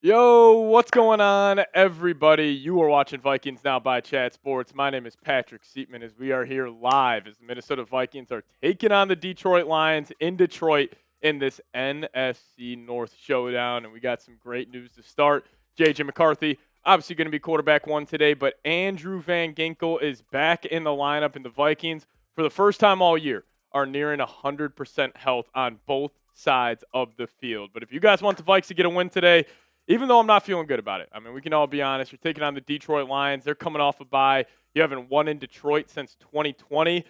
Yo, what's going on, everybody? You are watching Vikings Now by Chat Sports. My name is Patrick Seatman as we are here live as the Minnesota Vikings are taking on the Detroit Lions in Detroit in this NFC North showdown. And we got some great news to start. J.J. McCarthy, obviously going to be quarterback one today, but Andrew Van Ginkel is back in the lineup, and the Vikings, for the first time all year, are nearing 100% health on both sides of the field. But if you guys want the Vikes to get a win today, even though I'm not feeling good about it. I mean, we can all be honest. You're taking on the Detroit Lions. They're coming off a bye. You haven't won in Detroit since 2020,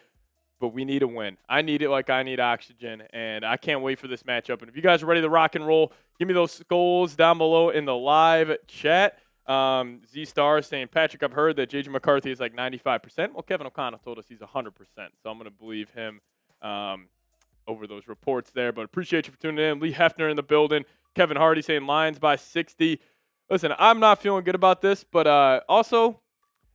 but we need a win. I need it like I need oxygen, and I can't wait for this matchup. And if you guys are ready to rock and roll, give me those skulls down below in the live chat. Z-Star saying, Patrick, I've heard that J.J. McCarthy is like 95%. Well, Kevin O'Connell told us he's 100%, so I'm going to believe him over those reports there. But appreciate you for tuning in. Lee Hefner in the building. Kevin Hardy saying Lions by 60. Listen, I'm not feeling good about this, but also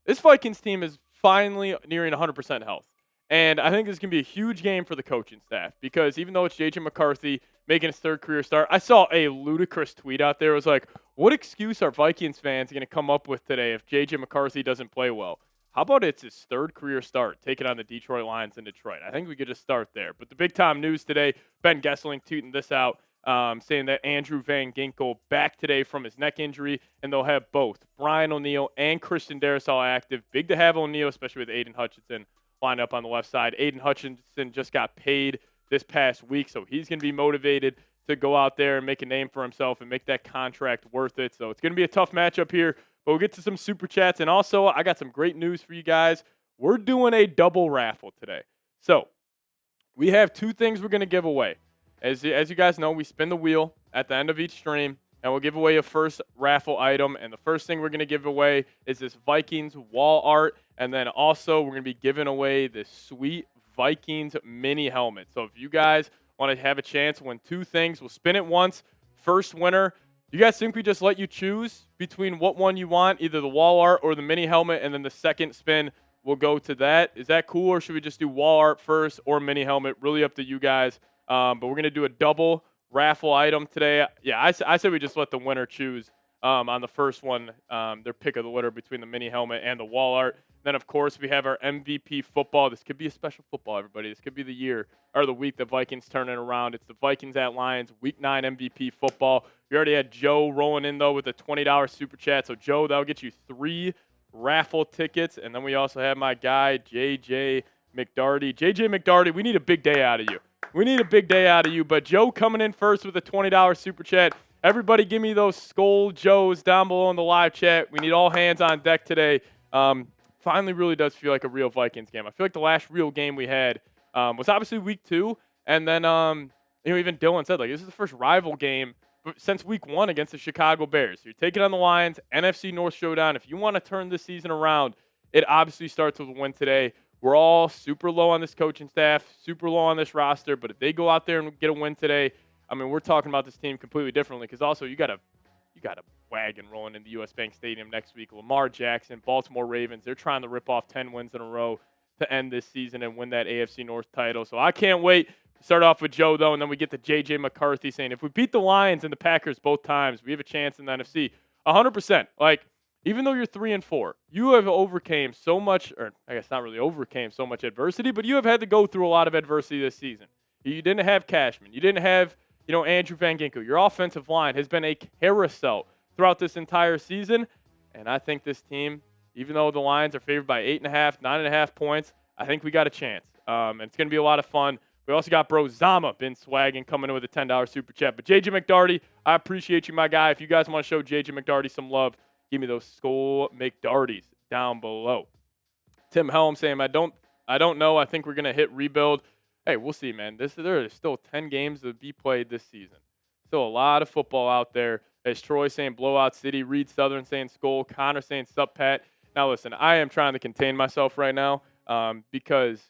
this Vikings team is finally nearing 100% health. And I think this is going to be a huge game for the coaching staff because even though it's J.J. McCarthy making his third career start, I saw a ludicrous tweet out there. It was like, what excuse are Vikings fans going to come up with today if J.J. McCarthy doesn't play well? How about it's his third career start, taking on the Detroit Lions in Detroit? I think we could just start there. But the big-time news today, Ben Gessling tweeting this out, saying that Andrew Van Ginkel back today from his neck injury, and they'll have both Brian O'Neill and Christian Darrisaw active. Big to have O'Neill, especially with Aiden Hutchinson lined up on the left side. Aiden Hutchinson just got paid this past week, so he's going to be motivated to go out there and make a name for himself and make that contract worth it. So it's going to be a tough matchup here, but we'll get to some super chats. And also, I got some great news for you guys. We're doing a double raffle today. So we have two things we're going to give away. As you guys know, we spin the wheel at the end of each stream, and we'll give away a first raffle item. And the first thing we're going to give away is this Vikings wall art. And then also we're going to be giving away this sweet Vikings mini helmet. So if you guys want to have a chance to win two things, we'll spin it once. First winner. You guys think we just let you choose between what one you want, either the wall art or the mini helmet, and then the second spin will go to that? Is that cool, or should we just do wall art first or mini helmet? Really up to you guys. But we're going to do a double raffle item today. Yeah, I said we just let the winner choose on the first one, their pick of the litter between the mini helmet and the wall art. Then, of course, we have our MVP football. This could be a special football, everybody. This could be the year or the week the Vikings turn it around. It's the Vikings at Lions, Week 9 MVP football. We already had Joe rolling in, though, with a $20 super chat. So, Joe, that'll get you 3 raffle tickets. And then we also have my guy, JJ McDarty. JJ McDarty, we need a big day out of you. We need a big day out of you. But Joe coming in first with a $20 super chat. Everybody give me those Skull Joes down below in the live chat. We need all hands on deck today. Finally really does feel like a real Vikings game. I feel like the last real game we had was obviously week 2. And then, even Dylan said, like, this is the first rival game since week 1 against the Chicago Bears. So you're taking on the Lions, NFC North showdown. If you want to turn this season around, it obviously starts with a win today. We're all super low on this coaching staff, super low on this roster, but if they go out there and get a win today, I mean, we're talking about this team completely differently because also you got a wagon rolling into U.S. Bank Stadium next week. Lamar Jackson, Baltimore Ravens, they're trying to rip off 10 wins in a row to end this season and win that AFC North title. So I can't wait. Start off with Joe, though, and then we get to J.J. McCarthy saying, if we beat the Lions and the Packers both times, we have a chance in the NFC. 100%. Like, even though you're 3-4, you have overcame so much, or I guess not really overcame so much adversity, but you have had to go through a lot of adversity this season. You didn't have Cashman. You didn't have, Andrew Van Ginkel. Your offensive line has been a carousel throughout this entire season, and I think this team, even though the Lions are favored by 8.5, 9.5 points, I think we got a chance. And it's going to be a lot of fun. We also got Bro Zama, been swagging, coming in with a $10 super chat. But JJ McDarty, I appreciate you, my guy. If you guys want to show JJ McDarty some love, give me those Skull McDartys down below. Tim Helm saying, I don't know. I think we're going to hit rebuild. Hey, we'll see, man. There are still 10 games to be played this season. Still a lot of football out there. As Troy saying Blowout City, Reed Southern saying Skull, Connor saying Sup Pat. Now, listen, I am trying to contain myself right now because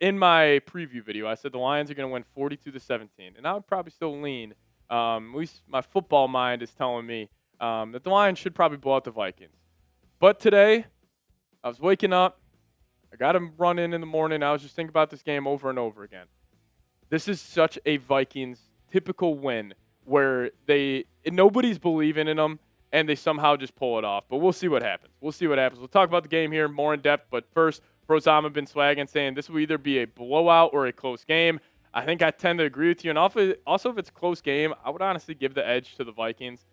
in my preview video, I said the Lions are going to win 42-17. And I would probably still lean, at least my football mind is telling me, that the Lions should probably blow out the Vikings. But today, I was waking up. I got to run in the morning. I was just thinking about this game over and over again. This is such a Vikings typical win where nobody's believing in them. and they somehow just pull it off. But we'll see what happens. We'll see what happens. We'll talk about the game here more in depth. But first, Brozama been swagging, saying this will either be a blowout or a close game. I think I tend to agree with you. And also, if it's a close game, I would honestly give the edge to the Vikings,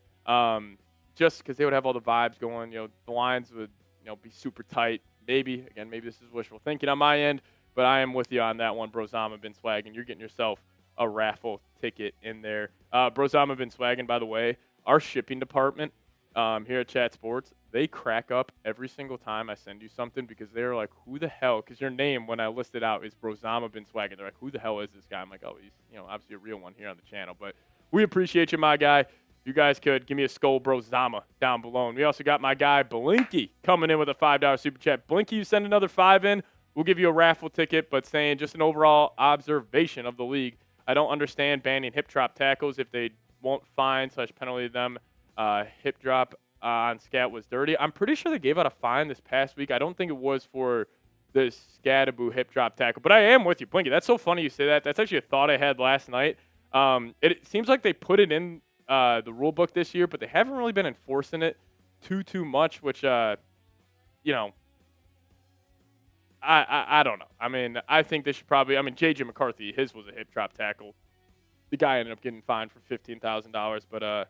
just because they would have all the vibes going. The lines would be super tight. Maybe this is wishful thinking on my end, but I am with you on that one. Brozama been swagging. You're getting yourself a raffle ticket in there. Brozama been swagging, by the way. Our shipping department here at Chat Sports, they crack up every single time I send you something because they're like, who the hell? Because your name, when I list it out, is Brozama been swagging. They're like, who the hell is this guy? I'm like, oh, he's obviously a real one here on the channel. But we appreciate you, my guy. You guys could give me a skull Brozama down below. And we also got my guy Blinky coming in with a $5 super chat. Blinky, you send another $5 in, we'll give you a raffle ticket. But saying just an overall observation of the league, I don't understand banning hip drop tackles if they won't fine / penalty them. Hip drop on scat was dirty. I'm pretty sure they gave out a fine this past week. I don't think it was for the Scattaboo hip drop tackle. But I am with you, Blinky. That's so funny you say that. That's actually a thought I had last night. It seems like they put it in the rule book this year, but they haven't really been enforcing it too much, which I don't know. I mean, I think they should probably. I mean, J.J. McCarthy, his was a hip drop tackle. The guy ended up getting fined for $15,000, but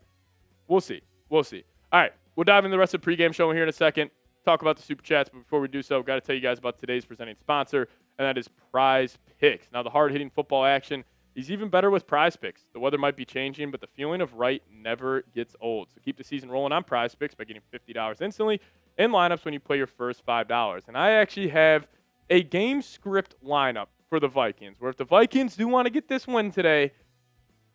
we'll see. We'll see. All right, we'll dive into the rest of the pregame show here in a second. Talk about the super chats, but before we do so, got to tell you guys about today's presenting sponsor, and that is Prize Picks. Now, the hard-hitting football action is even better with Prize Picks. The weather might be changing, but the feeling of right never gets old. So keep the season rolling on Prize Picks by getting $50 instantly in lineups when you play your first $5. And I actually have a game script lineup for the Vikings, where if the Vikings do want to get this win today,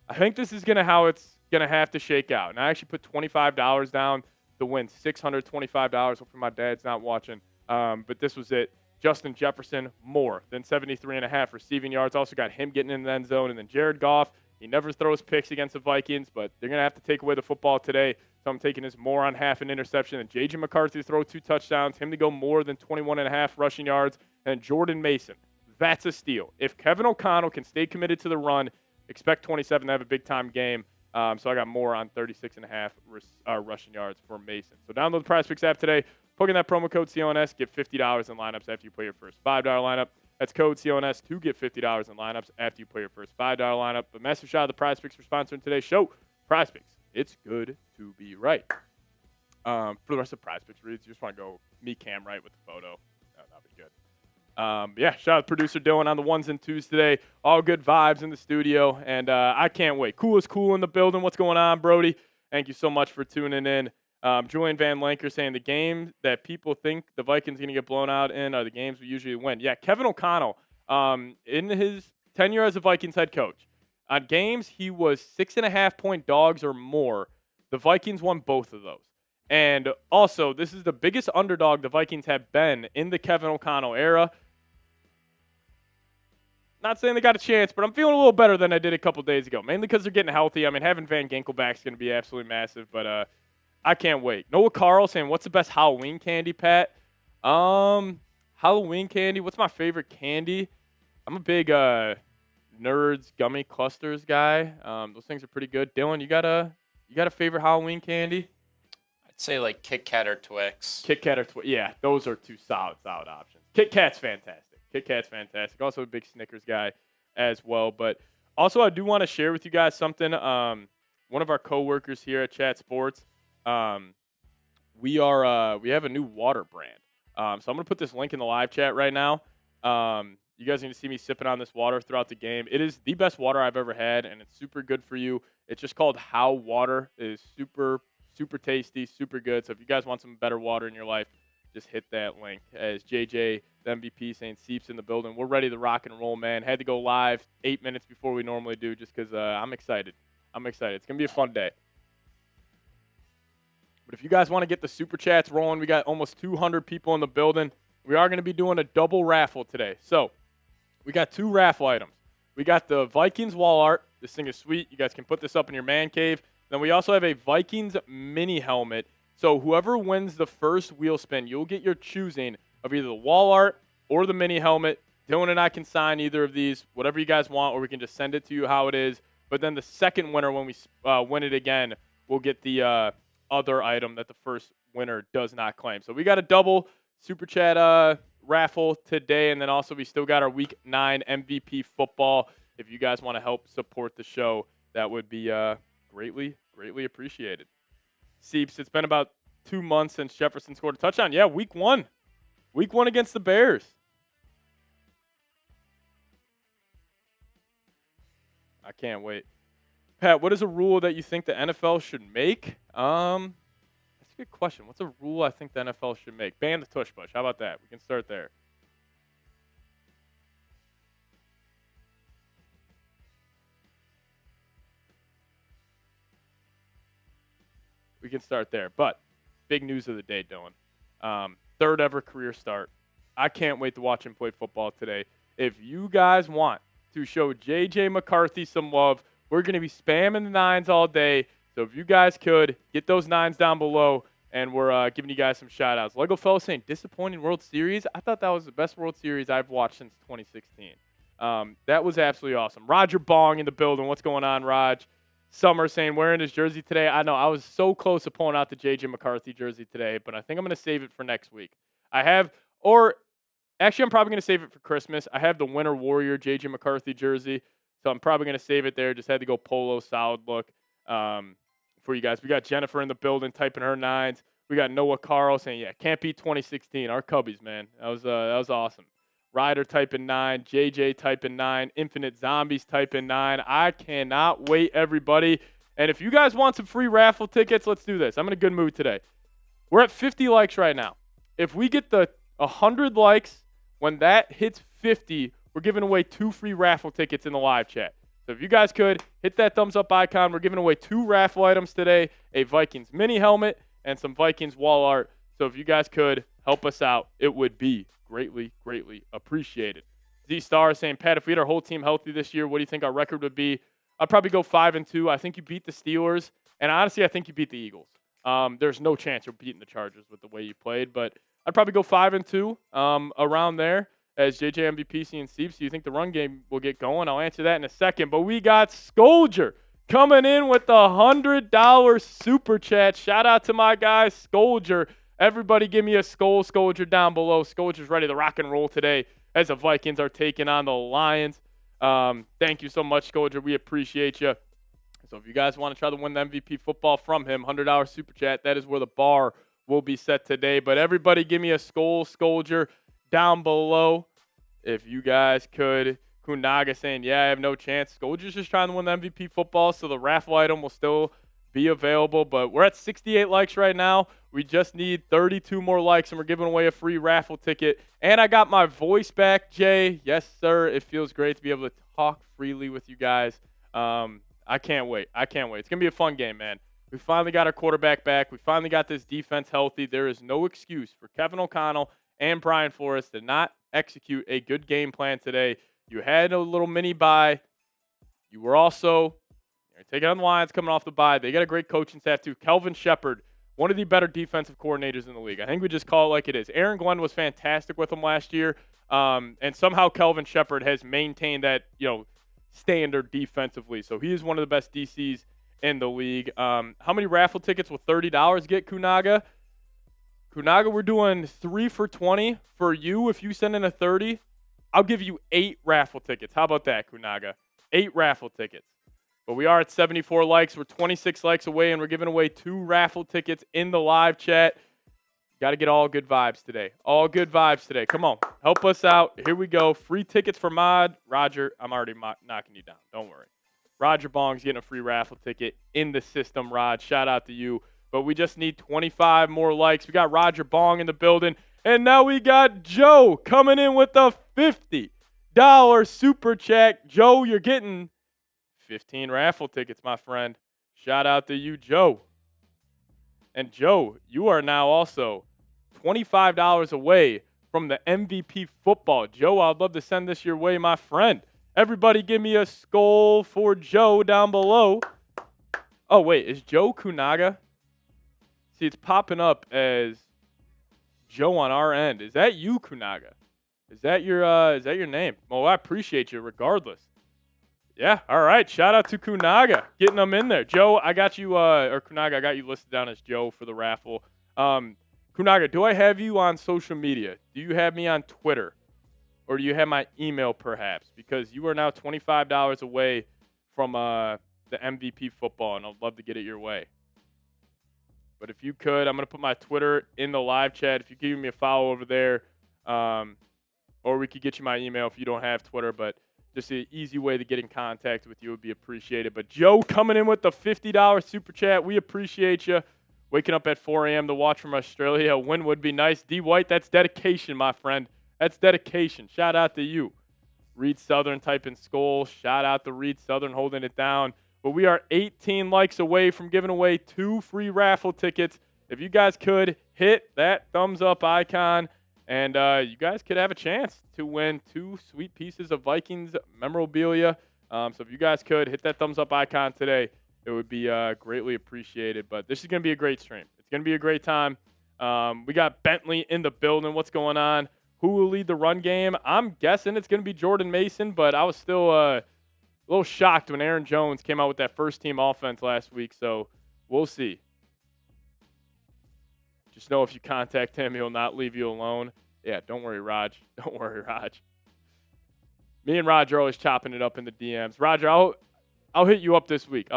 I think this is how it's going to have to shake out. And I actually put $25 down to win $625. Hopefully my dad's not watching. But this was it. Justin Jefferson, more than 73.5 receiving yards. Also got him getting in the end zone. And then Jared Goff, he never throws picks against the Vikings, but they're going to have to take away the football today. So I'm taking his more on half an interception. And J.J. McCarthy to throw 2 touchdowns, him to go more than 21.5 rushing yards. And Jordan Mason, that's a steal. If Kevin O'Connell can stay committed to the run, expect 27 to have a big-time game. So I got more on 36.5 rushing yards for Mason. So download the Prize Picks app today. Plug in that promo code CONS, get $50 in lineups after you play your first $5 lineup. That's code CONS to get $50 in lineups after you play your first $5 lineup. But massive shout out to Prize Picks for sponsoring today's show. Prize Picks, it's good to be right. For the rest of Prize Picks reads, you just want to go me cam right with the photo. That'll be good. Yeah, shout out to producer Dylan on the 1s and 2s today. All good vibes in the studio, and I can't wait. Cool is cool in the building. What's going on, Brody? Thank you so much for tuning in. Julian Van Lanker saying the game that people think the Vikings are going to get blown out in are the games we usually win. Yeah, Kevin O'Connell, in his tenure as a Vikings head coach, on games he was 6.5-point dogs or more, the Vikings won both of those. And also, this is the biggest underdog the Vikings have been in the Kevin O'Connell era. Not saying they got a chance, but I'm feeling a little better than I did a couple days ago, mainly because they're getting healthy. I mean, having Van Ginkel back is going to be absolutely massive, but I can't wait. Noah Carl saying, what's the best Halloween candy, Pat? Halloween candy, what's my favorite candy? I'm a big Nerds gummy clusters guy. Those things are pretty good. Dylan, you got a favorite Halloween candy? I'd say like Kit Kat or Twix. Kit Kat or Twix. Yeah, those are two solid options. Kit Kat's fantastic. Also a big Snickers guy as well. But also I do want to share with you guys something. One of our coworkers here at Chat Sports, we have a new water brand. So I'm going to put this link in the live chat right now. You guys need to see me sipping on this water throughout the game. It is the best water I've ever had, and it's super good for you. It's just called How Water. It is super tasty, super good. So if you guys want some better water in your life, just hit that link. As JJ, the MVP, saying Seeps in the building. We're ready to rock and roll, man. Had to go live 8 minutes before we normally do just because I'm excited. It's going to be a fun day. But if you guys want to get the super chats rolling, we got almost 200 people in the building. We are going to be doing a double raffle today. So we got 2 raffle items. We got the Vikings wall art. This thing is sweet. You guys can put this up in your man cave. Then we also have a Vikings mini helmet. So whoever wins the first wheel spin, you'll get your choosing of either the wall art or the mini helmet. Dylan and I can sign either of these, whatever you guys want, or we can just send it to you how it is. But then the second winner, when we win it again, we'll get the other item that the first winner does not claim. So we got a double Super Chat raffle today, and then also we still got our Week 9 MVP football. If you guys want to help support the show, that would be greatly appreciated. Seeps, it's been about 2 months since Jefferson scored a touchdown. Yeah, Week 1. Week 1 against the Bears. I can't wait. Pat, what is a rule that you think the NFL should make? That's a good question. What's a rule I think the NFL should make? Ban the tush push. How about that? We can start there. We can start there. But big news of the day, Dylan. Third ever career start. I can't wait to watch him play football today. If you guys want to show J.J. McCarthy some love, we're going to be spamming the 9s all day. So if you guys could, get those 9s down below, and we're giving you guys some shout-outs. Lego Fellow saying, disappointing World Series? I thought that was the best World Series I've watched since 2016. That was absolutely awesome. Roger Bong in the building. What's going on, Raj? Summer saying, wearing his jersey today. I know, I was so close to pulling out the J.J. McCarthy jersey today, but I think I'm going to save it for next week. Actually, I'm probably going to save it for Christmas. I have the Winter Warrior J.J. McCarthy jersey, so I'm probably going to save it there. Just had to go polo solid look for you guys. We got Jennifer in the building typing her 9s. We got Noah Carl saying, yeah, can't beat 2016. Our Cubbies, man. That was awesome. Ryder typing 9, JJ typing 9, Infinite Zombies typing 9. I cannot wait, everybody. And if you guys want some free raffle tickets, let's do this. I'm in a good mood today. We're at 50 likes right now. If we get the 100 likes, when that hits 50, we're giving away 2 free raffle tickets in the live chat. So if you guys could, hit that thumbs up icon. We're giving away 2 raffle items today, a Vikings mini helmet and some Vikings wall art. So if you guys could help us out, it would be greatly appreciated. Z-Star saying, Pat, if we had our whole team healthy this year, what do you think our record would be? I'd probably go 5-2. I think you beat the Steelers, and honestly, I think you beat the Eagles. There's no chance you're beating the Chargers with the way you played, but I'd probably go 5-2 around there as JJ MVP seeing Steve. So you think the run game will get going? I'll answer that in a second. But we got Scolger coming in with the $100 super chat. Shout out to my guy Scolger. Everybody give me a Scolger down below. Scolger's ready to rock and roll today as the Vikings are taking on the Lions. Thank you so much, Scolger. We appreciate you. So if you guys want to try to win the MVP football from him, $100 super chat, that is where the bar will be set today. But everybody give me a Scolger down below. If you guys could. Kunaga saying, yeah, I have no chance. Scolger's just trying to win the MVP football, so the raffle item will still be available. But we're at 68 likes right now. We just need 32 more likes, and we're giving away a free raffle ticket. And I got my voice back, Jay. Yes, sir. It feels great to be able to talk freely with you guys. I can't wait. It's going to be a fun game, man. We finally got our quarterback back. We finally got this defense healthy. There is no excuse for Kevin O'Connell and Brian Flores to not execute a good game plan today. You had a little mini bye. You were also taking on the Lions coming off the bye. They got a great coaching staff, too. Kelvin Shepard, one of the better defensive coordinators in the league. I think we just call it like it is. Aaron Glenn was fantastic with them last year, and somehow Kelvin Shepard has maintained that standard defensively. So he is one of the best DCs in the league. How many raffle tickets will $30 get, Kunaga? Kunaga, we're doing 3 for $20 for you. If you send in a 30, I'll give you 8 raffle tickets. How about that, Kunaga? 8 raffle tickets. But we are at 74 likes. We're 26 likes away, and we're giving away 2 raffle tickets in the live chat. Got to get all good vibes today. All good vibes today. Come on. Help us out. Here we go. Free tickets for Mod. Roger, I'm already knocking you down. Don't worry. Roger Bong's getting a free raffle ticket in the system, Rod. Shout out to you. But we just need 25 more likes. We got Roger Bong in the building. And now we got Joe coming in with a $50 super chat. Joe, you're getting 15 raffle tickets, my friend. Shout out to you, Joe. And Joe, you are now also $25 away from the MVP football. Joe, I'd love to send this your way, my friend. Everybody give me a skull for Joe down below. Oh, wait, is Joe Kunaga? See, it's popping up as Joe on our end. Is that you, Kunaga? Is that your name? Well, I appreciate you regardless. Yeah, all right. Shout out to Kunaga getting them in there. Joe, I got you, or Kunaga, I got you listed down as Joe for the raffle. Kunaga, do I have you on social media? Do you have me on Twitter? Or do you have my email perhaps? Because you are now $25 away from the MVP football, and I'd love to get it your way. But if you could, I'm going to put my Twitter in the live chat. If you give me a follow over there, or we could get you my email if you don't have Twitter. But just an easy way to get in contact with you would be appreciated. But Joe coming in with the $50 super chat. We appreciate you. Waking up at 4 a.m. to watch from Australia. A win would be nice. D. White, that's dedication, my friend. That's dedication. Shout out to you. Reed Southern typing skull. Shout out to Reed Southern holding it down. But we are 18 likes away from giving away 2 free raffle tickets. If you guys could hit that thumbs up icon, and you guys could have a chance to win 2 sweet pieces of Vikings memorabilia. So if you guys could hit that thumbs up icon today, it would be greatly appreciated. But this is going to be a great stream. It's going to be a great time. We got Bentley in the building. What's going on? Who will lead the run game? I'm guessing it's going to be Jordan Mason, but I was still a little shocked when Aaron Jones came out with that first-team offense last week, so we'll see. Just know if you contact him, he'll not leave you alone. Yeah, don't worry, Raj. Don't worry, Raj. Me and Roger are always chopping it up in the DMs. Roger, I'll hit you up this week.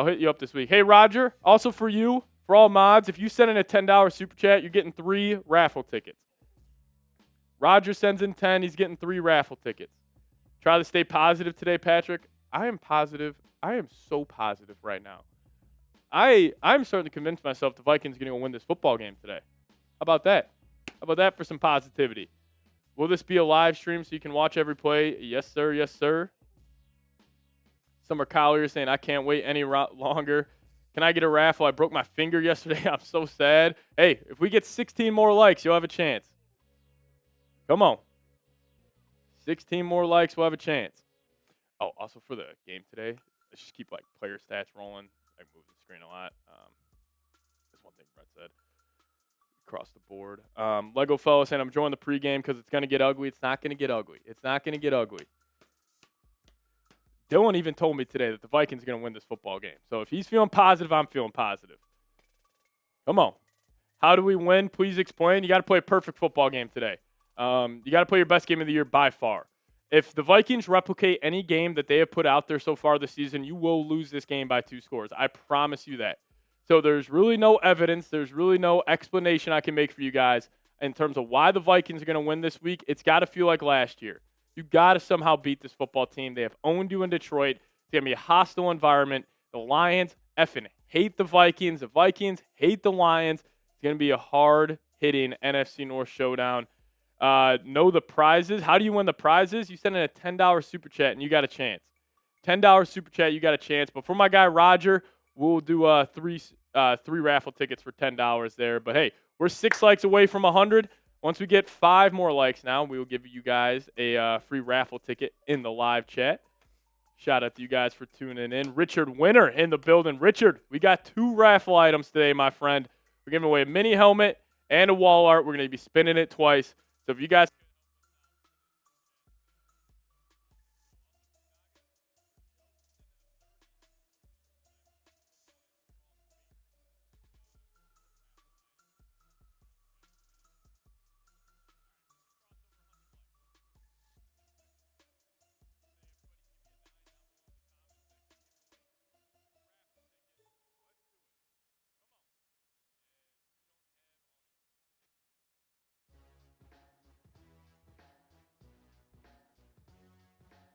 Hey, Roger, also for you, for all mods, if you send in a $10 super chat, you're getting 3 raffle tickets. Roger sends in 10. He's getting 3 raffle tickets. Try to stay positive today, Patrick. I am positive. I am so positive right now. I'm starting to convince myself the Vikings are going to win this football game today. How about that? How about that for some positivity? Will this be a live stream so you can watch every play? Yes, sir. Yes, sir. Summer Collier saying, I can't wait any longer. Can I get a raffle? I broke my finger yesterday. I'm so sad. Hey, if we get 16 more likes, you'll have a chance. Come on. 16 more likes, we'll have a chance. Oh, also for the game today, let's just keep like player stats rolling. I move the screen a lot. That's one thing Brett said. Across the board. Lego fellow saying I'm enjoying the pregame because it's going to get ugly. It's not going to get ugly. It's not going to get ugly. Dylan even told me today that the Vikings are going to win this football game. So if he's feeling positive, I'm feeling positive. Come on. How do we win? Please explain. You got to play a perfect football game today. You got to play your best game of the year by far. If the Vikings replicate any game that they have put out there so far this season, you will lose this game by 2 scores. I promise you that. So there's really no evidence. There's really no explanation I can make for you guys in terms of why the Vikings are going to win this week. It's got to feel like last year. You got to somehow beat this football team. They have owned you in Detroit. It's going to be a hostile environment. The Lions effing hate the Vikings. The Vikings hate the Lions. It's going to be a hard-hitting NFC North showdown. Know the prizes. How do you win the prizes? You send in a $10 super chat and you got a chance. $10 super chat, you got a chance. But for my guy Roger, we'll do three raffle tickets for $10 there. But hey, we're 6 likes away from 100. Once we get 5 more likes now, we will give you guys a free raffle ticket in the live chat. Shout out to you guys for tuning in. Richard Winter in the building. Richard, we got 2 raffle items today, my friend. We're giving away a mini helmet and a wall art. We're going to be spinning it twice. So if you guys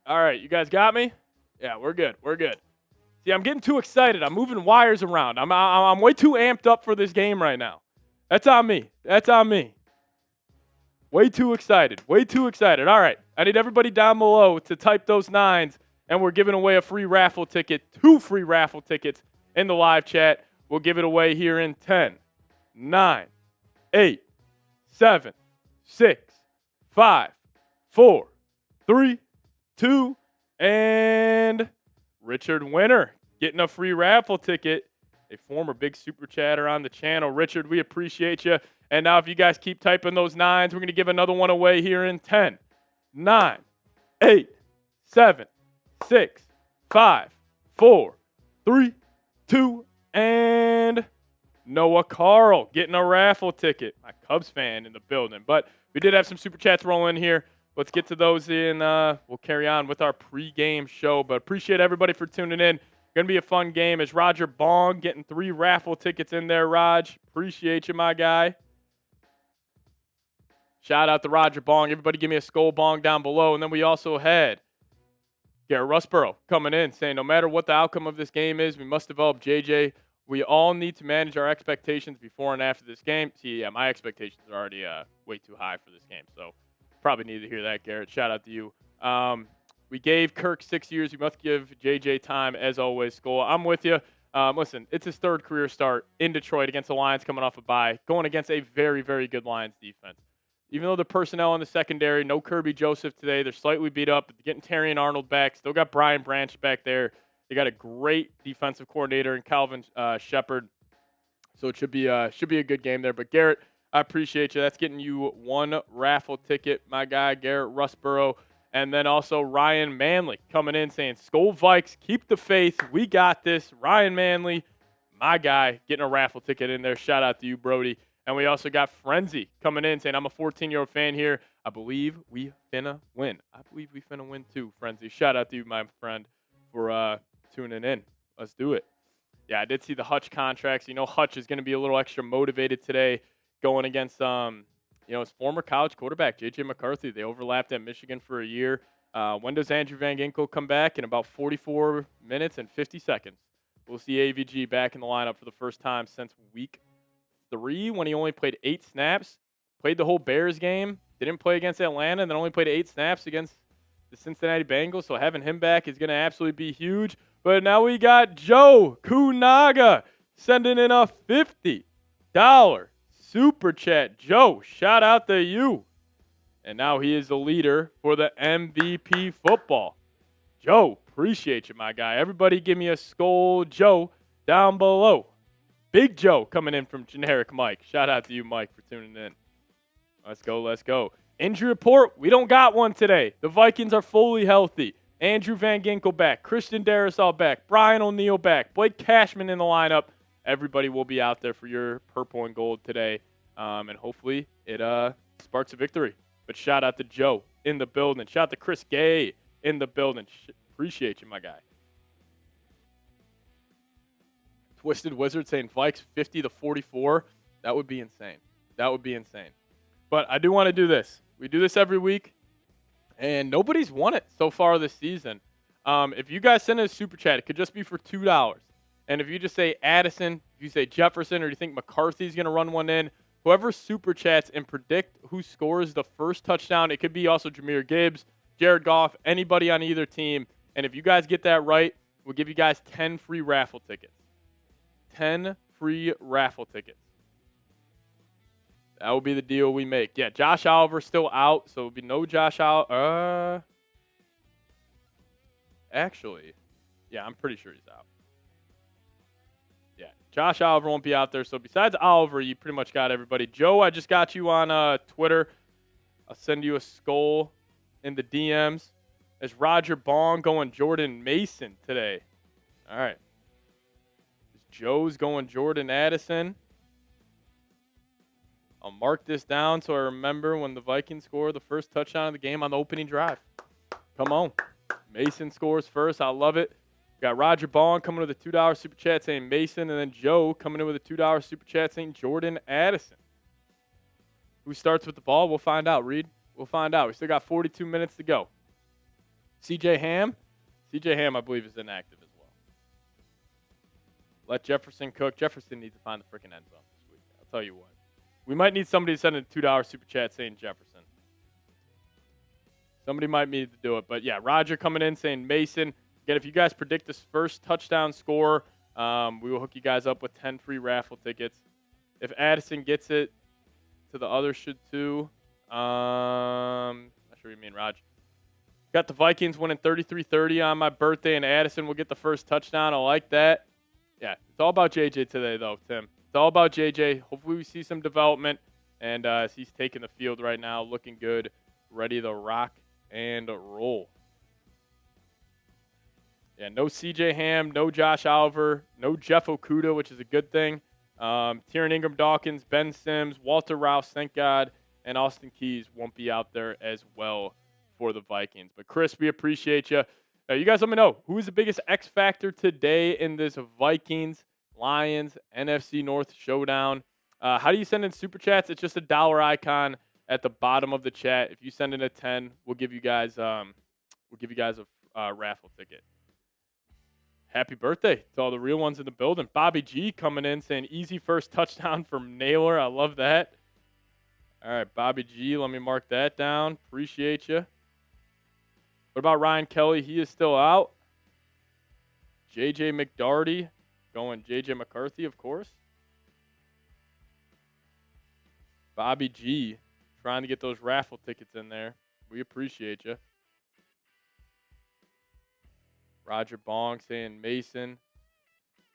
All right, you guys got me? Yeah, we're good. We're good. See, I'm getting too excited. I'm moving wires around. I'm way too amped up for this game right now. That's on me. That's on me. Way too excited. Way too excited. All right, I need everybody down below to type those 9s, and we're giving away a free raffle ticket, 2 free raffle tickets in the live chat. We'll give it away here in 10, 9, 8, 7, 6, 5, 4, 3, 2, and Richard Winter getting a free raffle ticket. A former big super chatter on the channel. Richard, we appreciate you. And now if you guys keep typing those 9s, we're going to give another one away here in 10, 9, 8, 7, 6, 5, 4, 3, 2, and Noah Carl getting a raffle ticket. My Cubs fan in the building. But we did have some super chats rolling here. Let's get to those in. We'll carry on with our pregame show. But appreciate everybody for tuning in. Going to be a fun game. As Roger Bong getting 3 raffle tickets in there, Raj. Appreciate you, my guy. Shout out to Roger Bong. Everybody give me a skull bong down below. And then we also had Garrett Russborough coming in saying no matter what the outcome of this game is, we must develop JJ. We all need to manage our expectations before and after this game. See, yeah, my expectations are already way too high for this game. So probably need to hear that, Garrett. Shout out to you. We gave Kirk 6 years. We must give JJ time, as always. Skull, I'm with you. Listen, it's his 3rd career start in Detroit against the Lions coming off a bye, going against a very, very good Lions defense. Even though the personnel in the secondary, no Kirby Joseph today, they're slightly beat up. But they're getting Terry and Arnold back. Still got Brian Branch back there. They got a great defensive coordinator in Calvin Shepard. So it should be a good game there. But Garrett, I appreciate you. That's getting you 1 raffle ticket, my guy, Garrett Russborough. And then also Ryan Manley coming in saying, Skol Vikes, keep the faith. We got this. Ryan Manley, my guy, getting a raffle ticket in there. Shout out to you, Brody. And we also got Frenzy coming in saying, I'm a 14-year-old fan here. I believe we finna win. I believe we finna win too, Frenzy. Shout out to you, my friend, for tuning in. Let's do it. Yeah, I did see the Hutch contracts. You know, Hutch is going to be a little extra motivated today going against, his former college quarterback, J.J. McCarthy. They overlapped at Michigan for a year. When does Andrew Van Ginkel come back? In about 44 minutes and 50 seconds. We'll see AVG back in the lineup for the first time since week 3 when he only played 8 snaps. Played the whole Bears game. Didn't play against Atlanta and then only played 8 snaps against the Cincinnati Bengals. So having him back is going to absolutely be huge. But now we got Joe Kunaga sending in a $50 super chat. Joe, shout out to you. And now he is the leader for the MVP football. Joe, appreciate you, my guy. Everybody give me a skull Joe down below. Big Joe coming in from Generic Mike. Shout out to you, Mike, for tuning in. Let's go, let's go. Injury report, we don't got one today. The Vikings are fully healthy. Andrew Van Ginkel back. Christian Darrisaw back. Brian O'Neill back. Blake Cashman in the lineup. Everybody will be out there for your purple and gold today. And hopefully it sparks a victory. But shout out to Joe in the building. Shout out to Chris Gay in the building. Appreciate you, my guy. Twisted Wizard saying Vikes 50-44. That would be insane. That would be insane. But I do want to do this. We do this every week, and nobody's won it so far this season. If you guys send a super chat, it could just be for $2. And if you just say Addison, if you say Jefferson, or you think McCarthy's going to run one in, whoever super chats and predict who scores the first touchdown, it could be also Jahmyr Gibbs, Jared Goff, anybody on either team. And if you guys get that right, we'll give you guys 10 free raffle tickets. 10 free raffle tickets. That will be the deal we make. Yeah, Josh Oliver's still out, so it will be no Josh Oliver. Actually, yeah, I'm pretty sure he's out. Yeah, Josh Oliver won't be out there. So besides Oliver, you pretty much got everybody. Joe, I just got you on Twitter. I'll send you a skull in the DMs. There's Roger Bong going Jordan Mason today. All right. Joe's going Jordan Addison. I'll mark this down so I remember when the Vikings score the first touchdown of the game on the opening drive. Come on. Mason scores first. I love it. Got Roger Bond coming with a $2 super chat saying Mason, and then Joe coming in with a $2 super chat saying Jordan Addison. Who starts with the ball? We'll find out, Reed. We'll find out. We still got 42 minutes to go. CJ Ham? CJ Ham, I believe, is inactive as well. Let Jefferson cook. Jefferson needs to find the freaking end zone this week. I'll tell you what. We might need somebody to send a $2 super chat saying Jefferson. Somebody might need to do it. But, yeah, Roger coming in saying Mason. Again, if you guys predict this first touchdown score, we will hook you guys up with 10 free raffle tickets. If Addison gets it, to the others should too. Not sure what you mean, Raj. Got the Vikings winning 33-30 on my birthday, and Addison will get the first touchdown. I like that. Yeah, it's all about JJ today, though, Tim. It's all about JJ. Hopefully we see some development, and he's taking the field right now, looking good, ready to rock and roll. Yeah, no CJ Ham, no Josh Oliver, no Jeff Okuda, which is a good thing. Tieran Ingram-Dawkins, Ben Sims, Walter Rouse, thank God, and Austin Keys won't be out there as well for the Vikings. But, Chris, we appreciate you. You guys let me know, who is the biggest X factor today in this Vikings-Lions NFC North showdown? How do you send in Super Chats? It's just a dollar icon at the bottom of the chat. If you send in a 10, we'll give you guys a raffle ticket. Happy birthday to all the real ones in the building. Bobby G coming in saying easy first touchdown from Naylor. I love that. All right, Bobby G, let me mark that down. Appreciate you. What about Ryan Kelly? He is still out. JJ McDarty going JJ McCarthy, of course. Bobby G trying to get those raffle tickets in there. We appreciate you. Roger Bong saying Mason.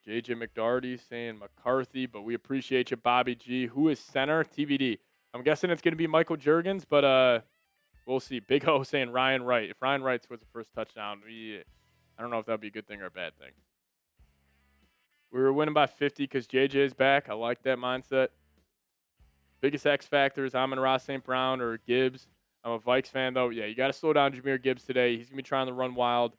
JJ McDarty saying McCarthy, but we appreciate you, Bobby G. Who is center? TBD. I'm guessing it's going to be Michael Juergens, but we'll see. Big O saying Ryan Wright. If Ryan Wright scores the first touchdown, I don't know if that would be a good thing or a bad thing. We were winning by 50 because JJ is back. I like that mindset. Biggest X factors, Amon-Ra St. Brown or Gibbs. I'm a Vikes fan, though. Yeah, you got to slow down Jahmyr Gibbs today. He's going to be trying to run wild.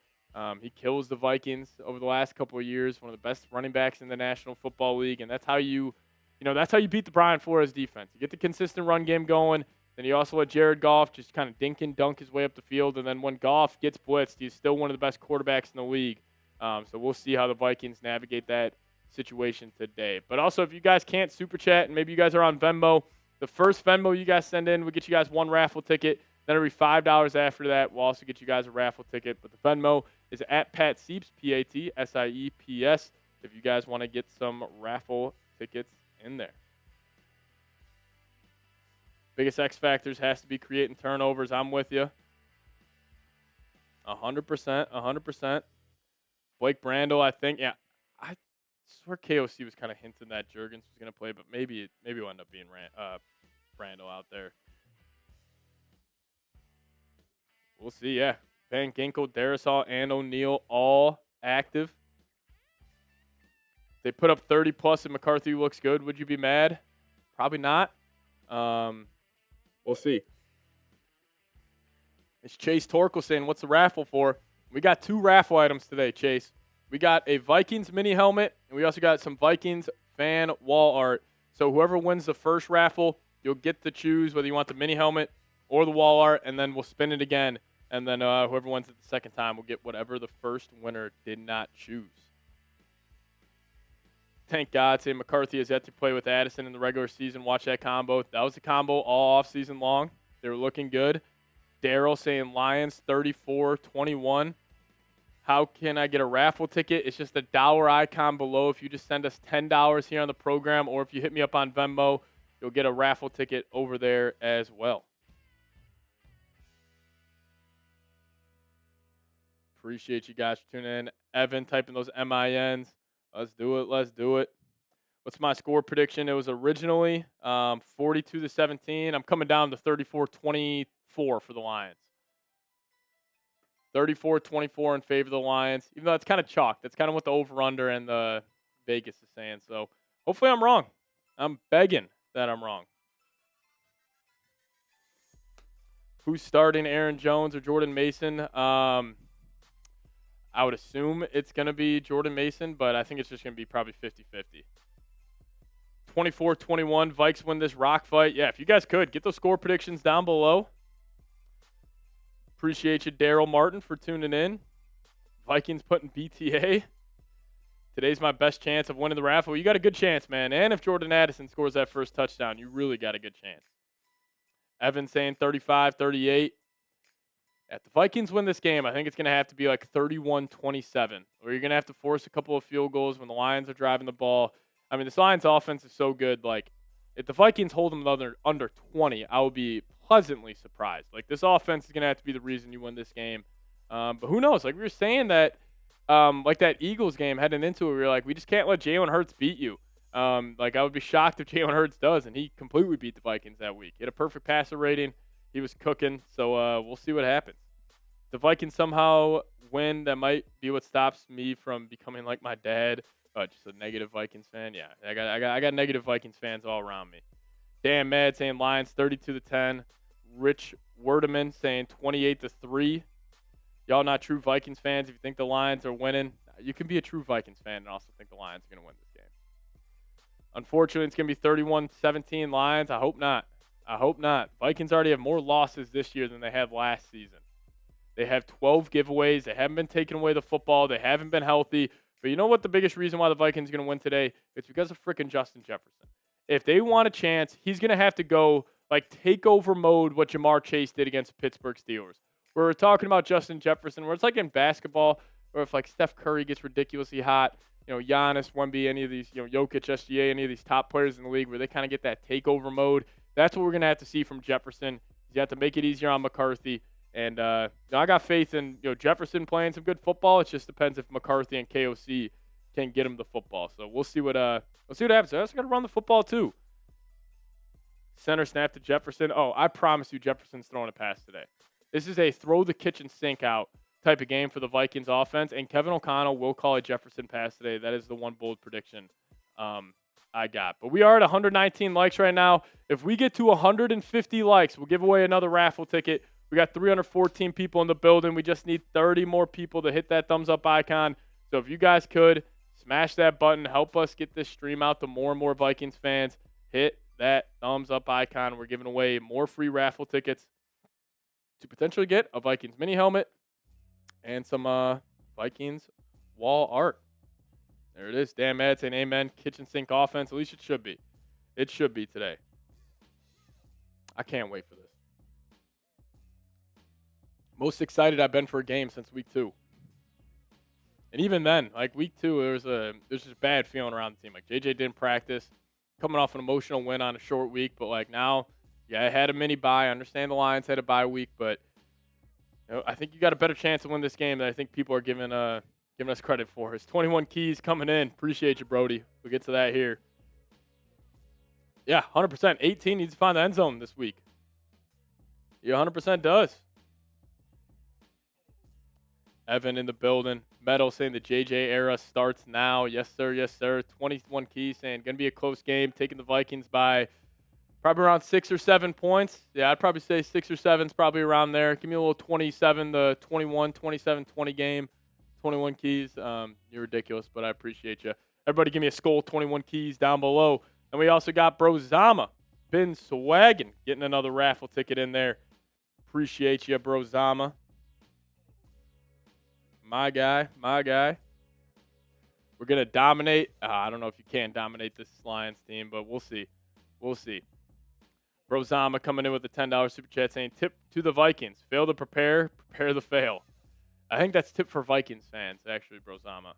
He kills the Vikings over the last couple of years, one of the best running backs in the National Football League, and that's how you beat the Brian Flores defense. You get the consistent run game going, then you also let Jared Goff just kind of dink and dunk his way up the field, and then when Goff gets blitzed, he's still one of the best quarterbacks in the league. So we'll see how the Vikings navigate that situation today. But also, if you guys can't Super Chat, and maybe you guys are on Venmo, the first Venmo you guys send in, we'll get you guys one raffle ticket. Then it'll be $5 after that. We'll also get you guys a raffle ticket. But the Venmo is at Pat Sieps, PATSIEPS, if you guys want to get some raffle tickets in there. Biggest X factors has to be creating turnovers. I'm with you. 100%. Brandel, I think. Yeah, I swear KOC was kind of hinting that Juergens was going to play, but maybe it'll end up being Brandel out there. We'll see, yeah. Van Ginkel, Darisaw, and O'Neal all active. They put up 30-plus and McCarthy looks good. Would you be mad? Probably not. We'll see. It's Chase Torkel saying, what's the raffle for? We got 2 raffle items today, Chase. We got a Vikings mini helmet, and we also got some Vikings fan wall art. So whoever wins the first raffle, you'll get to choose whether you want the mini helmet or the wall art, and then we'll spin it again. And then whoever wins it the second time will get whatever the first winner did not choose. Thank God, say McCarthy has yet to play with Addison in the regular season. Watch that combo. That was a combo all offseason long. They were looking good. Daryl saying Lions 34-21. How can I get a raffle ticket? It's just a dollar icon below. If you just send us $10 here on the program, or if you hit me up on Venmo, you'll get a raffle ticket over there as well. Appreciate you guys for tuning in. Evan typing those MINs. Let's do it. What's my score prediction? It was originally 42-17. I'm coming down to 34-24 for the Lions. 34-24 in favor of the Lions. Even though it's kind of chalk. That's kind of what the over-under and the Vegas is saying. So hopefully I'm wrong. I'm begging that I'm wrong. Who's starting, Aaron Jones or Jordan Mason? I would assume it's going to be Jordan Mason, but I think it's just going to be probably 50-50. 24-21, Vikes win this rock fight. Yeah, if you guys could, get those score predictions down below. Appreciate you, Daryl Martin, for tuning in. Vikings putting BTA. Today's my best chance of winning the raffle. You got a good chance, man. And if Jordan Addison scores that first touchdown, you really got a good chance. Evan saying 35-38. If the Vikings win this game, I think it's going to have to be like 31-27, or you're going to have to force a couple of field goals when the Lions are driving the ball. I mean, this Lions offense is so good. Like, if the Vikings hold them under 20, I would be pleasantly surprised. Like, this offense is going to have to be the reason you win this game. But who knows? Like, we were saying that, like that Eagles game heading into it, we were like, we just can't let Jalen Hurts beat you. Like, I would be shocked if Jalen Hurts does, and he completely beat the Vikings that week. He had a perfect passer rating. He was cooking, so we'll see what happens. The Vikings somehow win, that might be what stops me from becoming like my dad, just a negative Vikings fan. Yeah, I got negative Vikings fans all around me. Dan Mad saying Lions 32-10. Rich Werdeman saying 28-3. Y'all not true Vikings fans. If you think the Lions are winning, you can be a true Vikings fan and also think the Lions are going to win this game. Unfortunately, it's going to be 31-17 Lions. I hope not. I hope not. Vikings already have more losses this year than they had last season. They have 12 giveaways. They haven't been taking away the football. They haven't been healthy. But you know what the biggest reason why the Vikings are going to win today? It's because of freaking Justin Jefferson. If they want a chance, he's going to have to go like takeover mode what Jamar Chase did against the Pittsburgh Steelers. We're talking about Justin Jefferson, where it's like in basketball, or if like Steph Curry gets ridiculously hot, Giannis, Wemby, any of these, Jokic, SGA, any of these top players in the league where they kind of get that takeover mode. That's what we're going to have to see from Jefferson. You have to make it easier on McCarthy. And I got faith in Jefferson playing some good football. It just depends if McCarthy and KOC can get him the football. So we'll see what happens. I also got to run the football too. Center snap to Jefferson. Oh, I promise you, Jefferson's throwing a pass today. This is a throw the kitchen sink out type of game for the Vikings offense, and Kevin O'Connell will call a Jefferson pass today. That is the one bold prediction I got. But we are at 119 likes right now. If we get to 150 likes, we'll give away another raffle ticket. We got 314 people in the building. We just need 30 more people to hit that thumbs up icon. So if you guys could, smash that button. Help us get this stream out to more and more Vikings fans. Hit that thumbs up icon. We're giving away more free raffle tickets to potentially get a Vikings mini helmet and some Vikings wall art. There it is. Dan Mad saying amen. Kitchen sink offense. At least it should be. It should be today. I can't wait for this. Most excited I've been for a game since week 2. And even then, like week 2, there's just bad feeling around the team. Like JJ didn't practice, coming off an emotional win on a short week, but like now, I had a mini bye. I understand the Lions had a bye week, but I think you got a better chance to win this game than I think people are giving us credit for. It's 21 keys coming in. Appreciate you, Brody. We'll get to that here. Yeah, 100%. 18 needs to find the end zone this week. He 100% does. Evan in the building. Meadow saying the JJ era starts now. Yes, sir. Yes, sir. 21 keys saying going to be a close game. Taking the Vikings by probably around 6 or 7 points. Yeah, I'd probably say 6 or 7 is probably around there. Give me a little 27 to 21, 27-20 game. 21 keys. You're ridiculous, but I appreciate you. Everybody give me a skull 21 keys down below. And we also got Bro Zama. Been swagging. Getting another raffle ticket in there. Appreciate you, Bro Zama. My guy. We're going to dominate. I don't know if you can dominate this Lions team, but we'll see. We'll see. Brozama coming in with a $10 super chat saying, tip to the Vikings. Fail to prepare to fail. I think that's tip for Vikings fans, actually, Brozama.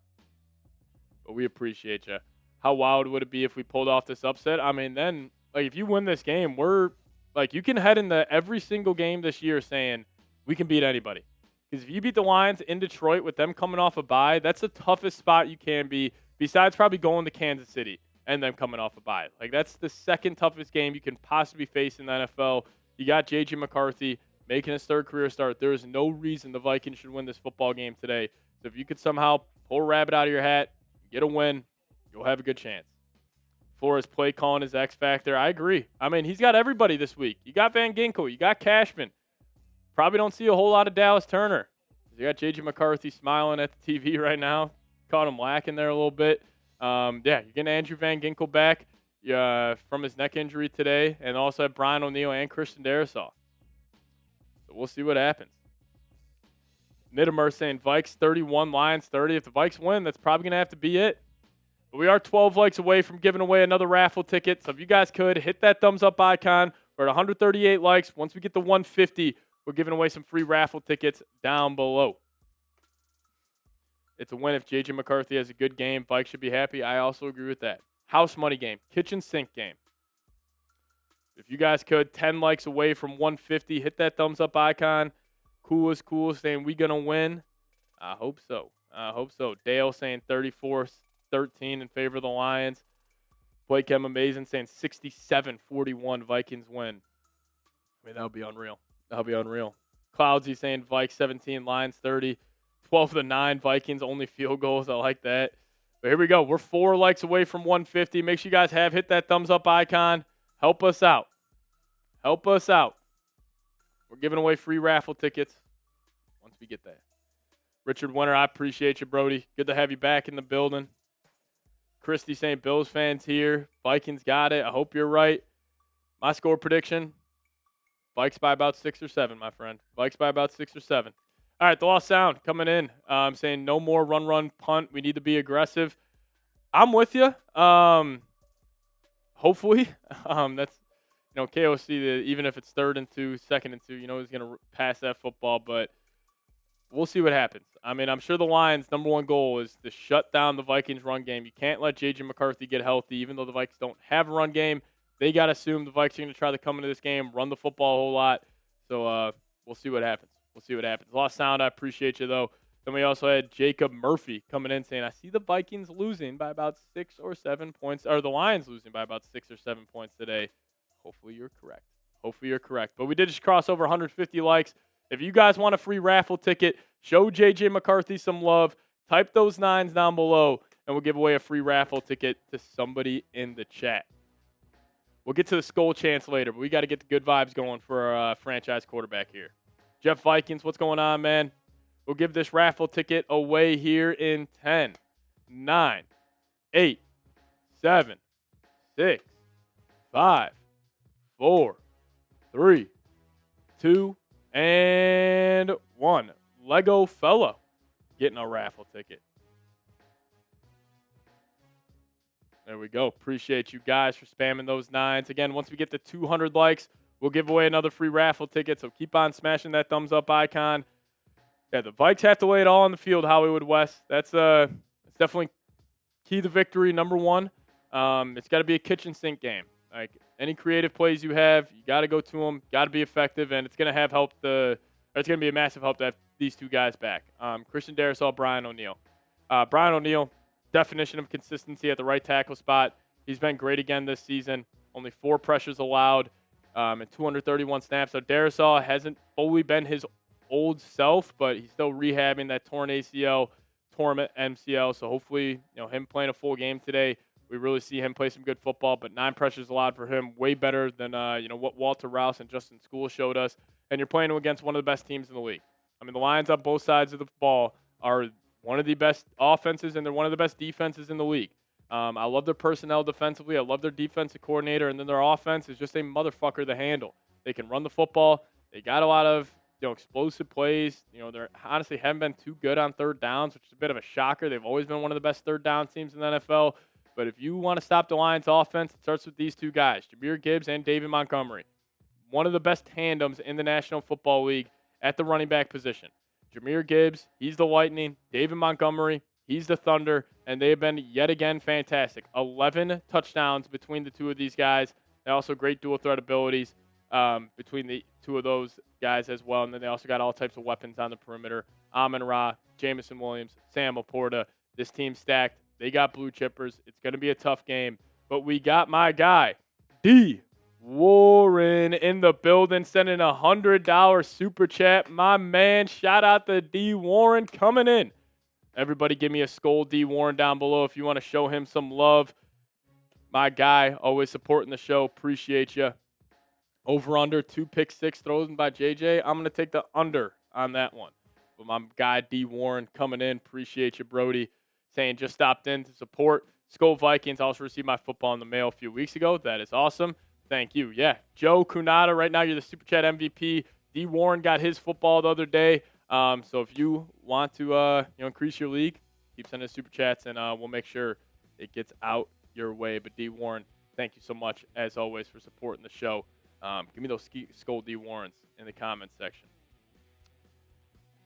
But we appreciate you. How wild would it be if we pulled off this upset? I mean, then, like, if you win this game, you can head into every single game this year saying, we can beat anybody. Because if you beat the Lions in Detroit with them coming off a bye, that's the toughest spot you can be, besides probably going to Kansas City and them coming off a bye. Like, that's the second toughest game you can possibly face in the NFL. You got J.J. McCarthy making his third career start. There is no reason the Vikings should win this football game today. So if you could somehow pull a rabbit out of your hat, get a win, you'll have a good chance. Flores play calling his X factor. I agree. I mean, he's got everybody this week. You got Van Ginkel. You got Cashman. Probably don't see a whole lot of Dallas Turner. You got J.J. McCarthy smiling at the TV right now. Caught him lacking there a little bit. You're getting Andrew Van Ginkel back from his neck injury today, and also have Brian O'Neill and Christian Darrisaw. So we'll see what happens. Nidamer saying Vikes 31, Lions 30. If the Vikes win, that's probably going to have to be it. But we are 12 likes away from giving away another raffle ticket. So if you guys could, hit that thumbs up icon. We're at 138 likes. Once we get to 150, we're giving away some free raffle tickets down below. It's a win if J.J. McCarthy has a good game. Vikes should be happy. I also agree with that. House money game. Kitchen sink game. If you guys could, 10 likes away from 150. Hit that thumbs up icon. Cool saying we going to win. I hope so. Dale saying 34-13 in favor of the Lions. Blake M. Amazing saying 67-41 Vikings win. I mean, that would be unreal. Cloudsy saying Vikes 17, Lions 30. 12-9, Vikings only field goals. I like that. But here we go. We're 4 likes away from 150. Make sure you guys hit that thumbs up icon. Help us out. Help us out. We're giving away free raffle tickets once we get that. Richard Winter, I appreciate you, Brody. Good to have you back in the building. Christy saying Bills fans here. Vikings got it. I hope you're right. My score prediction, Vikes by about 6 or 7, my friend. Vikes by about 6 or 7. All right, the Lost Sound coming in. Saying no more run, punt. We need to be aggressive. I'm with you. Hopefully. That's, KOC, even if it's 3rd and 2, 2nd and 2, he's going to pass that football. But we'll see what happens. I mean, I'm sure the Lions' number 1 goal is to shut down the Vikings' run game. You can't let J.J. McCarthy get healthy. Even though the Vikings don't have a run game, they got to assume the Vikings are going to try to come into this game, run the football a whole lot. So we'll see what happens. We'll see what happens. Lost Sound, I appreciate you, though. Then we also had Jacob Murphy coming in saying, I see the Vikings losing by about 6 or 7 points, or the Lions losing by about 6 or 7 points today. Hopefully you're correct. Hopefully you're correct. But we did just cross over 150 likes. If you guys want a free raffle ticket, show J.J. McCarthy some love. Type those 9s down below, and we'll give away a free raffle ticket to somebody in the chat. We'll get to the skull chance later, but we got to get the good vibes going for our franchise quarterback here. Jeff Vikings, what's going on, man? We'll give this raffle ticket away here in 10, 9, 8, 7, 6, 5, 4, 3, 2, and 1. Lego fella getting a raffle ticket. There we go. Appreciate you guys for spamming those 9s. Again, once we get to 200 likes, we'll give away another free raffle ticket. So keep on smashing that thumbs up icon. Yeah, the Vikes have to lay it all on the field, Hollywood West. That's definitely key to victory, number 1. It's got to be a kitchen sink game. Like any creative plays you have, you got to go to them, got to be effective, and it's going to have help it's going to be a massive help to have these 2 guys back. Christian Darrisaw, Brian O'Neill. Brian O'Neill, definition of consistency at the right tackle spot. He's been great again this season. Only 4 pressures allowed and 231 snaps. So Darrisaw hasn't fully been his old self, but he's still rehabbing that torn ACL, torn MCL. So hopefully, him playing a full game today, we really see him play some good football. But 9 pressures allowed for him, way better than what Walter Rouse and Justin School showed us. And you're playing against one of the best teams in the league. I mean, the Lions on both sides of the ball are one of the best offenses, and they're one of the best defenses in the league. I love their personnel defensively. I love their defensive coordinator, and then their offense is just a motherfucker to handle. They can run the football. They got a lot of explosive plays. They honestly haven't been too good on 3rd downs, which is a bit of a shocker. They've always been one of the best 3rd down teams in the NFL. But if you want to stop the Lions offense, it starts with these 2 guys, Jahmyr Gibbs and David Montgomery. One of the best tandems in the National Football League at the running back position. Jahmyr Gibbs, he's the Lightning. David Montgomery, he's the Thunder. And they have been yet again fantastic. 11 touchdowns between the 2 of these guys. They're also great dual threat abilities between the 2 of those guys as well. And then they also got all types of weapons on the perimeter. Amon-Ra, Jamison Williams, Sam Laporta. This team's stacked. They got blue chippers. It's going to be a tough game. But we got my guy, D. Warren, in the building, sending a $100 super chat. My man, shout out to D. Warren coming in. Everybody give me a skull D. Warren down below if you want to show him some love. My guy, always supporting the show. Appreciate you. Over under 2 pick 6 throws by JJ. I'm going to take the under on that one. But my guy D. Warren coming in. Appreciate you, Brody. Saying just stopped in to support. Skull Vikings. Also received my football in the mail a few weeks ago. That is awesome. Thank you. Yeah. Joe Kunada, right now you're the Super Chat MVP. D. Warren got his football the other day. So if you want to increase your league, keep sending Super Chats, and we'll make sure it gets out your way. But D. Warren, thank you so much, as always, for supporting the show. Give me those Skull D. Warrens in the comments section.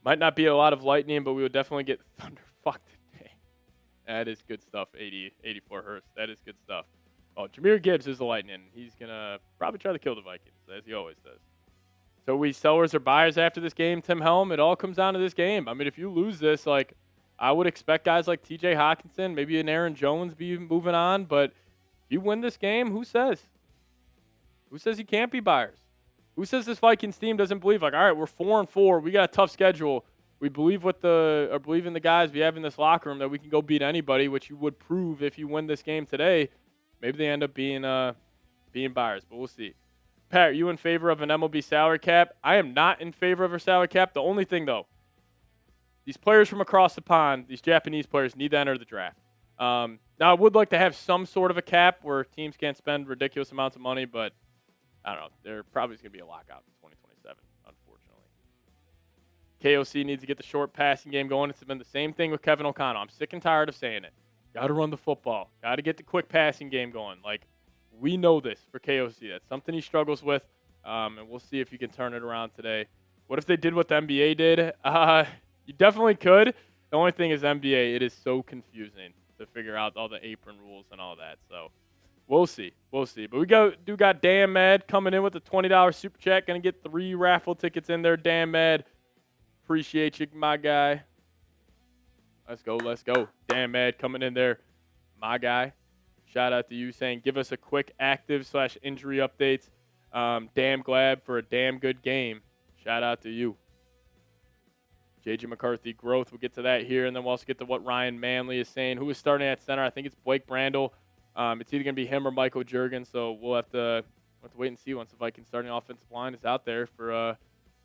Might not be a lot of lightning, but we would definitely get thunderfuck today. That is good stuff, 84 Hurst. That is good stuff. Oh, Jahmyr Gibbs is the lightning. He's going to probably try to kill the Vikings, as he always does. So we sellers or buyers after this game, Tim Helm? It all comes down to this game. I mean, if you lose this, I would expect guys like T.J. Hockenson, maybe an Aaron Jones be moving on. But if you win this game, who says? Who says you can't be buyers? Who says this Vikings team doesn't believe, like, all right, we're 4-4. We got a tough schedule. We believe believe in the guys we have in this locker room that we can go beat anybody, which you would prove if you win this game today. Maybe they end up being buyers, but we'll see. Pat, are you in favor of an MLB salary cap? I am not in favor of a salary cap. The only thing, though, these players from across the pond, these Japanese players, need to enter the draft. Now, I would like to have some sort of a cap where teams can't spend ridiculous amounts of money, but I don't know. There probably is going to be a lockout in 2027, unfortunately. KOC needs to get the short passing game going. It's been the same thing with Kevin O'Connell. I'm sick and tired of saying it. Got to run the football. Got to get the quick passing game going. Like, we know this for KOC. That's something he struggles with, and we'll see if he can turn it around today. What if they did what the NBA did? You definitely could. The only thing is NBA, it is so confusing to figure out all the apron rules and all that. So we'll see. We'll see. But we got Dan Mad coming in with a $20 super chat. Going to get 3 raffle tickets in there. Dan Mad, appreciate you, my guy. Let's go. Let's go. Dan Mad coming in there, my guy. Shout out to you saying, give us a quick active/injury updates. Damn glad for a damn good game. Shout out to you. J.J. McCarthy growth. We'll get to that here, and then we'll also get to what Ryan Manley is saying. Who is starting at center? I think it's Blake Brandel. It's either going to be him or Michael Juergens, so we'll have to wait and see once the Vikings starting offensive line is out there for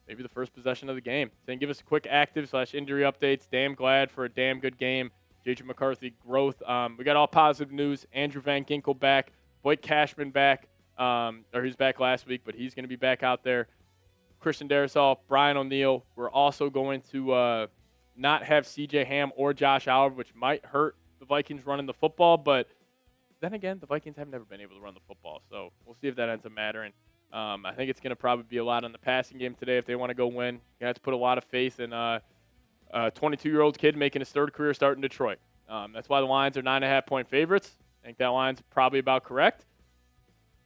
maybe the first possession of the game. Saying give us a quick active/injury updates. Damn glad for a damn good game. J.J. McCarthy growth. We got all positive news. Andrew Van Ginkel back. Blake Cashman back. Or he was back last week, but he's going to be back out there. Christian Darrisaw, Brian O'Neill. We're also going to not have C.J. Ham or Josh Allen, which might hurt the Vikings running the football. But then again, the Vikings have never been able to run the football. So we'll see if that ends up mattering. I think it's going to probably be a lot on the passing game today if they want to go win. You have to put a lot of faith in a 22-year-old kid making his third career start in Detroit. That's why the Lions are 9.5-point favorites. I think that line's probably about correct.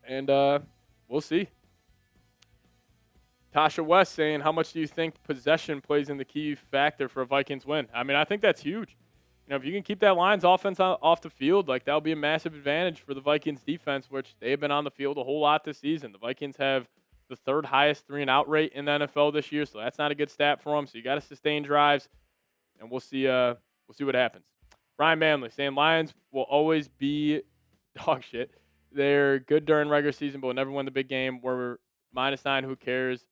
And we'll see. Tasha West saying, how much do you think possession plays in the key factor for a Vikings win? I mean, I think that's huge. You know, if you can keep that Lions offense off the field, like that'll be a massive advantage for the Vikings defense, which they have been on the field a whole lot this season. The Vikings have the 3rd highest 3-and-out rate in the NFL this year, so that's not a good stat for them. So you got to sustain drives, and we'll see what happens. Ryan Manley saying Lions will always be dog shit. They're good during regular season, but will never win the big game. We're -9. Who cares?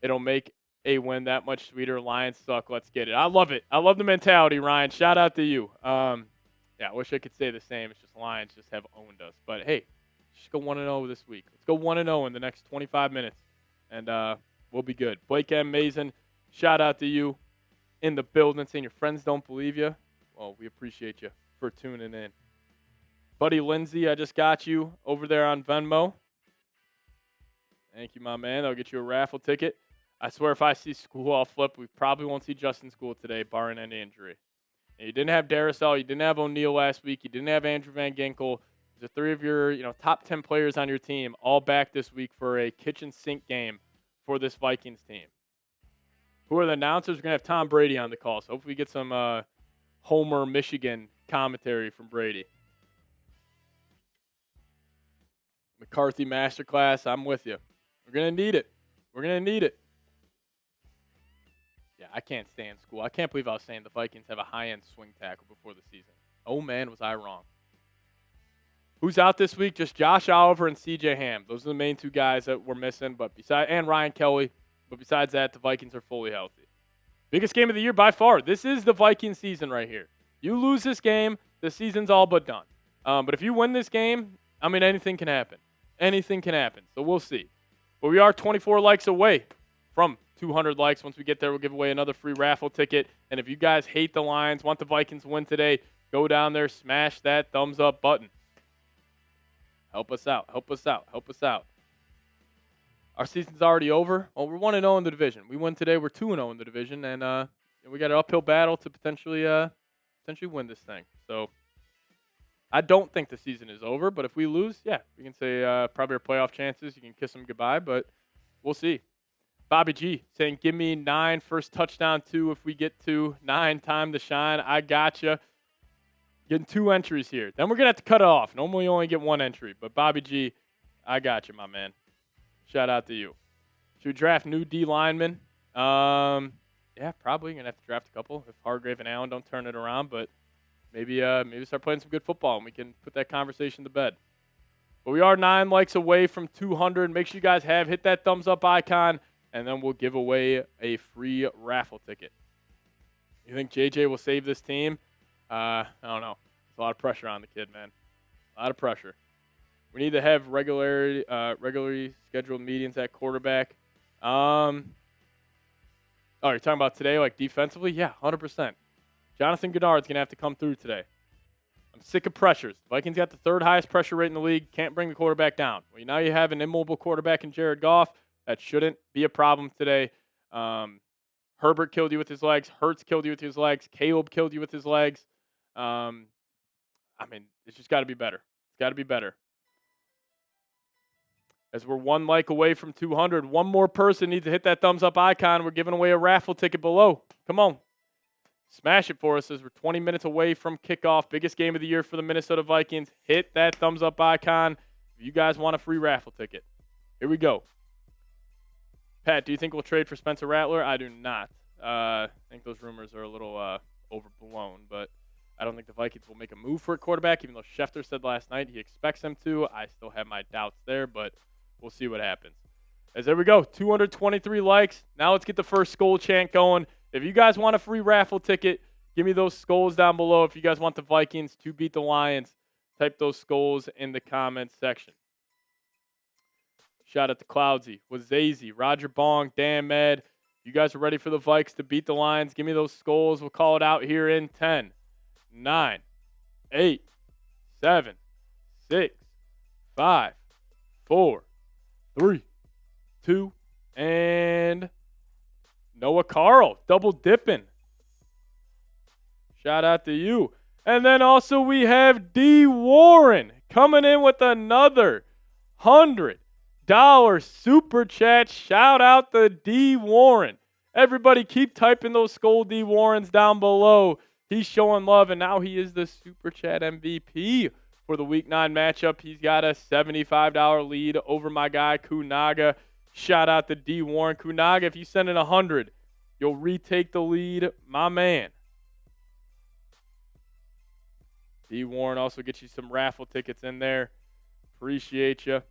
It'll make a win that much sweeter. Lions suck. Let's get it. I love it. I love the mentality, Ryan. Shout out to you. Yeah, I wish I could say the same. It's just Lions just have owned us. But, hey, just go 1-0 this week. Let's go 1-0 in the next 25 minutes, and we'll be good. Blake M. Mason, shout out to you in the building saying your friends don't believe you. Well, we appreciate you for tuning in. Buddy Lindsay, I just got you over there on Venmo. Thank you, my man. I'll get you a raffle ticket. I swear if I see School, I'll flip. We probably won't see Justin School today, barring any injury. And you didn't have Darrisaw. You didn't have O'Neill last week. You didn't have Andrew Van Ginkel. The 3 of your top 10 players on your team all back this week for a kitchen sink game for this Vikings team. Who are the announcers? We're going to have Tom Brady on the call, so hopefully we get some Homer, Michigan commentary from Brady. McCarthy Masterclass, I'm with you. We're going to need it. We're going to need it. Yeah, I can't stand School. I can't believe I was saying the Vikings have a high-end swing tackle before the season. Oh, man, was I wrong. Who's out this week? Just Josh Oliver and C.J. Ham. Those are the main 2 guys that we're missing, and Ryan Kelly. But besides that, the Vikings are fully healthy. Biggest game of the year by far. This is the Viking season right here. You lose this game, the season's all but done. But if you win this game, I mean, anything can happen. Anything can happen. So we'll see. But we are 24 likes away from 200 likes. Once we get there, we'll give away another free raffle ticket. And if you guys hate the Lions, want the Vikings to win today, go down there, smash that thumbs up button. Help us out. Help us out. Help us out. Our season's already over. Well, we're 1-0 in the division. We win today. We're 2-0 in the division. And we got an uphill battle to potentially win this thing. So I don't think the season is over. But if we lose, yeah, we can say probably our playoff chances. You can kiss them goodbye. But we'll see. Bobby G saying, give me 9 first touchdown 2 if we get to 9 time to shine. I gotcha. Getting 2 entries here. Then we're going to have to cut it off. Normally you only get 1 entry. But Bobby G, I got you, my man. Shout out to you. Should we draft new D linemen? Yeah, probably. Going to have to draft a couple if Hargrave and Allen don't turn it around. But maybe start playing some good football, and we can put that conversation to bed. But we are 9 likes away from 200. Make sure you guys hit that thumbs up icon, and then we'll give away a free raffle ticket. You think JJ will save this team? I don't know. There's a lot of pressure on the kid, man. A lot of pressure. We need to have regularly scheduled meetings at quarterback. Oh, you're talking about today, like defensively? Yeah, 100%. Jonathan Goddard's going to have to come through today. I'm sick of pressures. The Vikings got the 3rd highest pressure rate in the league. Can't bring the quarterback down. Well, now you have an immobile quarterback in Jared Goff. That shouldn't be a problem today. Herbert killed you with his legs. Hurts killed you with his legs. Caleb killed you with his legs. I mean, it's just got to be better. It's got to be better. As we're 1 like away from 200, one more person needs to hit that thumbs up icon. We're giving away a raffle ticket below. Come on. Smash it for us as we're 20 minutes away from kickoff. Biggest game of the year for the Minnesota Vikings. Hit that thumbs up icon if you guys want a free raffle ticket. Here we go. Pat, do you think we'll trade for Spencer Rattler? I do not. I think those rumors are a little overblown, but I don't think the Vikings will make a move for a quarterback, even though Schefter said last night he expects them to. I still have my doubts there, but we'll see what happens. As there we go, 223 likes. Now let's get the first Skol chant going. If you guys want a free raffle ticket, give me those Skols down below. If you guys want the Vikings to beat the Lions, type those Skols in the comments section. Shout out to Cloudsy, Wazazy, Roger Bong, Dan Med. You guys are ready for the Vikes to beat the Lions. Give me those Skols. We'll call it out here in 10, 9, 8, 7, 6, 5, 4, 3, 2, and Noah Carl, double dipping. Shout out to you. And then also we have D. Warren coming in with another $100 super chat. Shout out to D. Warren. Everybody keep typing those Skol D. Warrens down below. He's showing love, and now he is the super chat MVP for the Week 9 matchup. He's got a $75 lead over my guy Kunaga. Shout out to D. Warren. Kunaga, if you send in 100, you'll retake the lead, my man. D. Warren also gets you some raffle tickets in there. Appreciate you.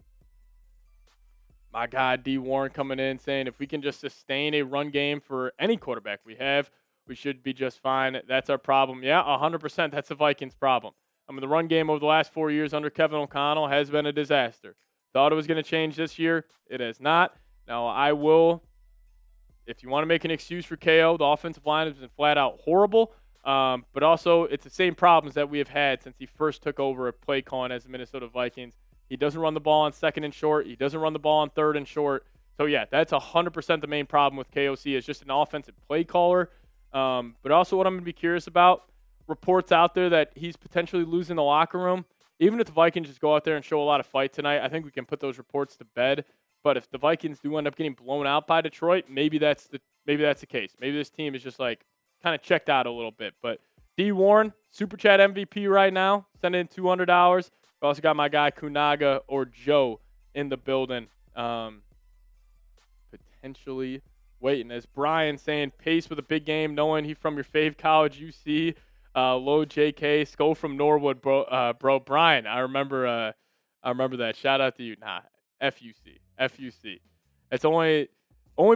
My guy, D. Warren, coming in saying if we can just sustain a run game for any quarterback we have, we should be just fine. That's our problem. Yeah, 100%. That's the Vikings' problem. I mean, the run game over the last 4 years under Kevin O'Connell has been a disaster. Thought it was going to change this year. It has not. Now, I will, if you want to make an excuse for KO, the offensive line has been flat out horrible. But also, it's the same problems that we have had since he first took over a play calling as the Minnesota Vikings. He doesn't run the ball on 2nd and short. He doesn't run the ball on 3rd and short. So, yeah, that's 100% the main problem with KOC is just an offensive play caller. But also what I'm going to be curious about, reports out there that he's potentially losing the locker room. Even if the Vikings just go out there and show a lot of fight tonight, I think we can put those reports to bed. But if the Vikings do end up getting blown out by Detroit, maybe that's the case. Maybe this team is just like kind of checked out a little bit. But D. Warren, Super Chat MVP right now, send in $200. We also got my guy Kunaga or Joe in the building. Potentially waiting. As Brian saying, pace with a big game, knowing he's from your fave college, UC. Low JK, Skol from Norwood, bro. Brian, I remember that. Shout out to you. Nah, FUC. It's only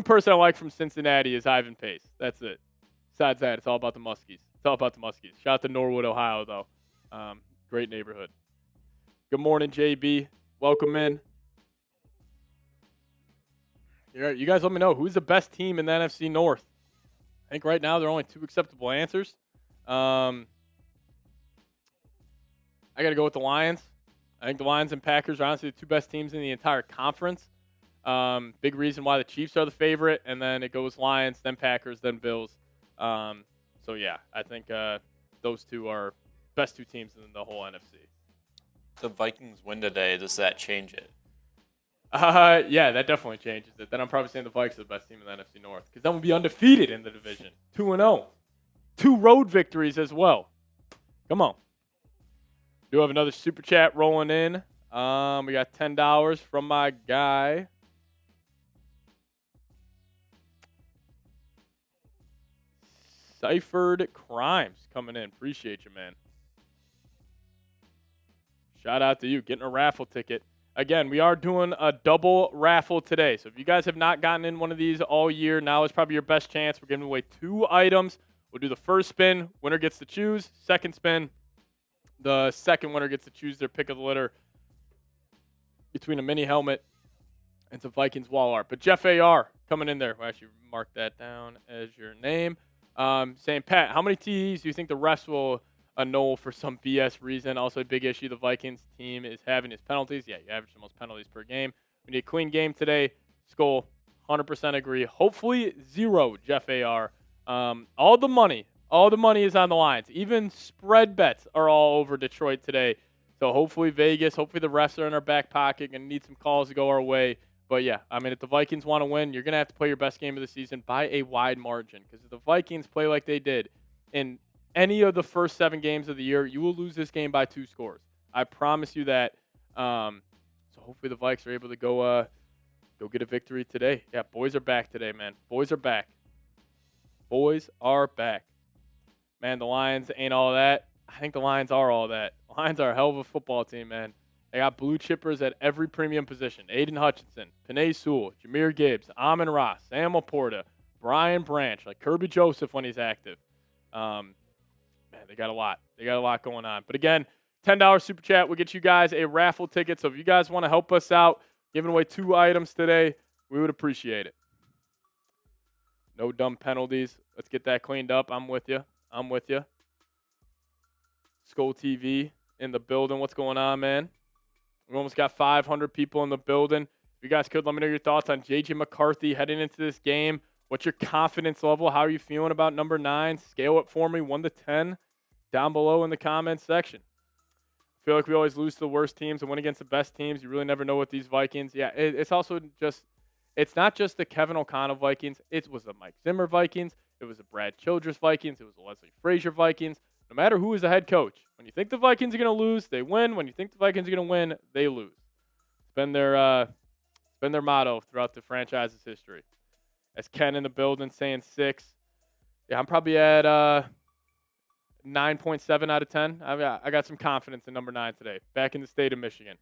person I like from Cincinnati is Ivan Pace. That's it. Besides that, it's all about the Muskies. Shout out to Norwood, Ohio, though. Great neighborhood. Good morning, JB. Welcome in. You guys let me know, who's the best team in the NFC North? I think right now there are only 2 acceptable answers. I got to go with the Lions. I think the Lions and Packers are honestly the 2 best teams in the entire conference. Big reason why the Chiefs are the favorite, and then it goes Lions, then Packers, then Bills. So, yeah, I think those 2 are best 2 teams in the whole NFC. The Vikings win today. Does that change it? Yeah, that definitely changes it. Then I'm probably saying the Vikes are the best team in the NFC North because then we'll be undefeated in the division. 2-0. 2 road victories as well. Come on. Do have another super chat rolling in. We got $10 from my guy. Ciphered Crimes coming in. Appreciate you, man. Shout out to you getting a raffle ticket. Again, we are doing a double raffle today. So if you guys have not gotten in one of these all year, now is probably your best chance. We're giving away 2 items. We'll do the first spin. Winner gets to choose. Second spin. The second winner gets to choose their pick of the litter between a mini helmet and some Vikings wall art. But Jeff AR coming in there. We'll actually mark that down as your name. Saying, Pat, how many TDs do you think the refs will annul for some BS reason? Also, a big issue the Vikings team is having is penalties. Yeah, you average the most penalties per game. We need a clean game today. Skull, 100% agree. Hopefully 0, Jeff AR. All the money is on the lines. Even spread bets are all over Detroit today. So hopefully Vegas, hopefully the refs are in our back pocket. Going to need some calls to go our way. But, yeah, I mean, if the Vikings want to win, you're going to have to play your best game of the season by a wide margin. Because if the Vikings play like they did in any of the first 7 games of the year, you will lose this game by 2 scores. I promise you that. So hopefully the Vikes are able to go get a victory today. Yeah, boys are back today, man. Boys are back. Boys are back. Man, the Lions ain't all that. I think the Lions are all that. The Lions are a hell of a football team, man. They got blue chippers at every premium position. Aiden Hutchinson, Penei Sewell, Jahmyr Gibbs, Amon-Ra, Sam Laporta, Brian Branch, like Kirby Joseph when he's active. Man, they got a lot. They got a lot going on. But again, $10 super chat will get you guys a raffle ticket. So if you guys want to help us out, giving away 2 items today, we would appreciate it. No dumb penalties. Let's get that cleaned up. I'm with you. I'm with you. Skull TV in the building. What's going on, man? We almost got 500 people in the building. If you guys could, let me know your thoughts on J.J. McCarthy heading into this game. What's your confidence level? How are you feeling about number 9? Scale it for me, 1 to 10, down below in the comments section. I feel like we always lose to the worst teams and win against the best teams. You really never know what these Vikings. Yeah, it's also just – it's not just the Kevin O'Connell Vikings. It was the Mike Zimmer Vikings. It was the Brad Childress Vikings. It was the Leslie Frazier Vikings. No matter who is the head coach, when you think the Vikings are going to lose, they win. When you think the Vikings are going to win, they lose. It's been their motto throughout the franchise's history. As Ken in the building saying 6. Yeah, I'm probably at 9.7 out of 10. I got some confidence in number 9 today. Back in the state of Michigan.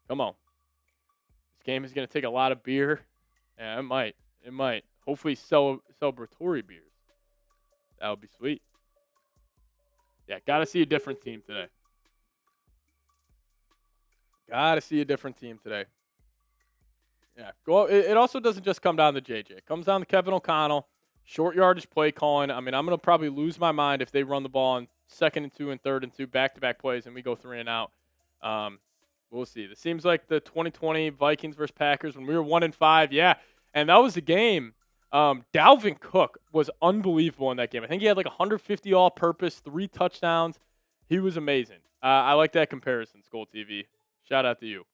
Come on. This game is going to take a lot of beer. Yeah, it might. It might. Hopefully celebratory beers. That would be sweet. Yeah, got to see a different team today. Got to see a different team today. Yeah. It also doesn't just come down to JJ. It comes down to Kevin O'Connell, short yardage play calling. I mean, I'm going to probably lose my mind if they run the ball on 2nd and 2 and 3rd and 2 back-to-back plays and we go 3 and out. We'll see. It seems like the 2020 Vikings versus Packers when we were 1-5. Yeah, and that was the game. Dalvin Cook was unbelievable in that game. I think he had like 150 all-purpose, 3 touchdowns. He was amazing. I like that comparison, Skull TV. Shout out to you.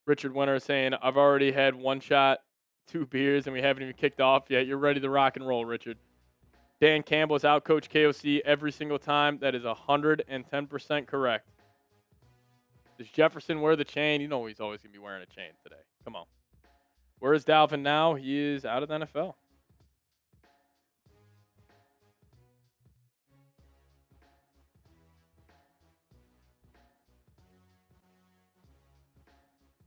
Richard Winter is saying, I've already had 1 shot, 2 beers, and we haven't even kicked off yet. You're ready to rock and roll, Richard. Dan Campbell has outcoached KOC every single time. That is 110% correct. Does Jefferson wear the chain? You know he's always going to be wearing a chain today. Come on. Where is Dalvin now? He is out of the NFL.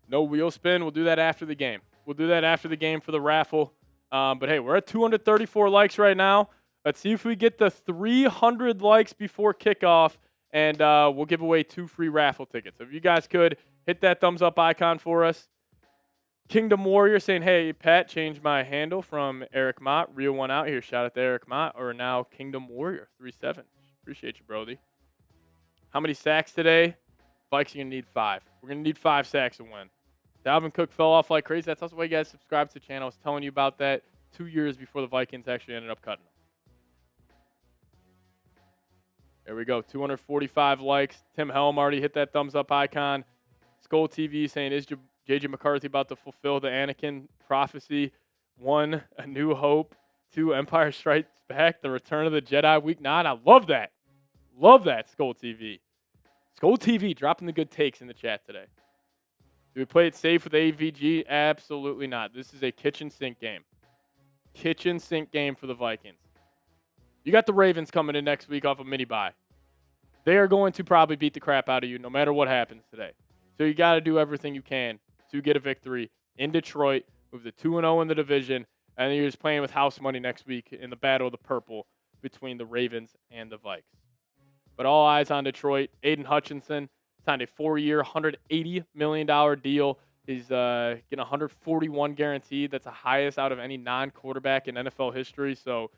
No wheel spin. We'll do that after the game. We'll do that after the game for the raffle. But, hey, we're at 234 likes right now. Let's see if we get the 300 likes before kickoff, and we'll give away 2 free raffle tickets. So if you guys could hit that thumbs up icon for us. Kingdom Warrior saying, hey, Pat, changed my handle from Eric Mott. Real one out here. Shout out to Eric Mott, or now Kingdom Warrior 37. Appreciate you, Brody. How many sacks today? Vikes are going to need 5. We're going to need 5 sacks to win. Dalvin Cook fell off like crazy. That's also why you guys subscribe to the channel. I was telling you about that 2 years before the Vikings actually ended up cutting him. There we go. 245 likes. Tim Helm already hit that thumbs up icon. Skull TV saying, is J.J. McCarthy about to fulfill the Anakin prophecy? 1, A New Hope. 2, Empire Strikes Back, The Return of the Jedi Week 9. I love that. Love that, Skull TV. Skull TV dropping the good takes in the chat today. Do we play it safe with AVG? Absolutely not. This is a kitchen sink game. kitchen sink game for the Vikings. You got the Ravens coming in next week off a mini bye. They are going to probably beat the crap out of you no matter what happens today. So you got to do everything you can to get a victory in Detroit, move to 2-0 in the division, and then you're just playing with house money next week in the Battle of the Purple between the Ravens and the Vikes. But all eyes on Detroit. Aiden Hutchinson signed a 4-year, $180 million deal. He's getting 141 guaranteed. That's the highest out of any non-quarterback in NFL history. So,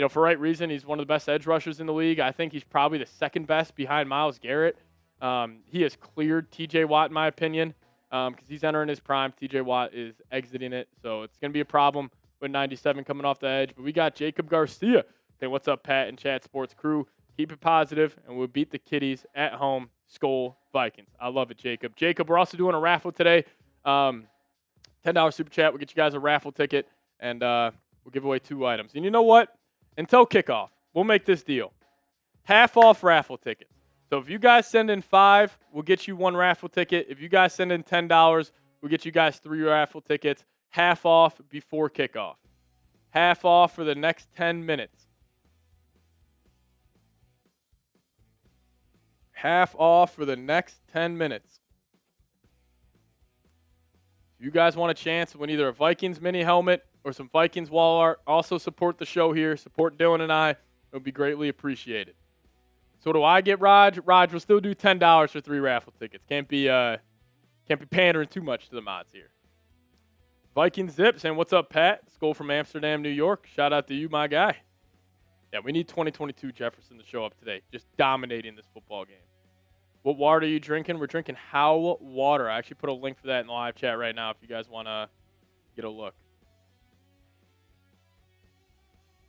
for right reason, he's one of the best edge rushers in the league. I think he's probably the second best behind Myles Garrett. He has cleared TJ Watt, in my opinion, because he's entering his prime. TJ Watt is exiting it. So it's going to be a problem with 97 coming off the edge. But we got Jacob Garcia saying, "What's up, Pat and Chat Sports crew? Keep it positive, and we'll beat the kiddies at home. Skol Vikings." I love it, Jacob. Jacob, we're also doing a raffle today. $10 super chat. We'll get you guys a raffle ticket, and we'll give away 2 items. And you know what? Until kickoff, we'll make this deal. Half off raffle tickets. So if you guys send in 5, we'll get you 1 raffle ticket. If you guys send in $10, we'll get you guys 3 raffle tickets. Half off before kickoff. Half off for the next 10 minutes. Half off for the next 10 minutes. If you guys want a chance to win either a Vikings mini helmet or some Vikings wall art, also support the show here. Support Dylan and I. It would be greatly appreciated. So do I get Raj? Raj will still do $10 for 3 raffle tickets. Can't be pandering too much to the mods here. Vikings Zip saying, "What's up, Pat? Skol from Amsterdam, New York. Shout out to you, my guy." Yeah, we need 2022 Jefferson to show up today. Just dominating this football game. What water are you drinking? We're drinking How water. I actually put a link for that in the live chat right now if you guys want to get a look.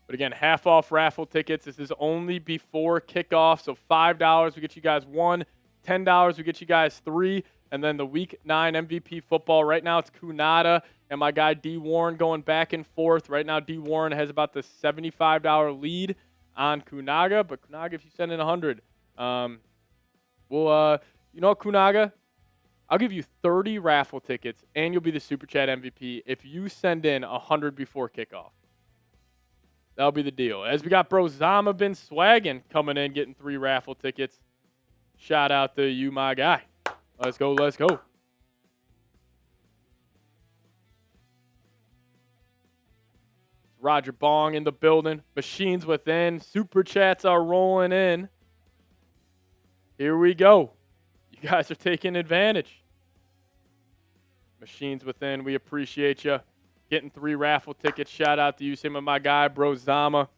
But again, half off raffle tickets. This is only before kickoff. So $5 we get you guys 1, $10 we get you guys 3, and then the Week 9 MVP football. Right now it's Kunada and my guy D. Warren going back and forth. Right now D. Warren has about the $75 lead on Kunaga, but Kunaga, if you send in 100, you know what, Kunaga? I'll give you 30 raffle tickets, and you'll be the Super Chat MVP if you send in 100 before kickoff. That'll be the deal. As we got Bro Zama been swagging coming in, getting 3 raffle tickets. Shout out to you, my guy. Let's go, let's go. Roger Bong in the building. Machines within. Super Chats are rolling in. Here we go. You guys are taking advantage. Machines within, we appreciate you. Getting 3 raffle tickets. Shout out to you. Same with my guy, Bro Zama.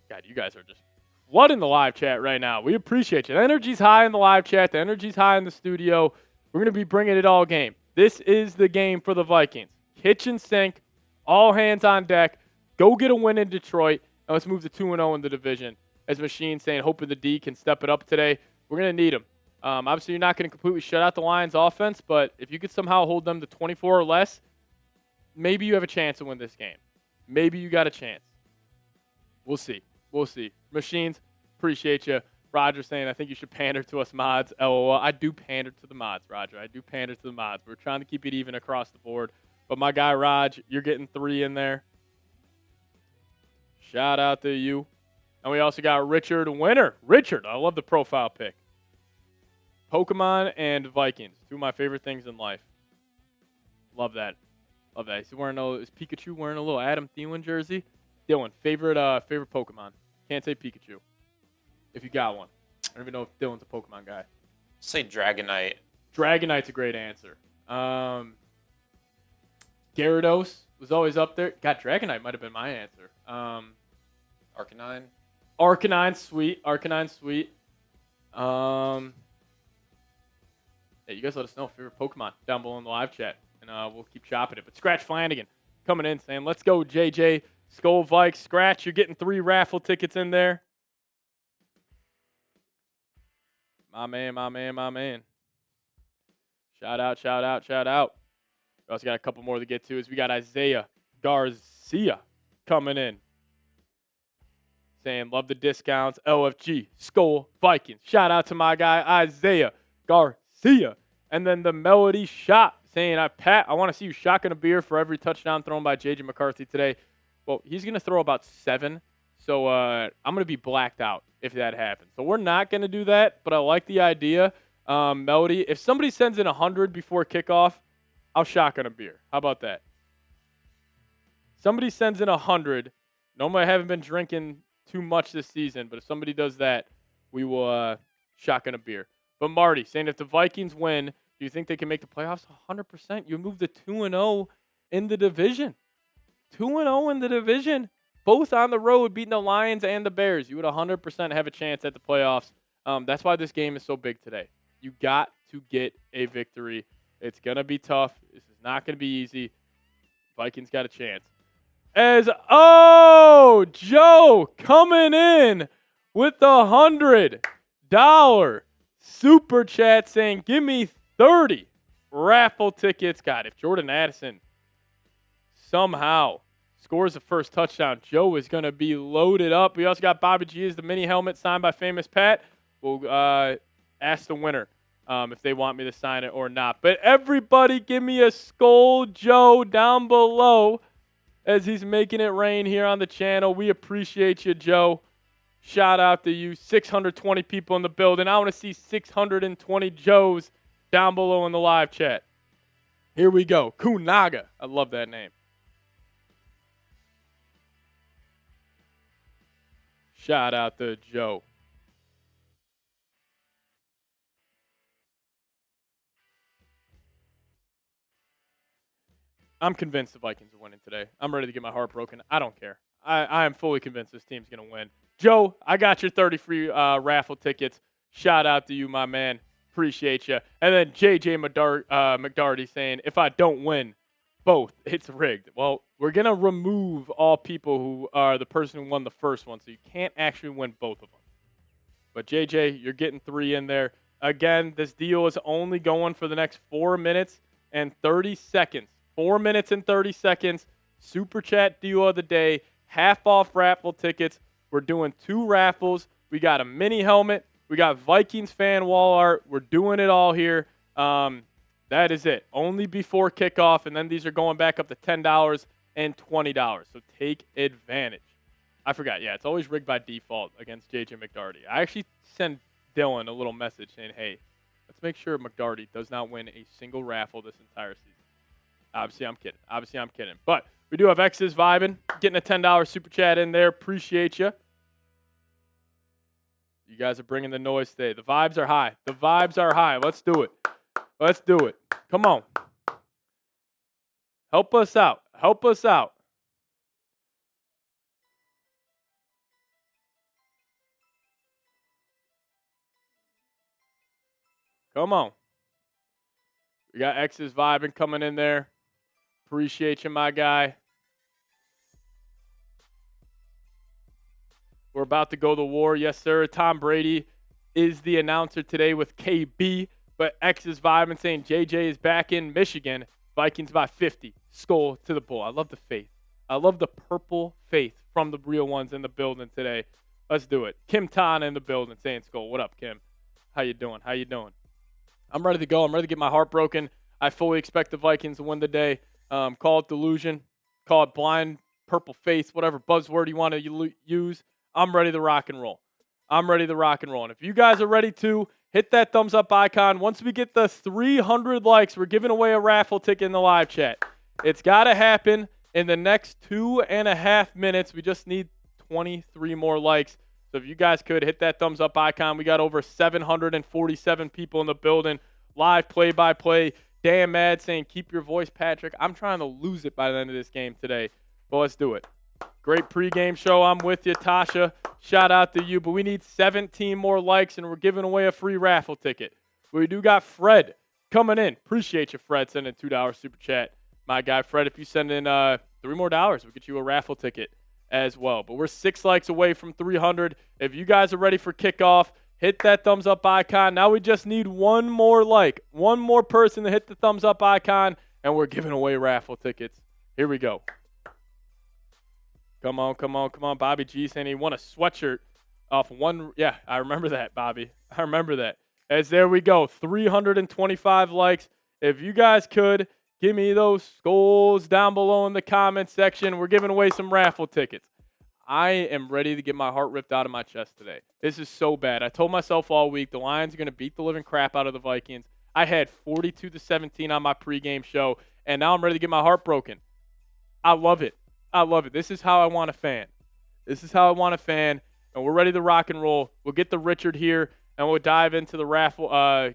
God, you guys are just flooding the live chat right now. We appreciate you. The energy's high in the live chat. The energy's high in the studio. We're going to be bringing it all game. This is the game for the Vikings. Kitchen sink. All hands on deck. Go get a win in Detroit. And let's move to 2-0 in the division. As Machine saying, hoping the D can step it up today. We're going to need them. Obviously, you're not going to completely shut out the Lions' offense, but if you could somehow hold them to 24 or less, maybe you have a chance to win this game. Maybe you got a chance. We'll see. We'll see. Machines, appreciate you. Roger saying, I think you should pander to us mods. LOL. I do pander to the mods, Roger. I do pander to the mods. We're trying to keep it even across the board. But my guy, Raj, you're getting 3 in there. Shout out to you. And we also got Richard Winner. Richard, I love the profile pic. Pokemon and Vikings, 2 of my favorite things in life. Love that. Love that. Is Pikachu wearing a little Adam Thielen jersey? Dylan, favorite Pokemon. Can't say Pikachu. If you got one. I don't even know if Dylan's a Pokemon guy. Say Dragonite. Dragonite's a great answer. Gyarados was always up there. God, Dragonite might have been my answer. Arcanine. Arcanine's sweet. Arcanine's sweet. Hey, you guys let us know favorite Pokemon down below in the live chat, and we'll keep chopping it. But Scratch Flanagan coming in saying, let's go, JJ. Skol Vikes. Scratch, you're getting 3 raffle tickets in there. My man, my man, my man. Shout out, shout out, shout out. We also got a couple more to get to as we got Isaiah Garcia coming in. Saying, love the discounts. LFG, Skol Vikings. Shout out to my guy, Isaiah Garcia. And then the Melody Shop saying, Pat, I want to see you shotgun a beer for every touchdown thrown by J.J. McCarthy today. Well, he's going to throw about 7. So I'm going to be blacked out if that happens. So we're not going to do that, but I like the idea. Melody, if somebody sends in 100 before kickoff, I'll shotgun a beer. How about that? Somebody sends in 100. Normally I haven't been drinking too much this season, but if somebody does that, we will shotgun a beer. But Marty saying if the Vikings win, do you think they can make the playoffs? 100%. You move to 2-0 in the division. 2-0 in the division. Both on the road, beating the Lions and the Bears. You would 100% have a chance at the playoffs. That's why this game is so big today. You got to get a victory. It's going to be tough. This is not going to be easy. Vikings got a chance. Joe coming in with the $100 super chat saying, give me 30 raffle tickets. God, if Jordan Addison somehow scores the first touchdown, Joe is going to be loaded up. We also got Bobby G as the mini helmet signed by Famous Pat. We'll ask the winner if they want me to sign it or not. But everybody give me a Skull Joe down below as he's making it rain here on the channel. We appreciate you, Joe. Shout out to you. 620 people in the building. I want to see 620 Joes down below in the live chat. Here we go. Kunaga. I love that name. Shout out to Joe. I'm convinced the Vikings are winning today. I'm ready to get my heart broken. I don't care. I am fully convinced this team's going to win. Joe, I got your 30 free raffle tickets. Shout out to you, my man. Appreciate you. And then JJ McDarty saying, if I don't win both, it's rigged. Well, we're going to remove all people who are the person who won the first one, so you can't actually win both of them. But JJ, you're getting 3 in there. Again, this deal is only going for the next 4 minutes and 30 seconds. 4 minutes and 30 seconds. Super chat deal of the day. Half off raffle tickets. We're doing 2 raffles. We got a mini helmet. We got Vikings fan wall art. We're doing it all here. That is it. Only before kickoff. And then these are going back up to $10 and $20. So take advantage. I forgot. Yeah, it's always rigged by default against JJ McDarty. I actually sent Dylan a little message saying, hey, let's make sure McDarty does not win a single raffle this entire season. Obviously, I'm kidding. But we do have X's vibing, getting a $10 super chat in there. Appreciate you. You guys are bringing the noise today. The vibes are high. Let's do it. Come on. Help us out. Come on. We got X's vibing coming in there. Appreciate you, my guy. We're about to go to war. Yes, sir. Tom Brady is the announcer today with KB. But X is vibing saying JJ is back in Michigan. Vikings by 50. Skull to the bull. I love the faith. I love the purple faith from the real ones in the building today. Let's do it. Kim Tan in the building saying Skull. What up, Kim? How you doing? I'm ready to go. I'm ready to get my heart broken. I fully expect the Vikings to win the day. Call it delusion. Call it blind, purple faith, whatever buzzword you want to use. I'm ready to rock and roll. And if you guys are ready to, hit that thumbs up icon. Once we get the 300 likes, we're giving away a raffle ticket in the live chat. It's got to happen in the next 2.5 minutes. We just need 23 more likes. So if you guys could hit that thumbs up icon. We got over 747 people in the building. Live play-by-play. Dan Mad saying, keep your voice, Patrick. I'm trying to lose it by the end of this game today. But let's do it. Great pregame show. I'm with you, Tasha. Shout out to you. But we need 17 more likes, and we're giving away a free raffle ticket. We do got Fred coming in. Appreciate you, Fred, sending $2 super chat. My guy, Fred, if you send in $3 more, we'll get you a raffle ticket as well. But we're 6 likes away from 300. If you guys are ready for kickoff, hit that thumbs up icon. Now we just need one more like. One more person to hit the thumbs up icon, and we're giving away raffle tickets. Here we go. Come on. Bobby G saying he won a sweatshirt off one. Yeah, I remember that, Bobby. I remember that. As there we go. 325 likes. If you guys could Give me those skulls down below in the comment section. We're giving away some raffle tickets. I am ready to get my heart ripped out of my chest today. This is so bad. I told myself all week the Lions are going to beat the living crap out of the Vikings. I had 42-17 on my pregame show, and now I'm ready to get my heart broken. I love it. I love it. This is how I want a fan. This is how I want a fan, and we're ready to rock and roll. We'll get the Richard here, and we'll dive into the raffle,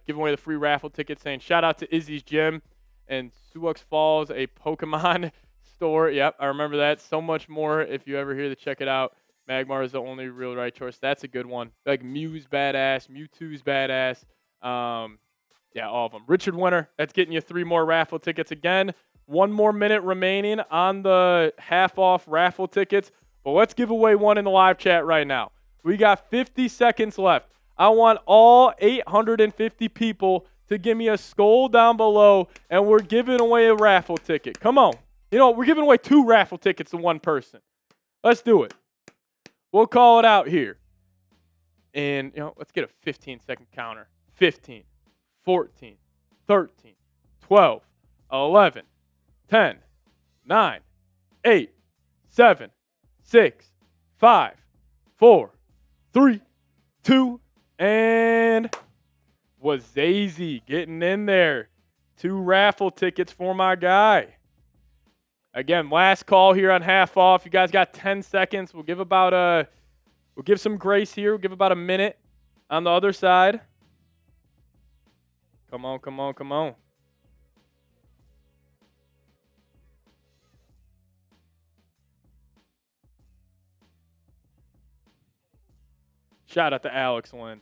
giving away the free raffle tickets, saying shout out to Izzy's Gym and Sioux Falls, a Pokemon store. Yep, I remember that. So much more if you ever hear to check it out. Magmar is the only real right choice. That's a good one. Like Mew's badass. Mewtwo's badass. Yeah, all of them. Richard Winter, that's getting you 3 more raffle tickets again. 1 more minute remaining on the half-off raffle tickets. But let's give away one in the live chat right now. We got 50 seconds left. I want all 850 people to give me a skull down below, and we're giving away a raffle ticket. Come on. You know, we're giving away 2 raffle tickets to 1 person. Let's do it. We'll call it out here. And, you know, let's get a 15-second counter. 15, 14, 13, 12, 11, 10, 9, 8, 7, 6, 5, 4, 3, 2, and Wazazy getting in there. 2 raffle tickets for my guy. Again, last call here on half off. You guys got 10 seconds. We'll give some grace here. We'll give about a minute on the other side. Come on, come on, come on. Shout out to Alex Lynn.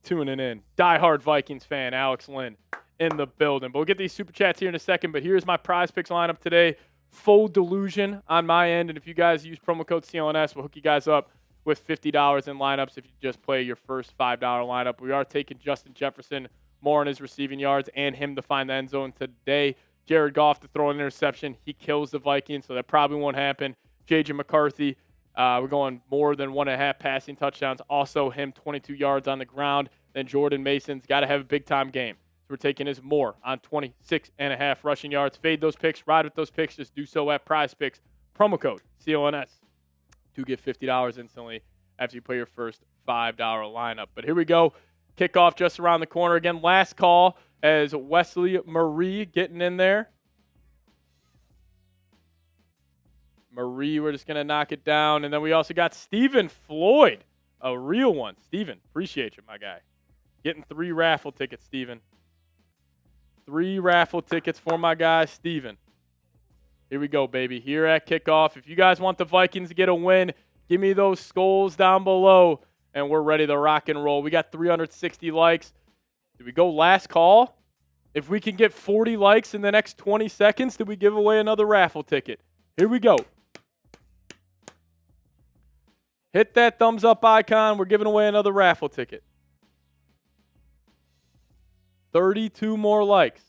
Tuning in. Diehard Vikings fan, Alex Lynn, in the building. But we'll get these super chats here in a second. But here's my prize picks lineup today. Full delusion on my end. And if you guys use promo code CLNS, we'll hook you guys up with $50 in lineups if you just play your first $5 lineup. We are taking Justin Jefferson more on his receiving yards and him to find the end zone today. Jared Goff to throw an interception. He kills the Vikings, so that probably won't happen. J.J. McCarthy, we're going more than 1.5 passing touchdowns. Also him 22 yards on the ground. Then Jordan Mason's got to have a big-time game. So we're taking his more on 26.5 rushing yards. Fade those picks. Ride with those picks. Just do so at Prize Picks. Promo code CLNS to get $50 instantly after you play your first $5 lineup. But here we go. Kickoff just around the corner. Again, last call as Wesley Marie getting in there. Marie, we're just going to knock it down. And then we also got Stephen Floyd, a real one. Stephen, appreciate you, my guy. Getting 3 raffle tickets, Stephen. 3 raffle tickets for my guy, Stephen. Here we go, baby. Here at kickoff. If you guys want the Vikings to get a win, give me those skulls down below, and we're ready to rock and roll. We got 360 likes. Did we go last call? If we can get 40 likes in the next 20 seconds, did we give away another raffle ticket? Here we go. Hit that thumbs up icon. We're giving away another raffle ticket. 32 more likes.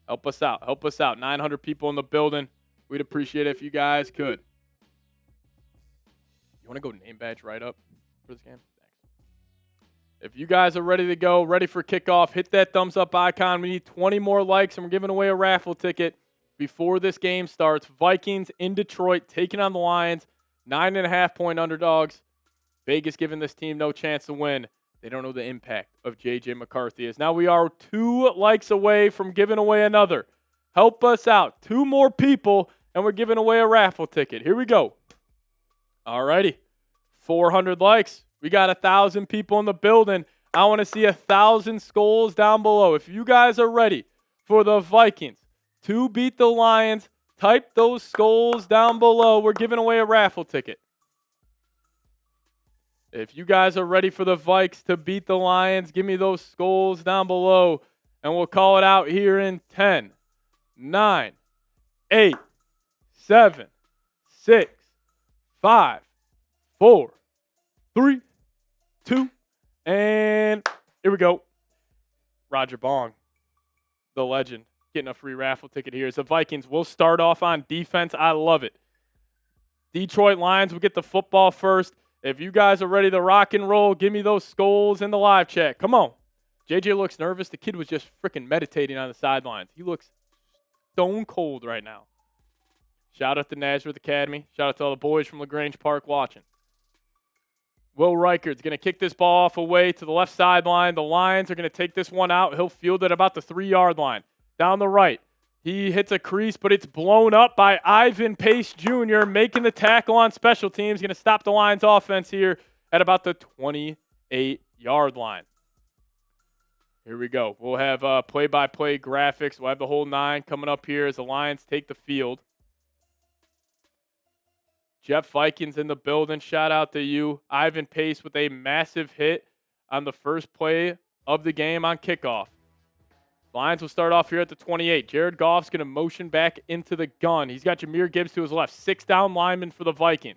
Help us out. Help us out. 900 people in the building. We'd appreciate it if you guys could. You want to go name badge right up for this game? Thanks. If you guys are ready to go, ready for kickoff, hit that thumbs up icon. We need 20 more likes, and we're giving away a raffle ticket before this game starts. Vikings in Detroit taking on the Lions. 9.5-point underdogs. Vegas giving this team no chance to win. They don't know the impact of J.J. McCarthy is. Now we are 2 likes away from giving away another. Help us out. 2 more people, and we're giving away a raffle ticket. Here we go. All righty. 400 likes. We got 1,000 people in the building. I want to see 1,000 skulls down below. If you guys are ready for the Vikings to beat the Lions, type those skulls down below. We're giving away a raffle ticket. If you guys are ready for the Vikes to beat the Lions, give me those skulls down below, and we'll call it out here in 10, 9, 8, 7, 6, 5, 4, 3, 2, and here we go. Roger Bong, the legend, getting a free raffle ticket here. As the Vikings will start off on defense. I love it. Detroit Lions will get the football first. If you guys are ready to rock and roll, give me those skulls in the live chat. Come on. JJ looks nervous. The kid was just freaking meditating on the sidelines. He looks stone cold right now. Shout out to Nazareth Academy. Shout out to all the boys from LaGrange Park watching. Will Reichard's going to kick this ball off away to the left sideline. The Lions are going to take this one out. He'll field it about the 3-yard line. Down the right. He hits a crease, but it's blown up by Ivan Pace Jr. making the tackle on special teams. Going to stop the Lions offense here at about the 28-yard line. Here we go. We'll have play-by-play graphics. We'll have the whole 9 coming up here as the Lions take the field. Jeff Vikings in the building. Shout out to you. Ivan Pace with a massive hit on the first play of the game on kickoff. Lions will start off here at the 28. Jared Goff's going to motion back into the gun. He's got Jahmyr Gibbs to his left. 6 down linemen for the Vikings.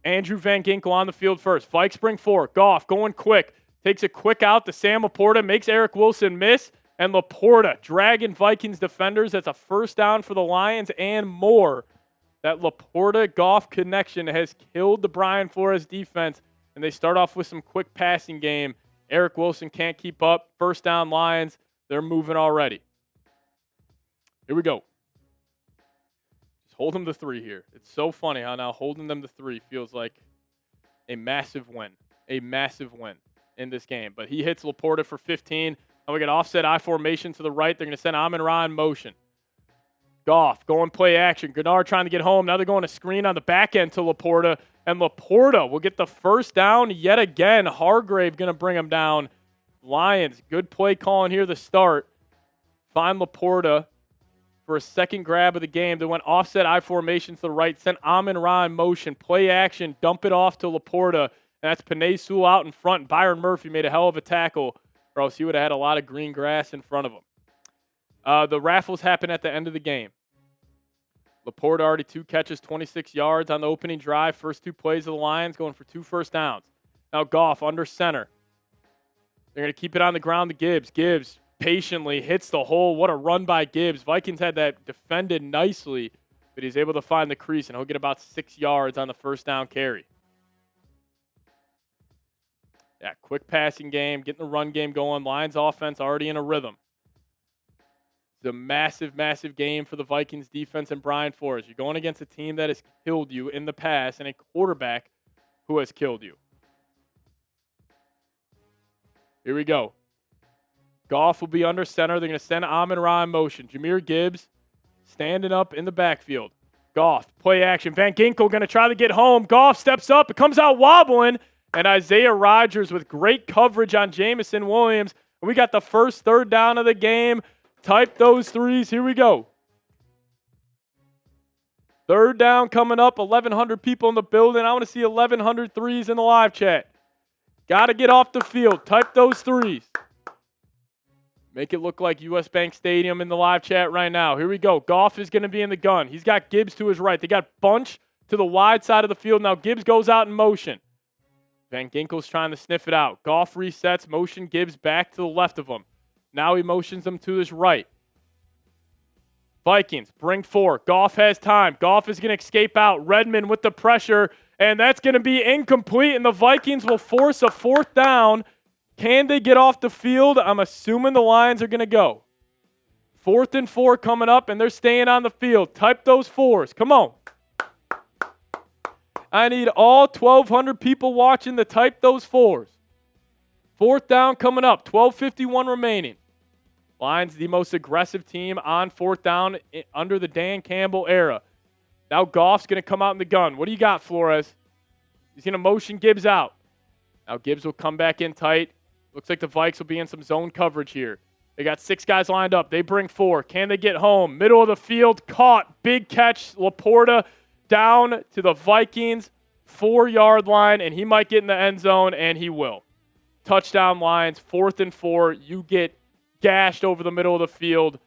Andrew Van Ginkel on the field first. Vikes bring 4. Goff going quick. Takes a quick out to Sam Laporta. Makes Eric Wilson miss. And Laporta dragging Vikings defenders. That's a first down for the Lions and more. That Laporta-Goff connection has killed the Brian Flores defense, and they start off with some quick passing game. Eric Wilson can't keep up. First down Lions. They're moving already. Here we go. Just hold them to 3 here. It's so funny how now holding them to 3 feels like a massive win. A massive win in this game. But he hits Laporta for 15. And we got offset I formation to the right. They're going to send Amon-Ra in motion. Goff going play action. Gennard trying to get home. Now they're going to screen on the back end to Laporta. And Laporta will get the first down yet again. Hargrave going to bring him down. Lions, good play calling here to start. Find Laporta for a second grab of the game. They went offset I formation to the right. Sent Amon-Ra in motion. Play action. Dump it off to Laporta. And that's Penei Sewell out in front. Byron Murphy made a hell of a tackle, or else he would have had a lot of green grass in front of him. The raffles happen at the end of the game. Laporta already 2 catches, 26 yards on the opening drive. First 2 plays of the Lions going for 2 first downs. Now Goff under center. They're going to keep it on the ground to Gibbs. Gibbs patiently hits the hole. What a run by Gibbs. Vikings had that defended nicely, but he's able to find the crease, and he'll get about 6 yards on the first down carry. Yeah, quick passing game, getting the run game going. Lions offense already in a rhythm. It's a massive, massive game for the Vikings defense and Brian Flores. You're going against a team that has killed you in the past and a quarterback who has killed you. Here we go. Goff will be under center. They're going to send Amon-Ra in motion. Jahmyr Gibbs standing up in the backfield. Goff, play action. Van Ginkel going to try to get home. Goff steps up. It comes out wobbling. And Isaiah Rodgers with great coverage on Jamison Williams. And we got the first third down of the game. Type those 3s. Here we go. Third down coming up. 1,100 people in the building. I want to see 1,100 3s in the live chat. Got to get off the field. Type those 3s. Make it look like US Bank Stadium in the live chat right now. Here we go. Goff is going to be in the gun. He's got Gibbs to his right. They got Bunch to the wide side of the field. Now Gibbs goes out in motion. Van Ginkel's trying to sniff it out. Goff resets. Motion Gibbs back to the left of him. Now he motions him to his right. Vikings bring 4. Goff has time. Goff is going to escape out. Redmond with the pressure. And that's going to be incomplete. And the Vikings will force a 4th down. Can they get off the field? I'm assuming the Lions are going to go. 4th and 4 coming up, and they're staying on the field. Type those 4s. Come on. I need all 1,200 people watching to type those 4s. 4th down coming up. 12:51 remaining. Lions, the most aggressive team on 4th down under the Dan Campbell era. Now Goff's going to come out in the gun. What do you got, Flores? He's going to motion Gibbs out. Now Gibbs will come back in tight. Looks like the Vikes will be in some zone coverage here. They got 6 guys lined up. They bring 4. Can they get home? Middle of the field, caught. Big catch, Laporta down to the Vikings 4-yard line, and he might get in the end zone, and he will. Touchdown Lions, 4th and 4. You get gashed over the middle of the field.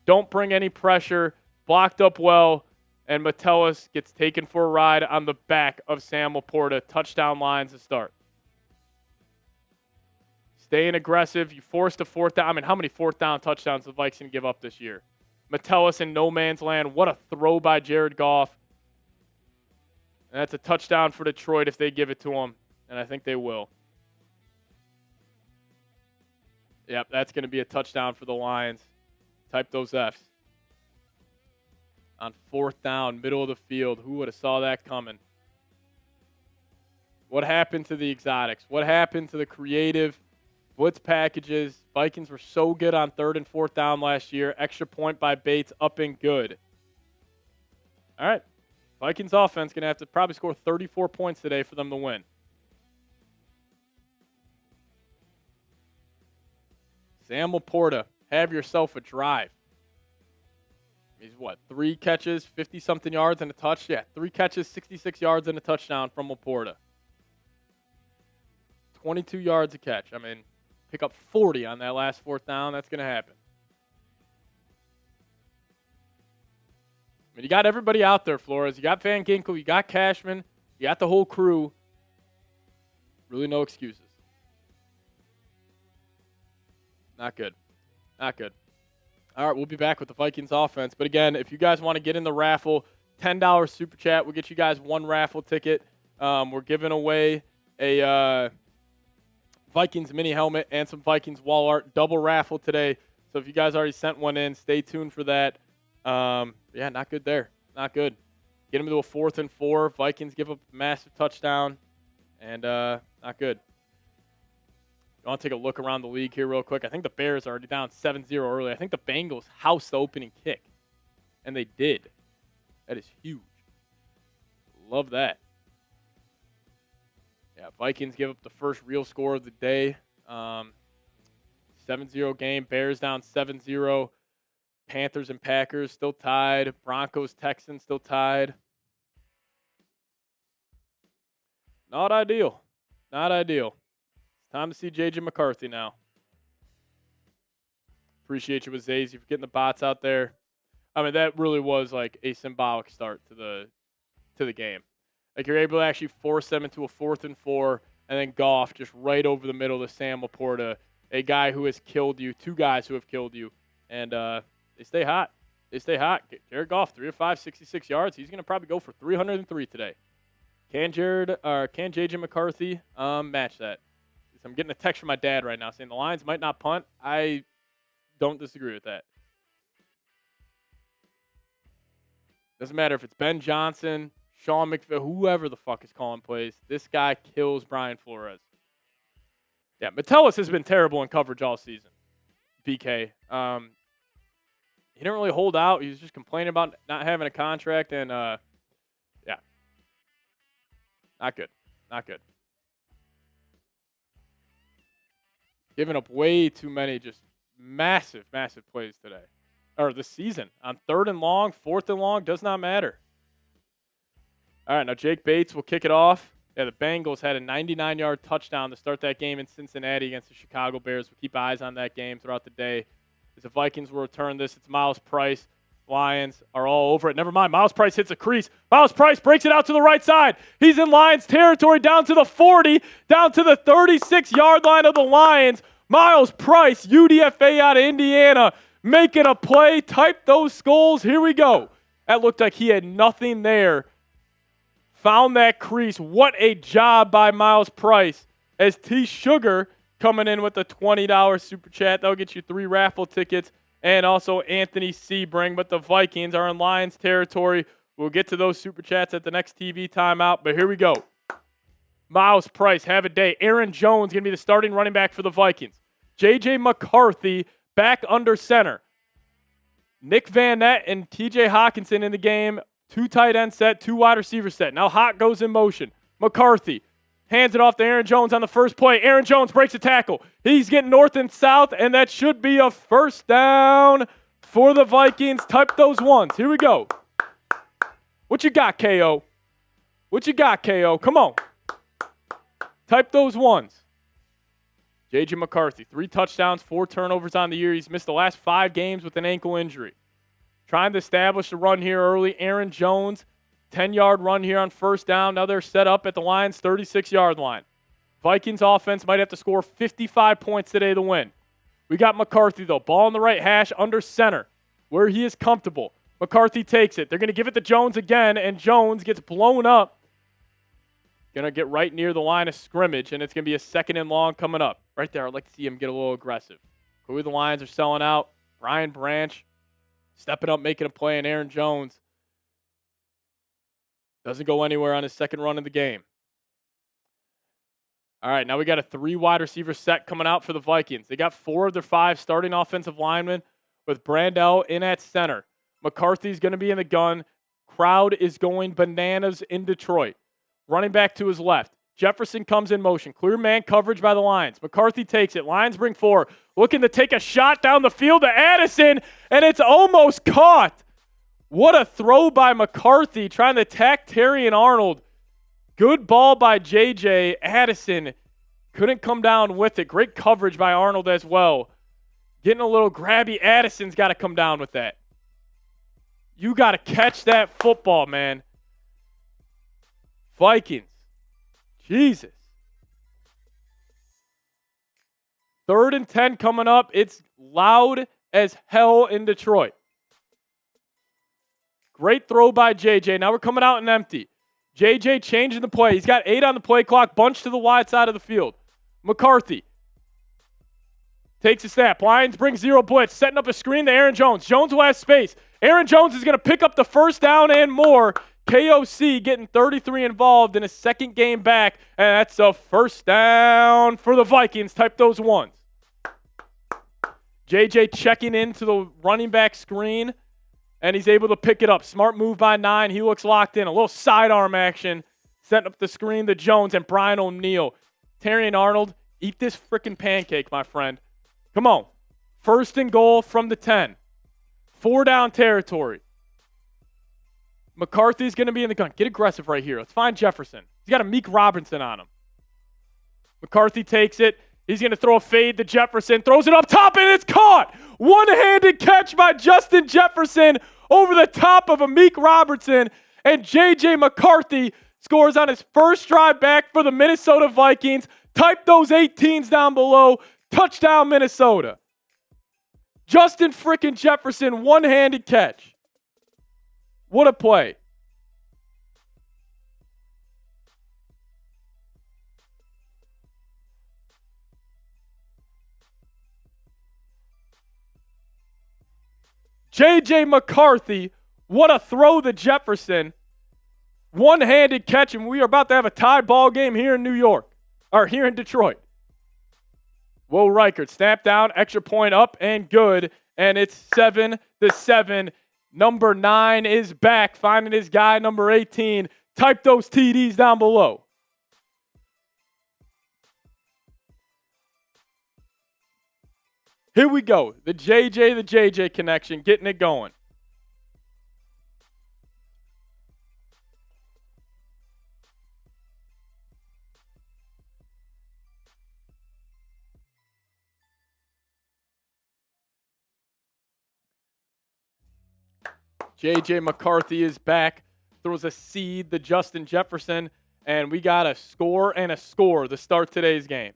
Don't bring any pressure. Blocked up well, and Metellus gets taken for a ride on the back of Sam Laporta. Touchdown Lions to start. Staying aggressive. You forced a 4th down. I mean, how many 4th down touchdowns the Vikes can give up this year? Metellus in no man's land. What a throw by Jared Goff. And that's a touchdown for Detroit if they give it to him, and I think they will. Yep, that's going to be a touchdown for the Lions. Type those Fs. On 4th down, middle of the field. Who would have saw that coming? What happened to the exotics? What happened to the creative blitz packages? Vikings were so good on 3rd and 4th down last year. Extra point by Bates, up and good. All right. Vikings offense going to have to probably score 34 points today for them to win. Sam Laporta, have yourself a drive. He's what, 3 catches, 50-something yards and a touch? Yeah, 3 catches, 66 yards and a touchdown from Laporta. 22 yards a catch. I mean, pick up 40 on that last 4th down. That's going to happen. I mean, you got everybody out there, Flores. You got Van Ginkel. You got Cashman. You got the whole crew. Really no excuses. Not good. Not good. All right, we'll be back with the Vikings offense. But again, if you guys want to get in the raffle, $10 super chat. We'll get you guys 1 raffle ticket. We're giving away a Vikings mini helmet and some Vikings wall art. Double raffle today. So if you guys already sent one in, stay tuned for that. Yeah, not good there. Not good. Get them to a 4th and 4. Vikings give up a massive touchdown. And not good. You want to take a look around the league here real quick. I think the Bears are already down 7-0 early. I think the Bengals housed the opening kick. And they did. That is huge. Love that. Yeah, Vikings give up the first real score of the day. 7-0 game. Bears down 7-0. Panthers and Packers still tied. Broncos, Texans still tied. Not ideal. Not ideal. Time to see J.J. McCarthy now. Appreciate you with Zazy for getting the bots out there. I mean, that really was like a symbolic start to the game. Like, you're able to actually force them into a 4th and 4, and then Goff just right over the middle to Sam Laporta, a guy who has killed you, 2 guys who have killed you, and they stay hot. They stay hot. Jared Goff, 3 of 5, 66 yards. He's going to probably go for 303 today. Can J.J. McCarthy match that? I'm getting a text from my dad right now saying the Lions might not punt. I don't disagree with that. Doesn't matter if it's Ben Johnson, Sean McVay, whoever the fuck is calling plays. This guy kills Brian Flores. Yeah, Metellus has been terrible in coverage all season. BK. He didn't really hold out. He was just complaining about not having a contract, and yeah. Not good. Not good. Giving up way too many just massive, massive plays today. Or this season. On 3rd and long, 4th and long, does not matter. All right, now Jake Bates will kick it off. Yeah, the Bengals had a 99-yard touchdown to start that game in Cincinnati against the Chicago Bears. We'll keep eyes on that game throughout the day. As the Vikings will return this, it's Miles Price. Lions are all over it. Never mind. Miles Price hits a crease. Miles Price breaks it out to the right side. He's in Lions territory down to the 40, down to the 36-yard line of the Lions. Miles Price, UDFA out of Indiana, making a play. Type those skulls. Here we go. That looked like he had nothing there. Found that crease. What a job by Miles Price. As T. Sugar coming in with a $20 super chat. That'll get you 3 raffle tickets. And also Anthony Sebring. But the Vikings are in Lions territory. We'll get to those super chats at the next TV timeout. But here we go. Miles Price, have a day. Aaron Jones going to be the starting running back for the Vikings. J.J. McCarthy back under center. Nick Van Nett and T.J. Hawkinson in the game. 2 tight end set, 2 wide receiver set. Now Hawk goes in motion. McCarthy hands it off to Aaron Jones on the first play. Aaron Jones breaks a tackle. He's getting north and south, and that should be a first down for the Vikings. Type those ones. Here we go. What you got, KO? What you got, KO? Come on. Type those ones. J.J. McCarthy, 3 touchdowns, 4 turnovers on the year. He's missed the last 5 games with an ankle injury. Trying to establish the run here early. Aaron Jones, 10-yard run here on first down. Now they're set up at the Lions' 36-yard line. Vikings offense might have to score 55 points today to win. We got McCarthy, though. Ball in the right hash under center, where he is comfortable. McCarthy takes it. They're going to give it to Jones again, and Jones gets blown up. Going to get right near the line of scrimmage, and it's going to be a 2nd and long coming up. Right there, I'd like to see him get a little aggressive. Clearly the Lions are selling out. Brian Branch stepping up, making a play, and Aaron Jones doesn't go anywhere on his second run of the game. All right, now we got a 3 wide receiver set coming out for the Vikings. They got 4 of their 5 starting offensive linemen with Brandell in at center. McCarthy's going to be in the gun. Crowd is going bananas in Detroit. Running back to his left. Jefferson comes in motion. Clear man coverage by the Lions. McCarthy takes it. Lions bring 4. Looking to take a shot down the field to Addison, and it's almost caught. What a throw by McCarthy trying to attack Terry and Arnold. Good ball by J.J. Addison couldn't come down with it. Great coverage by Arnold as well. Getting a little grabby. Addison's got to come down with that. You got to catch that football, man. Vikings. Jesus. 3rd and 10 coming up. It's loud as hell in Detroit. Great throw by JJ. Now we're coming out and empty. JJ changing the play. He's got 8 on the play clock. Bunched to the wide side of the field. McCarthy takes a snap. Lions bring 0 blitz. Setting up a screen to Aaron Jones. Jones will have space. Aaron Jones is going to pick up the first down and more. KOC getting 33 involved in his second game back. And that's a first down for the Vikings. Type those ones. JJ checking into the running back screen. And he's able to pick it up. Smart move by 9. He looks locked in. A little sidearm action. Setting up the screen to Jones and Brian O'Neill. Terry and Arnold, eat this freaking pancake, my friend. Come on. 1st and goal from the 10. 4 down territory. McCarthy's going to be in the gun. Get aggressive right here. Let's find Jefferson. He's got a Meek Robinson on him. McCarthy takes it. He's going to throw a fade to Jefferson. Throws it up top, and it's caught. One-handed catch by Justin Jefferson over the top of a Meek Robertson. And J.J. McCarthy scores on his first drive back for the Minnesota Vikings. Type those 18s down below. Touchdown, Minnesota. Justin frickin' Jefferson, one-handed catch. What a play. J.J. McCarthy, what a throw to Jefferson. One-handed catch, and we are about to have a tied ball game here in New York, or here in Detroit. Will Reichert, snap down, extra point up, and good. And it's 7-7. Number 9 is back, finding his guy, number 18. Type those TDs down below. Here we go. The JJ connection, getting it going. J.J. McCarthy is back. Throws a seed to Justin Jefferson, and we got a score and a score to start today's game.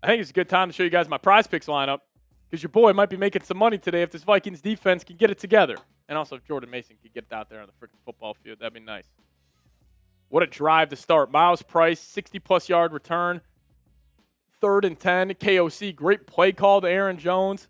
I think it's a good time to show you guys my prize picks lineup because your boy might be making some money today if this Vikings defense can get it together. And also if Jordan Mason can get it out there on the freaking football field. That'd be nice. What a drive to start. Miles Price, 60-plus yard return. 3rd and 10. KOC, great play call to Aaron Jones.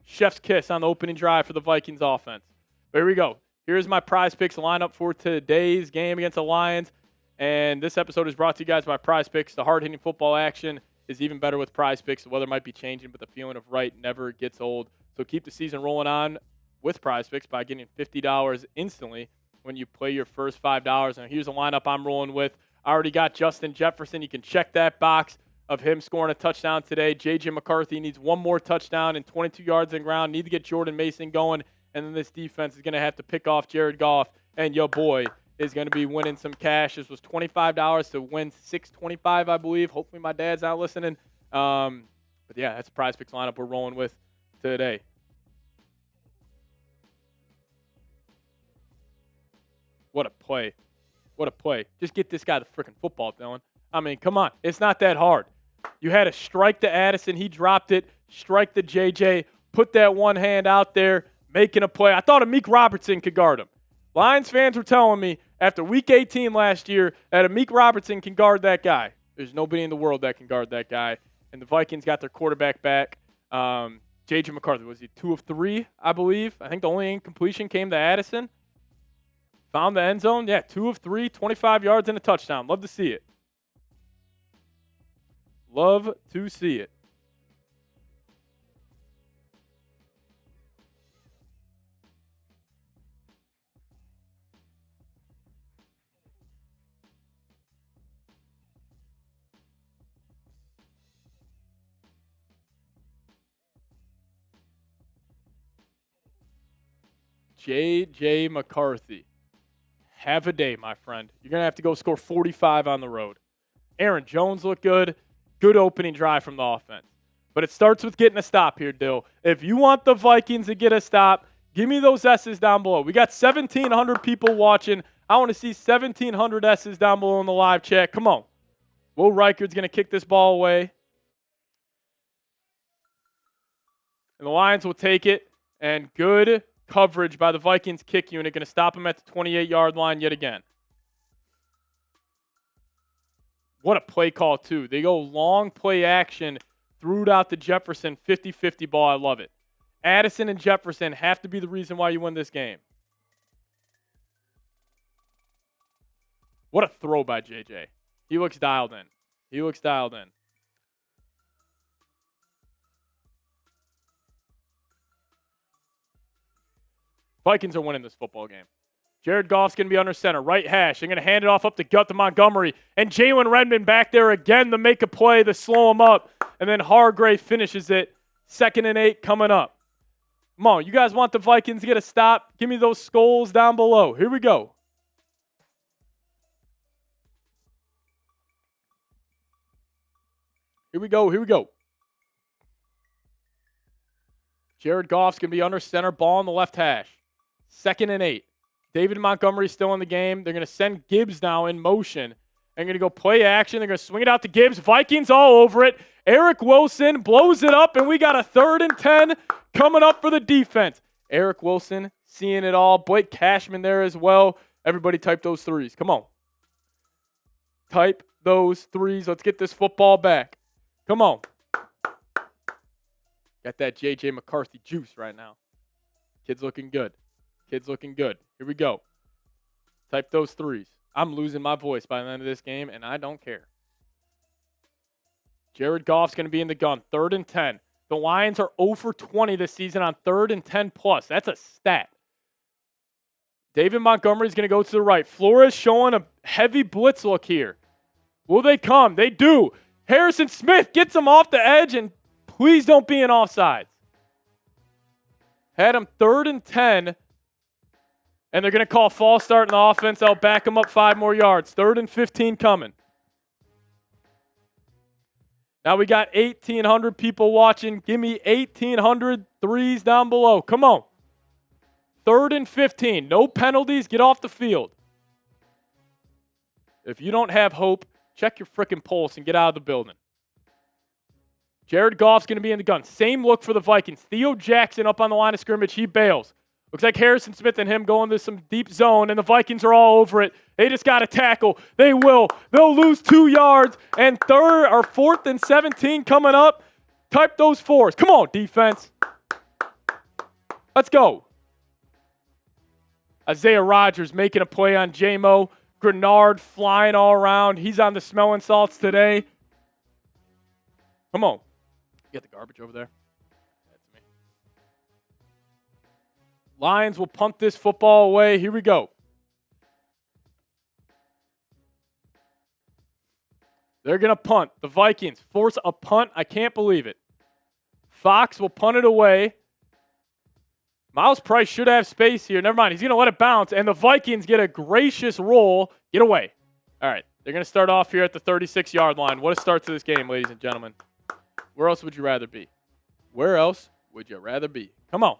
Chef's kiss on the opening drive for the Vikings offense. Here we go. Here's my prize picks lineup for today's game against the Lions. And this episode is brought to you guys by Prize Picks. The hard-hitting football action is even better with Prize Picks. The weather might be changing, but the feeling of right never gets old. So keep the season rolling on with Prize Picks by getting $50 instantly when you play your first $5. And here's a lineup I'm rolling with. I already got Justin Jefferson. You can check that box of him scoring a touchdown today. J.J. McCarthy needs one more touchdown and 22 yards on the ground. Need to get Jordan Mason going. And then this defense is going to have to pick off Jared Goff. And your boy is going to be winning some cash. This was $25 to win $625, I believe. Hopefully my dad's not listening. But yeah, that's a Prize Picks lineup we're rolling with today. What a play. What a play. Just get this guy the freaking football, Dylan. I mean, come on. It's not that hard. You had a strike to Addison. He dropped it. Strike to JJ. Put that one hand out there, making a play. I thought a Meek Robertson could guard him. Lions fans were telling me after Week 18 last year that a Meek Robertson can guard that guy. There's nobody in the world that can guard that guy. And the Vikings got their quarterback back. J.J. McCarthy, was he 2 of 3, I believe? I think the only incompletion came to Addison. Found the end zone. Yeah, 2 of 3, 25 yards and a touchdown. Love to see it. Love to see it. J.J. McCarthy. Have a day, my friend. You're going to have to go score 45 on the road. Aaron Jones looked good. Good opening drive from the offense. But it starts with getting a stop here, Dill. If you want the Vikings to get a stop, give me those S's down below. We got 1,700 people watching. I want to see 1,700 S's down below in the live chat. Come on. Will Reichard's going to kick this ball away. And the Lions will take it. And good coverage by the Vikings kick unit. Going to stop him at the 28-yard line yet again. What a play call, too. They go long play action, threw it out to Jefferson, 50-50 ball. I love it. Addison and Jefferson have to be the reason why you win this game. What a throw by JJ. He looks dialed in. He looks dialed in. Vikings are winning this football game. Jared Goff's going to be under center, right hash. They're going to hand it off up the gut to Montgomery. And Jalen Redmond back there again to make a play to slow him up. And then Hargrave finishes it. 2nd and 8 coming up. Come on, you guys want the Vikings to get a stop? Give me those skulls down below. Here we go. Here we go, here we go. Jared Goff's going to be under center, ball on the left hash. 2nd and 8. David Montgomery still in the game. They're going to send Gibbs now in motion. They're going to go play action. They're going to swing it out to Gibbs. Vikings all over it. Eric Wilson blows it up, and we got a 3rd and 10 coming up for the defense. Eric Wilson seeing it all. Blake Cashman there as well. Everybody type those threes. Come on. Type those threes. Let's get this football back. Come on. Got that J.J. McCarthy juice right now. Kid's looking good. Kid's looking good. Here we go. Type those threes. I'm losing my voice by the end of this game, and I don't care. Jared Goff's going to be in the gun. 3rd and 10. The Lions are 0 for 20 this season on 3rd and 10 plus. That's a stat. David Montgomery is going to go to the right. Flores showing a heavy blitz look here. Will they come? They do. Harrison Smith gets him off the edge, and please don't be in offsides. Had him 3rd and 10. And they're going to call false start in the offense. I'll back them up 5 more yards. 3rd and 15 coming. Now we got 1,800 people watching. Give me 1,800 threes down below. Come on. 3rd and 15. No penalties. Get off the field. If you don't have hope, check your frickin' pulse and get out of the building. Jared Goff's going to be in the gun. Same look for the Vikings. Theo Jackson up on the line of scrimmage. He bails. Looks like Harrison Smith and him going to some deep zone, and the Vikings are all over it. They just got to tackle. They will. They'll lose 2 yards, and 4th and 17 coming up. Type those 4s. Come on, defense. Let's go. Isaiah Rodgers making a play on J-Mo. Grenard flying all around. He's on the smelling salts today. Come on. You got the garbage over there? Lions will punt this football away. Here we go. They're going to punt. The Vikings force a punt. I can't believe it. Fox will punt it away. Miles Price should have space here. Never mind. He's going to let it bounce. And the Vikings get a gracious roll. Get away. All right. They're going to start off here at the 36-yard line. What a start to this game, ladies and gentlemen. Where else would you rather be? Where else would you rather be? Come on.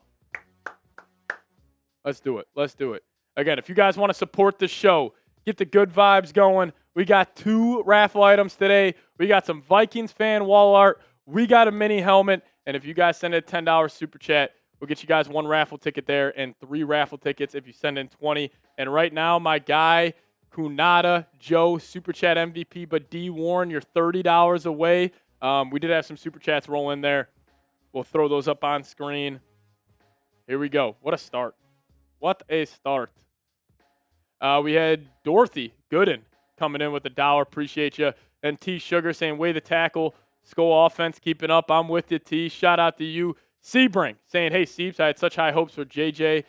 Let's do it. Let's do it. Again, if you guys want to support the show, get the good vibes going. We got 2 raffle items today. We got some Vikings fan wall art. We got a mini helmet. And if you guys send a $10 super chat, we'll get you guys 1 raffle ticket there and 3 raffle tickets if you send in 20. And right now, my guy, Kunada Joe, super chat MVP, but D Warren, you're $30 away. We did have some super chats roll in there. We'll throw those up on screen. Here we go. What a start. What a start. We had Dorothy Gooden coming in with $1. Appreciate you. And T Sugar saying, way the tackle. Skull offense keeping up. I'm with you, T. Shout out to you. Sebring saying, hey, Seeps, I had such high hopes for JJ.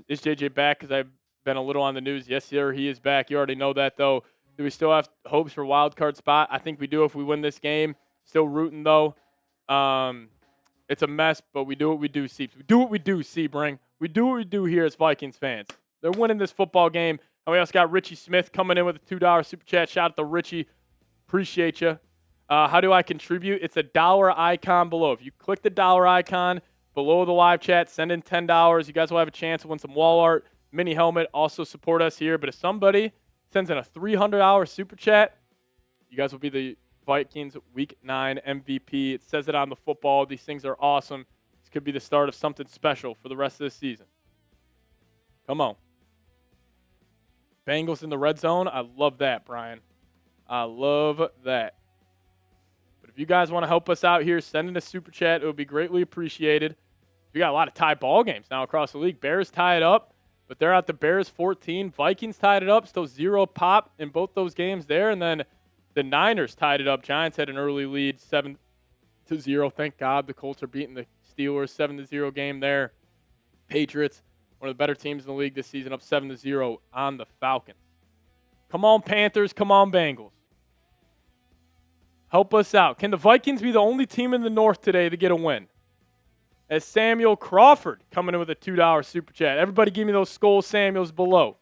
Is JJ back? Because I've been a little on the news. Yes, sir, he is back. You already know that, though. Do we still have hopes for wild card spot? I think we do if we win this game. Still rooting, though. It's a mess, but we do what we do, Seeps. We do what we do, Sebring. We do what we do here as Vikings fans. They're winning this football game. And we also got Richie Smith coming in with a $2 super chat. Shout out to Richie. Appreciate you. How do I contribute? It's a dollar icon below. If you click the dollar icon below the live chat, send in $10. You guys will have a chance to win some wall art, mini helmet. Also support us here. But if somebody sends in a $300 super chat, you guys will be the Vikings Week 9 MVP. It says it on the football. These things are awesome. This could be the start of something special for the rest of the season. Come on. Bengals in the red zone. I love that, Brian. I love that. But if you guys want to help us out here, send in a super chat. It would be greatly appreciated. We got a lot of tie ball games now across the league. Bears tie it up, but they're at the Bears 14. Vikings tied it up. Still 0 pop in both those games there. And then the Niners tied it up. Giants had an early lead, 7-0. Thank God the Colts are beating the Steelers, 7-0 game there. Patriots, one of the better teams in the league this season, up 7-0 on the Falcons. Come on, Panthers. Come on, Bengals. Help us out. Can the Vikings be the only team in the North today to get a win? As Samuel Crawford coming in with a $2 super chat. Everybody give me those Skull Samuels below.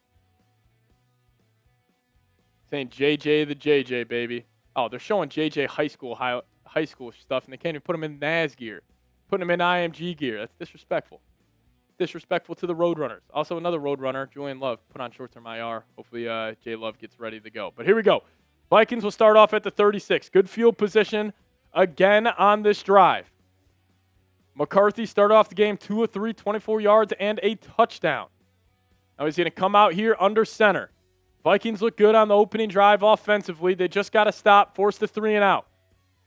Saying JJ the JJ, baby. Oh, they're showing JJ high school stuff, and they can't even put him in NAS gear. Putting him in IMG gear. That's disrespectful. Disrespectful to the Roadrunners. Also, another Roadrunner, Julian Love, put on short-term IR. Hopefully, Jay Love gets ready to go. But here we go. Vikings will start off at the 36. Good field position again on this drive. McCarthy started off the game 2 of 3, 24 yards and a touchdown. Now he's going to come out here under center. Vikings look good on the opening drive offensively. They just got to stop, force the 3 and out.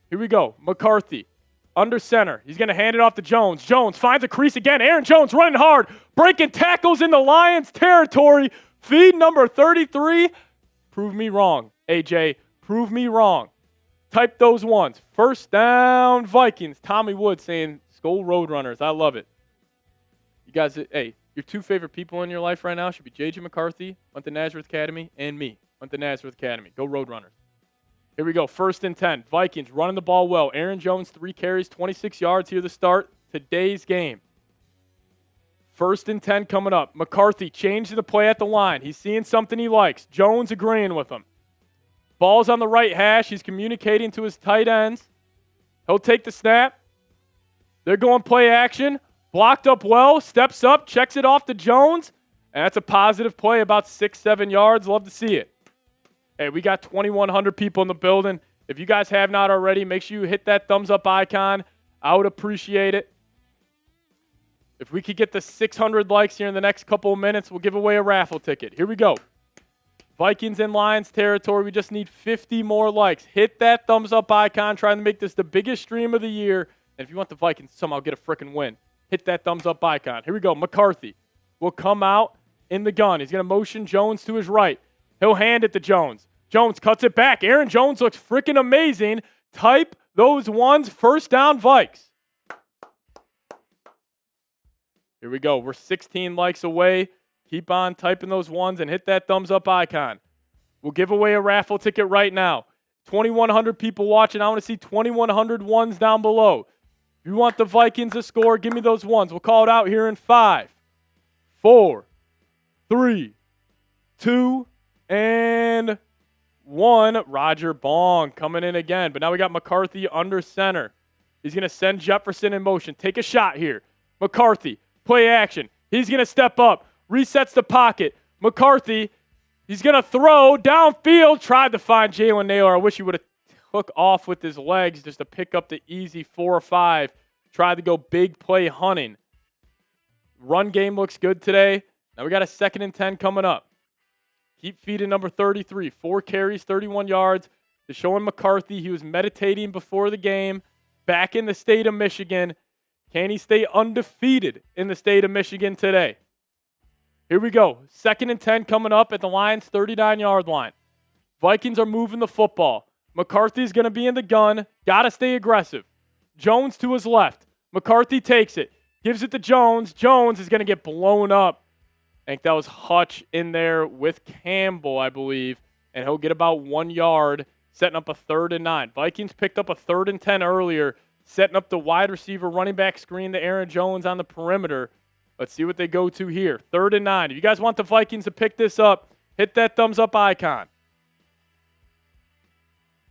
Here we go. McCarthy under center. He's going to hand it off to Jones. Jones finds a crease again. Aaron Jones running hard, breaking tackles in the Lions' territory. Feed number 33. Prove me wrong, AJ. Prove me wrong. Type those ones. First down, Vikings. Tommy Wood saying, Skull Roadrunners. I love it. You guys, hey, your 2 favorite people in your life right now should be J.J. McCarthy, went to Nazareth Academy, and me, went to Nazareth Academy. Go Roadrunners. Here we go. 1st and 10. Vikings running the ball well. Aaron Jones, 3 carries, 26 yards here to start today's game. 1st and 10 coming up. McCarthy changing the play at the line. He's seeing something he likes. Jones agreeing with him. Ball's on the right hash. He's communicating to his tight ends. He'll take the snap. They're going play action. Blocked up well. Steps up. Checks it off to Jones. And that's a positive play, about 6-7 yards. Love to see it. Hey, we got 2,100 people in the building. If you guys have not already, make sure you hit that thumbs up icon. I would appreciate it. If we could get the 600 likes here in the next couple of minutes, we'll give away a raffle ticket. Here we go. Vikings in Lions territory. We just need 50 more likes. Hit that thumbs up icon, trying to make this the biggest stream of the year. And if you want the Vikings to somehow get a freaking win, hit that thumbs up icon. Here we go. McCarthy will come out in the gun. He's going to motion Jones to his right. He'll hand it to Jones. Jones cuts it back. Aaron Jones looks freaking amazing. Type those ones. First down, Vikes. Here we go. We're 16 likes away. Keep on typing those ones and hit that thumbs up icon. We'll give away a raffle ticket right now. 2,100 people watching. I want to see 2,100 ones down below. If you want the Vikings to score, give me those ones. We'll call it out here in 5, 4, 3, 2, and 1. Roger Bong coming in again. But now we got McCarthy under center. He's going to send Jefferson in motion. Take a shot here. McCarthy, play action. He's going to step up. Resets the pocket. McCarthy, he's going to throw downfield. Tried to find Jalen Naylor. I wish he would have took off with his legs just to pick up the easy 4 or 5. Tried to go big play hunting. Run game looks good today. Now we got a 2nd and 10 coming up. Keep feeding number 33. 4 carries, 31 yards. They're showing McCarthy. He was meditating before the game. back in the state of Michigan. Can he stay undefeated in the state of Michigan today? Here we go. 2nd and 10 coming up at the Lions' 39-yard line. Vikings are moving the football. McCarthy's going to be in the gun. Got to stay aggressive. Jones to his left. McCarthy takes it. Gives it to Jones. Jones is going to get blown up. I think that was Hutch in there with Campbell, I believe. And he'll get about 1 yard, setting up a 3rd and 9. Vikings picked up a 3rd and 10 earlier, setting up the wide receiver running back screen to Aaron Jones on the perimeter. Let's see what they go to here. 3rd and 9. If you guys want the Vikings to pick this up, hit that thumbs up icon.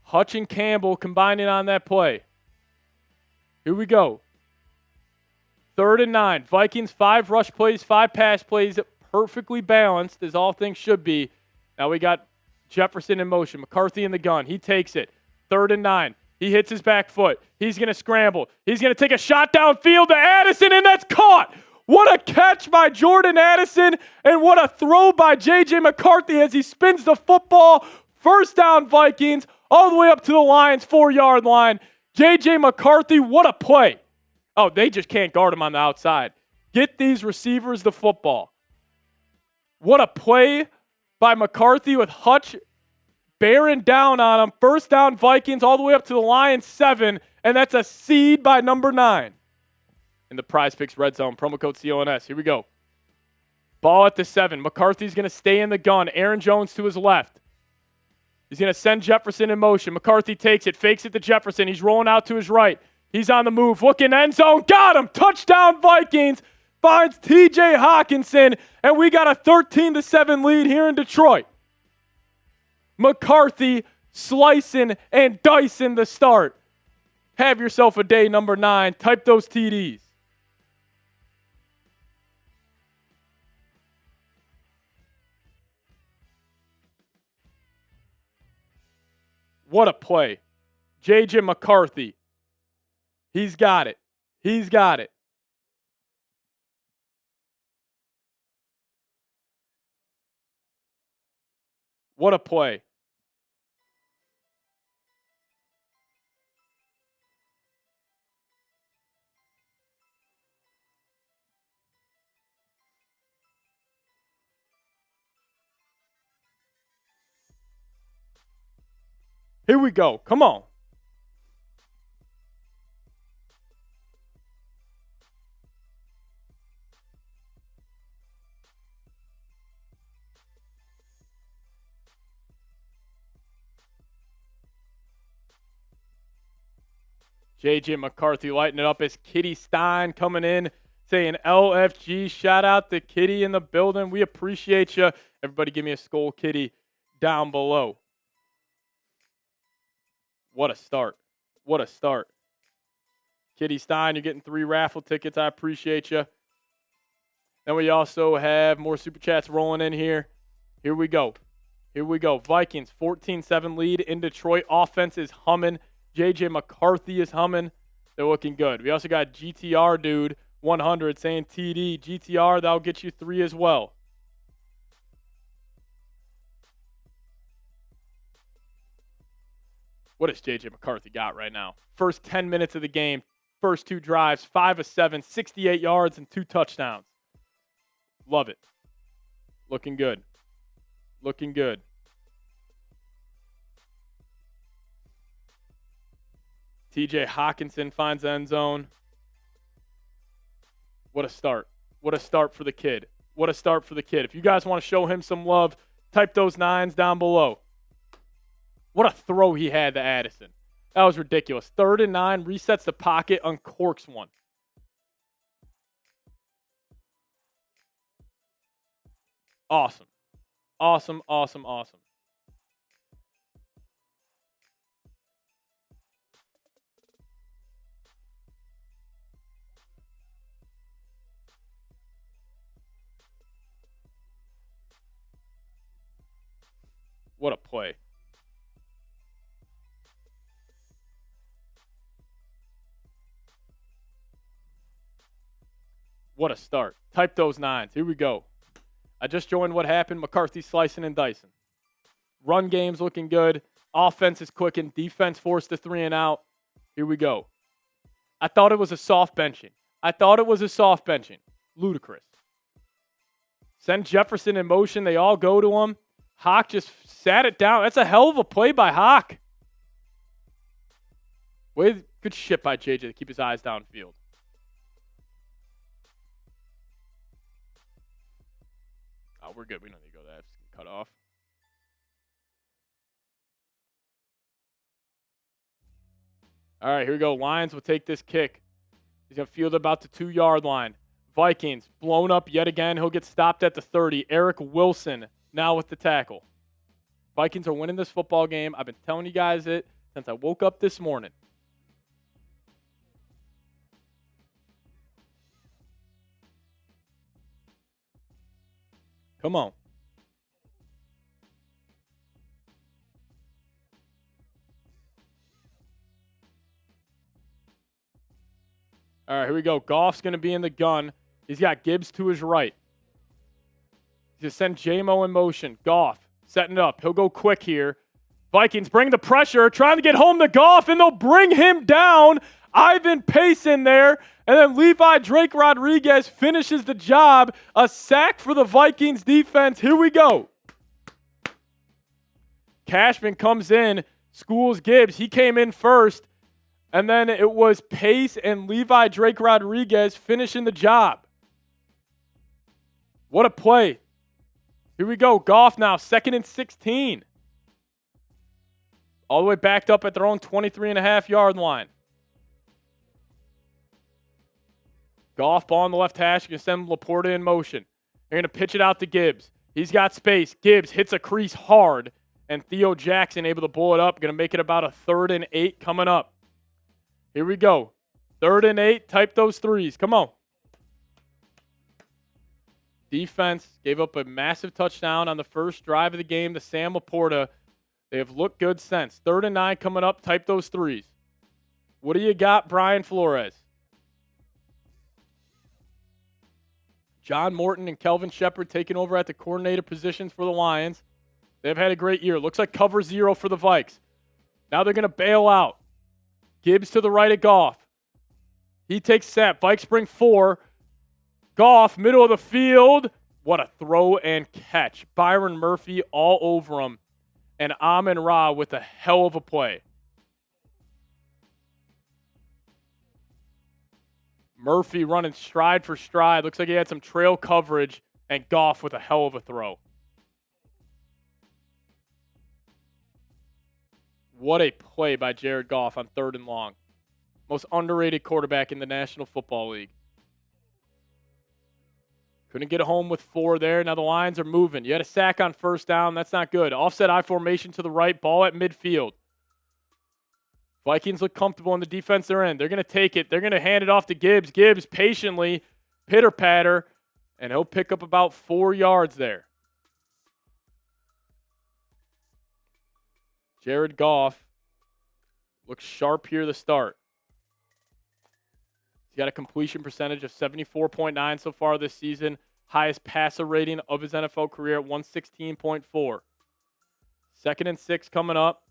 Hutch and Campbell combining on that play. Here we go. 3rd and 9. Vikings 5 rush plays, 5 pass plays, perfectly balanced as all things should be. Now we got Jefferson in motion. McCarthy in the gun. He takes it. 3rd and 9. He hits his back foot. He's going to scramble. He's going to take a shot downfield to Addison, and that's caught. What a catch by Jordan Addison, and what a throw by J.J. McCarthy as he spins the football. 1st down Vikings, all the way up to the Lions' 4-yard line. J.J. McCarthy, what a play. Oh, they just can't guard him on the outside. Get these receivers the football. What a play by McCarthy with Hutch bearing down on him. 1st down Vikings all the way up to the Lions' 7, and that's a seed by number 9. In the Prize Picks Red Zone, promo code CONS. Here we go. Ball at the 7. McCarthy's going to stay in the gun. Aaron Jones to his left. He's going to send Jefferson in motion. McCarthy takes it, fakes it to Jefferson. He's rolling out to his right. He's on the move, looking end zone. Got him! Touchdown Vikings! Finds T.J. Hawkinson, and we got a 13-7 lead here in Detroit. McCarthy slicing and dicing the start. Have yourself a day, number 9. Type those TDs. What a play. J.J. McCarthy. He's got it. He's got it. What a play. Here we go. Come on. J.J. McCarthy lighting it up as Kitty Stein coming in saying LFG. Shout out to Kitty in the building. We appreciate you. Everybody give me a skull Kitty down below. What a start. What a start. Kitty Stein, you're getting 3 raffle tickets. I appreciate you. Then we also have more Super Chats rolling in here. Here we go. Here we go. Vikings, 14-7 lead in Detroit. Offense is humming. J.J. McCarthy is humming. They're looking good. We also got GTR Dude 100 saying TD. GTR, that'll get you 3 as well. What has J.J. McCarthy got right now? First 10 minutes of the game, first 2 drives, 5 of 7, 68 yards, and 2 touchdowns. Love it. Looking good. Looking good. T.J. Hawkinson finds the end zone. What a start. What a start for the kid. What a start for the kid. If you guys want to show him some love, type those 9s down below. What a throw he had to Addison. That was ridiculous. 3rd and 9, resets the pocket, uncorks one. Awesome. Awesome, awesome, awesome. What a play. What a start. Type those 9s. Here we go. I just joined what happened. McCarthy slicing and dicing. Run game's looking good. Offense is clicking. Defense forced to 3 and out. Here we go. I thought it was a soft benching. Ludicrous. Send Jefferson in motion. They all go to him. Hawk just sat it down. That's a hell of a play by Hawk. Good shit by JJ to keep his eyes downfield. Oh, we're good. We don't need to go there. It's cut off. All right, here we go. Lions will take this kick. He's going to field about the 2-yard line. Vikings blown up yet again. He'll get stopped at the 30. Eric Wilson now with the tackle. Vikings are winning this football game. I've been telling you guys it since I woke up this morning. Come on. All right, here we go. Goff's going to be in the gun. He's got Gibbs to his right. He's going to send J-Mo in motion. Goff setting it up. He'll go quick here. Vikings bring the pressure, trying to get home to Goff, and they'll bring him down. Ivan Pace in there, and then Levi Drake Rodriguez finishes the job. A sack for the Vikings defense. Here we go. Cashman comes in, schools Gibbs. He came in first. And then it was Pace and Levi Drake Rodriguez finishing the job. What a play. Here we go. Goff now, 2nd and 16. All the way backed up at their own 23.5-yard line. Goff ball on the left hash. You're going to send Laporta in motion. They're going to pitch it out to Gibbs. He's got space. Gibbs hits a crease hard. And Theo Jackson able to pull it up. Going to make it about a 3rd and 8 coming up. Here we go. 3rd and 8. Type those threes. Come on. Defense gave up a massive touchdown on the first drive of the game to Sam Laporta. They have looked good since. 3rd and 9 coming up. Type those threes. What do you got, Brian Flores? John Morton and Kelvin Shepard taking over at the coordinator positions for the Lions. They've had a great year. Looks like cover 0 for the Vikes. Now they're going to bail out. Gibbs to the right of Goff. He takes snap. Vikes bring 4. Goff, middle of the field. What a throw and catch. Byron Murphy all over him. And Amon Ra with a hell of a play. Murphy running stride for stride. Looks like he had some trail coverage. And Goff with a hell of a throw. What a play by Jared Goff on 3rd and long. Most underrated quarterback in the National Football League. Couldn't get home with 4 there. Now the Lions are moving. You had a sack on 1st down. That's not good. Offset I formation to the right. Ball at midfield. Vikings look comfortable in the defense they're in. They're going to take it. They're going to hand it off to Gibbs. Gibbs patiently, pitter-patter, and he'll pick up about 4 yards there. Jared Goff looks sharp here to start. He's got a completion percentage of 74.9 so far this season. Highest passer rating of his NFL career at 116.4. 2nd and 6 coming up.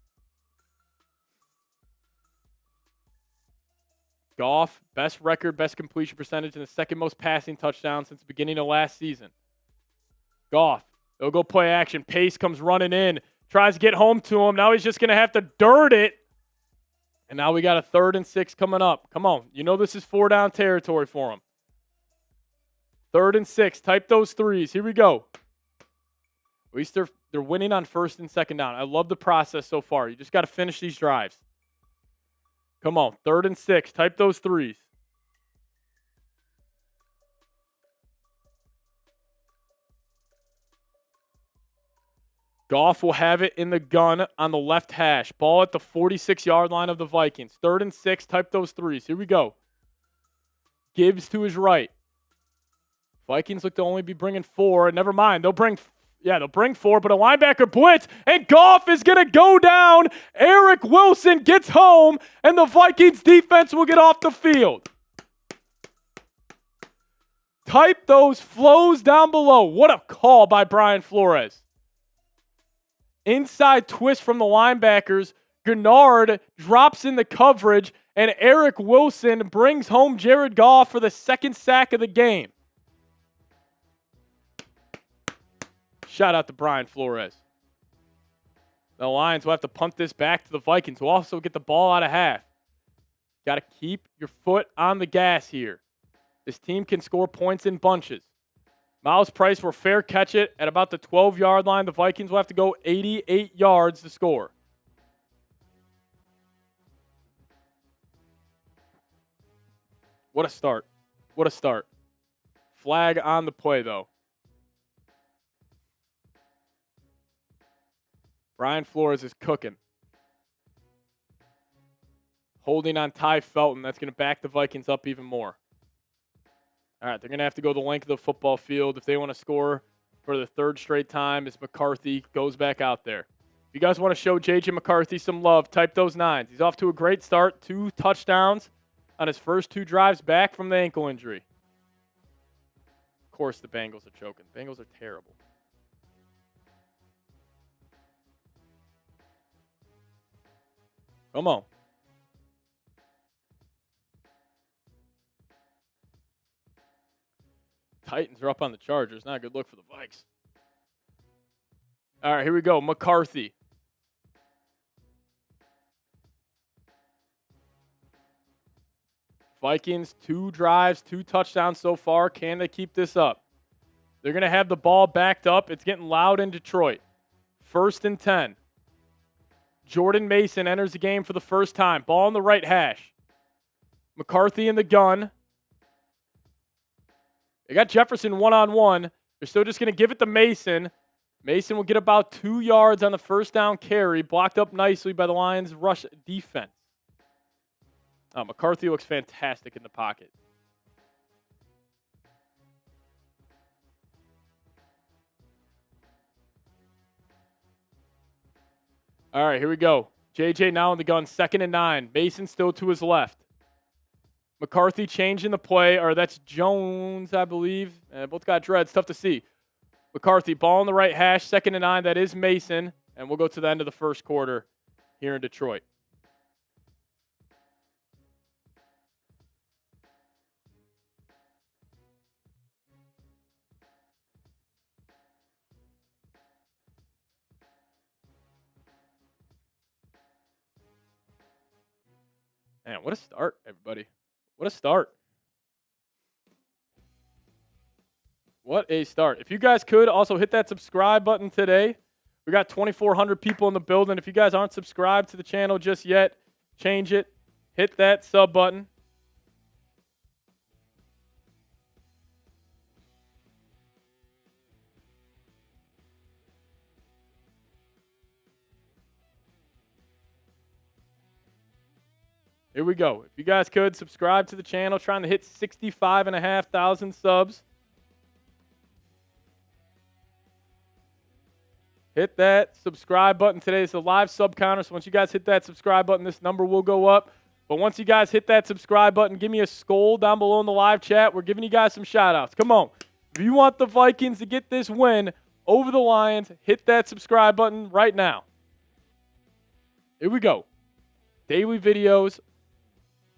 Goff, best record, best completion percentage, and the 2nd most passing touchdown since the beginning of last season. Goff, they'll go play action. Pace comes running in. Tries to get home to him. Now he's just going to have to dirt it. And now we got a 3rd and 6 coming up. Come on. You know this is 4-down territory for him. 3rd and 6. Type those threes. Here we go. At least they're winning on 1st and 2nd down. I love the process so far. You just got to finish these drives. Come on. 3rd and 6. Type those threes. Goff will have it in the gun on the left hash. Ball at the 46-yard line of the Vikings. 3rd and 6. Type those threes. Here we go. Gibbs to his right. Vikings look to only be bringing 4. Never mind. They'll bring 4, but a linebacker blitz, and Goff is going to go down. Eric Wilson gets home, and the Vikings defense will get off the field. Type those flows down below. What a call by Brian Flores. Inside twist from the linebackers. Gennard drops in the coverage, And Eric Wilson brings home Jared Goff for the second sack of the game. Shout out to Brian Flores. The Lions will have to punt this back to the Vikings, who also get the ball out of half. Got to keep your foot on the gas here. This team can score points in bunches. Miles Price will fair catch it at about the 12-yard line. The Vikings will have to go 88 yards to score. What a start. What a start. Flag on the play, though. Brian Flores is cooking. Holding on Ty Felton. That's going to back the Vikings up even more. All right, they're going to have to go the length of the football field if they want to score for the third straight time as McCarthy goes back out there. If you guys want to show J.J. McCarthy some love, type those 9s. He's off to a great start. 2 touchdowns on his first 2 drives back from the ankle injury. Of course, the Bengals are choking. Bengals are terrible. Come on. Titans are up on the Chargers. Not a good look for the Vikes. All right, here we go. McCarthy. Vikings, 2 drives, 2 touchdowns so far. Can they keep this up? They're going to have the ball backed up. It's getting loud in Detroit. 1st and 10. Jordan Mason enters the game for the first time. Ball on the right hash. McCarthy in the gun. They got Jefferson one-on-one. They're still just going to give it to Mason. Mason will get about 2 yards on the first down carry, blocked up nicely by the Lions' rush defense. McCarthy looks fantastic in the pocket. All right, here we go. JJ now in the gun, 2nd and 9. Mason still to his left. McCarthy changing the play, or that's Jones, I believe. Both got dreads, tough to see. McCarthy, ball on the right hash, 2nd and 9. That is Mason, and we'll go to the end of the first quarter here in Detroit. Man, what a start, everybody. What a start. What a start. If you guys could also hit that subscribe button today. We got 2,400 people in the building. If you guys aren't subscribed to the channel just yet, change it. Hit that sub button. Here we go. If you guys could, subscribe to the channel. Trying to hit 65,500 subs. Hit that subscribe button today. It's a live sub counter, so once you guys hit that subscribe button, this number will go up. But once you guys hit that subscribe button, give me a skull down below in the live chat. We're giving you guys some shout-outs. Come on. If you want the Vikings to get this win over the Lions, hit that subscribe button right now. Here we go. Daily videos.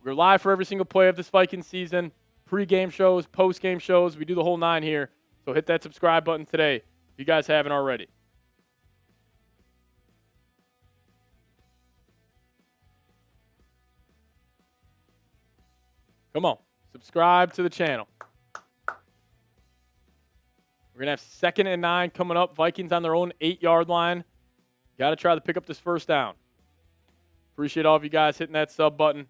We're live for every single play of this Vikings season. Pre-game shows, post-game shows. We do the whole 9 here. So hit that subscribe button today if you guys haven't already. Come on. Subscribe to the channel. We're going to have 2nd and 9 coming up. Vikings on their own 8-yard line. Got to try to pick up this first down. Appreciate all of you guys hitting that sub button.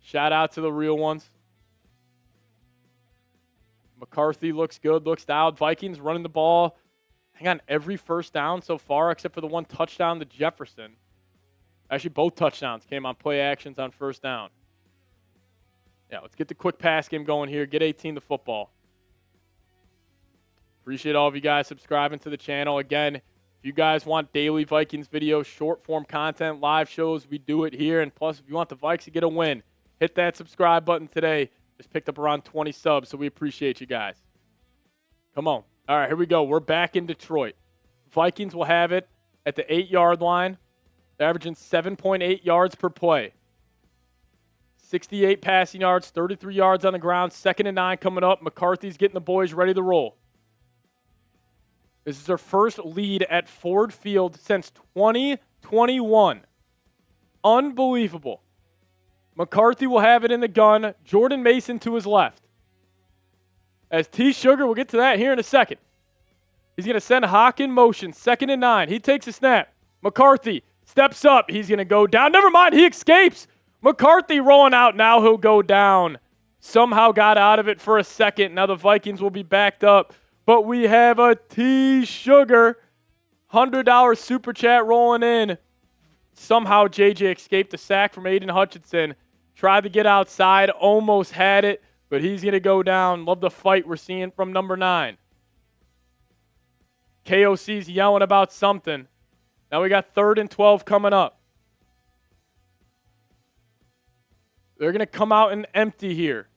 Shout out to the real ones. McCarthy looks good, looks dialed. Vikings running the ball. Hang on, every first down so far except for the 1 touchdown to Jefferson. Actually, both touchdowns came on play actions on first down. Yeah, let's get the quick pass game going here. Get 18 to football. Appreciate all of you guys subscribing to the channel. Again, if you guys want daily Vikings videos, short-form content, live shows, we do it here. And plus, if you want the Vikes to get a win, hit that subscribe button today. Just picked up around 20 subs, so we appreciate you guys. Come on. All right, here we go. We're back in Detroit. Vikings will have it at the 8-yard line. They're averaging 7.8 yards per play. 68 passing yards, 33 yards on the ground. 2nd and 9 coming up. McCarthy's getting the boys ready to roll. This is their first lead at Ford Field since 2021. Unbelievable. McCarthy will have it in the gun. Jordan Mason to his left. As T. Sugar, we'll get to that here in a second. He's going to send Hawk in motion. 2nd and 9. He takes a snap. McCarthy steps up. He's going to go down. Never mind. He escapes. McCarthy rolling out. Now he'll go down. Somehow got out of it for a second. Now the Vikings will be backed up. But we have a T. Sugar $100 super chat rolling in. Somehow JJ escaped the sack from Aiden Hutchinson. Tried to get outside. Almost had it. But he's going to go down. Love the fight we're seeing from number 9. KOC's yelling about something. Now we got 3rd and 12 coming up. They're going to come out and empty here.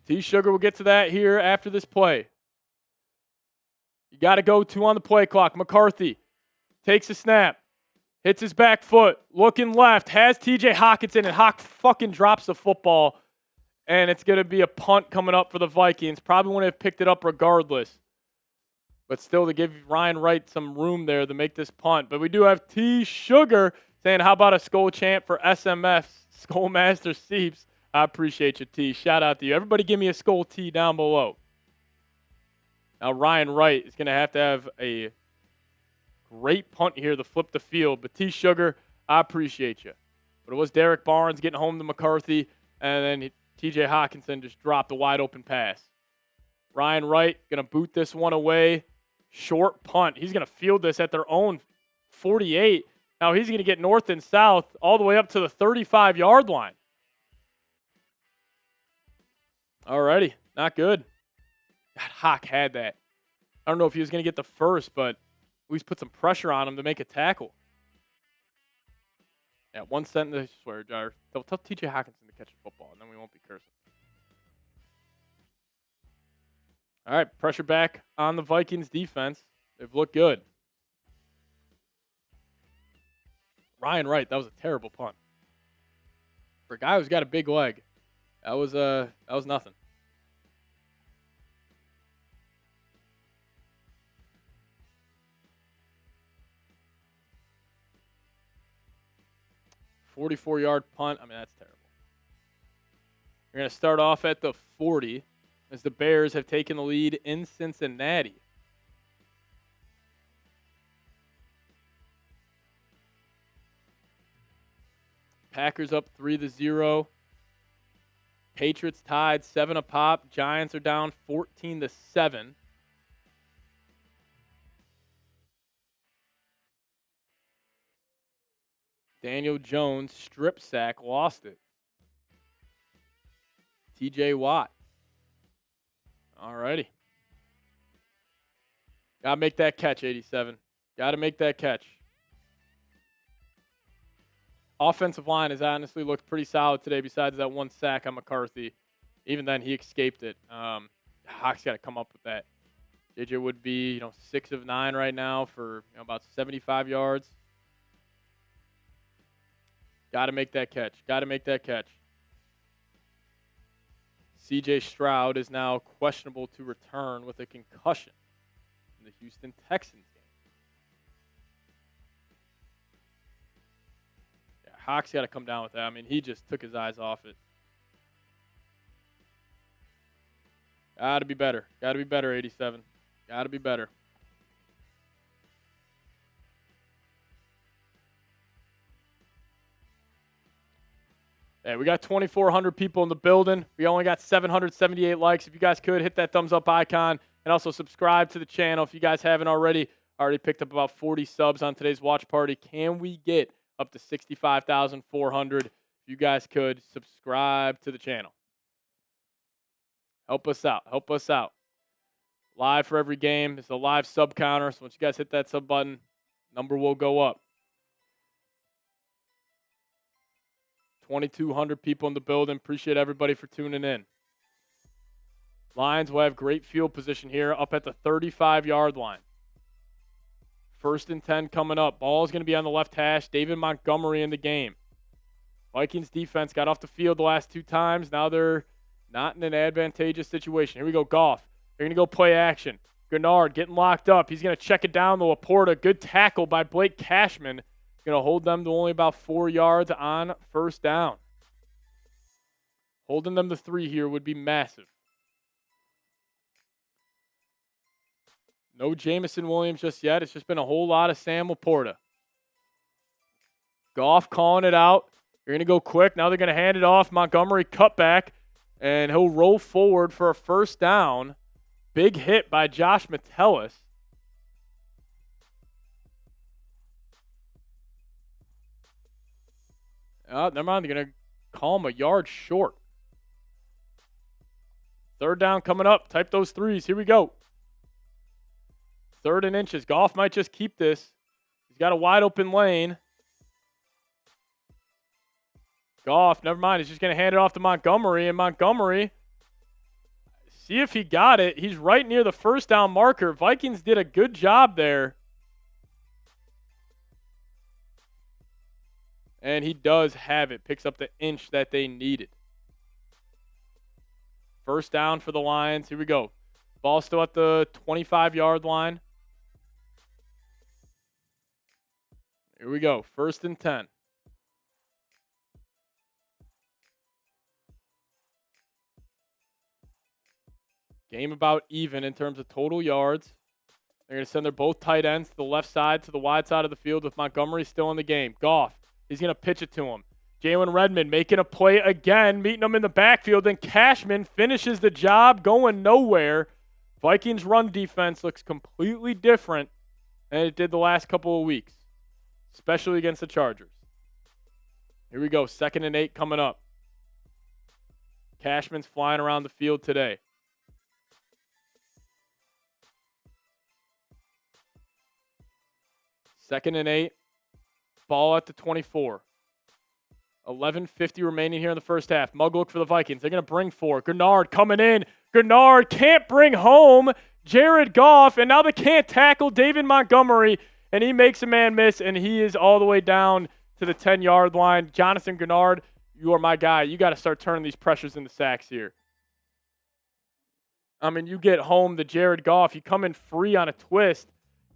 T-Sugar will get to that here after this play. You got to go 2 on the play clock. McCarthy takes a snap. Hits his back foot. Looking left. Has TJ Hawkinson, and Hawk fucking drops the football. And it's going to be a punt coming up for the Vikings. Probably wouldn't have picked it up regardless. But still to give Ryan Wright some room there to make this punt. But we do have T-Sugar saying, how about a Skull chant for SMF, Skullmaster Seeps? I appreciate you, T. Shout out to you. Everybody give me a Skull T down below. Now Ryan Wright is going to have a great punt here to flip the field. But T-Sugar, I appreciate you. But it was Derek Barnes getting home to McCarthy. And then TJ Hawkinson just dropped a wide open pass. Ryan Wright going to boot this one away. Short punt. He's going to field this at their own 48. Now he's going to get north and south all the way up to the 35-yard line. Alrighty. Not good. God, Hawk had that. I don't know if he was going to get the first, but at least put some pressure on him to make a tackle. Yeah, 1 sentence, I swear, Jar. Tell TJ Hawkinson to catch a football, and then we won't be cursing. All right, pressure back on the Vikings defense. They've looked good. Ryan Wright, that was a terrible punt. For a guy who's got a big leg, that was nothing. "44-yard punt. I mean, that's terrible. We're going to start off at the 40 as the Bears have taken the lead in Cincinnati. Packers up 3-0. Patriots tied 7 apiece. Giants are down 14-7. Daniel Jones, strip sack, lost it. TJ Watt. Alrighty. Got to make that catch, 87. Got to make that catch. Offensive line has honestly looked pretty solid today besides that 1 sack on McCarthy. Even then, he escaped it. Hawks got to come up with that. JJ would be, 6 of 9 right now for about 75 yards. Got to make that catch. Got to make that catch. C.J. Stroud is now questionable to return with a concussion in the Houston Texans game. Yeah, Hawks got to come down with that. I mean, he just took his eyes off it. Got to be better. Got to be better, 87. Got to be better. Hey, we got 2,400 people in the building. We only got 778 likes. If you guys could, hit that thumbs up icon and also subscribe to the channel if you guys haven't already. I already picked up about 40 subs on today's watch party. Can we get up to 65,400? If you guys could, subscribe to the channel. Help us out. Help us out. Live for every game. It's a live sub counter. So once you guys hit that sub button, number will go up. 2,200 people in the building. Appreciate everybody for tuning in. Lions will have great field position here up at the 35-yard line. 1st and 10 coming up. Ball is going to be on the left hash. David Montgomery in the game. Vikings defense got off the field the last 2 times. Now they're not in an advantageous situation. Here we go, Goff. They're going to go play action. Gennard getting locked up. He's going to check it down to Laporta. Good tackle by Blake Cashman. Going to hold them to only about 4 yards on first down. Holding them to 3 here would be massive. No Jamison Williams just yet. It's just been a whole lot of Sam Laporta. Goff calling it out. They're going to go quick. Now they're going to hand it off. Montgomery cut back, and he'll roll forward for a first down. Big hit by Josh Metellus. Oh, never mind. They're going to call him a yard short. Third down coming up. Type those threes. Here we go. 3rd and inches. Goff might just keep this. He's got a wide open lane. Goff, never mind. He's just going to hand it off to Montgomery. And Montgomery, see if he got it. He's right near the first down marker. Vikings did a good job there. And he does have it. Picks up the inch that they needed. First down for the Lions. Here we go. Ball still at the 25-yard line. Here we go. 1st and 10. Game about even in terms of total yards. They're going to send their both tight ends to the left side, to the wide side of the field with Montgomery still in the game. Goff, he's going to pitch it to him. Jalen Redmond making a play again, meeting him in the backfield. And Cashman finishes the job, going nowhere. Vikings run defense looks completely different than it did the last couple of weeks, especially against the Chargers. Here we go, 2nd and 8 coming up. Cashman's flying around the field today. Second and 8. Ball at the 24. 11:50 remaining here in the first half. Mug look for the Vikings. They're going to bring 4. Gennard coming in. Gennard can't bring home Jared Goff, and now they can't tackle David Montgomery, and he makes a man miss, and he is all the way down to the 10-yard line. Jonathan Gennard, you are my guy. You got to start turning these pressures into sacks here. I mean, you get home to Jared Goff. You come in free on a twist.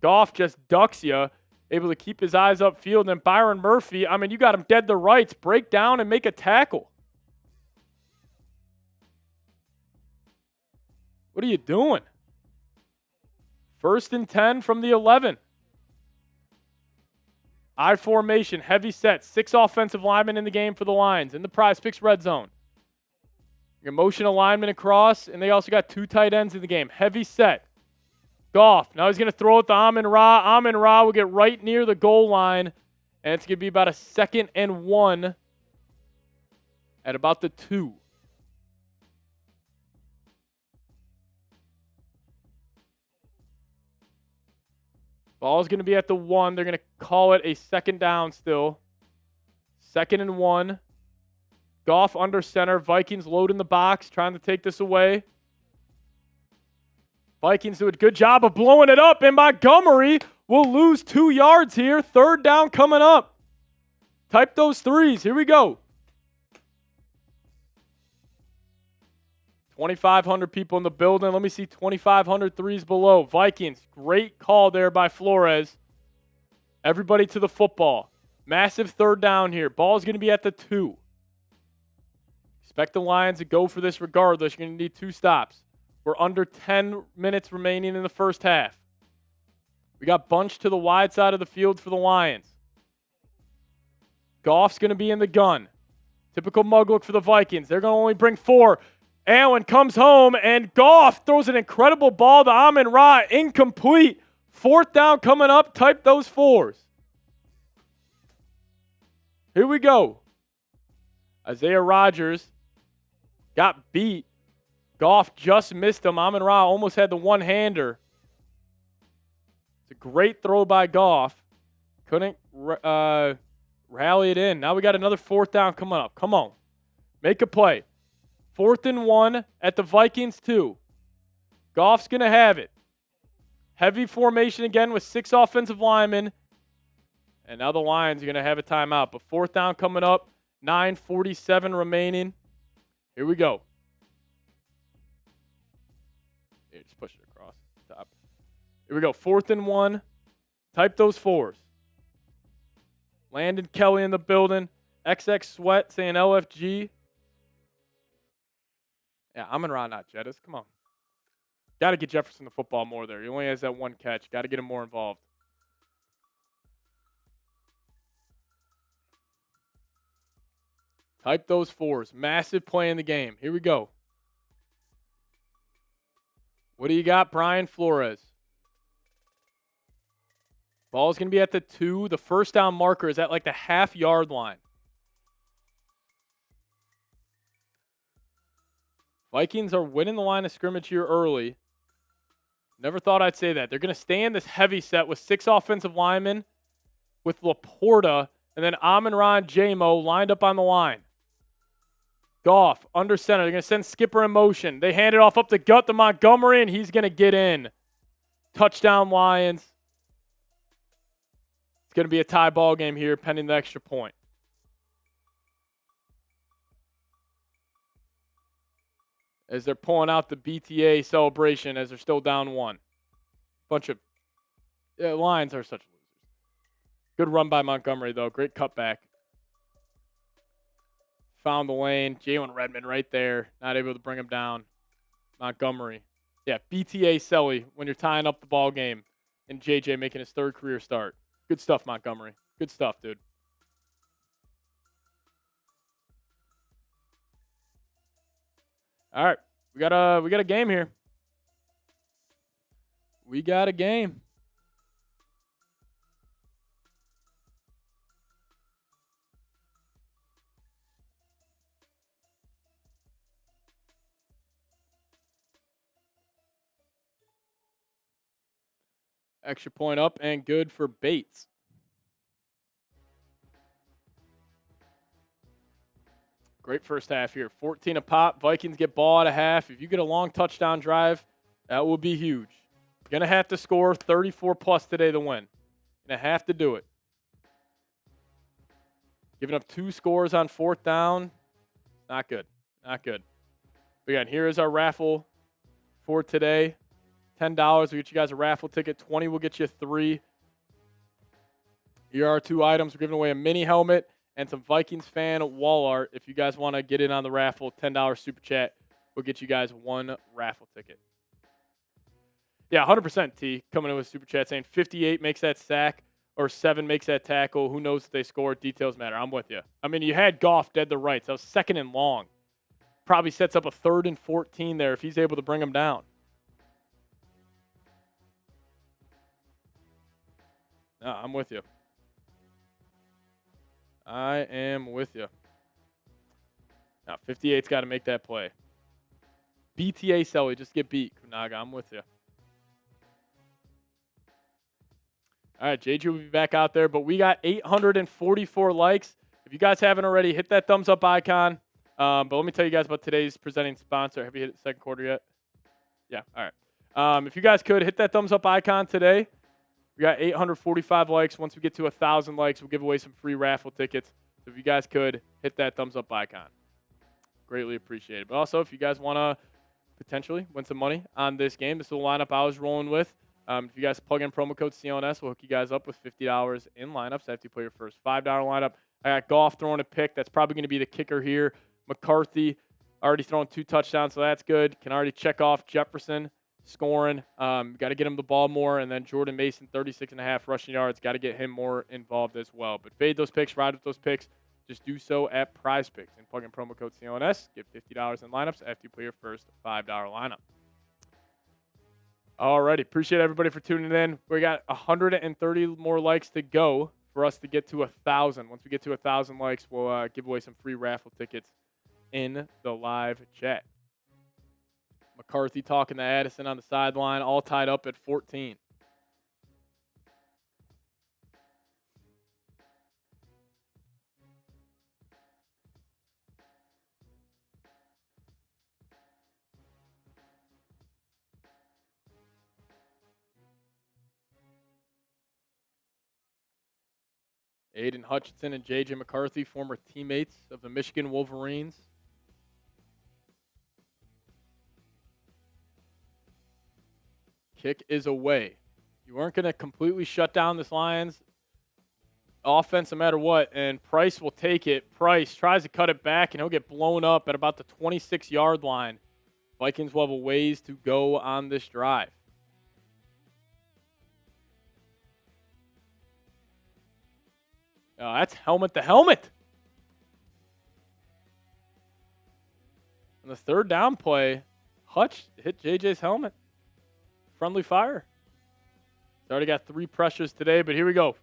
Goff just ducks you. Able to keep his eyes upfield. And Byron Murphy, I mean, you got him dead to rights. Break down and make a tackle. What are you doing? 1st and 10 from the 11. I formation, heavy set. 6 offensive linemen in the game for the Lions. In the Prize Picks red zone. Your motion alignment across. And they also got 2 tight ends in the game. Heavy set. Goff. Now he's going to throw it to Amon-Ra. Amon-Ra will get right near the goal line. And it's going to be about a 2nd and 1 at about the 2. Ball's going to be at the 1. They're going to call it a 2nd down still. 2nd and 1. Goff under center. Vikings load in the box, trying to take this away. Vikings do a good job of blowing it up, and Montgomery will lose 2 yards here. 3rd down coming up. Type those threes. Here we go. 2,500 people in the building. Let me see 2,500 threes below. Vikings, great call there by Flores. Everybody to the football. Massive 3rd down here. Ball's going to be at the 2. Expect the Lions to go for this regardless. You're going to need 2 stops. We're under 10 minutes remaining in the first half. We got bunched to the wide side of the field for the Lions. Goff's going to be in the gun. Typical mug look for the Vikings. They're going to only bring 4. Allen comes home, and Goff throws an incredible ball to Amon-Ra. Incomplete. 4th down coming up. Type those 4s. Here we go. Isaiah Rodgers got beat. Goff just missed him. Amon-Ra almost had the one-hander. It's a great throw by Goff. Couldn't rally it in. Now we got another 4th down coming up. Come on. Make a play. 4th and 1 at the Vikings 2. Goff's going to have it. Heavy formation again with 6 offensive linemen. And now the Lions are going to have a timeout. But 4th down coming up. 9:47 remaining. Here we go. Here, just push it across the top. Here we go. 4th and 1. Type those 4s. Landon Kelly in the building. XX Sweat saying LFG. Yeah, Amon-Ra, not Jettis. Come on. Got to get Jefferson the football more there. He only has that one catch. Got to get him more involved. Type those 4s. Massive play in the game. Here we go. What do you got, Brian Flores? Ball's going to be at the 2. The first down marker is at like the half-yard line. Vikings are winning the line of scrimmage here early. Never thought I'd say that. They're going to stay in this heavy set with 6 offensive linemen with Laporta and then Amon-Ra and J-Mo lined up on the line. Goff under center. They're going to send Skipper in motion. They hand it off up the gut to Montgomery, and he's going to get in. Touchdown Lions. It's going to be a tie ball game here pending the extra point. As they're pulling out the BTA celebration as they're still down 1. Bunch of Lions are such losers. Good run by Montgomery, though. Great cutback. Found the lane. Jalen Redmond right there. Not able to bring him down. Montgomery. Yeah, BTA Selly when you're tying up the ball game. And JJ making his 3rd career start. Good stuff, Montgomery. Good stuff, dude. All right. We got a game here. We got a game. Extra point up and good for Bates. Great first half here. 14 a pop. Vikings get ball at a half. If you get a long touchdown drive, that will be huge. Going to have to score 34-plus today to win. Going to have to do it. Giving up 2 scores on 4th down. Not good. Not good. But again, here is our raffle for today. $10 will get you guys a raffle ticket. $20 will get you 3. Here are 2 items. We're giving away a mini helmet and some Vikings fan wall art. If you guys want to get in on the raffle, $10 super chat will get you guys 1 raffle ticket. Yeah, 100% T coming in with super chat saying 58 makes that sack or 7 makes that tackle. Who knows if they score? Details matter. I'm with you. I mean, you had Goff dead to rights. That was 2nd and long. Probably sets up a 3rd and 14 there if he's able to bring him down. No, I'm with you. I am with you. Now, 58's got to make that play. BTA Selly, just get beat. Kunaga, I'm with you. All right, JJ will be back out there, but we got 844 likes. If you guys haven't already, hit that thumbs up icon. But let me tell you guys about today's presenting sponsor. Have you hit the 2nd quarter yet? Yeah, all right. If you guys could, hit that thumbs up icon today. We got 845 likes. Once we get to 1,000 likes, we'll give away some free raffle tickets. So if you guys could, hit that thumbs up icon. Greatly appreciated. But also, if you guys want to potentially win some money on this game, this is the lineup I was rolling with. If you guys plug in promo code CLNS, we'll hook you guys up with $50 in lineups after you play your first $5 lineup. I got Goff throwing a pick. That's probably going to be the kicker here. McCarthy already throwing 2 touchdowns, so that's good. Can already check off Jefferson scoring. Got to get him the ball more. And then Jordan Mason, 36.5 rushing yards. Got to get him more involved as well. But fade those picks, ride with those picks. Just do so at Prize Picks and plug in promo code CLNS. Get $50 in lineups after you play your first $5 lineup. Alrighty, appreciate everybody for tuning in. We got 130 more likes to go for us to get to 1,000. Once we get to 1,000 likes, we'll give away some free raffle tickets in the live chat. McCarthy talking to Addison on the sideline, all tied up at 14. Aiden Hutchinson and J.J. McCarthy, former teammates of the Michigan Wolverines. Kick is away. You weren't going to completely shut down this Lions offense no matter what, and Price will take it. Price tries to cut it back, and he'll get blown up at about the 26-yard line. Vikings will have a ways to go on this drive. That's helmet to helmet. On the third down play, Hutch hit JJ's helmet. Friendly fire. He's already got 3 pressures today, but here we go.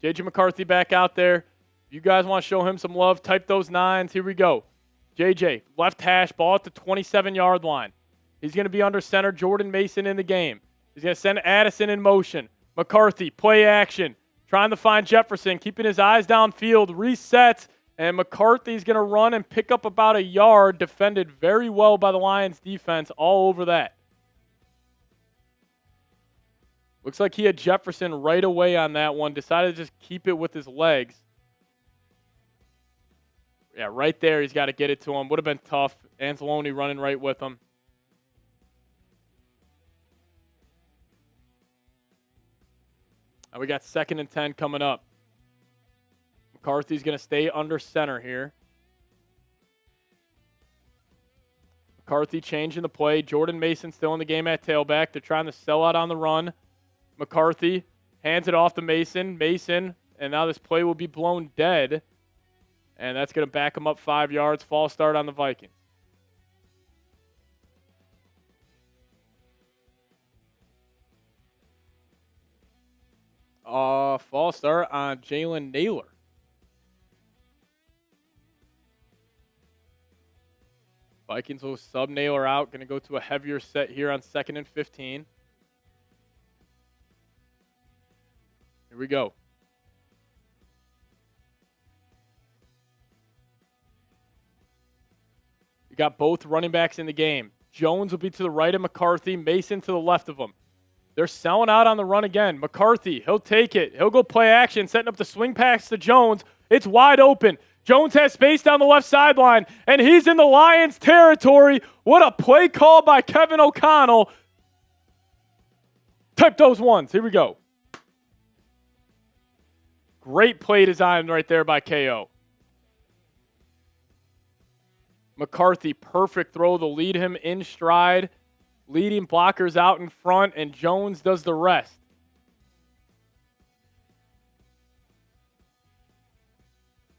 JJ McCarthy back out there. If you guys want to show him some love, type those 9s. Here we go. JJ, left hash, ball at the 27-yard line. He's going to be under center. Jordan Mason in the game. He's going to send Addison in motion. McCarthy, play action. Trying to find Jefferson, keeping his eyes downfield, resets, and McCarthy's going to run and pick up about a yard, defended very well by the Lions defense, all over that. Looks like he had Jefferson right away on that one, decided to just keep it with his legs. Yeah, right there, he's got to get it to him. Would have been tough. Anzalone running right with him. And we got 2nd and 10 coming up. McCarthy's going to stay under center here. McCarthy changing the play. Jordan Mason still in the game at tailback. They're trying to sell out on the run. McCarthy hands it off to Mason. Mason, and now this play will be blown dead. And that's going to back him up 5 yards. False start on the Vikings. False start on Jalen Naylor. Vikings will sub Naylor out. Going to go to a heavier set here on 2nd and 15. Here we go. We got both running backs in the game. Jones will be to the right of McCarthy. Mason to the left of him. They're selling out on the run again. McCarthy, he'll take it. He'll go play action, setting up the swing pass to Jones. It's wide open. Jones has space down the left sideline, and he's in the Lions' territory. What a play call by Kevin O'Connell. Type those 1s. Here we go. Great play design right there by KO. McCarthy, perfect throw to lead him in stride. Leading blockers out in front, and Jones does the rest.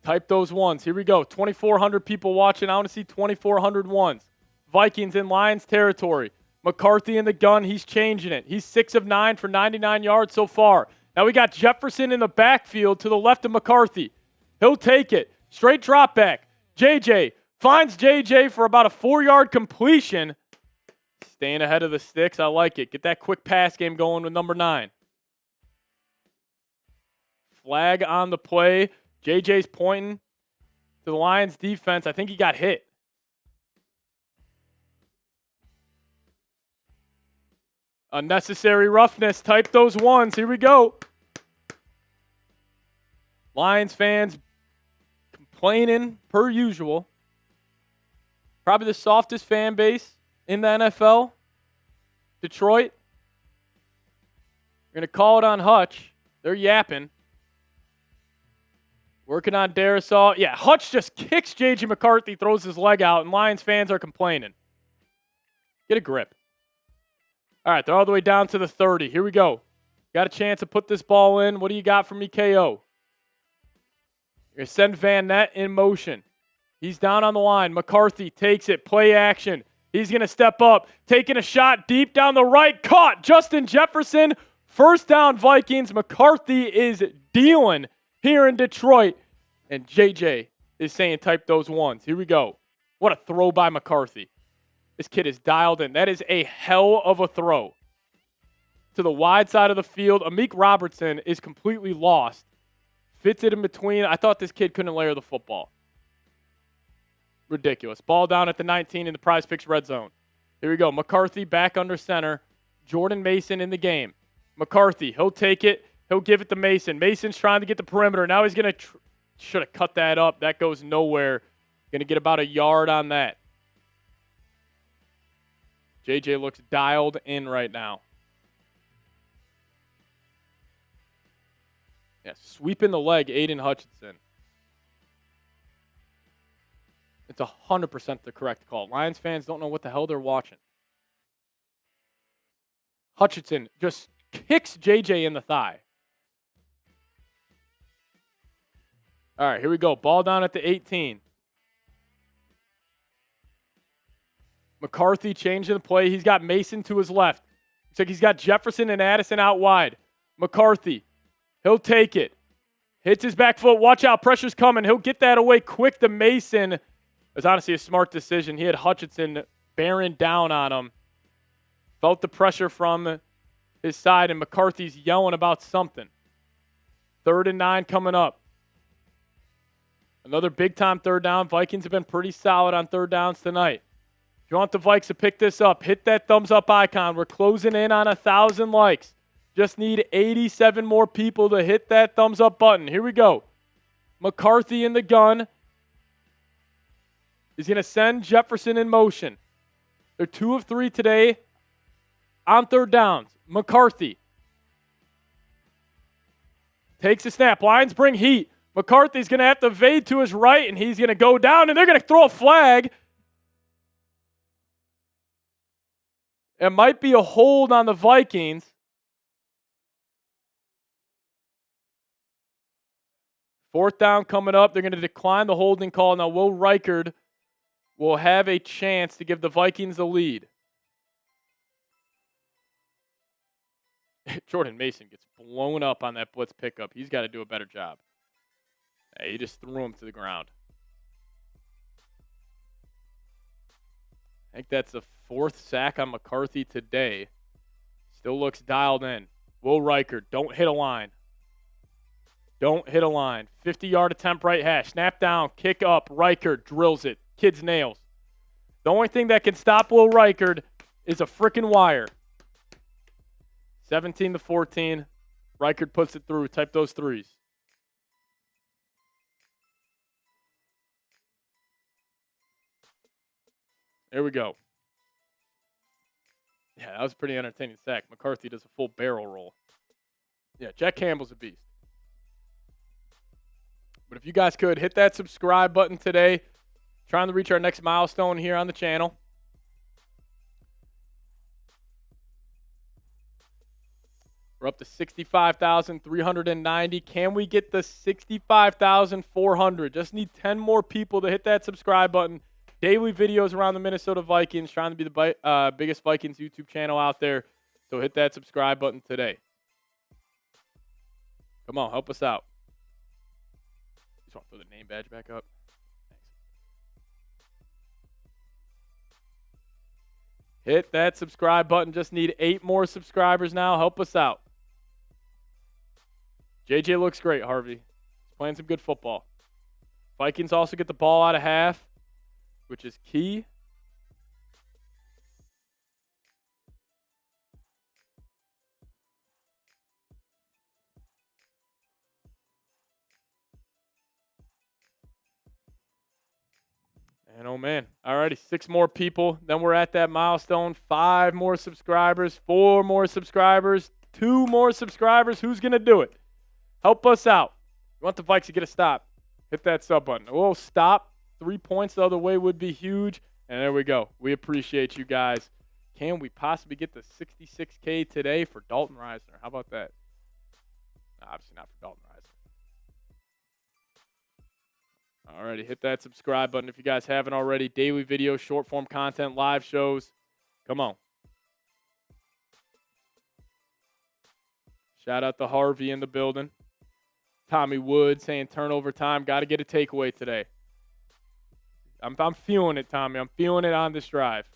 Type those 1s. Here we go. 2,400 people watching. I want to see 2,400 1s. Vikings in Lions territory. McCarthy in the gun. He's changing it. He's 6 of 9 for 99 yards so far. Now we got Jefferson in the backfield to the left of McCarthy. He'll take it. Straight drop back. JJ finds JJ for about a 4-yard completion. Staying ahead of the sticks. I like it. Get that quick pass game going with number 9. Flag on the play. JJ's pointing to the Lions defense. I think he got hit. Unnecessary roughness. Type those 1s. Here we go. Lions fans complaining per usual. Probably the softest fan base in the NFL. Detroit. We're going to call it on Hutch. They're yapping. Working on Darisaw. Yeah, Hutch just kicks J.J. McCarthy, throws his leg out, and Lions fans are complaining. Get a grip. All right, they're all the way down to the 30. Here we go. Got a chance to put this ball in. What do you got from me, KO? You're going to send Van Nett in motion. He's down on the line. McCarthy takes it. Play action. He's going to step up. Taking a shot deep down the right. Caught. Justin Jefferson. First down, Vikings. McCarthy is dealing here in Detroit. And JJ is saying type those 1s. Here we go. What a throw by McCarthy. This kid is dialed in. That is a hell of a throw. To the wide side of the field. Amik Robertson is completely lost. Fits it in between. I thought this kid couldn't layer the football. Ridiculous. Ball down at the 19 in the Prize Picks red zone. Here we go. McCarthy back under center. Jordan Mason in the game. McCarthy, he'll take it. He'll give it to Mason. Mason's trying to get the perimeter. Now he's going to should have cut that up. That goes nowhere. Going to get about a yard on that. JJ looks dialed in right now. Yeah, sweeping the leg, Aiden Hutchinson. It's 100% the correct call. Lions fans don't know what the hell they're watching. Hutchinson just kicks JJ in the thigh. All right, here we go. Ball down at the 18. McCarthy changing the play. He's got Mason to his left. Looks like he's got Jefferson and Addison out wide. McCarthy, he'll take it. Hits his back foot. Watch out. Pressure's coming. He'll get that away quick to Mason. It was honestly a smart decision. He had Hutchinson bearing down on him. Felt the pressure from his side, and McCarthy's yelling about something. 3rd and 9 coming up. Another big-time 3rd down. Vikings have been pretty solid on 3rd downs tonight. If you want the Vikes to pick this up, hit that thumbs-up icon. We're closing in on 1,000 likes. Just need 87 more people to hit that thumbs-up button. Here we go. McCarthy in the gun. He's going to send Jefferson in motion. They're 2 of 3 today on 3rd downs. McCarthy takes a snap. Lions bring heat. McCarthy's going to have to evade to his right, and he's going to go down, and they're going to throw a flag. It might be a hold on the Vikings. Fourth down coming up. They're going to decline the holding call. Now, Will Reichard will have a chance to give the Vikings the lead. Jordan Mason gets blown up on that blitz pickup. He's got to do a better job. Hey, he just threw him to the ground. I think that's the 4th sack on McCarthy today. Still looks dialed in. Will Reichard, don't hit a line. Don't hit a line. 50-yard attempt right hash. Snap down, kick up. Reichard drills it. Kid's nails. The only thing that can stop Will Reichard is a freaking wire. 17-14. Reichard puts it through. Type those threes. There we go. Yeah, that was a pretty entertaining sack. McCarthy does a full barrel roll. Yeah, Jack Campbell's a beast. But if you guys could, hit that subscribe button today. Trying to reach our next milestone here on the channel. We're up to 65,390. Can we get the 65,400? Just need 10 more people to hit that subscribe button. Daily videos around the Minnesota Vikings, trying to be the biggest Vikings YouTube channel out there. So hit that subscribe button today. Come on, help us out. Just want to throw the name badge back up. Thanks. Hit that subscribe button. Just need 8 more subscribers now. Help us out. JJ looks great, Harvey. He's playing some good football. Vikings also get the ball out of half, which is key. And oh man, alrighty, 6 more people. Then we're at that milestone. 5 more subscribers, 4 more subscribers, 2 more subscribers. Who's going to do it? Help us out. You want the Vikes to get a stop. Hit that sub button. A little stop. 3 points the other way would be huge. And there we go. We appreciate you guys. Can we possibly get the 66K today for Dalton Reisner? How about that? No, obviously not for Dalton Reisner. Alrighty, hit that subscribe button if you guys haven't already. Daily videos, short form content, live shows. Come on. Shout out to Harvey in the building. Tommy Wood saying turnover time. Got to get a takeaway today. I'm feeling it, Tommy. I'm feeling it on this drive.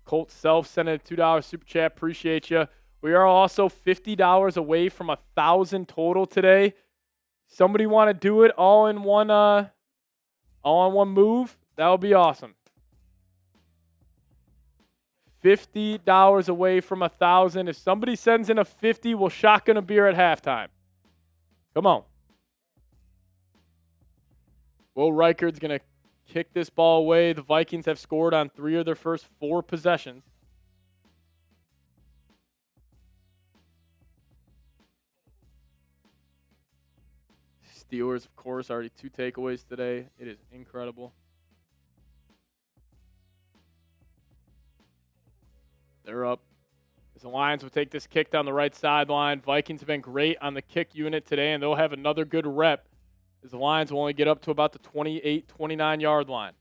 Colt Self sending a $2 super chat. Appreciate you. We are also $50 away from 1,000 total today. Somebody want to do it all in one move? That would be awesome. $50 away from 1,000. If somebody sends in a 50, we'll shotgun a beer at halftime. Come on. Will Reichard's going to kick this ball away. The Vikings have scored on 3 of their first 4 possessions. Steelers, of course, already 2 takeaways today. It is incredible. They're up. As the Lions will take this kick down the right sideline. Vikings have been great on the kick unit today, and they'll have another good rep as the Lions will only get up to about the 28, 29-yard line.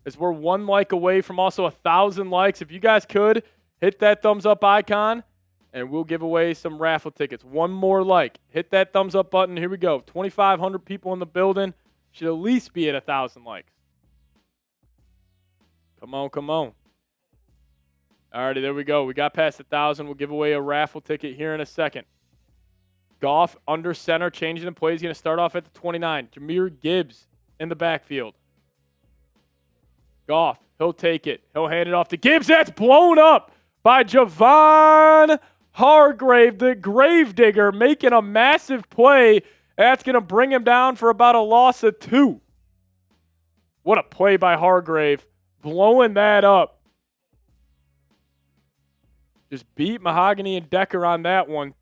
As we're 1 like away from also 1,000 likes. If you guys could, hit that thumbs up icon, and we'll give away some raffle tickets. 1 more like. Hit that thumbs up button. Here we go. 2,500 people in the building. Should at least be at 1,000 likes. Come on, come on. Alrighty, there we go. We got past 1,000. We'll give away a raffle ticket here in a second. Goff under center, changing the play. He's going to start off at the 29. Jahmyr Gibbs in the backfield. Goff, he'll take it. He'll hand it off to Gibbs. That's blown up by Javon Hargrave, the gravedigger, making a massive play. That's going to bring him down for about a loss of 2. What a play by Hargrave, blowing that up. Just beat Mahogany and Decker on that one.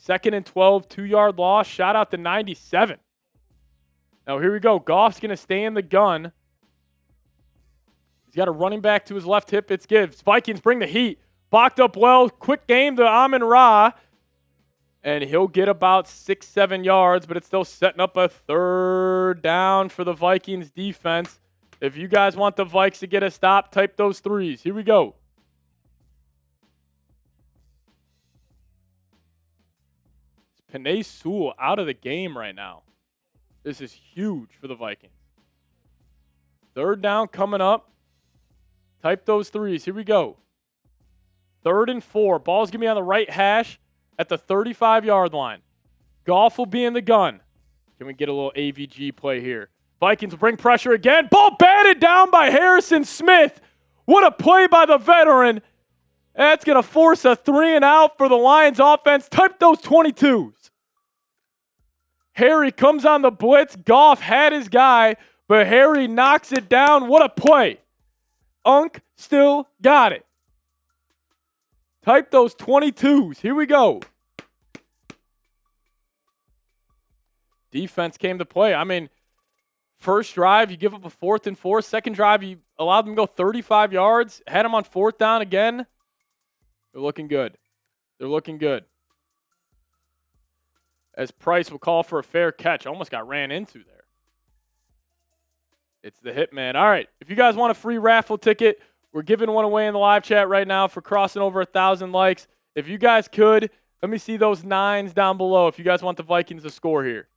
2nd and 12, 2-yard loss. Shot out to 97. Now here we go. Goff's going to stay in the gun. He's got a running back to his left hip. It's Gibbs. Vikings bring the heat. Blocked up well. Quick game to Amon-Ra. And he'll get about 6-7 yards, but it's still setting up a 3rd down for the Vikings defense. If you guys want the Vikes to get a stop, type those 3s. Here we go. Penei Sewell out of the game right now. This is huge for the Vikings. 3rd down coming up. Type those 3s. Here we go. 3rd and 4. Ball's going to be on the right hash at the 35-yard line. Goff will be in the gun. Can we get a little AVG play here? Vikings will bring pressure again. Ball batted down by Harrison Smith. What a play by the veteran. That's going to force a 3 and out for the Lions offense. Type those 22s. Harry comes on the blitz. Goff had his guy, but Harry knocks it down. What a play. Unk still got it. Type those 22s. Here we go. Defense came to play. I mean, first drive, you give up a 4th and 4. Second drive, you allowed them to go 35 yards. Had them on 4th down again. They're looking good. They're looking good. As Price will call for a fair catch. Almost got ran into there. It's the Hitman. All right, if you guys want a free raffle ticket, we're giving one away in the live chat right now for crossing over 1,000 likes. If you guys could, let me see those 9s down below if you guys want the Vikings to score here.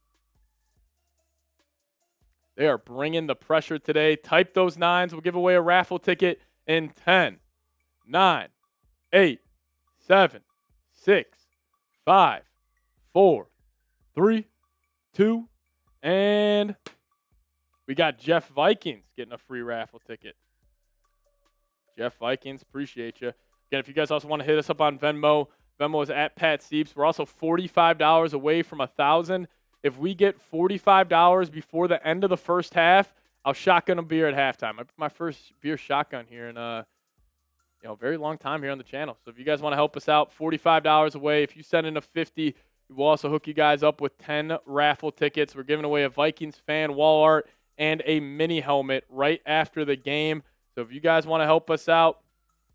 They are bringing the pressure today. Type those 9s. We'll give away a raffle ticket in 10, 9, 8, 7, 6, 5, 4, 3, 2, and we got Jeff Vikings getting a free raffle ticket. Jeff Vikings, appreciate you. Again, if you guys also want to hit us up on Venmo, Venmo is at Pat Seeps. We're also $45 away from 1,000. If we get $45 before the end of the first half, I'll shotgun a beer at halftime. My first beer shotgun here in a very long time here on the channel. So if you guys want to help us out, $45 away. If you send in a 50, we'll also hook you guys up with 10 raffle tickets. We're giving away a Vikings fan wall art and a mini helmet right after the game. So if you guys want to help us out,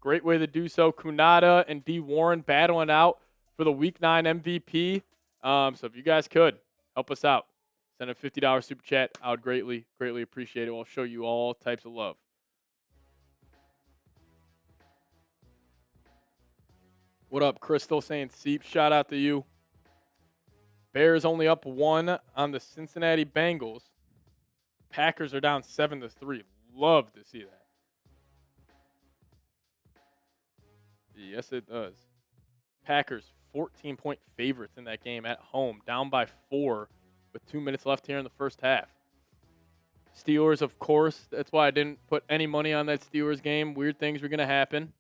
great way to do so. Kunada and D. Warren battling out for the Week 9 MVP. So if you guys could, help us out. Send a $50 super chat. I would greatly, greatly appreciate it. We'll show you all types of love. What up, Crystal? Saying Seep. Shout out to you. Bears only up 1 on the Cincinnati Bengals. Packers are down 7-3. Love to see that. Yes, it does. Packers 14-point favorites in that game at home, down by 4 with 2 minutes left here in the first half. Steelers, of course. That's why I didn't put any money on that Steelers game. Weird things were going to happen.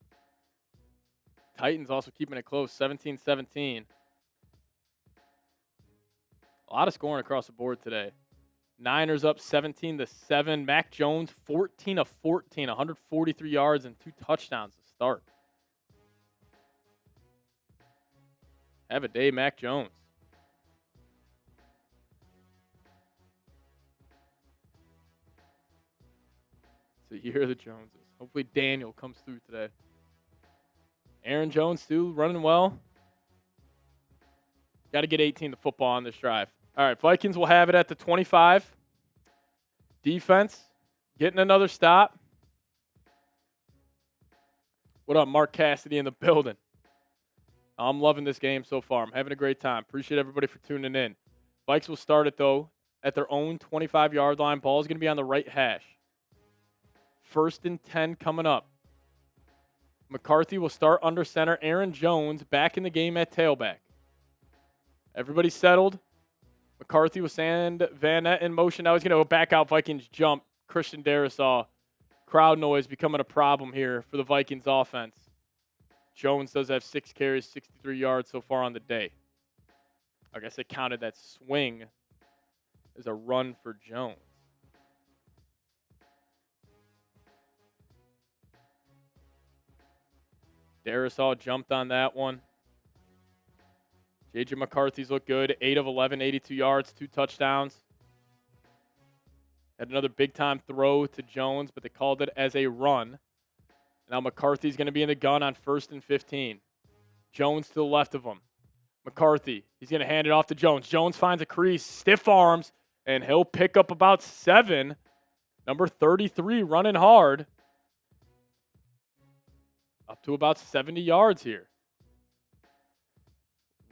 Titans also keeping it close, 17-17. A lot of scoring across the board today. Niners up 17-7. Mac Jones 14 of 14, 143 yards and 2 touchdowns to start. Have a day, Mac Jones. It's the year of the Joneses. Hopefully Daniel comes through today. Aaron Jones, too, running well. Got to get 18 to football on this drive. All right, Vikings will have it at the 25. Defense getting another stop. What up, Mark Cassidy in the building? I'm loving this game so far. I'm having a great time. Appreciate everybody for tuning in. Vikes will start it, though, at their own 25-yard line. Ball is going to be on the right hash. 1st and 10 coming up. McCarthy will start under center. Aaron Jones back in the game at tailback. Everybody settled. McCarthy will send Van Nett in motion. Now he's going to go back out. Vikings jump. Christian Darrisaw. Crowd noise becoming a problem here for the Vikings offense. Jones does have 6 carries, 63 yards so far on the day. I guess they counted that swing as a run for Jones. Darrisaw jumped on that one. J.J. McCarthy's looked good. 8 of 11, 82 yards, 2 touchdowns. Had another big-time throw to Jones, but they called it as a run. Now McCarthy's going to be in the gun on 1st and 15. Jones to the left of him. McCarthy, he's going to hand it off to Jones. Jones finds a crease, stiff arms, and he'll pick up about 7. Number 33 running hard. Up to about 70 yards here.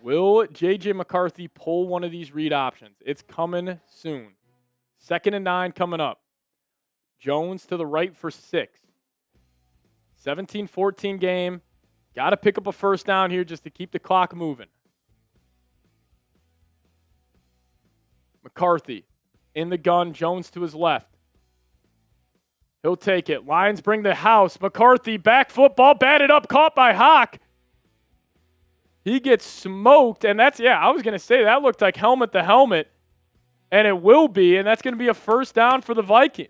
Will J.J. McCarthy pull one of these read options? It's coming soon. 2nd and 9 coming up. Jones to the right for 6. 17-14 game. Got to pick up a first down here just to keep the clock moving. McCarthy in the gun. Jones to his left. He'll take it. Lions bring the house. McCarthy, back football, batted up, caught by Hawk. He gets smoked, and that's, I was going to say that looked like helmet to helmet, and it will be, and that's going to be a first down for the Vikings,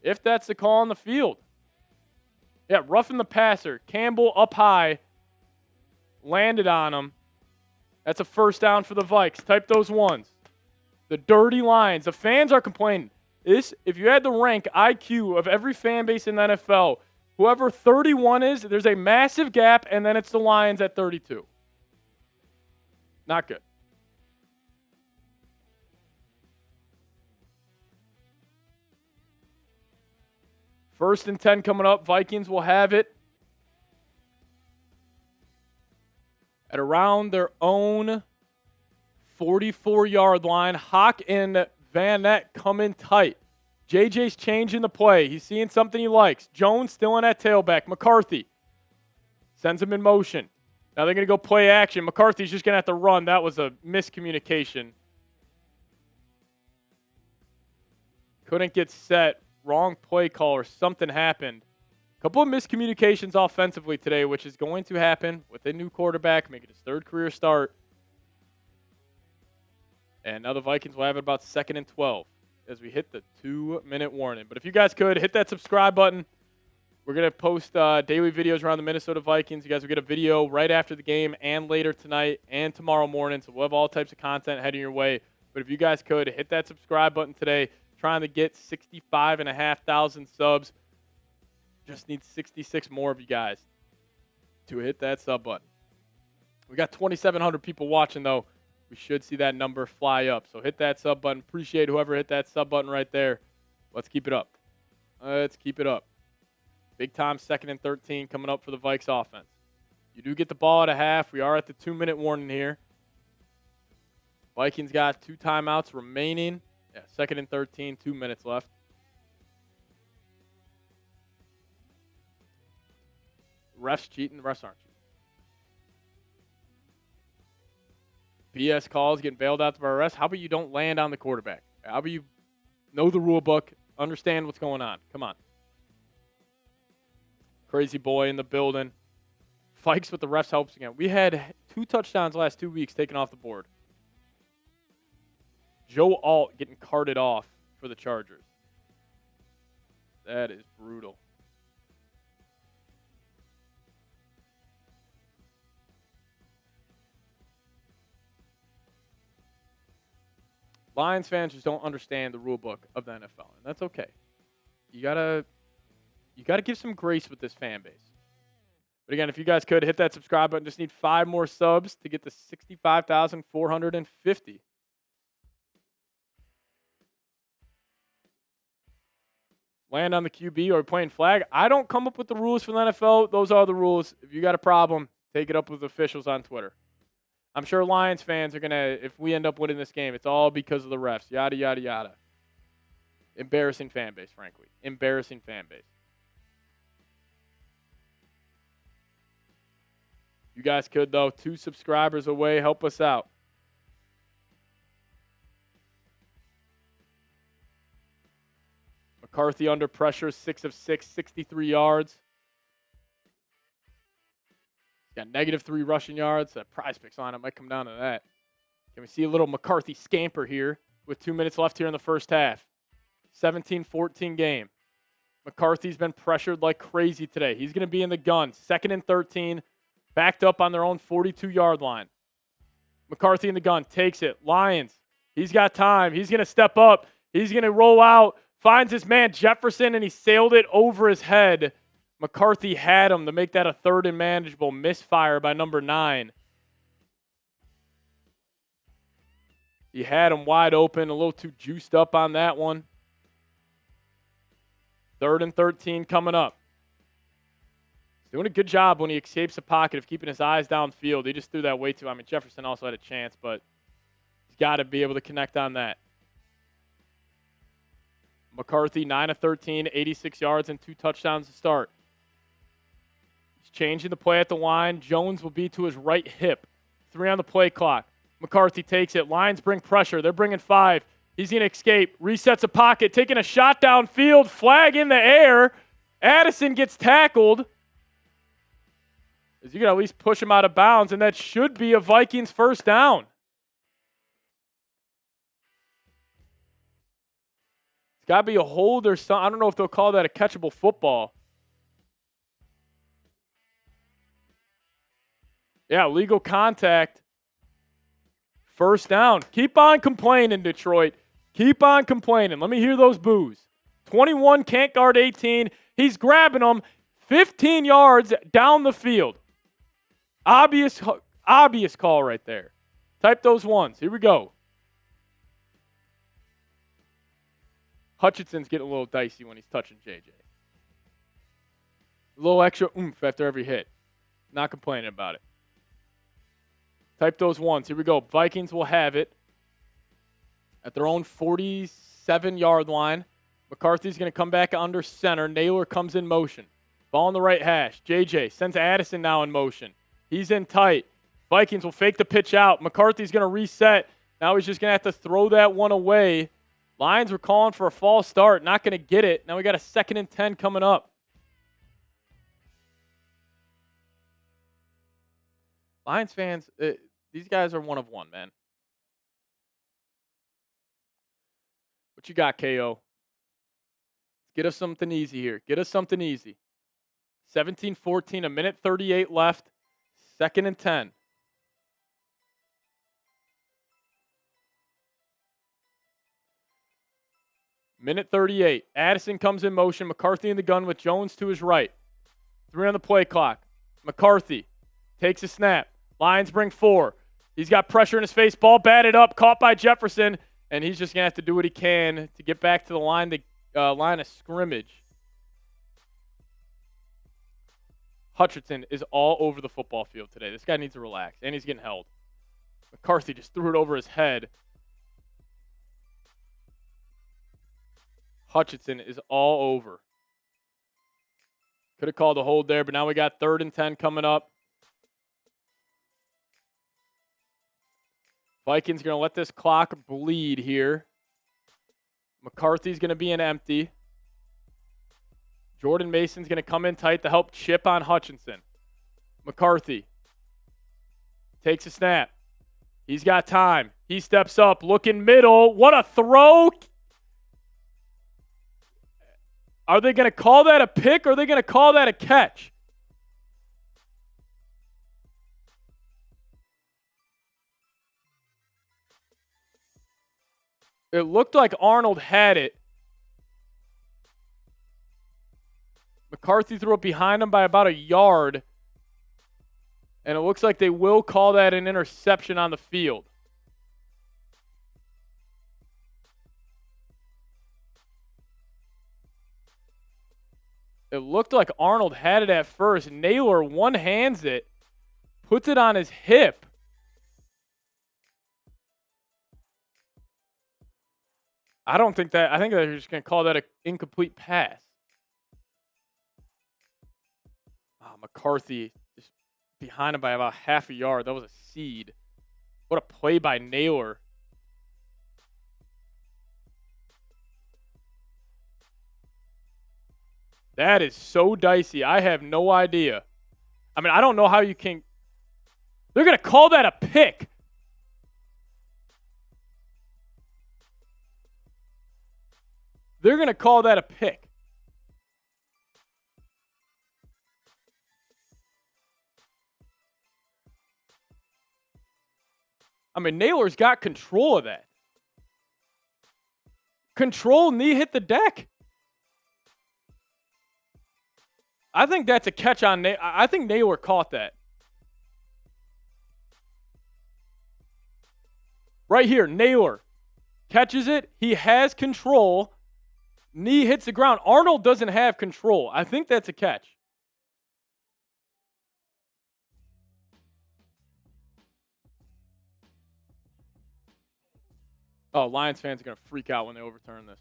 if that's the call on the field. Yeah, roughing the passer. Campbell up high, landed on him. That's a first down for the Vikes. Type those ones. The dirty Lions. The fans are complaining. If you had to rank IQ of every fan base in the NFL, whoever 31 is, there's a massive gap, and then it's the Lions at 32. Not good. First and 10 coming up. Vikings will have it at around their own 44-yard line. Hawk and Van Nett come in tight. JJ's changing the play. He's seeing something he likes. Jones still in at tailback. McCarthy sends him in motion. Now they're going to go play action. McCarthy's just going to have to run. That was a miscommunication. Couldn't get set. Wrong play call or something happened. A couple of miscommunications offensively today, which is going to happen with a new quarterback, making his 3rd career start. And now the Vikings will have it about 2nd and 12 as we hit the 2-minute warning. But if you guys could, hit that subscribe button. We're going to post daily videos around the Minnesota Vikings. You guys will get a video right after the game and later tonight and tomorrow morning. So we'll have all types of content heading your way. But if you guys could, hit that subscribe button today. Trying to get 65,500 subs. Just need 66 more of you guys to hit that sub button. We got 2,700 people watching, though. We should see that number fly up. So hit that sub button. Appreciate whoever hit that sub button right there. Let's keep it up. Let's keep it up. Big time 2nd and 13 coming up for the Vikes offense. You do get the ball at a half. We are at the 2-minute warning here. Vikings got 2 timeouts remaining. Yeah, 2nd and 13, 2 minutes left. Refs cheating. The refs aren't cheating. BS calls getting bailed out to our arrest. How about you don't land on the quarterback? How about you Know the rule book. Understand what's going on. Come on. Crazy boy in the building. Fikes with the refs helps again. We had 2 touchdowns last 2 weeks taken off the board. Joe Alt getting carted off for the Chargers. That is brutal. Lions fans just don't understand the rule book of the NFL, and that's okay. You gotta give some grace with this fan base. But again, if you guys could hit that subscribe button, just need 5 more subs to get to 65,450. Land on the QB or playing flag. I don't come up with the rules for the NFL. Those are the rules. If you got a problem, take it up with officials on Twitter. I'm sure Lions fans are going to, if we end up winning this game, it's all because of the refs. Yada, yada, yada. Embarrassing fan base, frankly. Embarrassing fan base. You guys could, though. 2 subscribers away. Help us out. McCarthy under pressure, 6 of 6, 63 yards. Got -3 rushing yards. That prize picks line, it might come down to that. Can we see a little McCarthy scamper here with 2 minutes left here in the first half? 17-14 game. McCarthy's been pressured like crazy today. He's going to be in the gun. 2nd and 13, backed up on their own 42-yard line. McCarthy in the gun, takes it. Lions, he's got time. He's going to step up. He's going to roll out, finds his man Jefferson, and he sailed it over his head. McCarthy had him to make that a 3rd and manageable. Misfire by number 9. He had him wide open, a little too juiced up on that one. 3rd and 13 coming up. He's doing a good job when he escapes the pocket of keeping his eyes downfield. He just threw that way too. I mean, Jefferson also had a chance, but he's got to be able to connect on that. McCarthy, 9 of 13, 86 yards and 2 touchdowns to start. He's changing the play at the line. Jones will be to his right hip. 3 on the play clock. McCarthy takes it. Lions bring pressure. They're bringing 5. He's going to escape. Resets a pocket. Taking a shot downfield. Flag in the air. Addison gets tackled. You can at least push him out of bounds, and that should be a Vikings first down. It's got to be a hold or something. I don't know if they'll call that a catchable football. Yeah, legal contact. First down. Keep on complaining, Detroit. Keep on complaining. Let me hear those boos. 21 can't guard 18. He's grabbing them 15 yards down the field. Obvious call right there. Type those ones. Here we go. Hutchinson's getting a little dicey when he's touching JJ. A little extra oomph after every hit. Not complaining about it. Type those ones. Here we go. Vikings will have it at their own 47-yard line. McCarthy's going to come back under center. Naylor comes in motion. Ball on the right hash. JJ sends Addison now in motion. He's in tight. Vikings will fake the pitch out. McCarthy's going to reset. Now he's just going to have to throw that one away. Lions were calling for a false start. Not going to get it. Now we got a 2nd and 10 coming up. Lions fans, these guys are one of one, man. What you got, KO? Get us something easy here. Get us something easy. 17-14, a minute 38 left. 2nd and 10. Minute 38. Addison comes in motion. McCarthy in the gun with Jones to his right. 3 on the play clock. McCarthy takes a snap. Lions bring 4. He's got pressure in his face. Ball batted up. Caught by Jefferson. And he's just going to have to do what he can to get back to the line of scrimmage. Hutchinson is all over the football field today. This guy needs to relax. And he's getting held. McCarthy just threw it over his head. Hutchinson is all over. Could have called a hold there, but now we got 3rd and 10 coming up. Vikings going to let this clock bleed here. McCarthy's going to be an empty. Jordan Mason's going to come in tight to help chip on Hutchinson. McCarthy takes a snap. He's got time. He steps up, looking middle. What a throw. Are they going to call that a pick or are they going to call that a catch? It looked like Arnold had it. McCarthy threw it behind him by about a yard. And it looks like they will call that an interception on the field. It looked like Arnold had it at first. Naylor one-hands it, puts it on his hip. I think they're just going to call that an incomplete pass. Oh, McCarthy just behind him by about half a yard. That was a seed. What a play by Naylor. That is so dicey. I have no idea. I mean, I don't know how you can. They're going to call that a pick. They're going to call that a pick. I mean, Naylor's got control of that. Control, knee hit the deck. I think that's a catch on Naylor. I think Naylor caught that. Right here, Naylor catches it. He has control. Knee hits the ground. Arnold doesn't have control. I think that's a catch. Oh, Lions fans are going to freak out when they overturn this.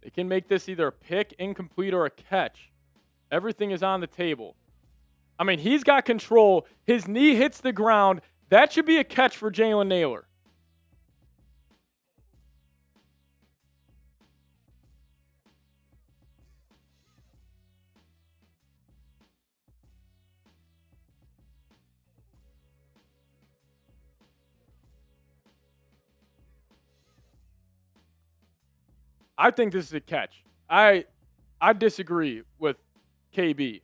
They can make this either a pick, incomplete, or a catch. Everything is on the table. I mean, he's got control. His knee hits the ground. That should be a catch for Jalen Naylor. I think this is a catch. I disagree with KB.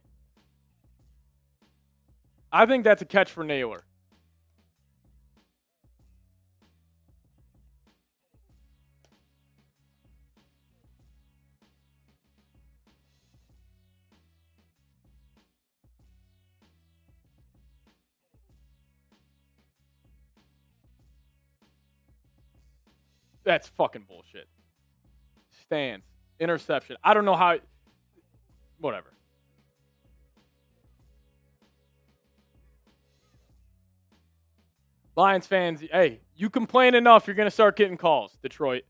I think that's a catch for Naylor. That's fucking bullshit. Stands. Interception. I don't know how. Whatever. Lions fans, hey, you complain enough, you're going to start getting calls, Detroit.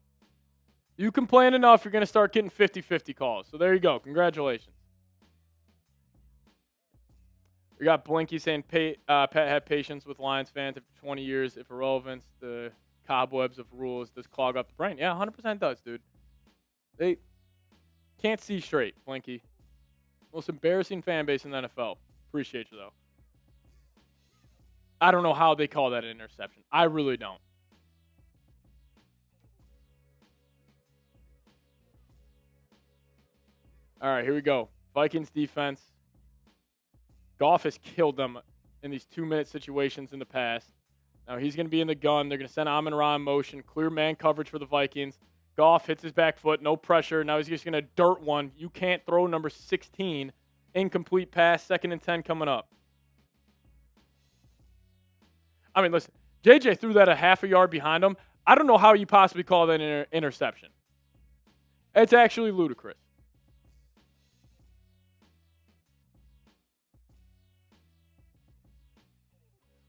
You complain enough, you're going to start getting 50-50 calls. So there you go. Congratulations. We got Blinky saying Pat had patience with Lions fans after 20 years. If irrelevance, the cobwebs of rules does clog up the brain. Yeah, 100% does, dude. They can't see straight, Blinky. Most embarrassing fan base in the NFL. Appreciate you, though. I don't know how they call that an interception. I really don't. All right, here we go. Vikings defense. Goff has killed them in these 2-minute situations in the past. Now he's going to be in the gun. They're going to send Amon-Ra in motion. Clear man coverage for the Vikings. Goff hits his back foot. No pressure. Now he's just going to dirt one. You can't throw number 16. Incomplete pass. 2nd and 10 coming up. I mean, listen. JJ threw that a half a yard behind him. I don't know how you possibly call that an interception. It's actually ludicrous.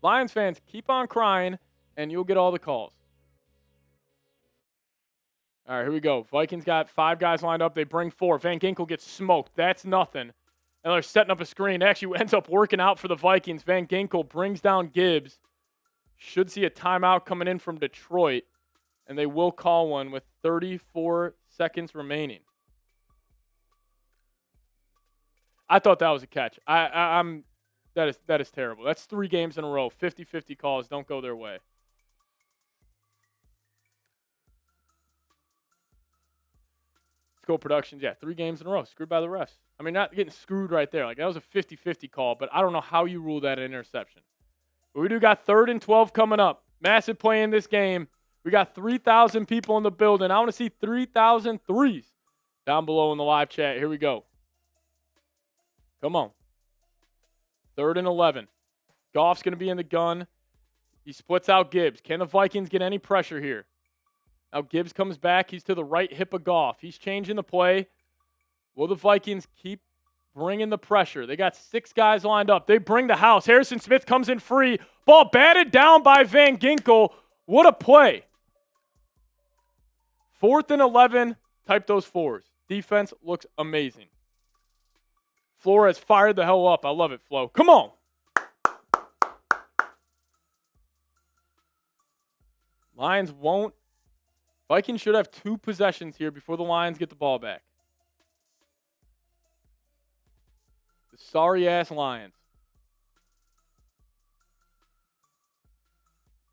Lions fans, keep on crying, and you'll get all the calls. All right, here we go. Vikings got 5 guys lined up. They bring 4. Van Ginkel gets smoked. That's nothing. And they're setting up a screen. It actually ends up working out for the Vikings. Van Ginkel brings down Gibbs. Should see a timeout coming in from Detroit, and they will call one with 34 seconds remaining. I thought that was a catch. I'm that is terrible. That's 3 games in a row. 50-50 calls don't go their way. Score Productions, yeah, 3 games in a row. Screwed by the refs. I mean, not getting screwed right there. Like, that was a 50-50 call, but I don't know how you rule that an interception. But we do got 3rd and 12 coming up. Massive play in this game. We got 3,000 people in the building. I want to see 3,000 threes down below in the live chat. Here we go. Come on. 3rd and 11. Goff's going to be in the gun. He splits out Gibbs. Can the Vikings get any pressure here? Now Gibbs comes back. He's to the right hip of Goff. He's changing the play. Will the Vikings keep bringing the pressure? They got 6 guys lined up. They bring the house. Harrison Smith comes in free. Ball batted down by Van Ginkel. What a play. 4th and 11. Type those 4s. Defense looks amazing. Flores fired the hell up. I love it, Flo. Come on. Lions won't. Vikings should have 2 possessions here before the Lions get the ball back. The sorry-ass Lions.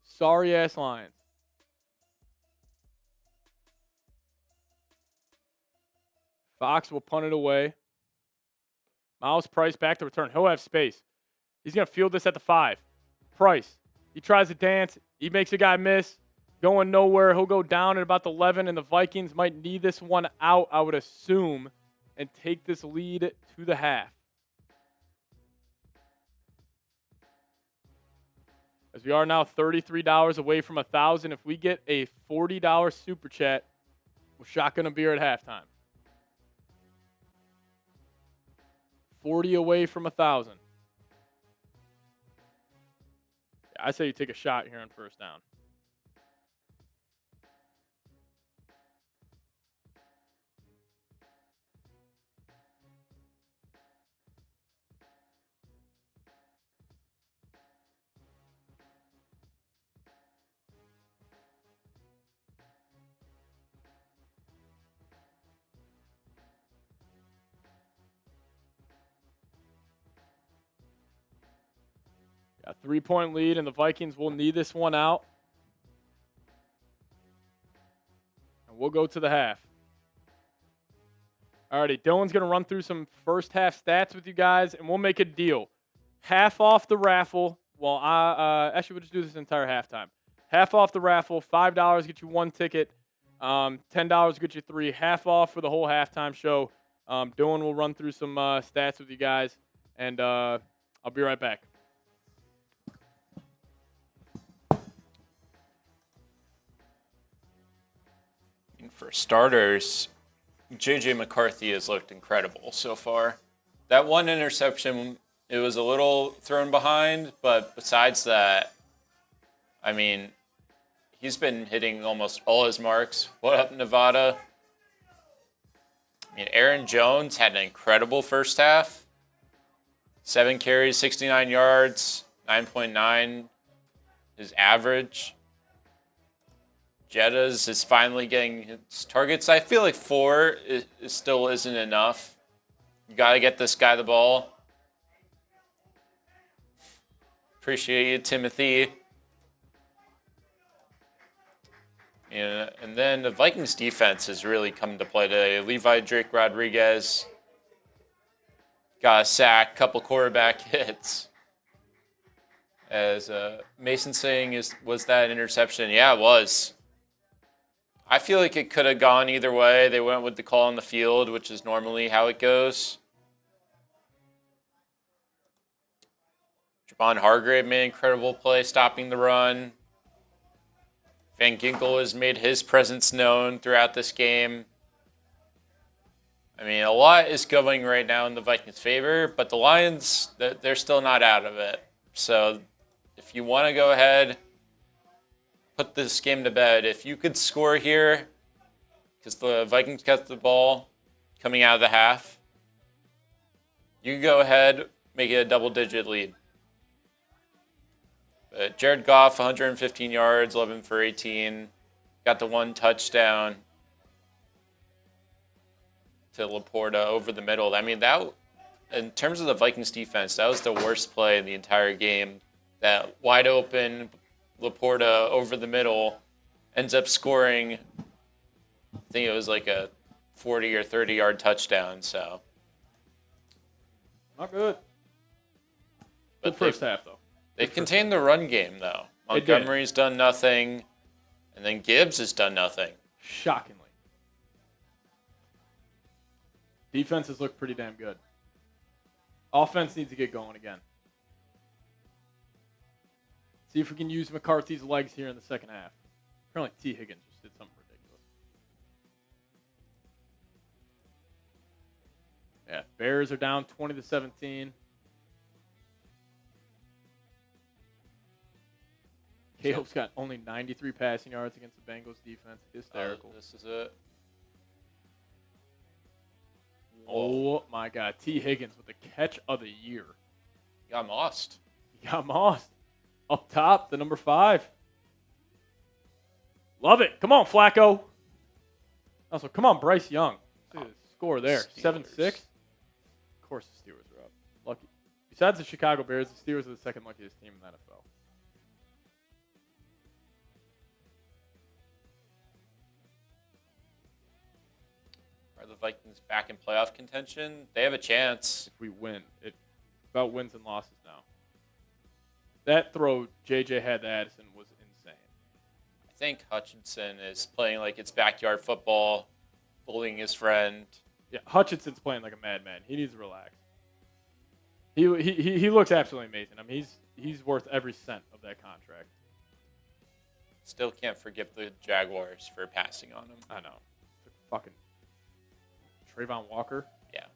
Sorry-ass Lions. Fox will punt it away. Miles Price back to return. He'll have space. He's going to field this at the 5. Price. He tries to dance. He makes a guy miss. Going nowhere. He'll go down at about the 11, and the Vikings might need this one out, I would assume, and take this lead to the half. As we are now $33 away from $1,000. If we get a $40 super chat, we're shotgun a beer at halftime. 40 away from 1,000. I say you take a shot here on first down. A 3-point lead, and the Vikings will need this one out. And we'll go to the half. Alrighty, Dylan's going to run through some first half stats with you guys, and we'll make a deal. Half off the raffle. Well, actually, we'll just do this entire halftime. Half off the raffle. $5 get you 1 ticket. $10 get you 3. Half off for the whole halftime show. Dylan will run through some stats with you guys, and I'll be right back. For starters, J.J. McCarthy has looked incredible so far. That one interception, it was a little thrown behind, but besides that, I mean, he's been hitting almost all his marks. What up, Nevada? I mean, Aaron Jones had an incredible first half. 7 carries, 69 yards, 9.9 his average. Jettas is finally getting his targets. I feel like 4 still isn't enough. You got to get this guy the ball. Appreciate you, Timothy. And then the Vikings defense has really come to play today. Levi Drake Rodriguez got a sack, couple quarterback hits. As Mason saying, was that an interception? Yeah, it was. I feel like it could have gone either way. They went with the call on the field, which is normally how it goes. Javon Hargrave made an incredible play stopping the run. Van Ginkel has made his presence known throughout this game. I mean, a lot is going right now in the Vikings' favor, but the Lions, they're still not out of it. So if you want to go ahead, put this game to bed. If you could score here, because the Vikings got the ball coming out of the half, you can go ahead, make it a double-digit lead. Jared Goff, 115 yards, 11 for 18. Got the 1 touchdown to Laporta over the middle. I mean, that, in terms of the Vikings defense, that was the worst play in the entire game. That wide open Laporta over the middle ends up scoring, I think it was like a 40 or 30-yard touchdown. So not good. But good first half, though. They've contained the run game, though. Montgomery's done nothing, and then Gibbs has done nothing. Shockingly. Defenses look pretty damn good. Offense needs to get going again. See if we can use McCarthy's legs here in the second half. Apparently T. Higgins just did something ridiculous. Yeah, Bears are down 20-17. Caleb's got only 93 passing yards against the Bengals defense. Hysterical. This is it. Oh, my God. T. Higgins with the catch of the year. He got mossed. He got mossed. Up top, the number 5. Love it. Come on, Flacco. Also, come on, Bryce Young. Score there. 7-6. Of course the Steelers are up. Lucky. Besides the Chicago Bears, the Steelers are the second luckiest team in the NFL. Are the Vikings back in playoff contention? They have a chance. If we win. It's about wins and losses now. That throw JJ had to Addison was insane. I think Hutchinson is playing like it's backyard football, bullying his friend. Yeah, Hutchinson's playing like a madman. He needs to relax. He looks absolutely amazing. I mean, he's worth every cent of that contract. Still can't forgive the Jaguars for passing on him. I know. Fucking Trayvon Walker. Yeah.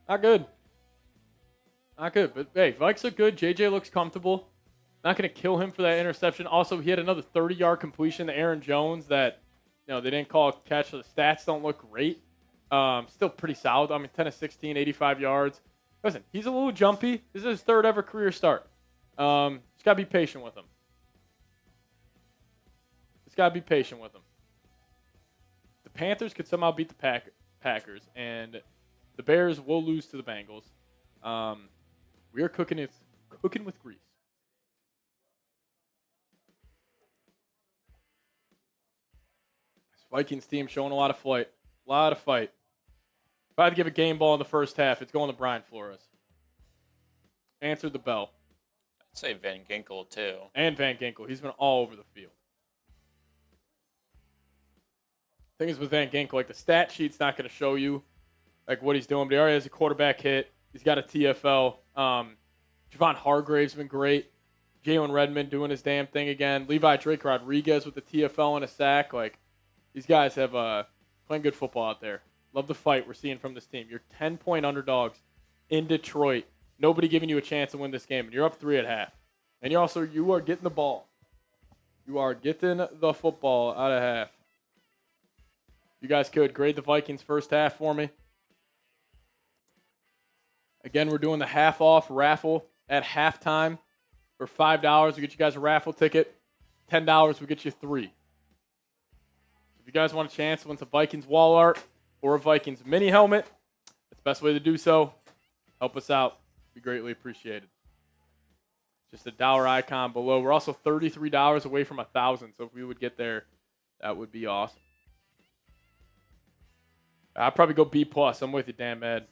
Not good. Not good. But, hey, Vikes look good. JJ looks comfortable. Not going to kill him for that interception. Also, he had another 30-yard completion to Aaron Jones that, they didn't call a catch, so the stats don't look great. Still pretty solid. I mean, 10 of 16, 85 yards. Listen, he's a little jumpy. This is his third ever career start. Just got to be patient with him. Just got to be patient with him. The Panthers could somehow beat the Packers, and the Bears will lose to the Bengals. We are cooking with grease. This Vikings team showing a lot of fight. If I had to give a game ball in the first half, it's going to Brian Flores. Answered the bell. I'd say Van Ginkel, too. And Van Ginkel. He's been all over the field. Thing is with Van Ginkel, like the stat sheet's not going to show you like what he's doing, but he already has a quarterback hit. He's got a TFL. Javon Hargrave's been great. Jalen Redmond doing his damn thing again. Levi Drake Rodriguez with the TFL and a sack. Like, these guys have playing good football out there. Love the fight we're seeing from this team. You're 10-point underdogs in Detroit. Nobody giving you a chance to win this game, and you're up 3 at half. And you are getting the ball. You are getting the football out of half. You guys could grade the Vikings first half for me. Again, we're doing the half-off raffle at halftime. For $5, we get you guys a raffle ticket. $10, we get you 3. If you guys want a chance to win some Vikings wall art or a Vikings mini helmet, that's the best way to do so. Help us out. Be greatly appreciated. Just a dollar icon below. We're also $33 away from 1,000, so if we would get there, that would be awesome. I'd probably go B+. I'm with you, Dan Mad.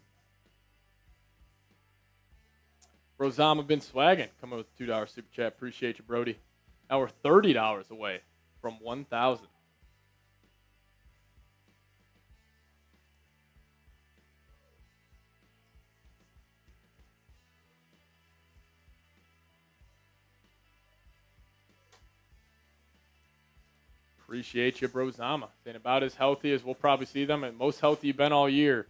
Rosama been swagging. Coming with a $2 super chat. Appreciate you, Brody. Now we're $30 away from 1,000. Appreciate you, Brozama. Saying about as healthy as we'll probably see them, and most healthy you've been all year.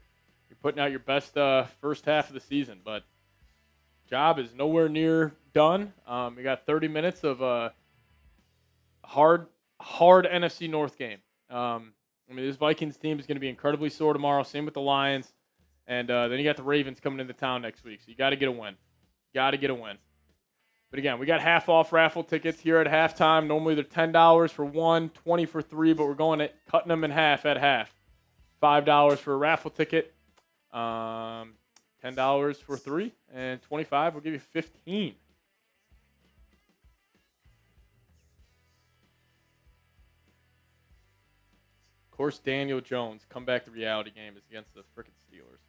You're putting out your best first half of the season, but job is nowhere near done. We got 30 minutes of a hard NFC North game. This Vikings team is going to be incredibly sore tomorrow. Same with the Lions, and then you got the Ravens coming into town next week. So you got to get a win. got to get a win. But again, we got half off raffle tickets here at halftime. Normally they're $10 for one, $20 for three, but we're going at cutting them in half at half. $5 for a raffle ticket, $10 for three, and $25. We'll give you $15. Of course, Daniel Jones, come back to reality game, is against the frickin' Steelers.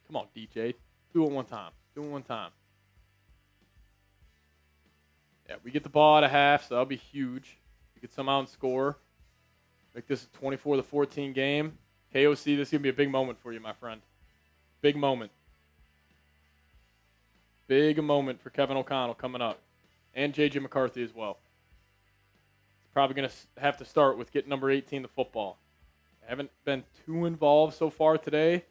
Come on, DJ. Do it one time. Do it one time. Yeah, we get the ball at a half, so that'll be huge. We could somehow score. Make this a 24-14 game. KOC, this is going to be a big moment for you, my friend. Big moment. Big moment for Kevin O'Connell coming up. And J.J. McCarthy as well. Probably going to have to start with getting number 18 the football. I haven't been too involved so far today.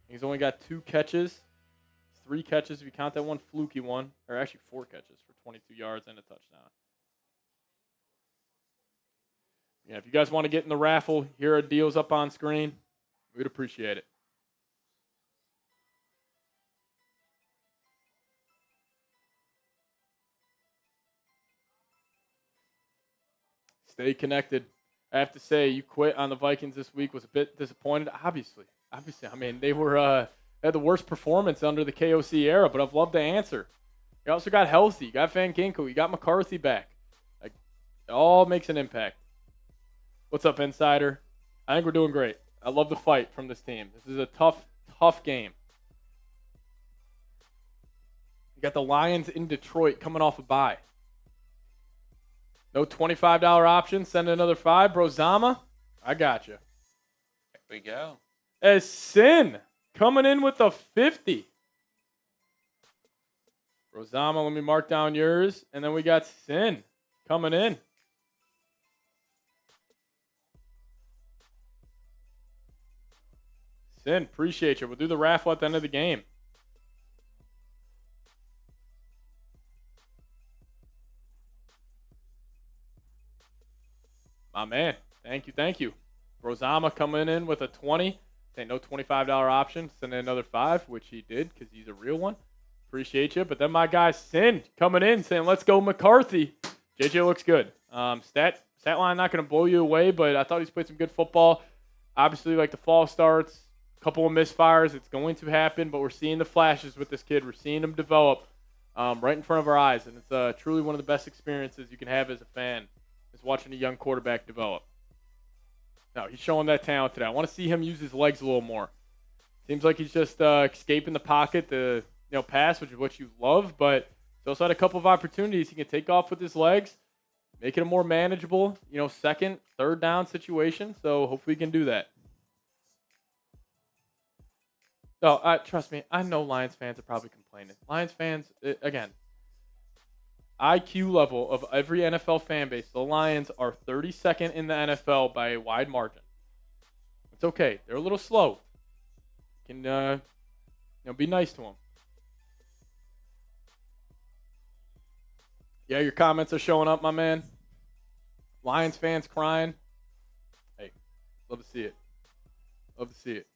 He's only got 2 catches. 3 catches if you count that one fluky one. Or actually 4 catches for 22 yards and a touchdown. Yeah, if you guys want to get in the raffle, here are deals up on screen. We'd appreciate it. Stay connected. I have to say, you quit on the Vikings this week. Was a bit disappointed. Obviously. I mean, they had the worst performance under the KOC era, but I've loved the answer. You also got healthy. You got Van Ginkel. You got McCarthy back. Like, it all makes an impact. What's up, Insider? I think we're doing great. I love the fight from this team. This is a tough game. You got the Lions in Detroit coming off a bye. No $25 option. Send another 5. Brozama, I got you. There we go. As Sin coming in with a 50. Brozama, let me mark down yours. And then we got Sin coming in. Sin, appreciate you. We'll do the raffle at the end of the game. My man. Thank you. Brozama coming in with a 20. Saying no $25 option. Send in another 5, which he did because he's a real one. Appreciate you. But then my guy Sin coming in saying, let's go McCarthy. JJ looks good. Stat line not going to blow you away, but I thought he's played some good football. Obviously, like the fall starts, a couple of misfires. It's going to happen, but we're seeing the flashes with this kid. We're seeing him develop right in front of our eyes, and it's truly one of the best experiences you can have as a fan is watching a young quarterback develop. No, he's showing that talent today. I want to see him use his legs a little more. Seems like he's just escaping the pocket to pass, which is what you love, but he's also had a couple of opportunities. He can take off with his legs, make it a more manageable, second, third down situation. So hopefully he can do that. No, trust me, I know Lions fans are probably complaining. Lions fans, again, IQ level of every NFL fan base, the Lions are 32nd in the NFL by a wide margin. It's okay. They're a little slow. You can, be nice to them. Yeah, your comments are showing up, my man. Lions fans crying. Hey, love to see it. Love to see it.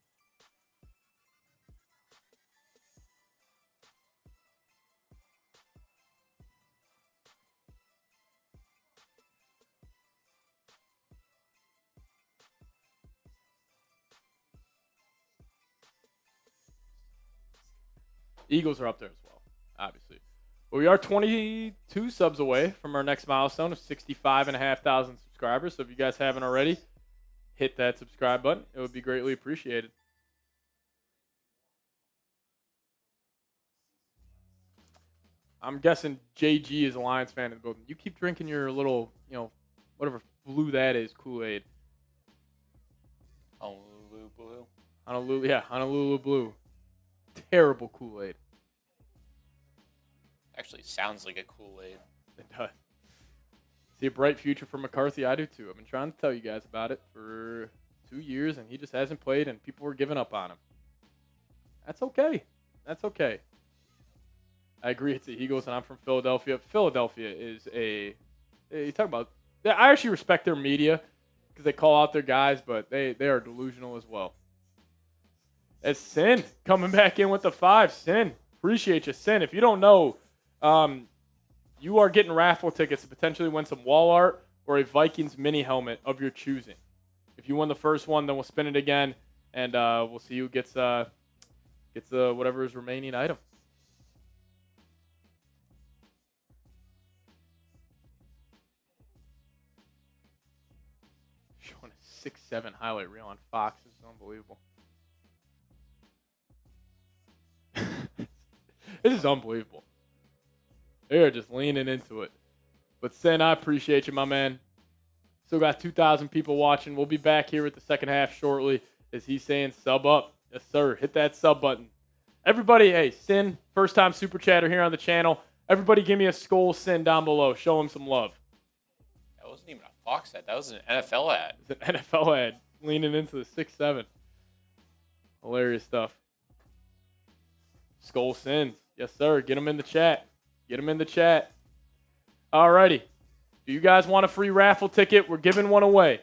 Eagles are up there as well, obviously. But we are 22 subs away from our next milestone of 65,500 subscribers. So if you guys haven't already, hit that subscribe button. It would be greatly appreciated. I'm guessing JG is a Lions fan in the building. You keep drinking your little, whatever blue that is, Kool-Aid. Honolulu Blue. Honolulu Blue. Terrible Kool-Aid. Actually sounds like a Kool-Aid. It does. See a bright future for McCarthy? I do too. I've been trying to tell you guys about it for 2 years, and he just hasn't played, and people were giving up on him. That's okay. I agree it's the Eagles, and I'm from Philadelphia. Philadelphia is you talk about, I actually respect their media because they call out their guys, but they are delusional as well. It's Sin coming back in with the 5. Sin, appreciate you, Sin. If you don't know, you are getting raffle tickets to potentially win some wall art or a Vikings mini helmet of your choosing. If you win the first one, then we'll spin it again, and we'll see who gets whatever is remaining item. Showing a 6-7 highlight reel on Fox. This is unbelievable. This is unbelievable. They're just leaning into it. But Sen, I appreciate you, my man. Still got 2,000 people watching. We'll be back here with the second half shortly. As he's saying, sub up. Yes, sir. Hit that sub button. Everybody, hey, Sin, first-time super chatter here on the channel. Everybody give me a skull Sin down below. Show him some love. That wasn't even a Fox ad. That was an NFL ad. It's an NFL ad. Leaning into the 6-7. Hilarious stuff. Skull Sins. Yes, sir. Get them in the chat. Get them in the chat. Alrighty. Do you guys want a free raffle ticket? We're giving one away.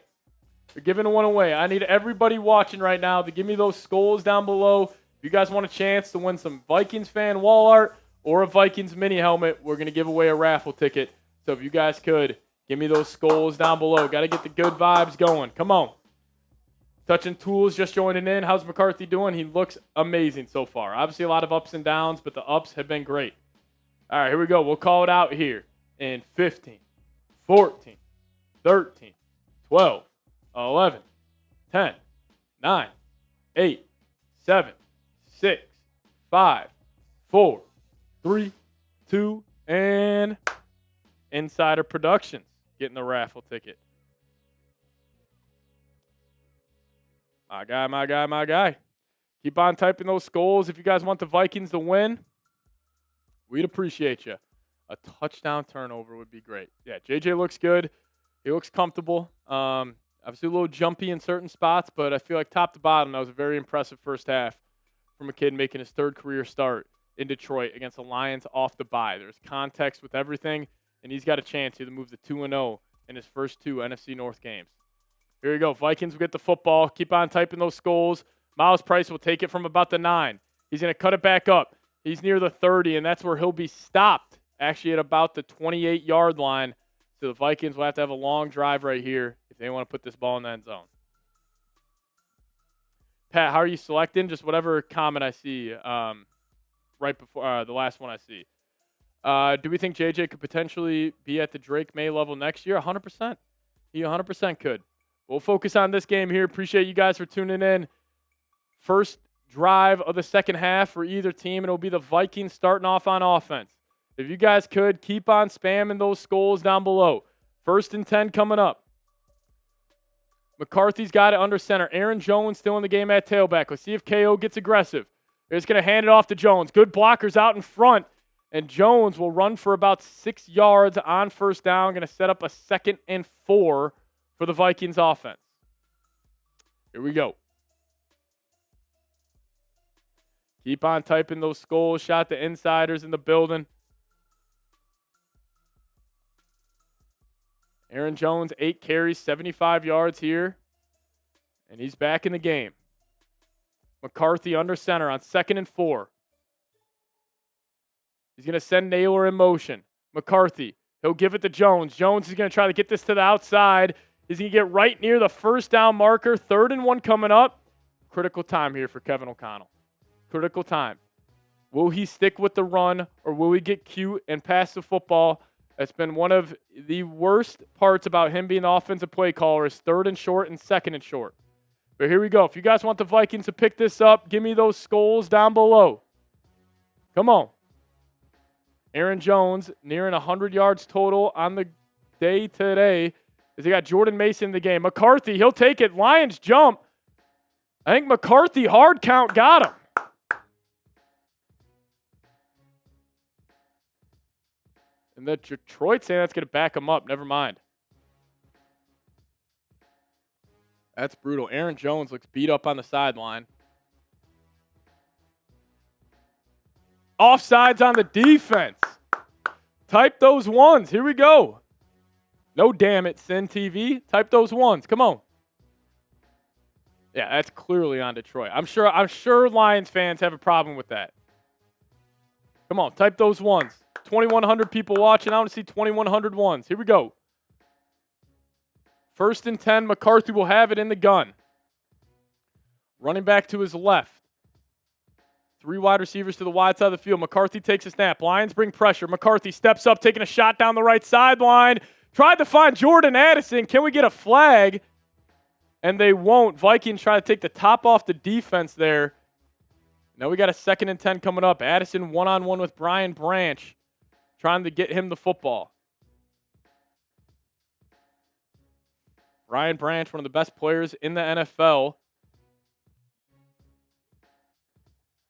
We're giving one away. I need everybody watching right now to give me those skulls down below. If you guys want a chance to win some Vikings fan wall art or a Vikings mini helmet, we're going to give away a raffle ticket. So if you guys could, give me those skulls down below. Got to get the good vibes going. Come on. Touching Tools just joining in. How's McCarthy doing? He looks amazing so far. Obviously a lot of ups and downs, but the ups have been great. All right, here we go. We'll call it out here in 15, 14, 13, 12, 11, 10, 9, 8, 7, 6, 5, 4, 3, 2, and Insider Productions getting the raffle ticket. My guy, my guy, my guy. Keep on typing those skulls if you guys want the Vikings to win. We'd appreciate you. A touchdown turnover would be great. Yeah, JJ looks good. He looks comfortable. Obviously a little jumpy in certain spots, but I feel like top to bottom, that was a very impressive first half from a kid making his third career start in Detroit against the Lions off the bye. There's context with everything, and he's got a chance here to move to 2-0 in his first 2 NFC North games. Here we go. Vikings will get the football. Keep on typing those skulls. Miles Price will take it from about the 9. He's going to cut it back up. He's near the 30, and that's where he'll be stopped, actually at about the 28-yard line. So the Vikings will have to have a long drive right here if they want to put this ball in the end zone. Pat, how are you selecting? Just whatever comment I see right before the last one I see. Do we think JJ could potentially be at the Drake May level next year? 100%. He 100% could. We'll focus on this game here. Appreciate you guys for tuning in. First drive of the second half for either team, and it'll be the Vikings starting off on offense. If you guys could, keep on spamming those skulls down below. 1st and 10 coming up. McCarthy's got it under center. Aaron Jones still in the game at tailback. Let's see if KO gets aggressive. They're just going to hand it off to Jones. Good blockers out in front. And Jones will run for about 6 yards on first down. Going to set up a 2nd and 4 for the Vikings offense. Here we go. Keep on typing those skulls. Shot the insiders in the building. Aaron Jones, 8 carries, 75 yards here. And he's back in the game. McCarthy under center on 2nd and 4. He's going to send Naylor in motion. McCarthy, he'll give it to Jones. Jones is going to try to get this to the outside. He's going to get right near the first down marker. 3rd and 1 coming up. Critical time here for Kevin O'Connell. Critical time. Will he stick with the run, or will he get cute and pass the football? That's been one of the worst parts about him being the offensive play caller is 3rd and short and 2nd and short. But here we go. If you guys want the Vikings to pick this up, give me those skulls down below. Come on. Aaron Jones nearing 100 yards total on the day today. As they got Jordan Mason in the game. McCarthy, he'll take it. Lions jump. I think McCarthy hard count got him. And the Detroit saying that's going to back him up. Never mind. That's brutal. Aaron Jones looks beat up on the sideline. Offsides on the defense. Type those ones. Here we go. No damn it, Sin TV. Type those ones. Come on. Yeah, that's clearly on Detroit. I'm sure Lions fans have a problem with that. Come on, type those ones. 2,100 people watching. I want to see 2,100 ones. Here we go. 1st and 10. McCarthy will have it in the gun. Running back to his left. 3 wide receivers to the wide side of the field. McCarthy takes a snap. Lions bring pressure. McCarthy steps up, taking a shot down the right sideline. Tried to find Jordan Addison. Can we get a flag? And they won't. Vikings try to take the top off the defense there. Now we got a 2nd and 10 coming up. Addison one-on-one with Brian Branch, trying to get him the football. Brian Branch, one of the best players in the NFL.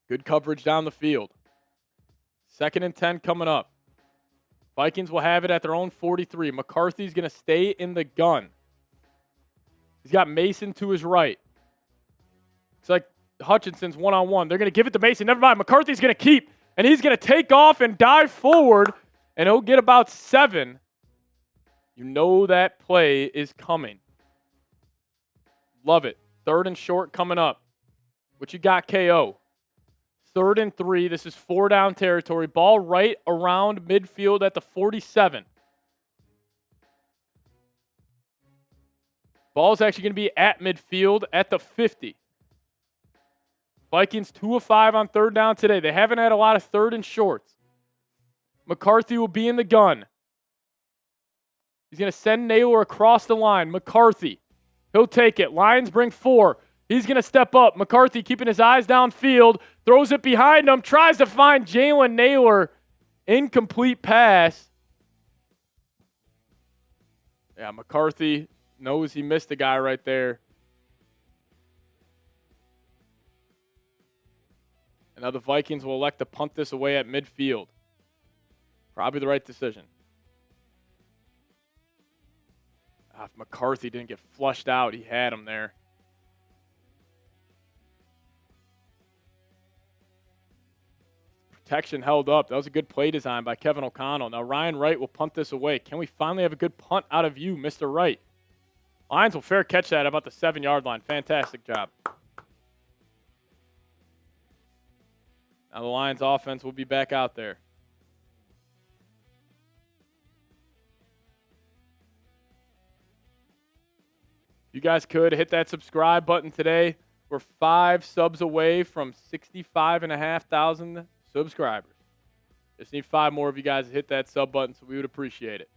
Good coverage down the field. 2nd and 10 coming up. Vikings will have it at their own 43. McCarthy's going to stay in the gun. He's got Mason to his right. It's like Hutchinson's one-on-one. They're going to give it to Mason. Never mind. McCarthy's going to keep, and he's going to take off and dive forward, and he'll get about 7. You know that play is coming. Love it. 3rd and short coming up. What you got, KO? 3rd and 3. This is 4-down territory. Ball right around midfield at the 47. Ball's actually going to be at midfield at the 50. Vikings 2 of 5 on 3rd down today. They haven't had a lot of 3rd and shorts. McCarthy will be in the gun. He's going to send Naylor across the line. McCarthy. He'll take it. Lions bring 4. He's going to step up. McCarthy keeping his eyes downfield. Throws it behind him. Tries to find Jalen Naylor. Incomplete pass. Yeah, McCarthy knows he missed a guy right there. And now the Vikings will elect to punt this away at midfield. Probably the right decision. If McCarthy didn't get flushed out, he had him there. Protection held up. That was a good play design by Kevin O'Connell. Now Ryan Wright will punt this away. Can we finally have a good punt out of you, Mr. Wright? Lions will fair catch that about the 7-yard line. Fantastic job. Now the Lions offense will be back out there. You guys could hit that subscribe button today. We're 5 subs away from 65,500 subscribers. Just need 5 more of you guys to hit that sub button, so we would appreciate it.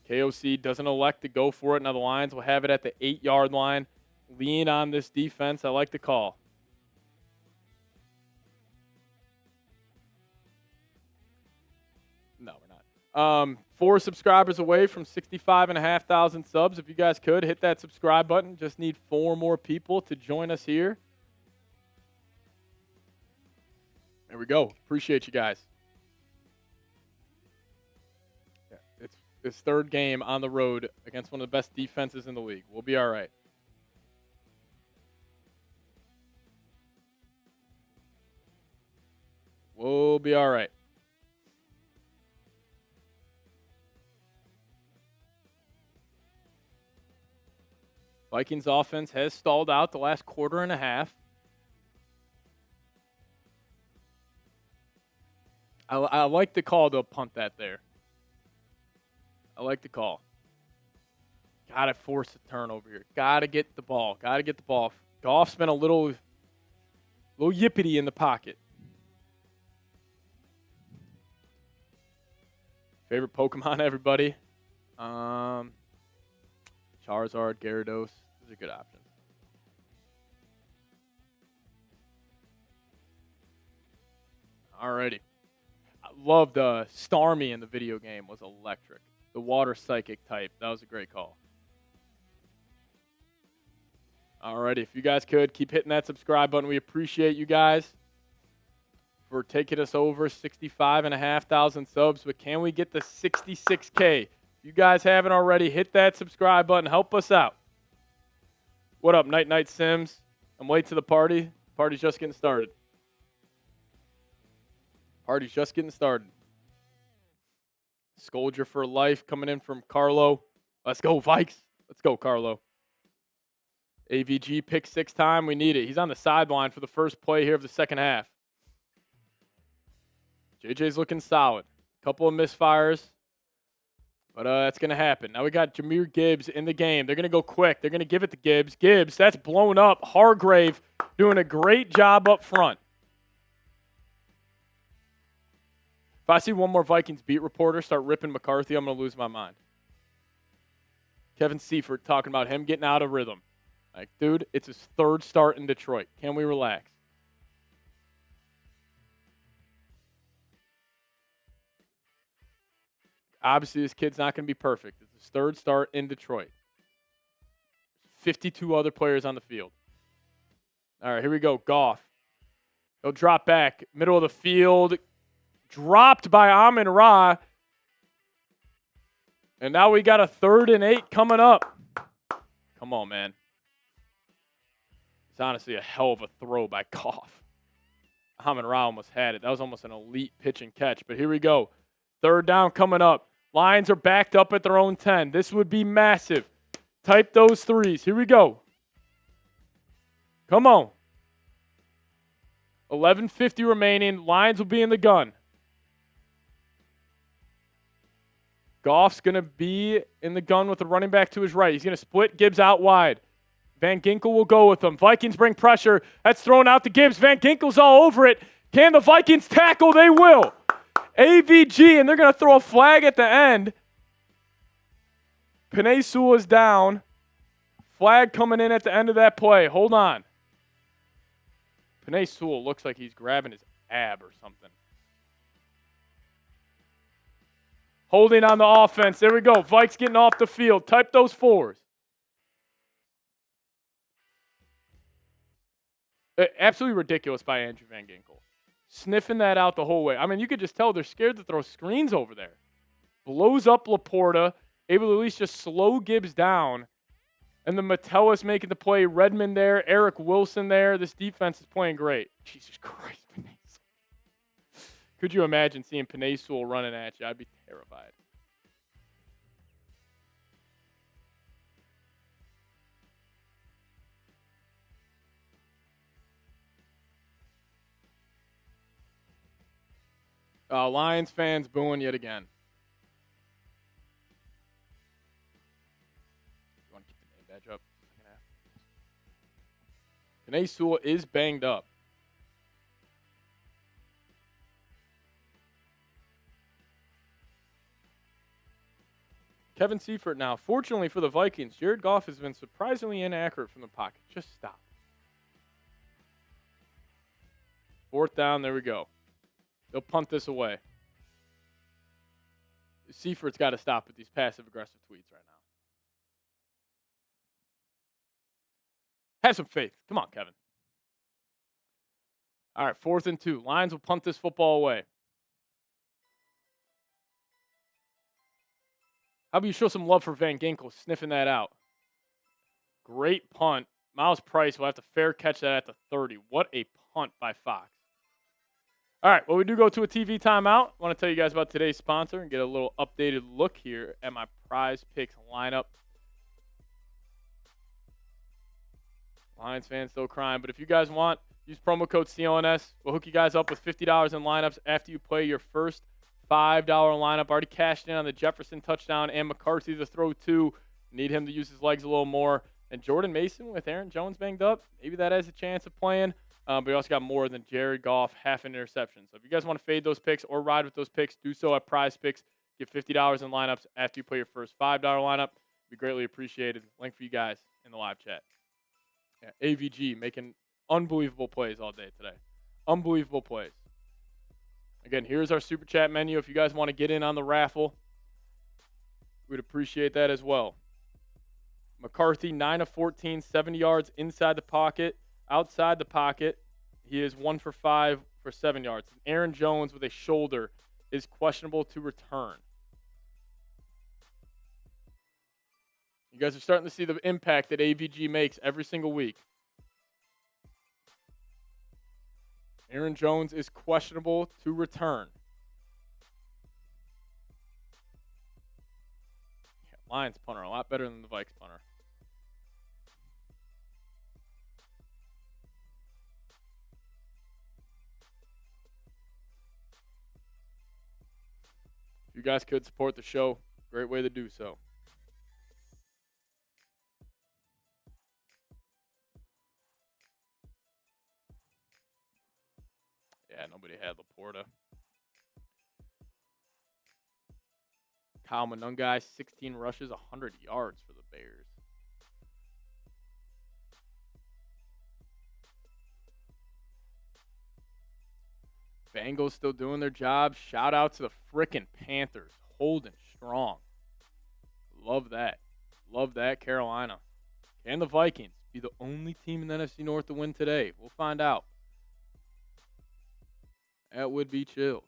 KOC doesn't elect to go for it. Now the Lions will have it at the 8-yard line. Lean on this defense. I like the call. No, we're not. 4 subscribers away from 65,500 subs. If you guys could, hit that subscribe button. Just need 4 more people to join us here. There we go. Appreciate you guys. Yeah, it's his 3rd game on the road against one of the best defenses in the league. We'll be all right. We'll be all right. Vikings offense has stalled out the last quarter and a half. I like the call to punt that there. I like the call. Got to force a turnover here. Got to get the ball. Got to get the ball. Goff's been a little yippity in the pocket. Favorite Pokemon, everybody? Charizard, Gyarados. Those are good options. Alrighty. I loved Starmie in the video game. Was electric. The water psychic type. That was a great call. Alrighty. If you guys could, keep hitting that subscribe button. We appreciate you guys for taking us over 65,500 subs. But can we get the 66K? If you guys haven't already, hit that subscribe button. Help us out. What up, Night Sims? I'm late to the party. Party's just getting started. Scolger for life coming in from Carlo. Let's go, Vikes. Let's go, Carlo. AVG pick 6 time. We need it. He's on the sideline for the first play here of the second half. JJ's looking solid. Couple of misfires. But that's going to happen. Now we got Jahmyr Gibbs in the game. They're going to go quick. They're going to give it to Gibbs. Gibbs, that's blown up. Hargrave doing a great job up front. If I see one more Vikings beat reporter start ripping McCarthy, I'm going to lose my mind. Kevin Seifert talking about him getting out of rhythm. Like, dude, it's his 3rd start in Detroit. Can we relax? Obviously, this kid's not going to be perfect. It's his 3rd start in Detroit. 52 other players on the field. All right, here we go. Goff. He'll drop back. Middle of the field. Dropped by Amon-Ra. And now we got a 3rd and 8 coming up. Come on, man. It's honestly a hell of a throw by Goff. Amon-Ra almost had it. That was almost an elite pitch and catch. But here we go. 3rd down coming up. Lions are backed up at their own 10. This would be massive. Type those 3s. Here we go. Come on. 11:50 remaining. Lions will be in the gun. Goff's going to be in the gun with the running back to his right. He's going to split Gibbs out wide. Van Ginkel will go with him. Vikings bring pressure. That's thrown out to Gibbs. Van Ginkel's all over it. Can the Vikings tackle? They will. AVG, and they're going to throw a flag at the end. Penei Sewell is down. Flag coming in at the end of that play. Hold on. Penei Sewell looks like he's grabbing his ab or something. Holding on the offense. There we go. Vikes getting off the field. Type those 4s. Absolutely ridiculous by Andrew Van Ginkel. Sniffing that out the whole way. I mean, you could just tell they're scared to throw screens over there. Blows up Laporta. Able to at least just slow Gibbs down. And the Metellus making the play. Redmond there. Eric Wilson there. This defense is playing great. Jesus Christ, Penei Sewell. Could you imagine seeing Penei Sewell running at you? I'd be terrified. Lions fans booing yet again. You want to keep the name badge up? Penei Sewell is banged up. Kevin Seifert now. Fortunately for the Vikings, Jared Goff has been surprisingly inaccurate from the pocket. Just stop. 4th down. There we go. They'll punt this away. Seifert's got to stop with these passive-aggressive tweets right now. Have some faith. Come on, Kevin. All right, 4th and 2. Lions will punt this football away. How about you show some love for Van Ginkel sniffing that out? Great punt. Miles Price will have to fair catch that at the 30. What a punt by Fox. All right, well, we do go to a TV timeout. I want to tell you guys about today's sponsor and get a little updated look here at my prize picks lineup. Lions fans still crying, but if you guys want, use promo code CLNS. We'll hook you guys up with $50 in lineups after you play your first $5 lineup. Already cashed in on the Jefferson touchdown and McCarthy to throw 2. Need him to use his legs a little more. And Jordan Mason with Aaron Jones banged up, maybe that has a chance of playing. But we also got more than Jared Goff, half an interception. So if you guys want to fade those picks or ride with those picks, do so at Prize Picks. Get $50 in lineups after you play your first $5 lineup. It'd be greatly appreciated. Link for you guys in the live chat. Yeah, AVG making unbelievable plays all day today. Unbelievable plays. Again, here's our Super Chat menu. If you guys want to get in on the raffle, we'd appreciate that as well. McCarthy, 9 of 14, 70 yards inside the pocket. Outside the pocket, he is 1 for 5 for 7 yards. Aaron Jones with a shoulder is questionable to return. You guys are starting to see the impact that AVG makes every single week. Aaron Jones is questionable to return. Lions punter, a lot better than the Vikes punter. If you guys could support the show, great way to do so. Yeah, nobody had Laporta. Kyle Monungai, 16 rushes, 100 yards for the Bears. Bengals still doing their job. Shout out to the frickin' Panthers, holding strong. Love that. Love that, Carolina. Can the Vikings be the only team in the NFC North to win today? We'll find out. That would be chills.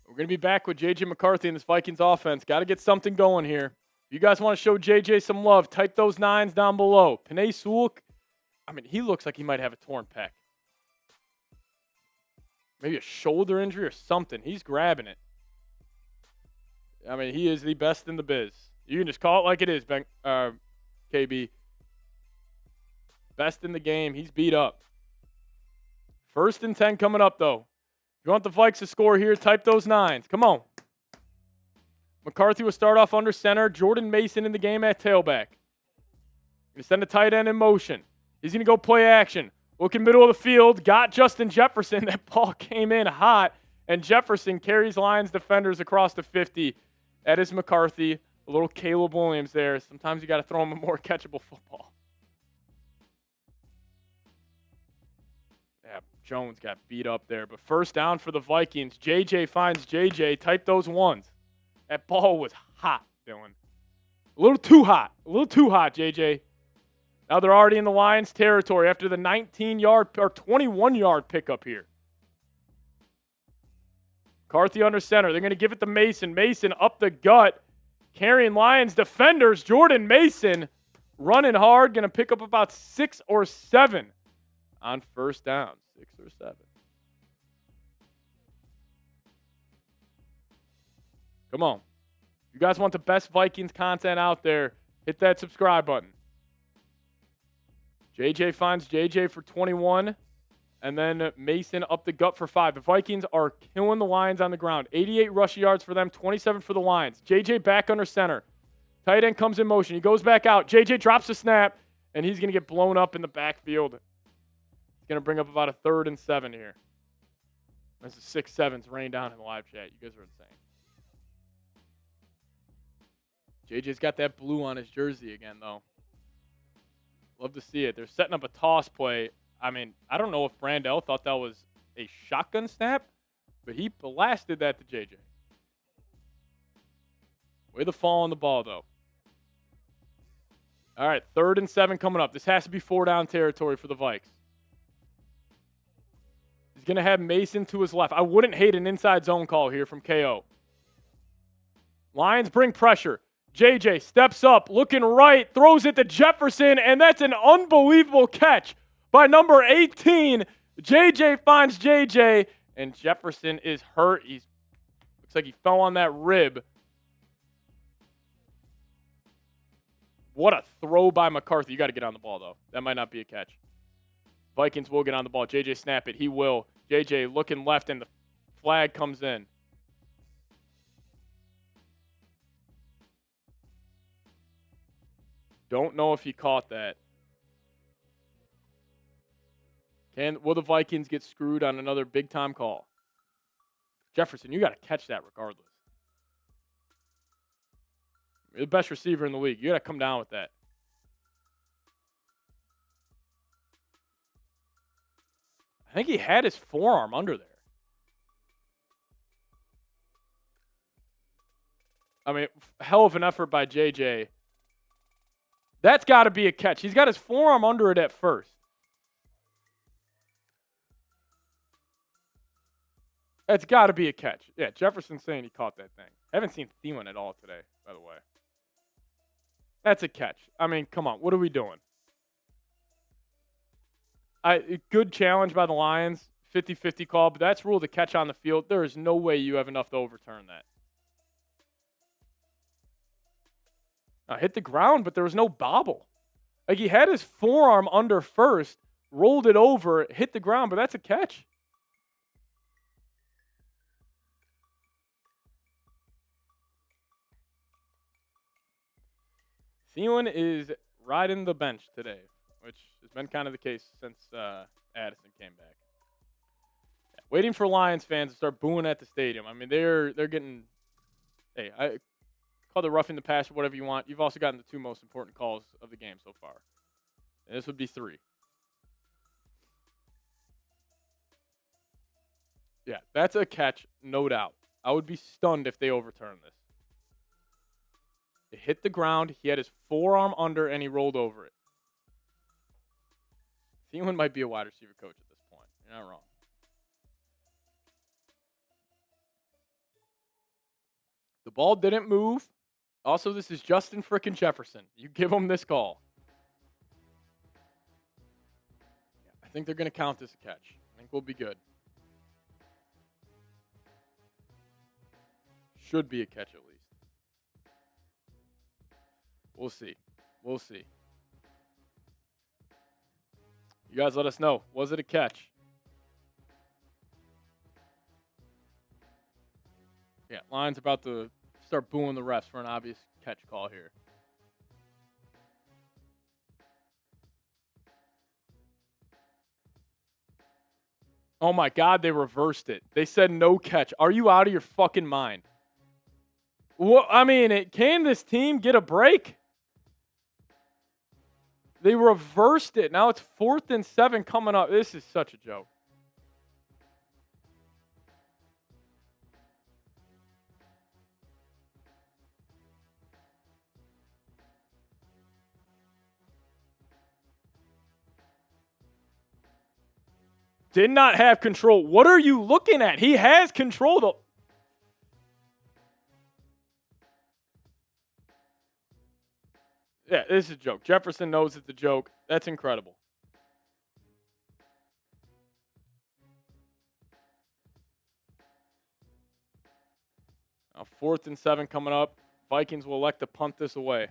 We're going to be back with J.J. McCarthy and this Vikings offense. Got to get something going here. If you guys want to show J.J. some love, type those 9s down below. Penei Sewell, I mean, he looks like he might have a torn pec. Maybe a shoulder injury or something. He's grabbing it. I mean, he is the best in the biz. You can just call it like it is, KB. Best in the game. He's beat up. 1st and 10 coming up, though. If you want the Vikes to score here, type those 9s. Come on. McCarthy will start off under center. Jordan Mason in the game at tailback. Going to send a tight end in motion. He's going to go play action. Looking middle of the field. Got Justin Jefferson. That ball came in hot. And Jefferson carries Lions defenders across the 50. That is McCarthy. A little Caleb Williams there. Sometimes you got to throw him a more catchable football. Yeah, Jones got beat up there. But 1st down for the Vikings. JJ finds JJ. Type those 1s. That ball was hot, Dylan. A little too hot. A little too hot, JJ. Now they're already in the Lions territory after the 19-yard or 21-yard pickup here. McCarthy under center. They're going to give it to Mason. Mason up the gut. Carrying Lions defenders. Jordan Mason running hard. Going to pick up about 6 or 7 on 1st down. 6 or 7. Come on. If you guys want the best Vikings content out there, hit that subscribe button. JJ finds JJ for 21. And then Mason up the gut for 5. The Vikings are killing the Lions on the ground. 88 rush yards for them, 27 for the Lions. JJ back under center. Tight end comes in motion. He goes back out. JJ drops the snap, and he's going to get blown up in the backfield. He's going to bring up about a 3rd and 7 here. This is 6-7s rain down in the live chat. You guys are insane. JJ's got that blue on his jersey again, though. Love to see it. They're setting up a toss play. I mean, I don't know if Brandell thought that was a shotgun snap, but he blasted that to JJ. Way to fall on the ball, though. All right, 3rd and 7 coming up. This has to be 4-down territory for the Vikes. He's going to have Mason to his left. I wouldn't hate an inside zone call here from KO. Lions bring pressure. JJ steps up, looking right, throws it to Jefferson, and that's an unbelievable catch by number 18. JJ finds JJ, and Jefferson is hurt. Looks like he fell on that rib. What a throw by McCarthy. You got to get on the ball, though. That might not be a catch. Vikings will get on the ball. JJ snap it. He will. JJ looking left, and the flag comes in. Don't know if he caught that. Will the Vikings get screwed on another big-time call? Jefferson, you got to catch that regardless. You're the best receiver in the league. You got to come down with that. I think he had his forearm under there. I mean, hell of an effort by JJ. That's got to be a catch. He's got his forearm under it at first. That's got to be a catch. Yeah, Jefferson's saying he caught that thing. I haven't seen Thielen at all today, by the way. That's a catch. I mean, come on. What are we doing? Good challenge by the Lions. 50-50 call, but that's ruled a catch on the field. There is no way you have enough to overturn that. Hit the ground, but there was no bobble. Like, he had his forearm under first, rolled it over, hit the ground, but that's a catch. Thielen is riding the bench today, which has been kind of the case since Addison came back. Yeah, waiting for Lions fans to start booing at the stadium. I mean, they're getting. Hey, I call it roughing the passer, whatever you want. You've also gotten the 2 most important calls of the game so far. And this would be 3. Yeah, that's a catch, no doubt. I would be stunned if they overturn this. It hit the ground. He had his forearm under, and he rolled over it. Thielen might be a wide receiver coach at this point. You're not wrong. The ball didn't move. Also, this is Justin frickin' Jefferson. You give him this call. I think they're going to count this a catch. I think we'll be good. Should be a catch at least. We'll see. We'll see. You guys let us know. Was it a catch? Yeah, Lions about to start booing the refs for an obvious catch call here. Oh my God, they reversed it. They said no catch. Are you out of your fucking mind? Well, I mean, can this team get a break? They reversed it. Now it's 4th and 7 coming up. This is such a joke. Did not have control. What are you looking at? He has control, though. Yeah, this is a joke. Jefferson knows it's a joke. That's incredible. Now 4th and 7 coming up. Vikings will elect to punt this away.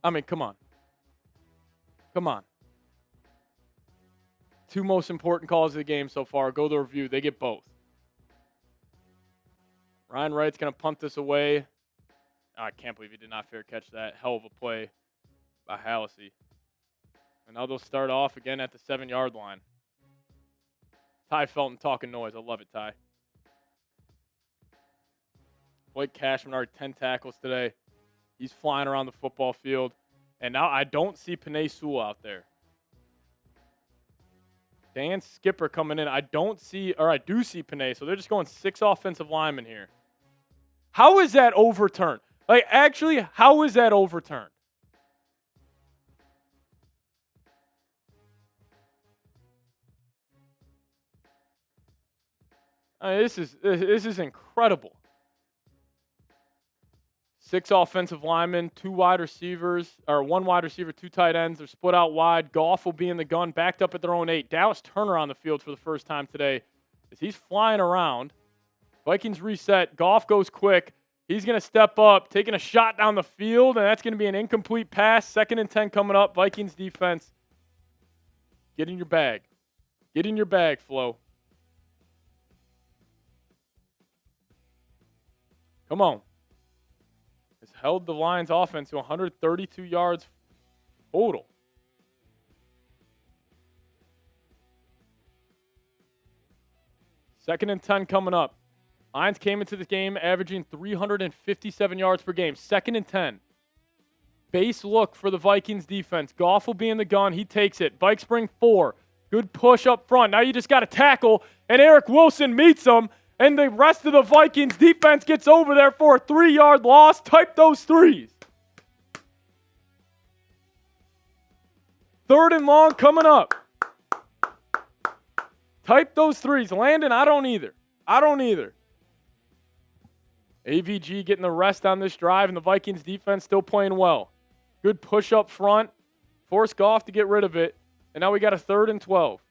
I mean, come on. Come on. 2 most important calls of the game so far. Go to the review. They get both. Ryan Wright's going to punt this away. Oh, I can't believe he did not fair catch that. Hell of a play by Hallisey. And now they'll start off again at the 7-yard line. Ty Felton talking noise. I love it, Ty. Blake Cashman already 10 tackles today. He's flying around the football field. And now I don't see Penei Sewell out there. Dan Skipper coming in. I do see Penei. So they're just going 6 offensive linemen here. How is that overturned? Like, actually, how is that overturned? I mean, this is incredible. 6 offensive linemen, 2 wide receivers, or 1 wide receiver, 2 tight ends. They're split out wide. Goff will be in the gun, backed up at their own 8. Dallas Turner on the field for the first time today as he's flying around. Vikings reset. Goff goes quick. He's going to step up, taking a shot down the field, and that's going to be an incomplete pass. 2nd and 10 coming up. Vikings defense. Get in your bag. Get in your bag, Flo. Come on. Has held the Lions offense to 132 yards total. Second and 10 coming up. Lions came into the game averaging 357 yards per game. 2nd and 10. Base look for the Vikings defense. Goff will be in the gun. He takes it. Vikes bring 4. Good push up front. Now you just got to tackle, and Eric Wilson meets him, and the rest of the Vikings defense gets over there for a 3-yard loss. Type those 3s. 3rd and long coming up. Type those 3s. Landon, I don't either. AVG getting the rest on this drive, and the Vikings defense still playing well. Good push up front. Force Goff to get rid of it. And now we got a 3rd and 12.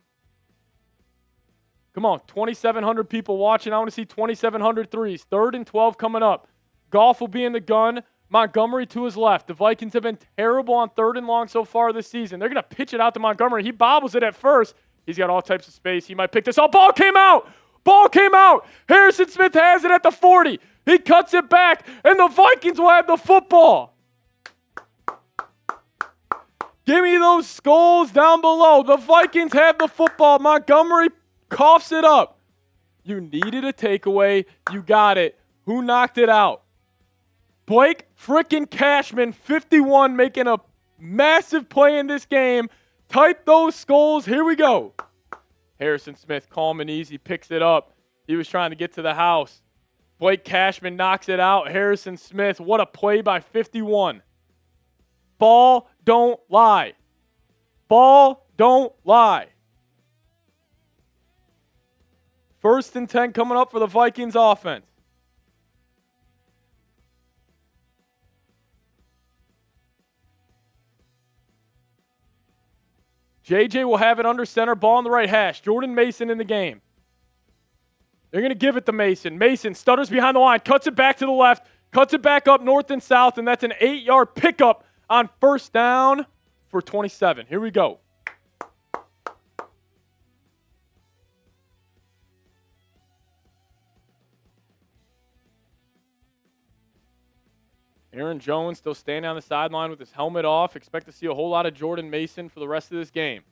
Come on, 2,700 people watching. I want to see 2,700 threes. 3rd and 12 coming up. Goff will be in the gun. Montgomery to his left. The Vikings have been terrible on 3rd and long so far this season. They're going to pitch it out to Montgomery. He bobbles it at first. He's got all types of space. He might pick this up. Ball came out. Ball came out. Harrison Smith has it at the 40. He cuts it back, and the Vikings will have the football. Give me those skulls down below. The Vikings have the football. Montgomery coughs it up. You needed a takeaway. You got it. Who knocked it out? Blake frickin' Cashman, 51, making a massive play in this game. Type those skulls. Here we go. Harrison Smith, calm and easy, picks it up. He was trying to get to the house. Blake Cashman knocks it out. Harrison Smith, what a play by 51. Ball don't lie. Ball don't lie. 1st and 10 coming up for the Vikings offense. JJ will have it under center, ball on the right hash. Jordan Mason in the game. They're going to give it to Mason. Mason stutters behind the line, cuts it back to the left, cuts it back up north and south, and that's an 8-yard pickup on 1st down for 27. Here we go. Aaron Jones still standing on the sideline with his helmet off. Expect to see a whole lot of Jordan Mason for the rest of this game.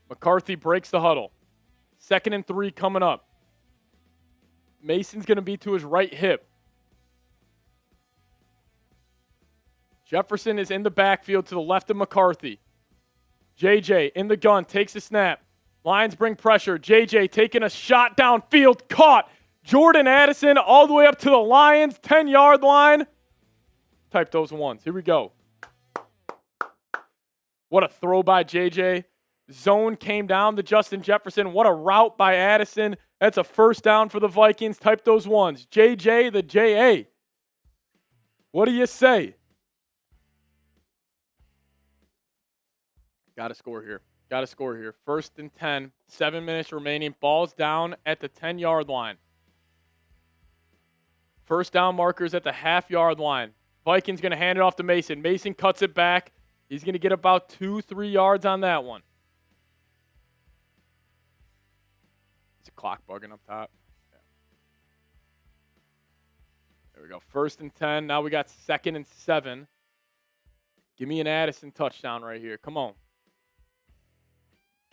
McCarthy breaks the huddle. 2nd and 3 coming up. Mason's going to be to his right hip. Jefferson is in the backfield to the left of McCarthy. JJ in the gun, takes a snap. Lions bring pressure. JJ taking a shot downfield, caught. Jordan Addison all the way up to the Lions' 10-yard line. Type those ones. Here we go. What a throw by JJ. Zone came down to Justin Jefferson. What a route by Addison. That's a 1st down for the Vikings. Type those ones. JJ, the JA. What do you say? Got to score here. Got to score here. 1st and 10. 7 minutes remaining. Ball's down at the 10-yard line. 1st down markers at the half-yard line. Vikings going to hand it off to Mason. Mason cuts it back. He's going to get about 2-3 yards on that one. It's a clock bugging up top. Yeah. There we go. 1st and 10. Now we got 2nd and 7. Give me an Addison touchdown right here. Come on.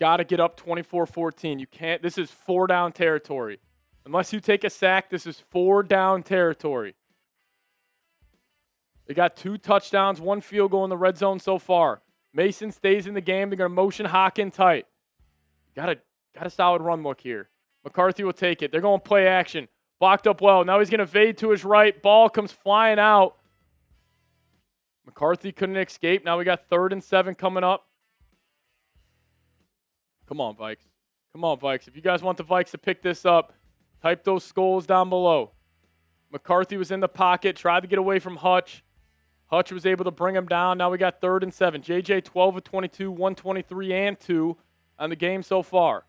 Got to get up 24-14. You can't. This is 4-down territory. Unless you take a sack, this is 4-down territory. They got 2 touchdowns, 1 field goal in the red zone so far. Mason stays in the game. They're going to motion Hawkin tight. Got a solid run look here. McCarthy will take it. They're going to play action. Blocked up well. Now he's going to fade to his right. Ball comes flying out. McCarthy couldn't escape. Now we got 3rd and 7 coming up. Come on, Vikes. Come on, Vikes. If you guys want the Vikes to pick this up, type those skulls down below. McCarthy was in the pocket, tried to get away from Hutch. Hutch was able to bring him down. Now we got 3rd and 7. JJ 12 of 22, 123 and 2 on the game so far.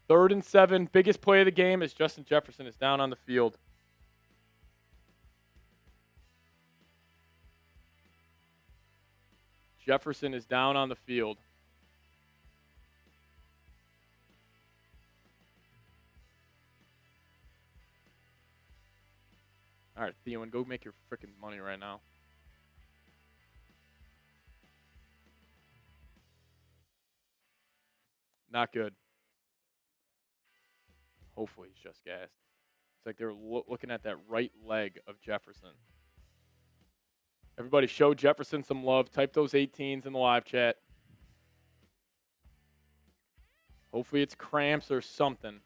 3rd and 7. Biggest play of the game as Justin Jefferson is down on the field. Jefferson is down on the field. All right, Theon, go make your freaking money right now. Not good. Hopefully he's just gassed. It's like they're looking at that right leg of Jefferson. Everybody show Jefferson some love. Type those 18s in the live chat. Hopefully it's cramps or something.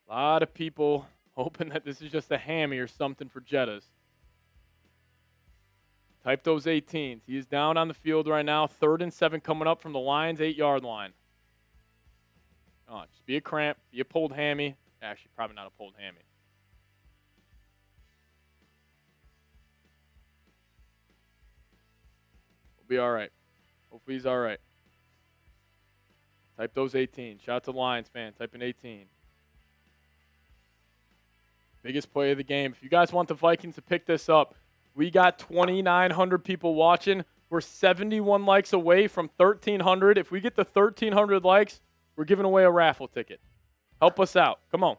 Lot of people hoping that this is just a hammy or something for Jettas. Type those 18s. He is down on the field right now. 3rd and 7 coming up from the Lions' 8-yard line. Just be a cramp, be a pulled hammy. Actually, probably not a pulled hammy. We'll be all right. Hopefully he's all right. Type those 18. Shout out to Lions fan. Type in 18. Biggest play of the game. If you guys want the Vikings to pick this up, we got 2,900 people watching. We're 71 likes away from 1,300. If we get the 1,300 likes, we're giving away a raffle ticket. Help us out. Come on.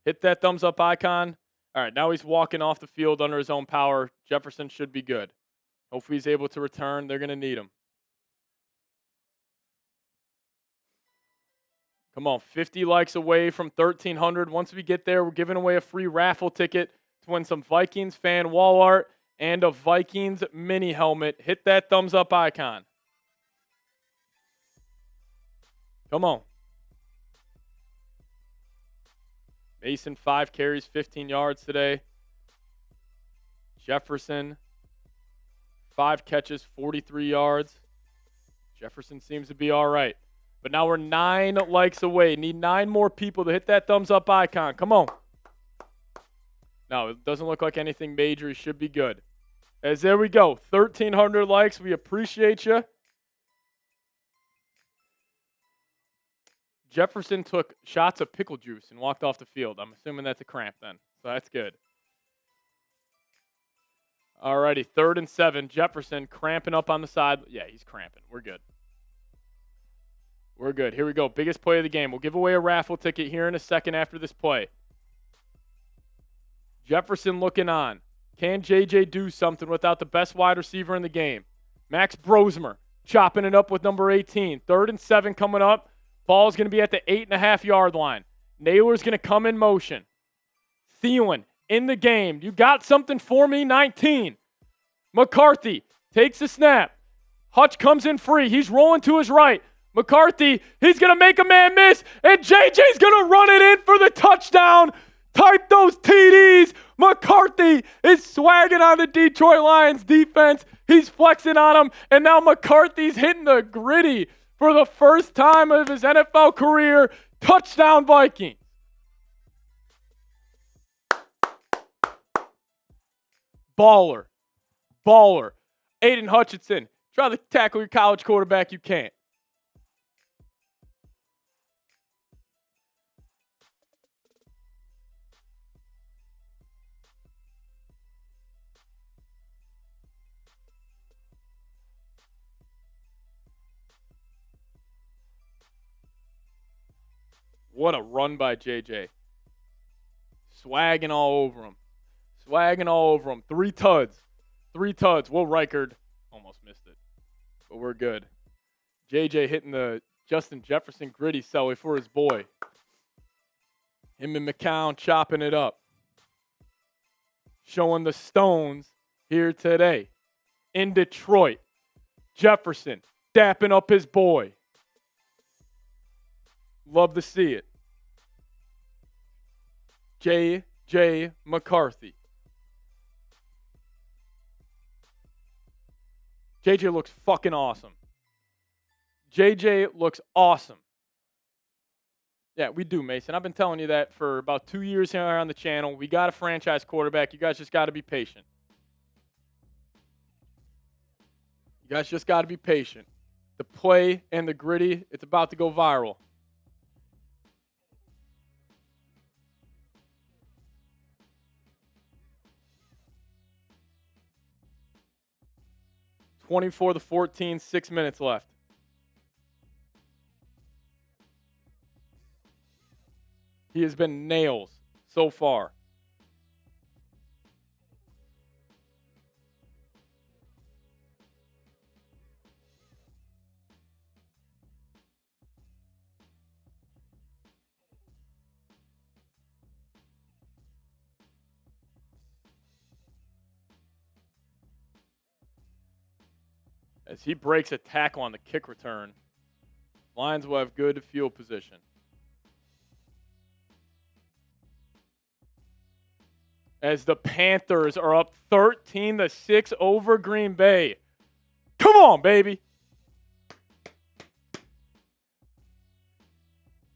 Hit that thumbs up icon. All right, now he's walking off the field under his own power. Jefferson should be good. Hopefully he's able to return. They're going to need him. Come on, 50 likes away from 1,300. Once we get there, we're giving away a free raffle ticket to win some Vikings fan wall art and a Vikings mini helmet. Hit that thumbs up icon. Come on. Mason, 5 carries, 15 yards today. Jefferson, 5 catches, 43 yards. Jefferson seems to be all right. But now we're 9 likes away. Need 9 more people to hit that thumbs up icon. Come on. No, it doesn't look like anything major. He should be good. As there we go. 1,300 likes. We appreciate you. Jefferson took shots of pickle juice and walked off the field. I'm assuming that's a cramp then. So that's good. Alrighty, 3rd and 7. Jefferson cramping up on the side. Yeah, he's cramping. We're good. We're good. Here we go. Biggest play of the game. We'll give away a raffle ticket here in a second after this play. Jefferson looking on. Can JJ do something without the best wide receiver in the game? Max Brosmer chopping it up with number 18. 3rd and 7 coming up. Ball's going to be at the 8.5-yard line. Naylor's going to come in motion. Thielen in the game. You got something for me? 19. McCarthy takes the snap. Hutch comes in free. He's rolling to his right. McCarthy, he's going to make a man miss, and JJ's going to run it in for the touchdown. Type those TDs. McCarthy is swagging on the Detroit Lions defense. He's flexing on them, and now McCarthy's hitting the gritty for the first time of his NFL career. Touchdown, Vikings. Baller. Baller. Aiden Hutchinson, try to tackle your college quarterback. You can't. What a run by JJ. Swagging all over him. Swagging all over him. 3 tuds. 3 tuds. Will Reichard almost missed it, but we're good. JJ hitting the Justin Jefferson gritty celly for his boy. Him and McCown chopping it up. Showing the stones here today. In Detroit. Jefferson dapping up his boy. Love to see it. J.J. McCarthy. JJ looks fucking awesome. JJ looks awesome. Yeah, we do, Mason. I've been telling you that for about 2 years here on the channel. We got a franchise quarterback. You guys just got to be patient. You guys just got to be patient. The play and the gritty, it's about to go viral. (24-14), 6 minutes left. He has been nails so far. As he breaks a tackle on the kick return, Lions will have good field position. As the Panthers are up 13-6 over Green Bay. Come on, baby.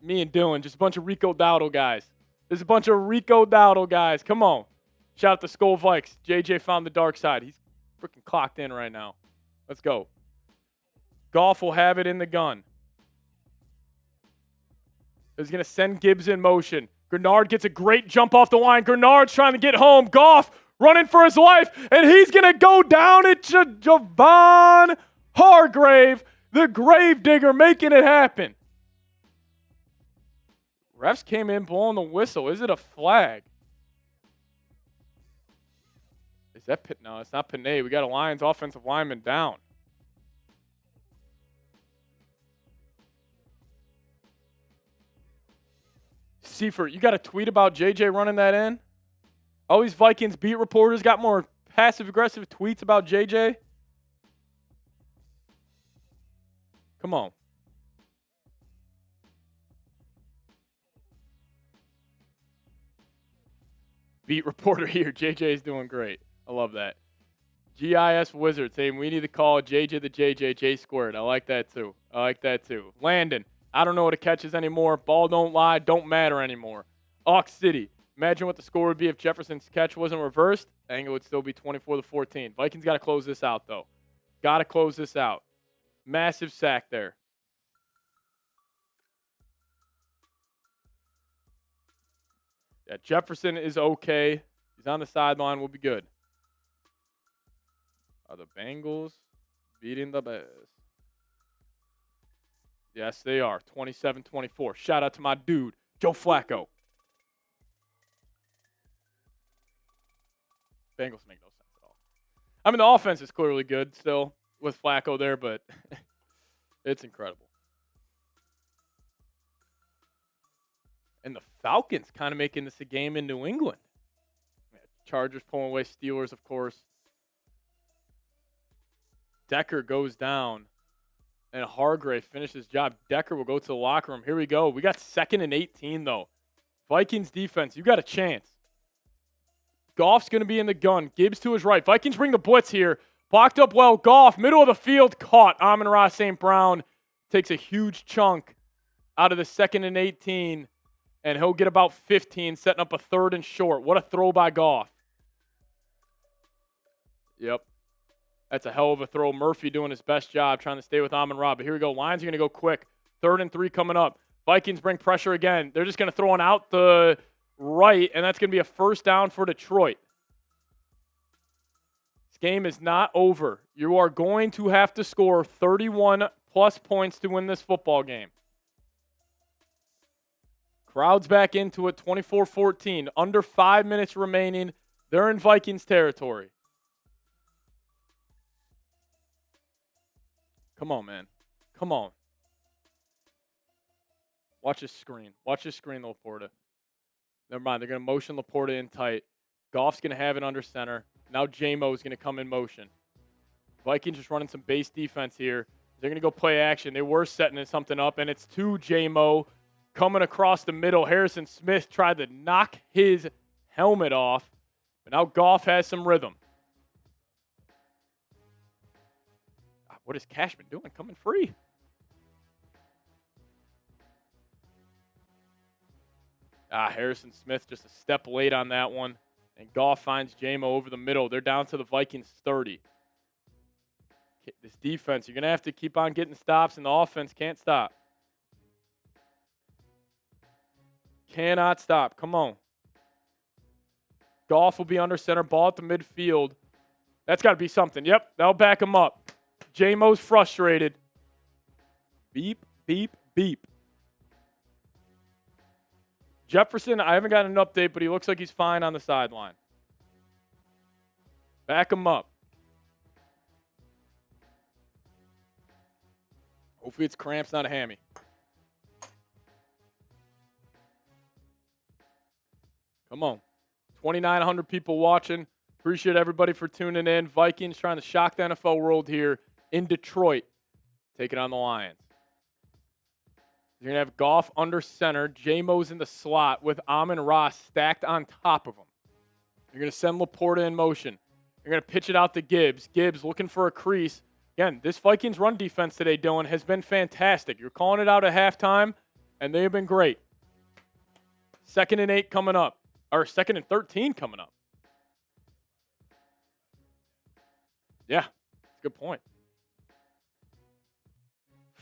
Me and Dylan, just a bunch of Rico Dowdle guys. There's a bunch of Rico Dowdle guys. Come on. Shout out to Skull Vikes. JJ found the dark side. He's freaking clocked in right now. Let's go. Goff will have it in the gun. He's going to send Gibbs in motion. Grenard gets a great jump off the line. Grenard's trying to get home. Goff running for his life, and he's going to go down at Javon Hargrave, the gravedigger, making it happen. Refs came in blowing the whistle. Is it a flag? Is that Pitt? No, it's not Panay. We got a Lions offensive lineman down. Seifert, you got a tweet about JJ running that in? All these Vikings beat reporters got more passive-aggressive tweets about JJ. Come on. Beat reporter here. JJ is doing great. I love that. GIS Wizard saying we need to call JJ the J squared. I like that too. Landon, I don't know what a catch is anymore. Ball don't lie, don't matter anymore. Aux City, imagine what the score would be if Jefferson's catch wasn't reversed. I think it would still be 24-14. Vikings got to close this out, though. Got to close this out. Massive sack there. Yeah, Jefferson is okay. He's on the sideline. We'll be good. Are the Bengals beating the Bears? Yes, they are. 27-24. Shout out to my dude, Joe Flacco. Bengals make no sense at all. I mean, the offense is clearly good still with Flacco there, but it's incredible. And the Falcons kind of making this a game in New England. Yeah, Chargers pulling away Steelers, of course. Decker goes down, and Hargrave finishes his job. Decker will go to the locker room. Here we go. We got 2nd and 18, though. Vikings defense, you got a chance. Goff's going to be in the gun. Gibbs to his right. Vikings bring the blitz here. Blocked up well. Goff, middle of the field, caught. Amon-Ra St. Brown takes a huge chunk out of the 2nd and 18, and he'll get about 15, setting up a 3rd and short. What a throw by Goff. Yep. That's a hell of a throw. Murphy doing his best job trying to stay with Amon-Ra. But here we go. Lions are going to go quick. 3rd and 3 coming up. Vikings bring pressure again. They're just going to throw one out the right, and that's going to be a 1st down for Detroit. This game is not over. You are going to have to score 31-plus points to win this football game. Crowd's back into it, 24-14. Under 5 minutes remaining. They're in Vikings territory. Come on, man. Come on. Watch his screen. Watch his screen, Laporta. Never mind. They're going to motion Laporta in tight. Goff's going to have it under center. Now J-Mo is going to come in motion. Vikings just running some base defense here. They're going to go play action. They were setting something up, and it's to J-Mo coming across the middle. Harrison Smith tried to knock his helmet off, but now Goff has some rhythm. What is Cashman doing? Coming free. Harrison Smith just a step late on that one. And Goff finds J-Mo over the middle. They're down to the Vikings 30. This defense, you're going to have to keep on getting stops, and the offense can't stop. Cannot stop. Come on. Goff will be under center. Ball at the midfield. That's got to be something. Yep, that'll back him up. J-Mo's frustrated. Beep, beep, beep. Jefferson, I haven't gotten an update, but he looks like he's fine on the sideline. Back him up. Hopefully it's cramps, not a hammy. Come on. 2,900 people watching. Appreciate everybody for tuning in. Vikings trying to shock the NFL world here in Detroit, taking on the Lions. You're going to have Goff under center. J-Mo's in the slot with Amon-Ra stacked on top of him. You're going to send Laporta in motion. You're going to pitch it out to Gibbs. Gibbs looking for a crease. Again, this Vikings run defense today, Dylan, has been fantastic. You're calling it out at halftime, and they have been great. 2nd and 8 coming up. Or 2nd and 13 coming up. Yeah, that's a good point.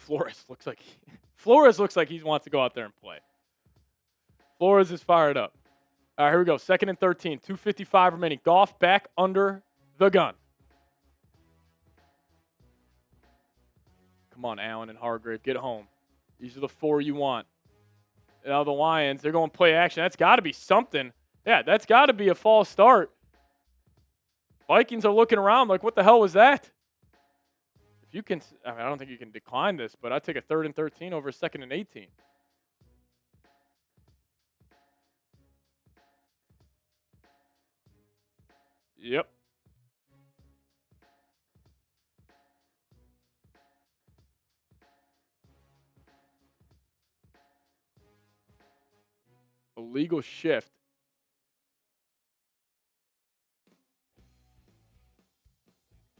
Flores looks like he wants to go out there and play. Flores is fired up. All right, here we go. 2nd and 13. 2:55 remaining. Goff back under the gun. Come on, Allen and Hargrave. Get home. These are the 4 you want. Now the Lions, they're going play action. That's got to be something. Yeah, that's got to be a false start. Vikings are looking around like, what the hell was that? If you can, I don't think you can decline this, but I'd take a 3rd and 13 over a 2nd and 18. Yep. Illegal shift.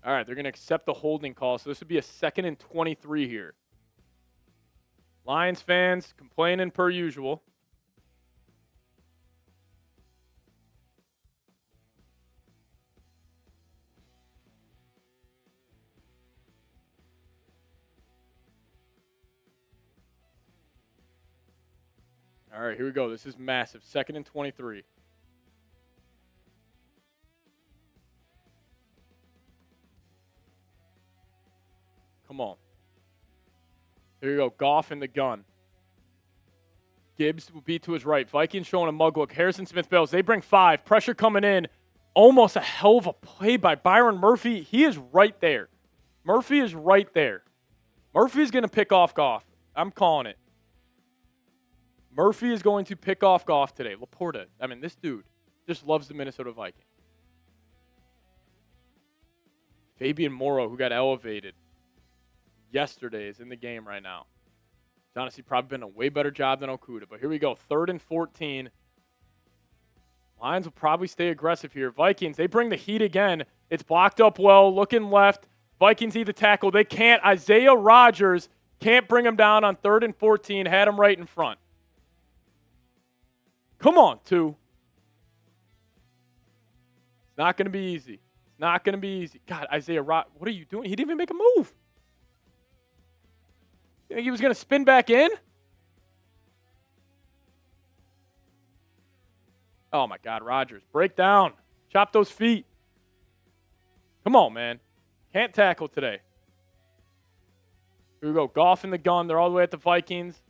All right, they're going to accept the holding call, so this would be a 2nd and 23 here. Lions fans complaining per usual. All right, here we go. This is massive. 2nd and 23. Come on. Here you go. Goff in the gun. Gibbs will be to his right. Vikings showing a mug look. Harrison Smith-Bells. They bring 5. Pressure coming in. Almost a hell of a play by Byron Murphy. He is right there. Murphy is right there. Murphy's going to pick off Goff. I'm calling it. Murphy is going to pick off Goff today. Laporta. I mean, this dude just loves the Minnesota Vikings. Fabian Morrow, who got elevated yesterday, is in the game right now. He's honestly probably been a way better job than Okuda. But here we go. 3rd and 14. Lions will probably stay aggressive here. Vikings, they bring the heat again. It's blocked up well. Looking left. Vikings need the tackle. They can't. Isaiah Rodgers can't bring him down on 3rd and 14. Had him right in front. Come on, 2. It's not going to be easy. It's not going to be easy. God, Isaiah Rodgers, what are you doing? He didn't even make a move. You think he was going to spin back in? Oh, my God, Rodgers. Break down. Chop those feet. Come on, man. Can't tackle today. Here we go. Goff in the gun. They're all the way at the Vikings.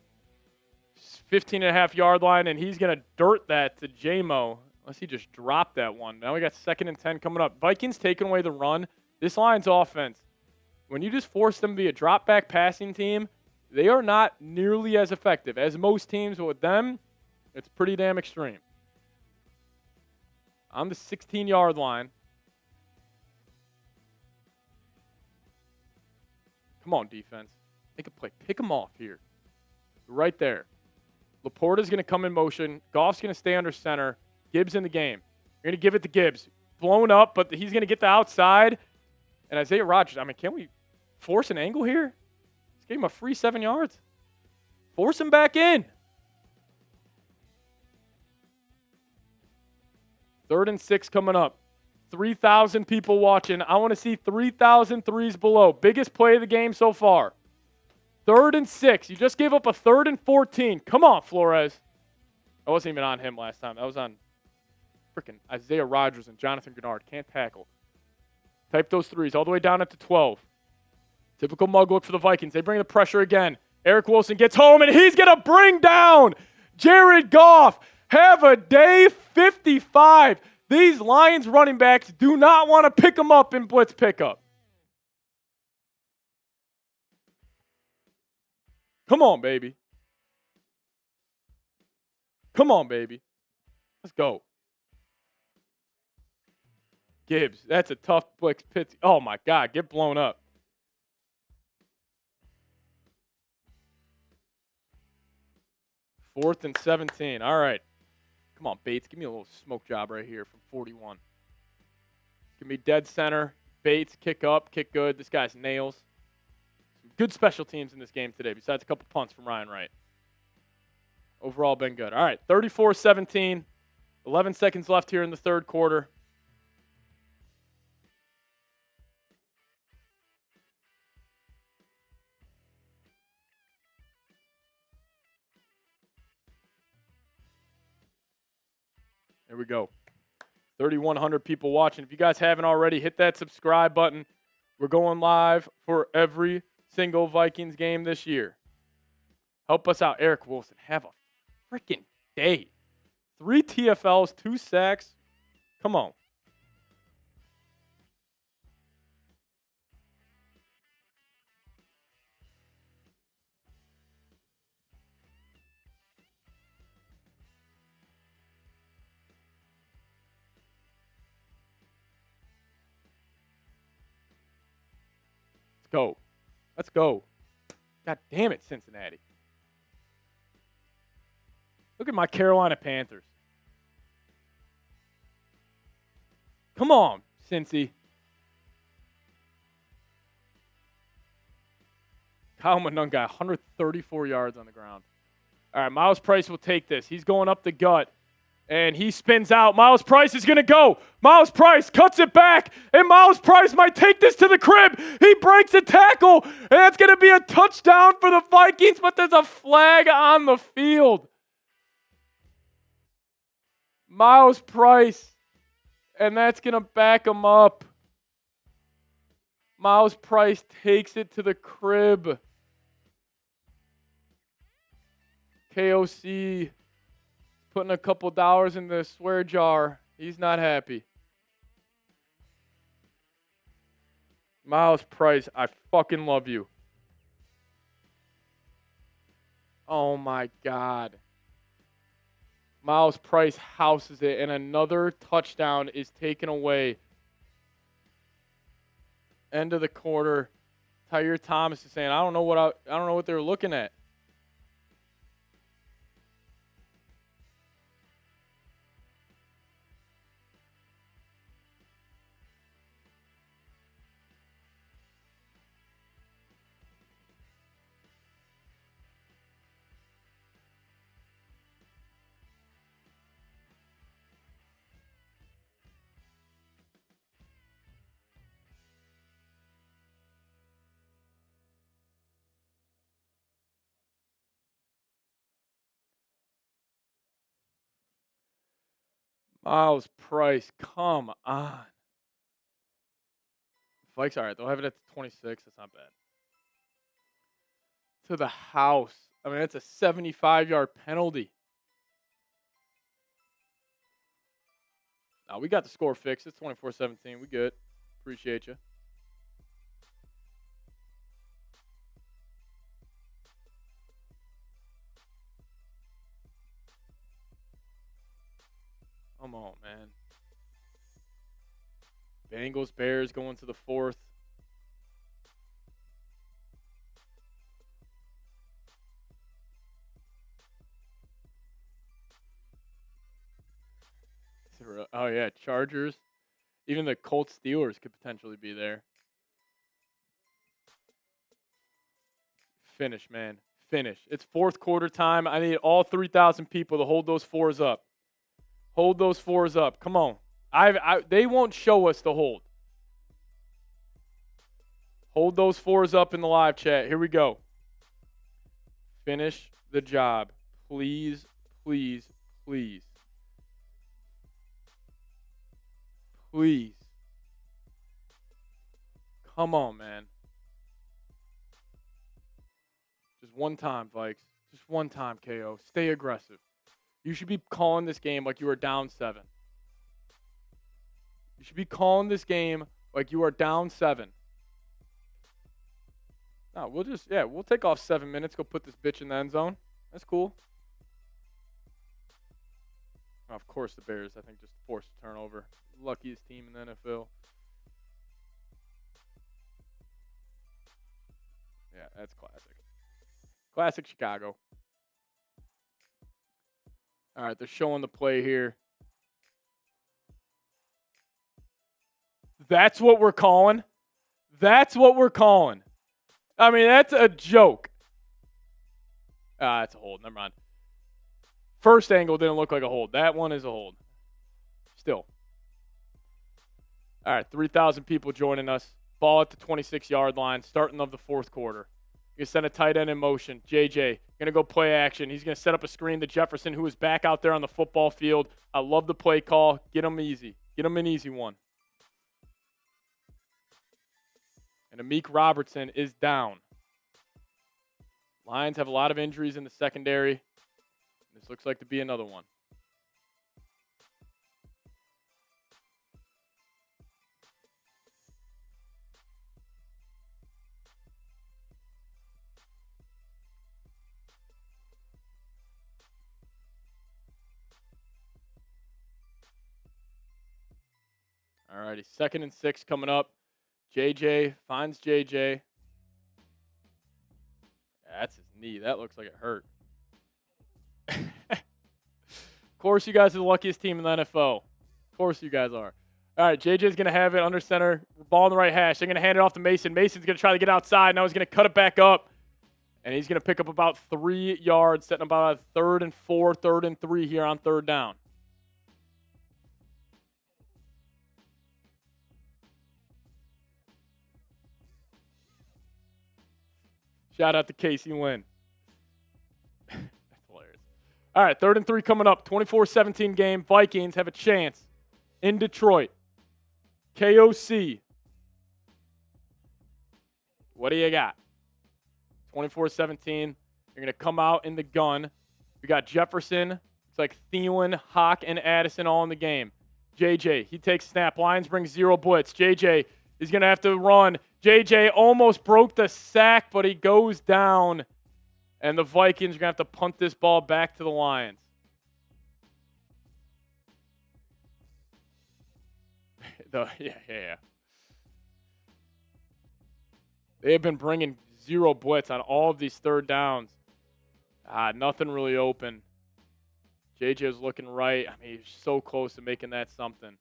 15.5-yard line, and he's going to dirt that to J-Mo. Unless he just dropped that one. Now we got 2nd and 10 coming up. Vikings taking away the run. This Lions offense, when you just force them to be a drop-back passing team, they are not nearly as effective as most teams, but with them, it's pretty damn extreme. On the 16-yard line. Come on, defense. Make a play. Pick them off here. Right there. Laporta's going to come in motion. Goff's going to stay under center. Gibbs in the game. You're going to give it to Gibbs. Blown up, but he's going to get the outside. And Isaiah Rodgers, I mean, can't we force an angle here? Let's give him a free 7 yards. Force him back in. 3rd and 6 coming up. 3,000 people watching. I want to see 3,000 threes below. Biggest play of the game so far. 3rd and 6. You just gave up a 3rd and 14. Come on, Flores. I wasn't even on him last time. That was on freaking Isaiah Rodgers and Jonathan Gennard. Can't tackle. Type those threes all the way down at the 12. Typical mug look for the Vikings. They bring the pressure again. Eric Wilson gets home, and he's going to bring down Jared Goff. Have a day 55. These Lions running backs do not want to pick him up in blitz pickup. Come on, baby. Come on, baby. Let's go. Gibbs, that's a tough blitz pitch. Oh, my God, get blown up. Fourth and 17. All right. Come on, Bates. Give me a little smoke job right here from 41. Give me dead center. Bates, kick up, kick good. This guy's nails. Some good special teams in this game today, besides a couple punts from Ryan Wright. Overall, been good. All right, 34-17. 11 seconds left here in the third quarter. Here we go. 3,100 people watching. If you guys haven't already, hit that subscribe button. We're going live for every single Vikings game this year. Help us out. Eric Wilson, have a freaking day. 3 TFLs, 2 sacks. Come on. Let's go. Let's go. God damn it, Cincinnati. Look at my Carolina Panthers. Come on, Cincy. Kyle Monunga, 134 yards on the ground. All right, Miles Price will take this. He's going up the gut, and he spins out. Miles Price is going to go. Miles Price cuts it back, and Miles Price might take this to the crib. He breaks a tackle, and that's going to be a touchdown for the Vikings, but there's a flag on the field. Miles Price, and that's going to back him up. Miles Price takes it to the crib. KOC putting a couple dollars in the swear jar. He's not happy. Miles Price, I fucking love you. Oh my God. Miles Price houses it, and another touchdown is taken away. End of the quarter. Tyre Thomas is saying, I don't know what they were looking at. Miles Price, come on. Vikes, all right, they'll have it at 26. That's not bad. To the house. I mean, that's a 75-yard penalty. Now, we got the score fixed. It's 24-17. We good. Appreciate you. Come on, man. Bengals, Bears going to the 4th. Oh, yeah, Chargers. Even the Colts Steelers could potentially be there. Finish, man. Finish. It's 4th quarter time. I need all 3,000 people to hold those 4s up. Hold those 4s up. Come on. They won't show us the hold. Hold those 4s up in the live chat. Here we go. Finish the job. Please, please, please. Please. Come on, man. Just one time, Vikes. Just one time, KO. Stay aggressive. You should be calling this game like you are down 7. You should be calling this game like you are down 7. No, we'll take off 7 minutes, go put this bitch in the end zone. That's cool. Oh, of course, the Bears, I think, just forced a turnover. Luckiest team in the NFL. Yeah, that's classic. Classic Chicago. All right, they're showing the play here. That's what we're calling. That's what we're calling. I mean, that's a joke. That's a hold. Never mind. First angle didn't look like a hold. That one is a hold. Still. All right, 3,000 people joining us. Ball at the 26-yard line, starting of the 4th quarter. You send a tight end in motion. JJ going to go play action. He's going to set up a screen to Jefferson, who is back out there on the football field. I love the play call. Get him easy. Get him an easy one. And Amik Robertson is down. Lions have a lot of injuries in the secondary. This looks like to be another one. All righty, 2nd and 6 coming up. JJ finds JJ. That's his knee. That looks like it hurt. Of course, you guys are the luckiest team in the NFL. Of course, you guys are. All right, JJ's going to have it under center. Ball on the right hash. They're going to hand it off to Mason. Mason's going to try to get outside. Now he's going to cut it back up. And he's going to pick up about 3 yards, setting about a 3rd and 4, 3rd and 3 here on 3rd down. Shout out to Casey Lynn. That's hilarious. All right, 3rd and 3 coming up. 24-17 game. Vikings have a chance in Detroit. KOC. What do you got? 24-17. You're going to come out in the gun. We got Jefferson. It's like Thielen, Hawk, and Addison all in the game. JJ, he takes snap. Lions bring 0 blitz. JJ is going to have to run. JJ almost broke the sack, but he goes down. And the Vikings are going to have to punt this ball back to the Lions. Yeah. They have been bringing 0 blitz on all of these 3rd downs. Nothing really open. JJ is looking right. I mean, he's so close to making that something.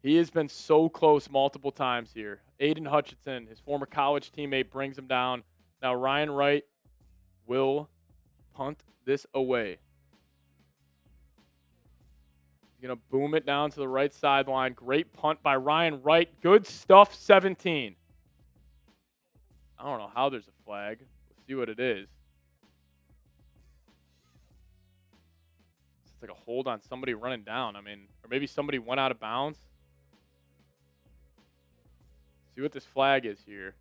He has been so close multiple times here. Aiden Hutchinson, his former college teammate, brings him down. Now Ryan Wright will punt this away. He's going to boom it down to the right sideline. Great punt by Ryan Wright. Good stuff, 17. I don't know how there's a flag. Let's see what it is. It's like a hold on somebody running down. I mean, or maybe somebody went out of bounds. See what this flag is here.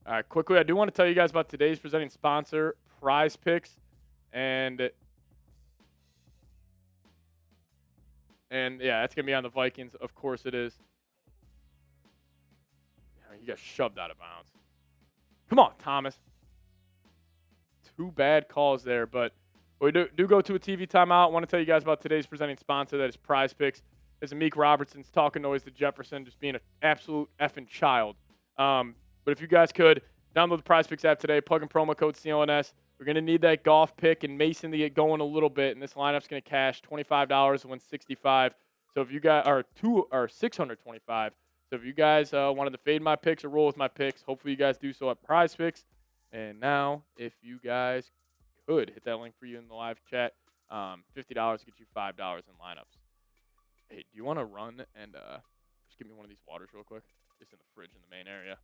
All right, quickly, I do want to tell you guys about today's presenting sponsor, Prize Picks. And yeah, that's going to be on the Vikings. Of course it is. He got shoved out of bounds. Come on, Thomas. 2 bad calls there, but we do go to a TV timeout. I want to tell you guys about today's presenting sponsor. That is Prize Picks. As Amik Robertson's talking noise to Jefferson, just being an absolute effing child. But if you guys could, download the Prize Picks app today, plug in promo code CLNS. We're going to need that golf pick and Mason to get going a little bit, and this lineup's going to cash $25 to win $65. So if you guys are $625. So if you guys wanted to fade my picks or roll with my picks, hopefully you guys do so at Prize Picks. And now, if you guys could hit that link for you in the live chat, $50 gets you $5 in lineups. Hey, do you want to run and just give me one of these waters real quick? Just in the fridge in the main area.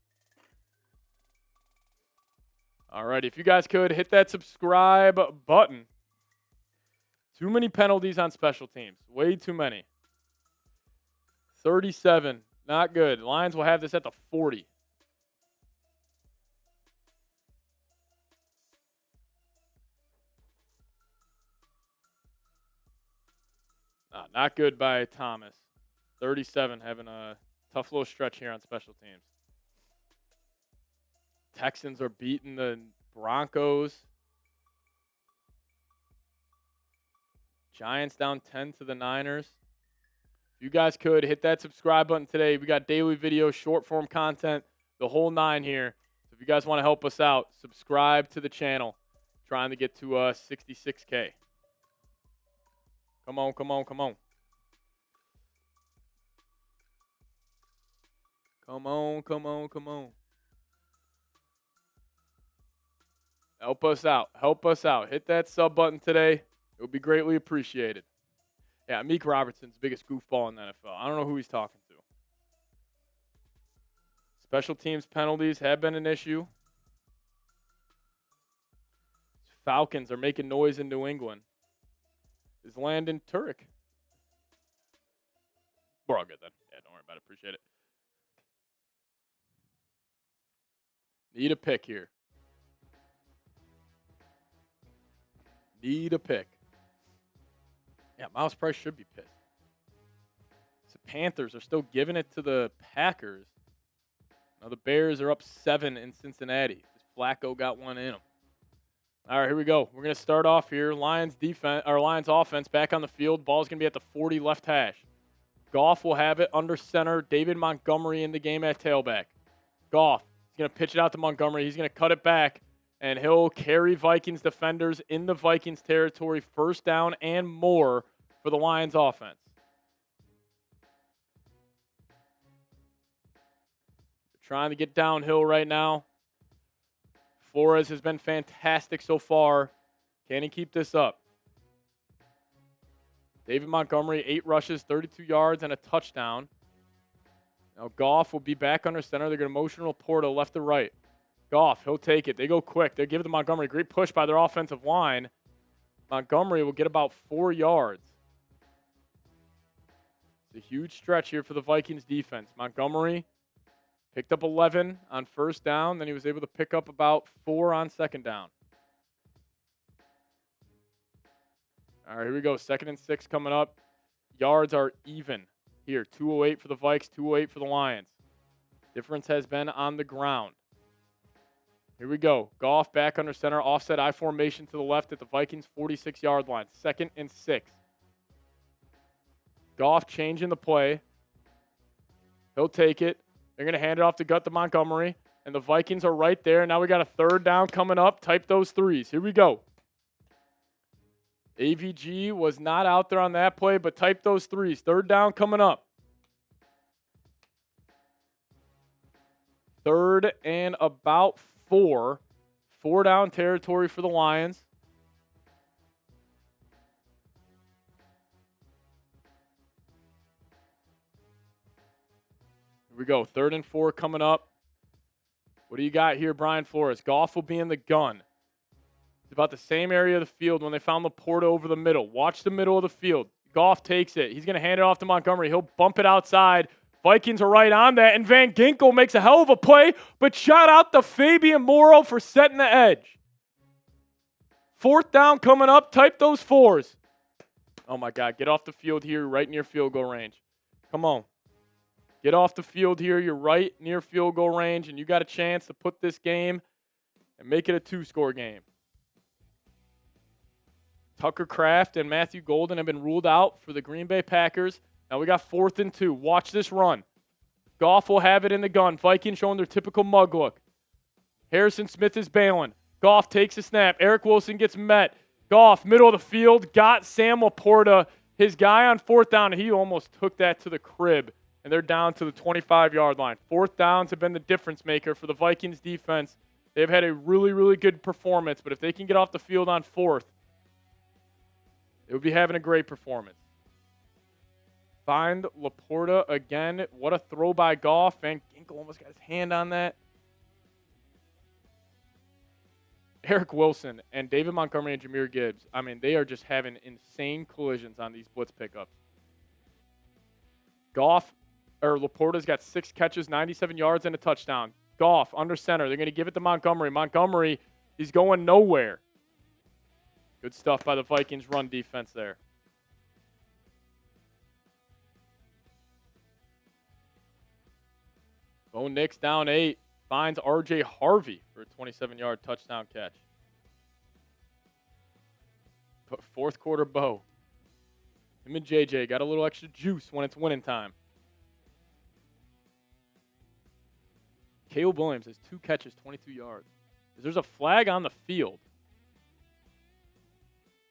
All right, if you guys could hit that subscribe button. Too many penalties on special teams. Way too many. 37. Not good. Lions will have this at the 40. Not good by Thomas. 37 having a tough little stretch here on special teams. Texans are beating the Broncos. Giants down 10 to the Niners. If you guys could, hit that subscribe button today. We got daily videos, short form content, the whole 9 here. So if you guys want to help us out, subscribe to the channel. Trying to get to 66K. Come on, come on, come on. Come on, come on, come on. Help us out. Help us out. Hit that sub button today. It would be greatly appreciated. Yeah, Amik Robertson's the biggest goofball in the NFL. I don't know who he's talking to. Special teams penalties have been an issue. Falcons are making noise in New England. Is Landon Turek? We're all good then. Yeah, don't worry about it. Appreciate it. Need a pick here. Need a pick. Yeah, Miles Price should be pissed. The Panthers are still giving it to the Packers. Now the Bears are up 7 in Cincinnati. Flacco got one in them. All right, here we go. We're going to start off here. Lions defense or Lions offense back on the field. Ball's going to be at the 40 left hash. Goff will have it under center. David Montgomery in the game at tailback. Goff is going to pitch it out to Montgomery. He's going to cut it back, and he'll carry Vikings defenders in the Vikings territory, first down and more for the Lions offense. They're trying to get downhill right now. Flores has been fantastic so far. Can he keep this up? David Montgomery, 8 rushes, 32 yards, and a touchdown. Now Goff will be back under center. They're going to motion Laporta left to right. Goff, he'll take it. They go quick. They give it to Montgomery. Great push by their offensive line. Montgomery will get about 4 yards. It's a huge stretch here for the Vikings defense. Montgomery picked up 11 on first down. Then he was able to pick up about 4 on second down. All right, here we go. 2nd and 6 coming up. Yards are even here. 208 for the Vikes, 208 for the Lions. Difference has been on the ground. Here we go. Goff back under center. Offset I formation to the left at the Vikings 46-yard line. 2nd and 6. Goff changing the play. He'll take it. They're going to hand it off to Gut to Montgomery. And the Vikings are right there. Now we got a 3rd down coming up. Type those threes. Here we go. AVG was not out there on that play, but type those threes. 3rd down coming up. 3rd and about 4. 4 down territory for the Lions. Here we go. 3rd and 4 coming up. What do you got here, Brian Flores? Goff will be in the gun. It's about the same area of the field when they found Laporta over the middle. Watch the middle of the field. Goff takes it. He's going to hand it off to Montgomery. He'll bump it outside. Vikings are right on that, and Van Ginkel makes a hell of a play, but shout out to Fabian Morrow for setting the edge. 4th down coming up. Type those 4s. Oh, my God. Get off the field here, right near field goal range. Come on. Get off the field here. You're right near field goal range, and you got a chance to put this game and make it a 2-score game. Tucker Kraft and Matthew Golden have been ruled out for the Green Bay Packers. Now we got 4th and 2. Watch this run. Goff will have it in the gun. Vikings showing their typical mug look. Harrison Smith is bailing. Goff takes a snap. Eric Wilson gets met. Goff, middle of the field, got Sam Laporta, his guy on 4th down. He almost took that to the crib, and they're down to the 25-yard line. 4th downs have been the difference maker for the Vikings defense. They've had a really, really good performance, but if they can get off the field on 4th, they would be having a great performance. Find Laporta again. What a throw by Goff. Van Ginkel almost got his hand on that. Eric Wilson and David Montgomery and Jahmyr Gibbs, I mean, they are just having insane collisions on these blitz pickups. Laporta's got 6 catches, 97 yards, and a touchdown. Goff under center. They're going to give it to Montgomery. Montgomery, he's going nowhere. Good stuff by the Vikings run defense there. Bo Nix down 8. Finds R.J. Harvey for a 27-yard touchdown catch. But 4th quarter Bo. Him and J.J. got a little extra juice when it's winning time. Caleb Williams has 2 catches, 22 yards. There's a flag on the field.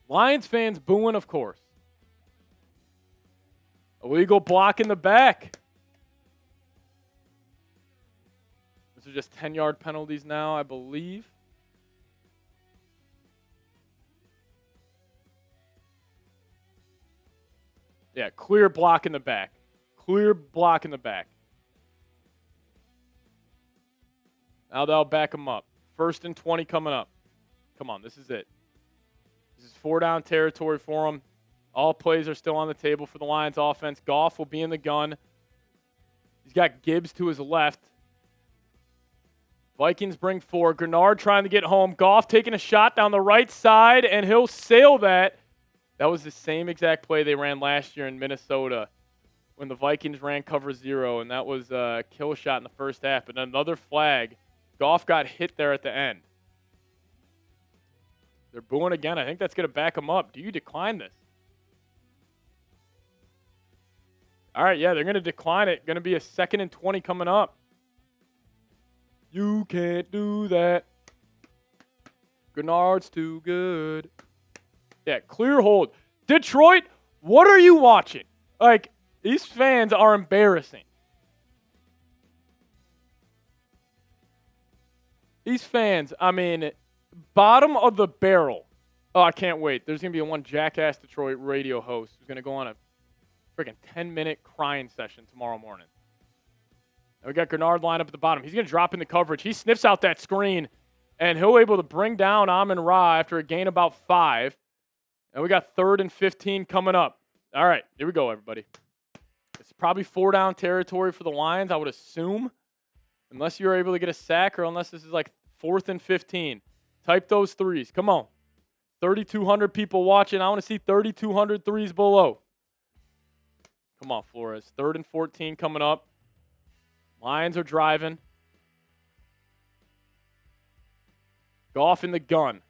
Lions fans booing, of course. Illegal block in the back. These are just 10-yard penalties now, I believe. Yeah, clear block in the back. Clear block in the back. Now they'll back them up. 1st and 20 coming up. Come on, this is it. This is 4-down territory for them. All plays are still on the table for the Lions offense. Goff will be in the gun. He's got Gibbs to his left. Vikings bring 4. Grenard trying to get home. Goff taking a shot down the right side, and he'll sail that. That was the same exact play they ran last year in Minnesota when the Vikings ran cover 0, and that was a kill shot in the first half. But another flag. Goff got hit there at the end. They're booing again. I think that's going to back them up. Do you decline this? All right, yeah, they're going to decline it. Going to be a 2nd and 20 coming up. You can't do that. Grenard's too good. Yeah, clear hold. Detroit, what are you watching? Like, these fans are embarrassing. These fans, I mean, bottom of the barrel. Oh, I can't wait. There's going to be one jackass Detroit radio host who's going to go on a freaking 10-minute crying session tomorrow morning. And we got Grenard lined up at the bottom. He's going to drop in the coverage. He sniffs out that screen, and he'll able to bring down Amon-Ra after a gain about 5. And we got 3rd and 15 coming up. All right, here we go, everybody. It's probably 4-down territory for the Lions, I would assume, unless you're able to get a sack or unless this is like 4th and 15. Type those threes. Come on. 3,200 people watching. I want to see 3,200 threes below. Come on, Flores. 3rd and 14 coming up. Lions are driving. Goff in the gun.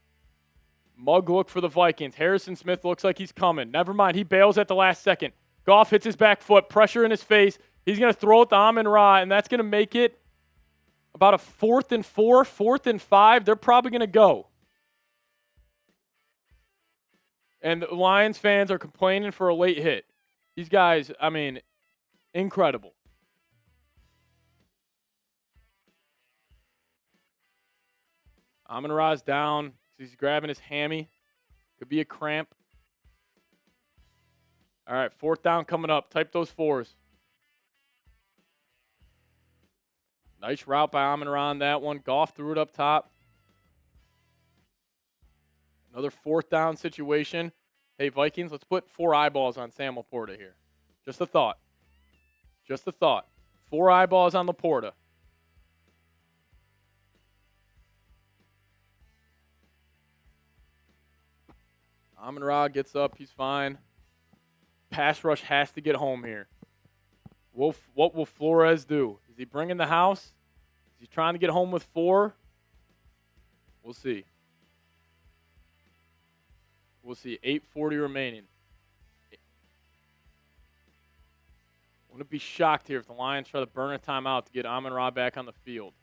Mug look for the Vikings. Harrison Smith looks like he's coming. Never mind. He bails at the last second. Goff hits his back foot. Pressure in his face. He's going to throw it to Amon-Ra, and that's going to make it about a 4th and 4, 4th and 5. They're probably going to go. And the Lions fans are complaining for a late hit. These guys, I mean, incredible. Amon-Ra's down. He's grabbing his hammy. Could be a cramp. All right, 4th down coming up. Type those 4s. Nice route by Amon-Ra on that one. Goff threw it up top. Another 4th down situation. Hey, Vikings, let's put 4 eyeballs on Sam Laporta here. Just a thought. Just a thought. 4 eyeballs on Laporta. Amon-Ra gets up. He's fine. Pass rush has to get home here. What will Flores do? Is he bringing the house? Is he trying to get home with 4? We'll see. We'll see. 8:40 remaining. Wouldn't be shocked here if the Lions try to burn a timeout to get Amon-Ra back on the field.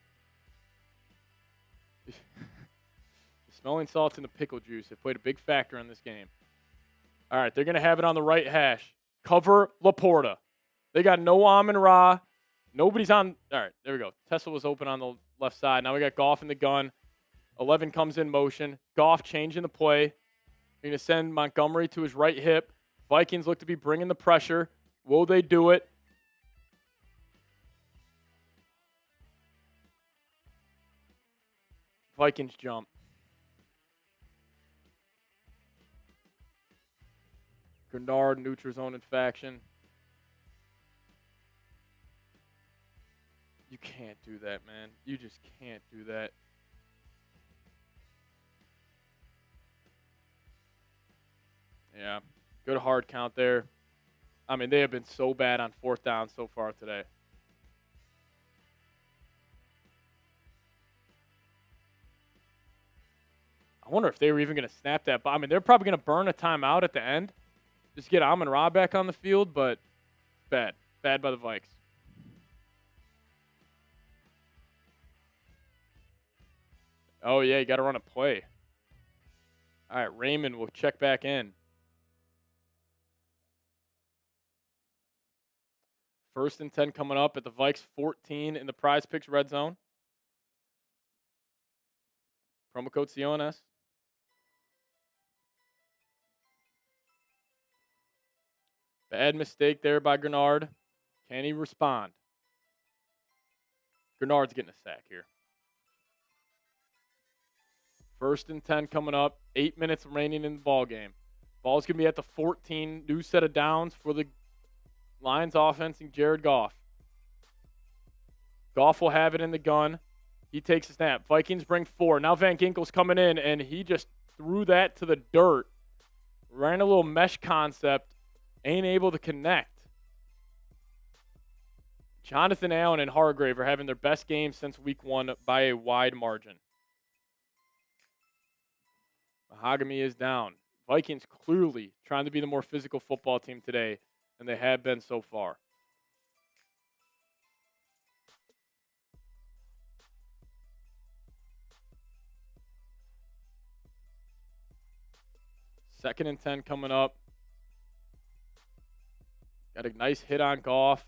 The smelling salts and the pickle juice have played a big factor in this game. All right, they're going to have it on the right hash. Cover Laporta. They got no Amon-Ra. Nobody's on. All right, there we go. Tesla was open on the left side. Now we got Goff in the gun. 11 comes in motion. Goff changing the play. They're going to send Montgomery to his right hip. Vikings look to be bringing the pressure. Will they do it? Vikings jump. Grenard, neutral zone infraction. You can't do that, man. You just can't do that. Yeah, good hard count there. I mean, they have been so bad on 4th down so far today. I wonder if they were even going to snap that. I mean, they're probably going to burn a timeout at the end. Just get Amon-Ra back on the field, but bad. Bad by the Vikes. Oh, yeah, you got to run a play. All right, Raymond will check back in. 1st and 10 coming up at the Vikes 14 in the Prize Picks red zone. Promo code CONS. Bad mistake there by Grenard. Can he respond? Grenard's getting a sack here. First and 10 coming up. 8 minutes remaining in the ball game. Ball's going to be at the 14. New set of downs for the Lions offense and Jared Goff. Goff will have it in the gun. He takes a snap. Vikings bring 4. Now Van Ginkel's coming in, and he just threw that to the dirt. Ran a little mesh concept. Ain't able to connect. Jonathan Allen and Hargrave are having their best game since week 1 by a wide margin. Mahogany is down. Vikings clearly trying to be the more physical football team today than they have been so far. Second and 10 coming up. Got a nice hit on Goff.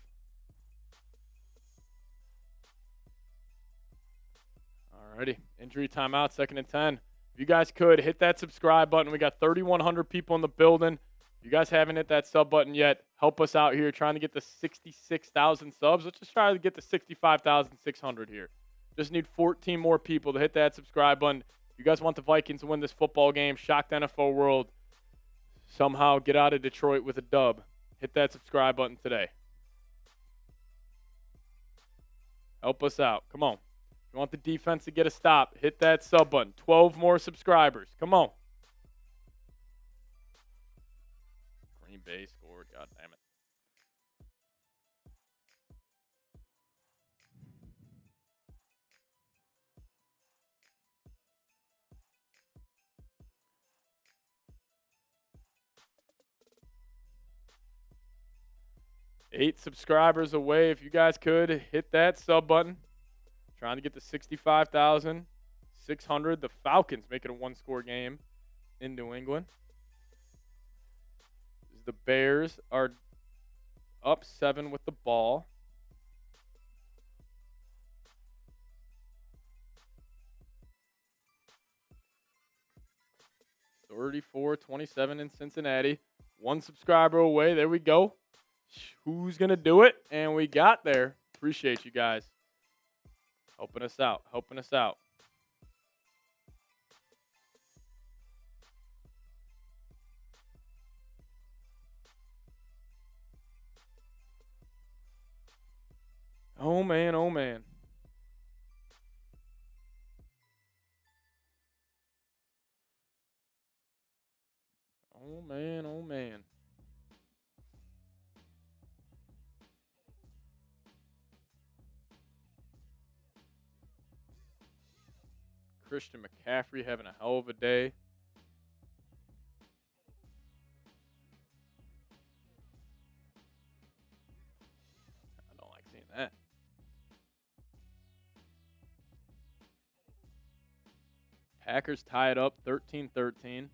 Alrighty, injury timeout, second and 10. If you guys could, hit that subscribe button. We got 3,100 people in the building. If you guys haven't hit that sub button yet, help us out here trying to get to 66,000 subs. Let's just try to get to 65,600 here. Just need 14 more people to hit that subscribe button. If you guys want the Vikings to win this football game, shock the NFL world, somehow get out of Detroit with a dub, hit that subscribe button today. Help us out. Come on. If you want the defense to get a stop, hit that sub button. 12 more subscribers. Come on. Green Bay scored. God damn it. Eight subscribers away. If you guys could, hit that sub button. Trying to get to 65,600. The Falcons make it a one-score game in New England. The Bears are up 7 with the ball. (34-27) in Cincinnati. One subscriber away. There we go. Who's going to do it? And we got there. Appreciate you guys. Helping us out. Helping us out. Oh, man. Oh, man. Oh, man. Oh, man. Christian McCaffrey having a hell of a day. I don't like seeing that. Packers tie it up 13-13.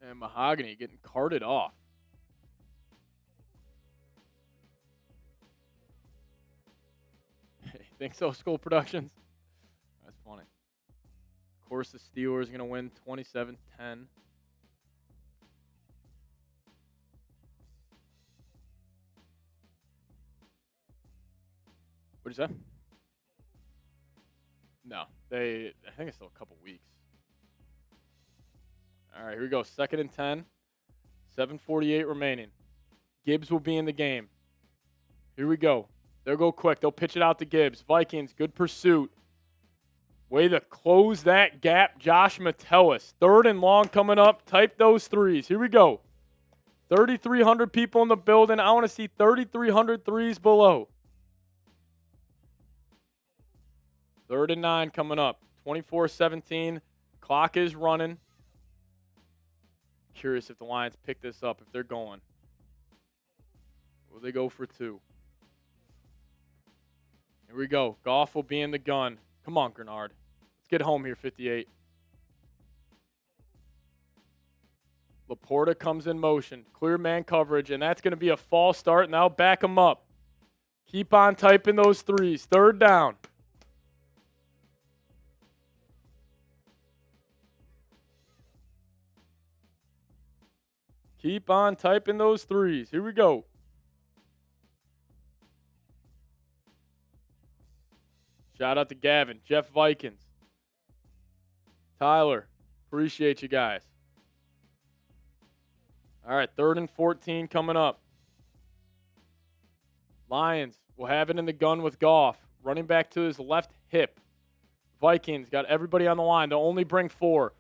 And Mahogany getting carted off. Think so, School Productions? That's funny. Of course, the Steelers are going to win 27-10. What'd you say? No, I think it's still a couple weeks. All right, here we go. Second and 10. 7:48 remaining. Gibbs will be in the game. Here we go. They'll go quick. They'll pitch it out to Gibbs. Vikings, good pursuit. Way to close that gap, Josh Metellus. Third and long coming up. Type those threes. Here we go. 3,300 people in the building. I want to see 3,300 threes below. Third and 9 coming up. 24-17. Clock is running. Curious if the Lions pick this up, if they're going. Will they go for 2? Here we go. Goff will be in the gun. Come on, Grenard. Let's get home here, 58. Laporta comes in motion. Clear man coverage, and that's going to be a false start. Now back him up. Keep on typing those threes. Third down. Keep on typing those threes. Here we go. Shout out to Gavin. Jeff Vikings. Tyler, appreciate you guys. All right, 3rd and 14 coming up. Lions will have it in the gun with Goff. Running back to his left hip. Vikings got everybody on the line. They'll only bring 4.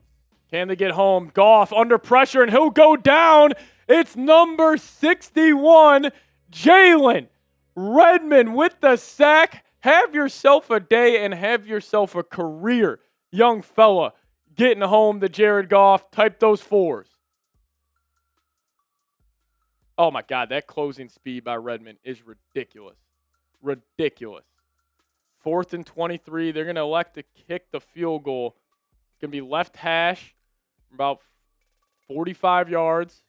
Can they get home? Goff under pressure, and he'll go down. It's number 61, Jalen Redmond with the sack. Have yourself a day and have yourself a career, young fella, getting home to Jared Goff. Type those 4s. Oh, my God, that closing speed by Redmond is ridiculous. Ridiculous. 4th and 23. They're going to elect to kick the field goal. It's going to be left hash, about 45 yards.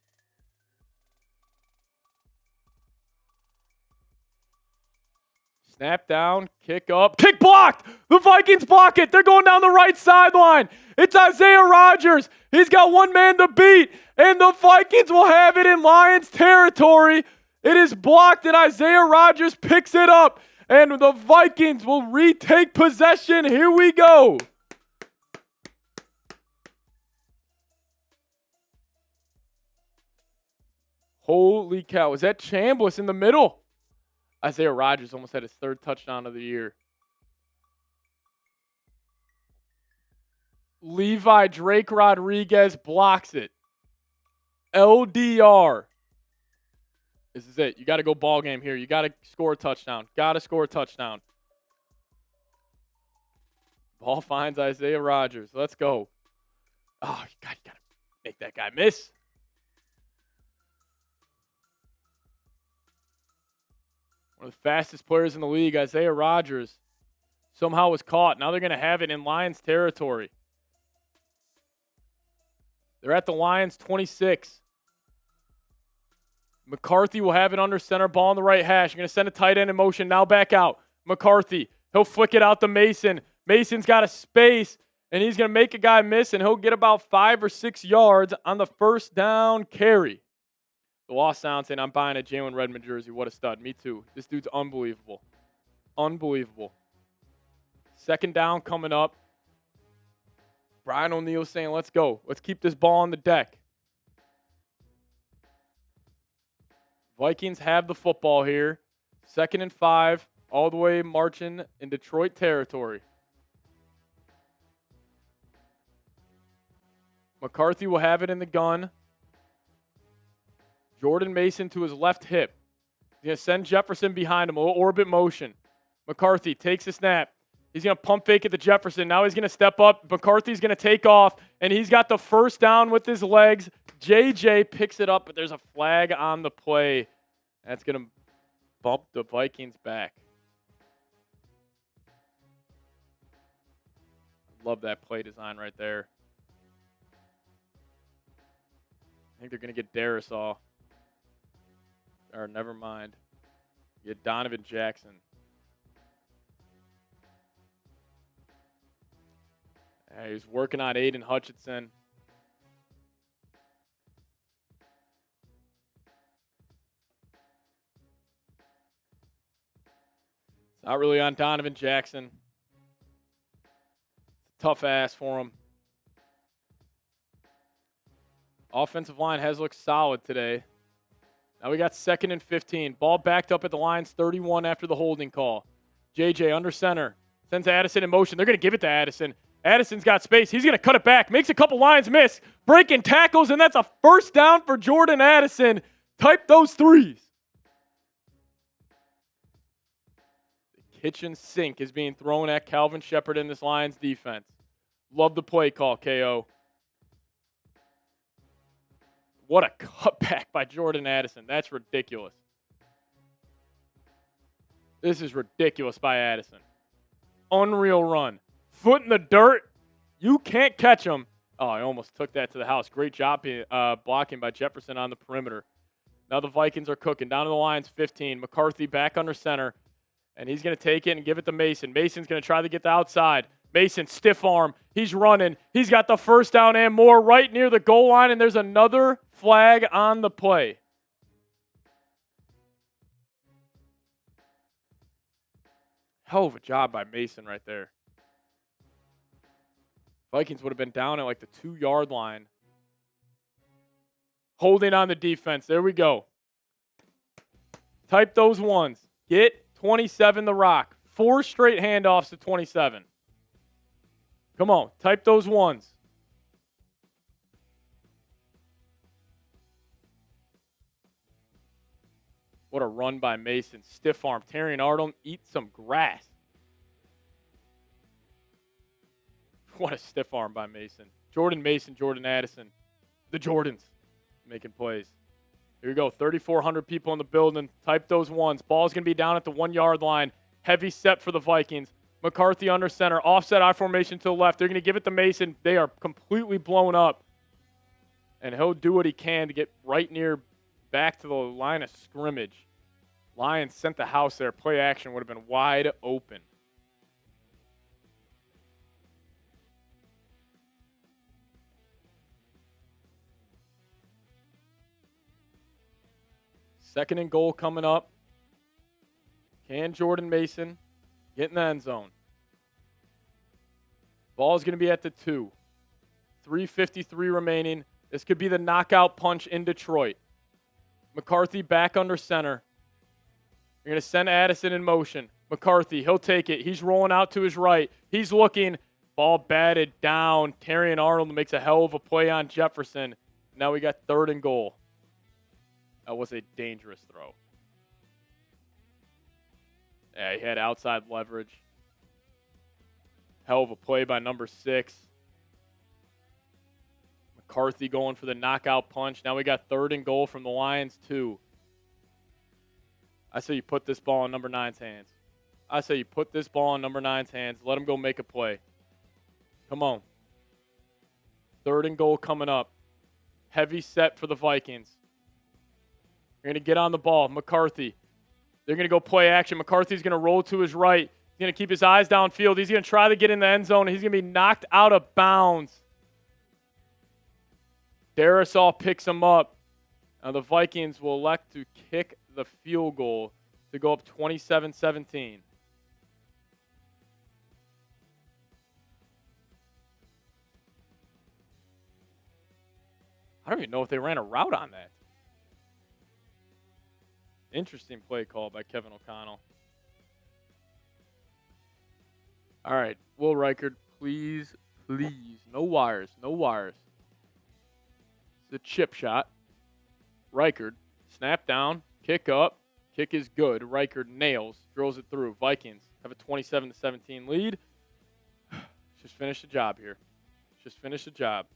Snap down, kick up, kick blocked! The Vikings block it. They're going down the right sideline. It's Isaiah Rodgers. He's got one man to beat, and the Vikings will have it in Lions territory. It is blocked, and Isaiah Rodgers picks it up, and the Vikings will retake possession. Here we go. Holy cow. Was that Chambliss in the middle? Isaiah Rodgers almost had his 3rd touchdown of the year. Levi Drake Rodriguez blocks it. LDR. This is it. You got to go ball game here. You got to score a touchdown. Got to score a touchdown. Ball finds Isaiah Rodgers. Let's go. Oh, God, you got to make that guy miss. One of the fastest players in the league, Isaiah Rodgers, somehow was caught. Now they're going to have it in Lions territory. They're at the Lions 26. McCarthy will have it under center, ball on the right hash. You're going to send a tight end in motion, now back out. McCarthy, he'll flick it out to Mason. Mason's got a space, and he's going to make a guy miss, and he'll get about 5 or 6 yards on the 1st down carry. The lost sound saying, I'm buying a Jalen Redmond jersey. What a stud. Me too. This dude's unbelievable. Unbelievable. 2nd down coming up. Brian O'Neill saying, let's go. Let's keep this ball on the deck. Vikings have the football here. 2nd and 5, all the way marching in Detroit territory. McCarthy will have it in the gun. Jordan Mason to his left hip. He's going to send Jefferson behind him, a little orbit motion. McCarthy takes a snap. He's going to pump fake it to Jefferson. Now he's going to step up. McCarthy's going to take off, and he's got the 1st down with his legs. JJ picks it up, but there's a flag on the play. That's going to bump the Vikings back. Love that play design right there. I think they're going to get Darisaw. Or never mind. You get Donovan Jackson. He's working on Aiden Hutchinson. It's not really on Donovan Jackson. It's a tough ass for him. Offensive line has looked solid today. Now we got 2nd and 15. Ball backed up at the Lions 31 after the holding call. JJ under center. Sends Addison in motion. They're going to give it to Addison. Addison's got space. He's going to cut it back. Makes a couple Lions miss. Breaking tackles, and that's a 1st down for Jordan Addison. Type those 3s. The kitchen sink is being thrown at Calvin Shepard in this Lions defense. Love the play call, KO. What a cutback by Jordan Addison. That's ridiculous. This is ridiculous by Addison. Unreal run. Foot in the dirt. You can't catch him. Oh, I almost took that to the house. Great job blocking by Jefferson on the perimeter. Now the Vikings are cooking. Down to the Lions 15. McCarthy back under center. And he's going to take it and give it to Mason. Mason's going to try to get the outside. Mason, stiff arm. He's running. He's got the 1st down and more right near the goal line, and there's another flag on the play. Hell of a job by Mason right there. Vikings would have been down at like the 2-yard line. Holding on the defense. There we go. Type those ones. Get 27 the rock. 4 straight handoffs to 27. Come on. Type those ones. What a run by Mason. Stiff arm. Terrion Arnold, eat some grass. What a stiff arm by Mason. Jordan Mason, Jordan Addison. The Jordans making plays. Here we go. 3,400 people in the building. Type those ones. Ball's going to be down at the 1-yard line. Heavy set for the Vikings. McCarthy under center. Offset I formation to the left. They're going to give it to Mason. They are completely blown up. And he'll do what he can to get right near back to the line of scrimmage. Lions sent the house there. Play action would have been wide open. Second and goal coming up. Can Jordan Mason get in the end zone? Ball's going to be at the 2. 3:53 remaining. This could be the knockout punch in Detroit. McCarthy back under center. You're going to send Addison in motion. McCarthy, he'll take it. He's rolling out to his right. He's looking. Ball batted down. Terrion Arnold makes a hell of a play on Jefferson. Now we got 3rd and goal. That was a dangerous throw. Yeah, he had outside leverage. Hell of a play by number 6. McCarthy going for the knockout punch. Now we got 3rd and goal from the Lions, 2. I say you put this ball in number 9's hands. I say you put this ball in number 9's hands. Let him go make a play. Come on. 3rd and goal coming up. Heavy set for the Vikings. They're going to get on the ball. McCarthy. They're going to go play action. McCarthy's going to roll to his right. He's going to keep his eyes downfield. He's going to try to get in the end zone. He's going to be knocked out of bounds. Darrisaw picks him up. Now the Vikings will elect to kick the field goal to go up 27-17. I don't even know if they ran a route on that. Interesting play call by Kevin O'Connell. All right, Will Reichard, please, please. No wires, no wires. It's a chip shot. Reichard, snap down, kick up. Kick is good. Reichard nails, drills it through. Vikings have a 27-17 lead. Just finish the job here. Just finish the job.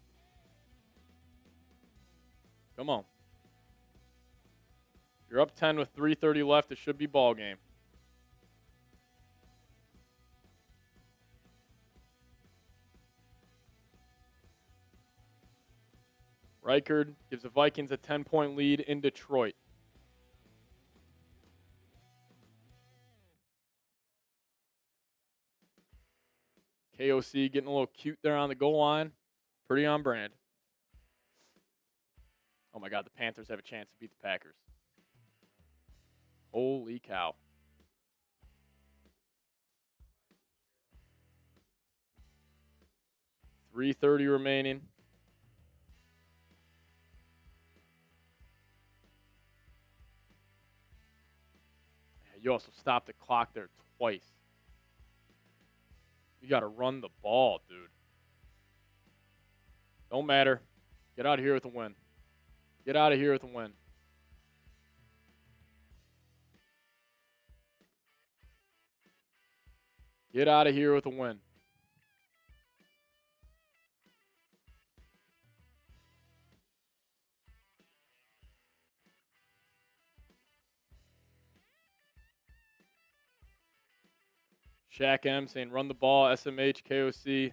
Come on. You're up 10 with 3:30 left. It should be ball game. Reichard gives the Vikings a 10-point lead in Detroit. KOC getting a little cute there on the goal line. Pretty on brand. Oh, my God. The Panthers have a chance to beat the Packers. Holy cow. $3:30 remaining. You also stopped the clock there twice. You got to run the ball, dude. Don't matter. Get out of here with a win. Get out of here with a win. Get out of here with a win. Shaq M saying run the ball, SMH, KOC.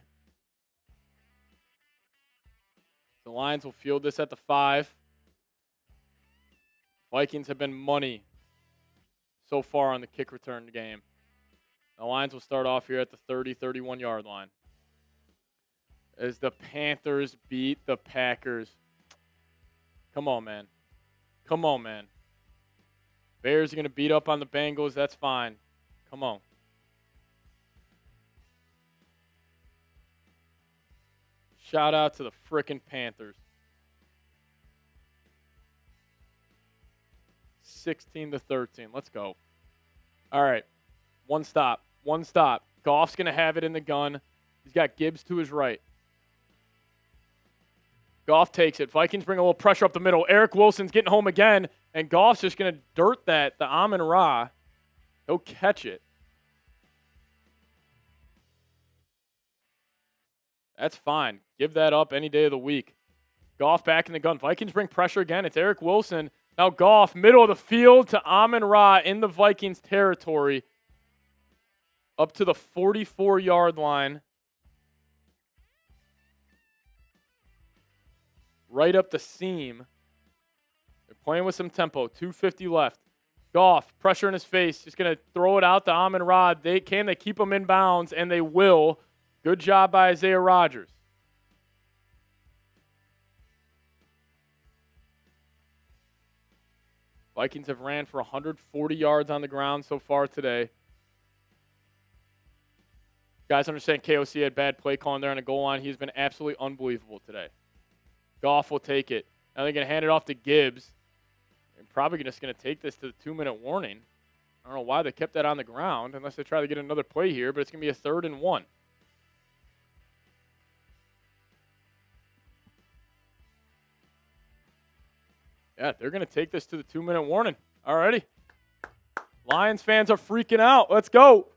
The Lions will field this at the 5. Vikings have been money so far on the kick return game. The Lions will start off here at the 30, 31-yard line. As the Panthers beat the Packers. Come on, man. Come on, man. Bears are going to beat up on the Bengals. That's fine. Come on. Shout out to the frickin' Panthers. 16-13. Let's go. All right. One stop. One stop. Goff's going to have it in the gun. He's got Gibbs to his right. Goff takes it. Vikings bring a little pressure up the middle. Eric Wilson's getting home again, and Goff's just going to dirt that to Amon-Ra. He'll catch it. That's fine. Give that up any day of the week. Goff back in the gun. Vikings bring pressure again. It's Eric Wilson. Now Goff, middle of the field to Amon-Ra in the Vikings territory. Up to the 44-yard line. Right up the seam. They're playing with some tempo. 2:50 left. Goff, pressure in his face. Just going to throw it out to Amon-Ra. They keep him in bounds, and they will. Good job by Isaiah Rodgers. Vikings have ran for 140 yards on the ground so far today. You guys understand KOC had bad play calling there on the goal line. He's been absolutely unbelievable today. Goff will take it. Now they're going to hand it off to Gibbs. They're probably just going to take this to the 2-minute warning. I don't know why they kept that on the ground unless they try to get another play here, but it's going to be a 3rd and 1. Yeah, they're going to take this to the 2-minute warning. Alrighty. Lions fans are freaking out. Let's go.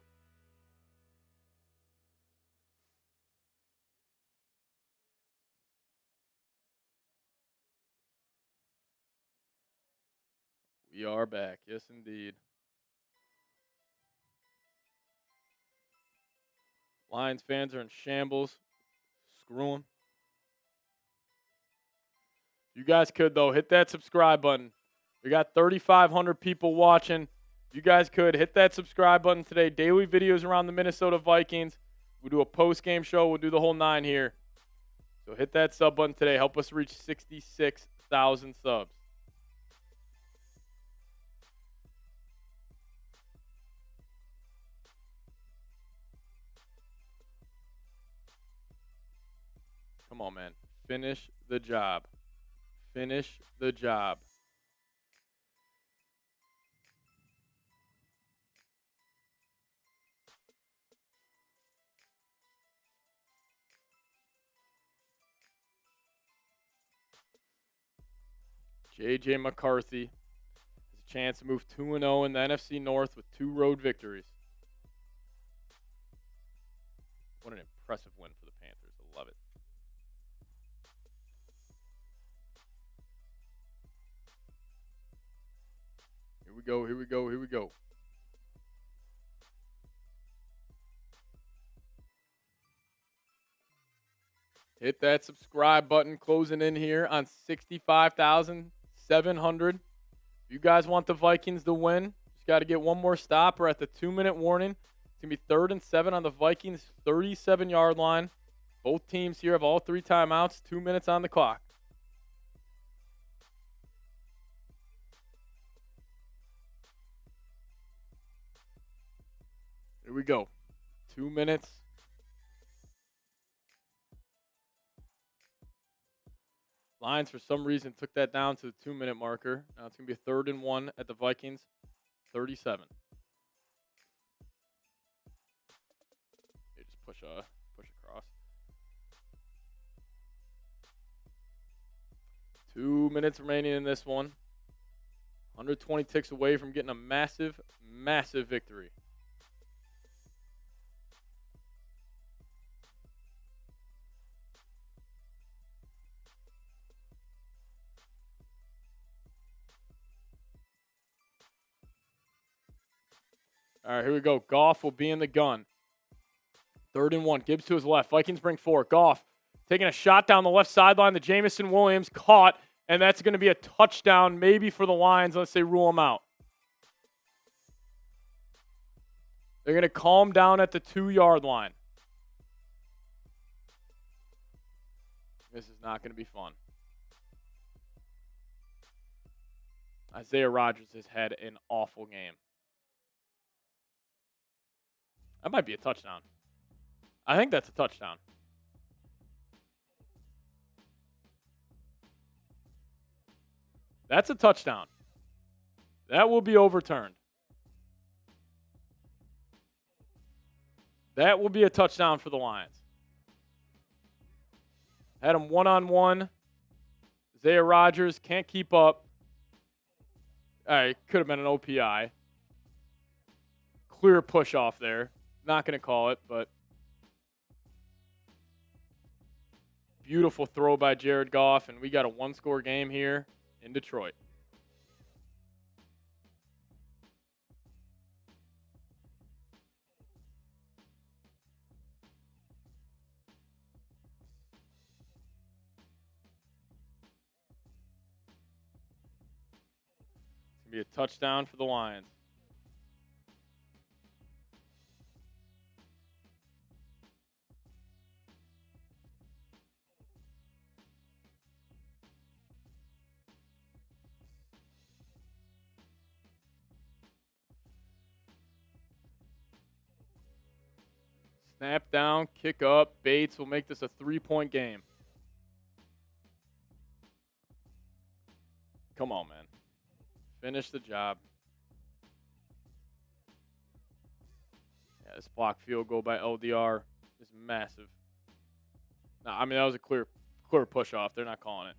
We are back. Yes, indeed. Lions fans are in shambles. Screw them. You guys could, though, hit that subscribe button. We got 3,500 people watching. You guys could hit that subscribe button today. Daily videos around the Minnesota Vikings. We'll do a post-game show. We'll do the whole 9 here. So hit that sub button today. Help us reach 66,000 subs. Come on, man. Finish the job. Finish the job. J.J. McCarthy has a chance to move 2-0 in the NFC North with 2 road victories. What an impressive win for the Panthers. I love it. Here we go, here we go, here we go. Hit that subscribe button. Closing in here on 65,700. If you guys want the Vikings to win, just got to get one more stop. We're at the 2-minute warning. It's going to be 3rd and 7 on the Vikings' 37-yard line. Both teams here have all 3 timeouts. 2 minutes on the clock. Here we go. 2 minutes. Lions, for some reason, took that down to the 2-minute marker. Now it's going to be a 3rd and 1 at the Vikings' 37. They just push across. 2 minutes remaining in this one. 120 ticks away from getting a massive, massive victory. All right, here we go. Goff will be in the gun. 3rd and 1. Gibbs to his left. Vikings bring 4. Goff taking a shot down the left sideline. The Jamison Williams caught, and that's going to be a touchdown maybe for the Lions unless they rule him out. They're going to calm down at the 2-yard line. This is not going to be fun. Isaiah Rodgers has had an awful game. That might be a touchdown. I think that's a touchdown. That's a touchdown. That will be overturned. That will be a touchdown for the Lions. Had him one-on-one. Isaiah Rodgers can't keep up. All right, could have been an OPI. Clear push off there. Not going to call it, but beautiful throw by Jared Goff, and we got a one-score game here in Detroit. It's going to be a touchdown for the Lions. Snap down, kick up. Bates will make this a 3-point game. Come on, man. Finish the job. Yeah, this block field goal by LDR is massive. No, I mean, that was a clear push off. They're not calling it.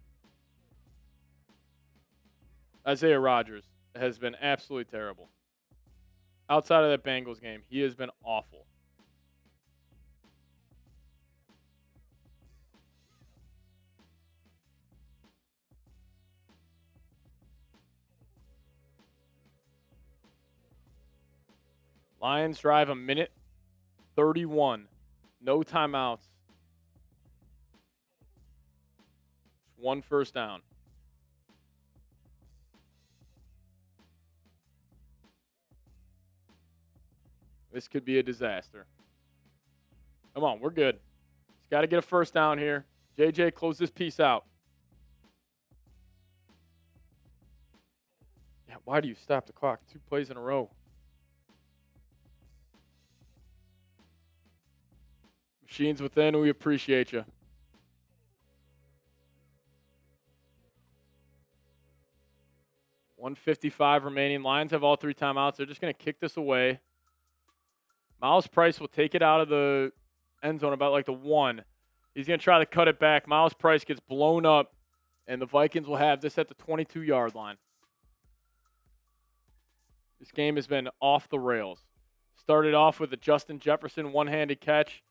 Isaiah Rodgers has been absolutely terrible. Outside of that Bengals game, he has been awful. Lions drive a minute 31. No timeouts. One first down. This could be a disaster. Come on, we're good. Just got to get a first down here. JJ, close this piece out. Yeah, why do you stop the clock? 2 plays in a row. Machines within, we appreciate you. $1:55 remaining. Lions have all 3 timeouts. They're just going to kick this away. Miles Price will take it out of the end zone about like the 1. He's going to try to cut it back. Miles Price gets blown up, and the Vikings will have this at the 22-yard line. This game has been off the rails. Started off with a Justin Jefferson one-handed catch.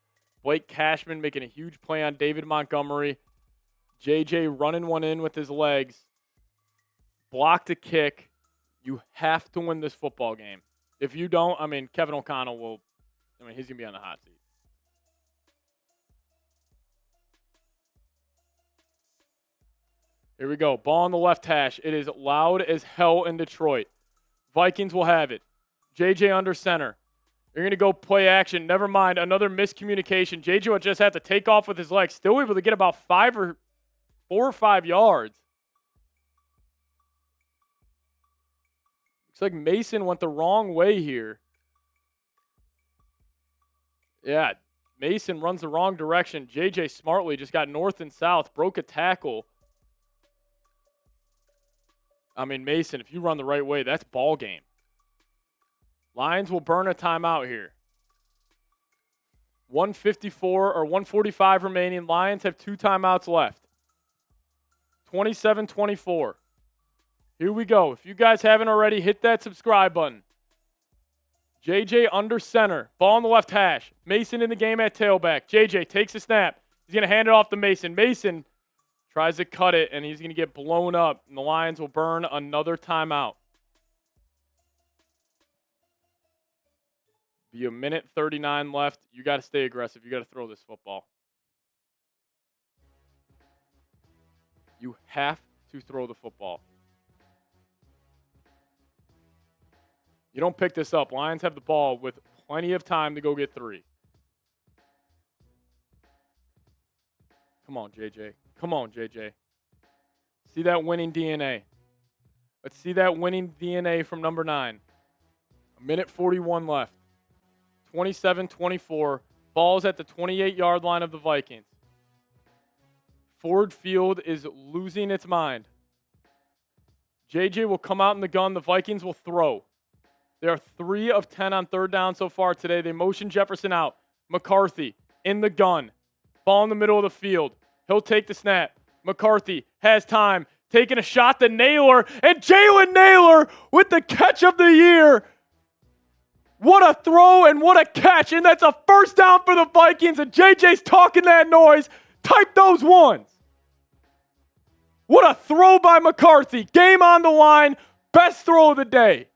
Blake Cashman making a huge play on David Montgomery. JJ running one in with his legs. Blocked a kick. You have to win this football game. If you don't, I mean, Kevin O'Connell will, he's going to be on the hot seat. Here we go. Ball on the left hash. It is loud as hell in Detroit. Vikings will have it. JJ under center. They're going to go play action. Never mind. Another miscommunication. JJ will just have to take off with his legs. Still able to get about 4 or 5 yards. Looks like Mason went the wrong way here. Yeah, Mason runs the wrong direction. JJ smartly just got north and south. Broke a tackle. I mean, Mason, if you run the right way, that's ball game. Lions will burn a timeout here. 1:54 or 1:45 remaining. Lions have 2 timeouts left. 27-24. Here we go. If you guys haven't already, hit that subscribe button. JJ under center. Ball on the left hash. Mason in the game at tailback. JJ takes a snap. He's going to hand it off to Mason. Mason tries to cut it, and he's going to get blown up. And the Lions will burn another timeout. Be a minute 39 left. You got to stay aggressive. You got to throw this football. You have to throw the football. You don't pick this up. Lions have the ball with plenty of time to go get 3. Come on, JJ. Come on, JJ. See that winning DNA. Let's see that winning DNA from number 9. A minute 41 left. 27-24. Ball's at the 28-yard line of the Vikings. Ford Field is losing its mind. JJ will come out in the gun. The Vikings will throw. They are 3 of 10 on third down so far today. They motion Jefferson out. McCarthy in the gun. Ball in the middle of the field. He'll take the snap. McCarthy has time. Taking a shot to Naylor. And Jalen Naylor with the catch of the year. What a throw and what a catch. And that's a first down for the Vikings. And JJ's talking that noise. Type those ones. What a throw by McCarthy. Game on the line. Best throw of the day.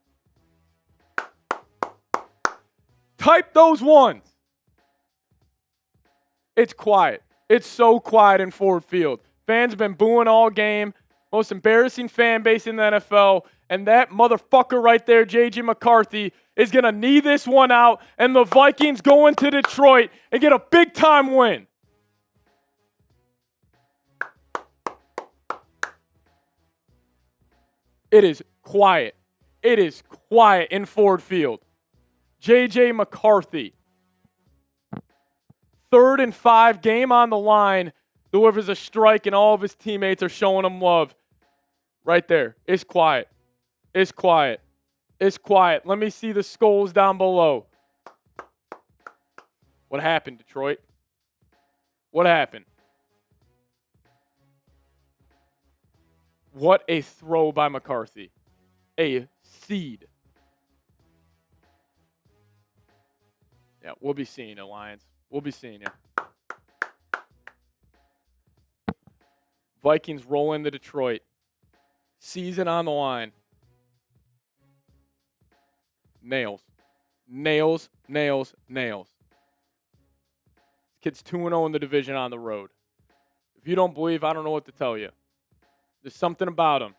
Type those ones. It's quiet. It's so quiet in Ford Field. Fans have been booing all game. Most embarrassing fan base in the NFL. And that motherfucker right there, J.J. McCarthy, is going to knee this one out. And the Vikings go into Detroit and get a big-time win. It is quiet. It is quiet in Ford Field. J.J. McCarthy, 3rd and 5, game on the line, delivers a strike, and all of his teammates are showing him love. Right there. It's quiet. It's quiet. It's quiet. Let me see the skulls down below. What happened, Detroit? What happened? What a throw by McCarthy. A seed. Yeah, we'll be seeing you, Lions. We'll be seeing you. Vikings roll into Detroit. Season on the line. Nails. Nails, nails, nails. This kid's 2-0 in the division on the road. If you don't believe, I don't know what to tell you. There's something about him.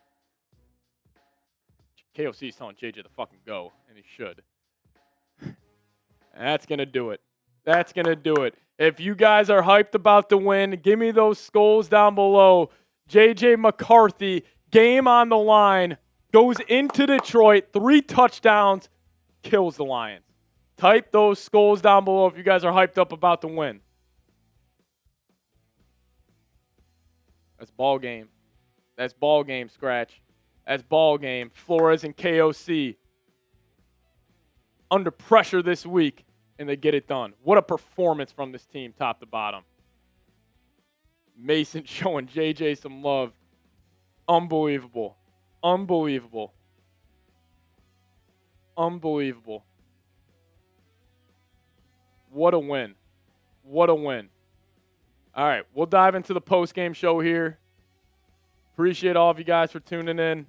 KOC is telling JJ to fucking go, and he should. That's going to do it. That's going to do it. If you guys are hyped about the win, give me those skulls down below. J.J. McCarthy, game on the line, goes into Detroit, 3 touchdowns, kills the Lions. Type those skulls down below if you guys are hyped up about the win. That's ball game. That's ball game, Scratch. That's ball game. Flores and KOC under pressure this week, and they get it done. What a performance from this team, top to bottom. Mason showing JJ some love. Unbelievable. Unbelievable. Unbelievable. What a win. What a win. All right, we'll dive into the post-game show here. Appreciate all of you guys for tuning in.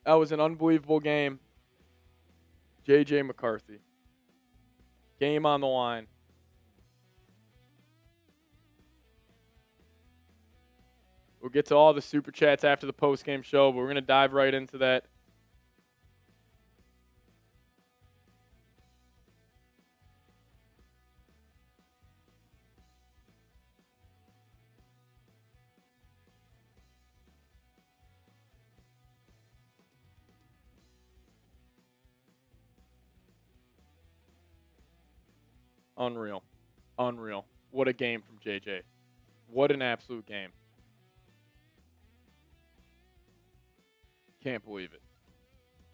That was an unbelievable game. J.J. McCarthy. Game on the line. We'll get to all the super chats after the post-game show, but we're going to dive right into that. Unreal. Unreal. What a game from JJ. What an absolute game. Can't believe it.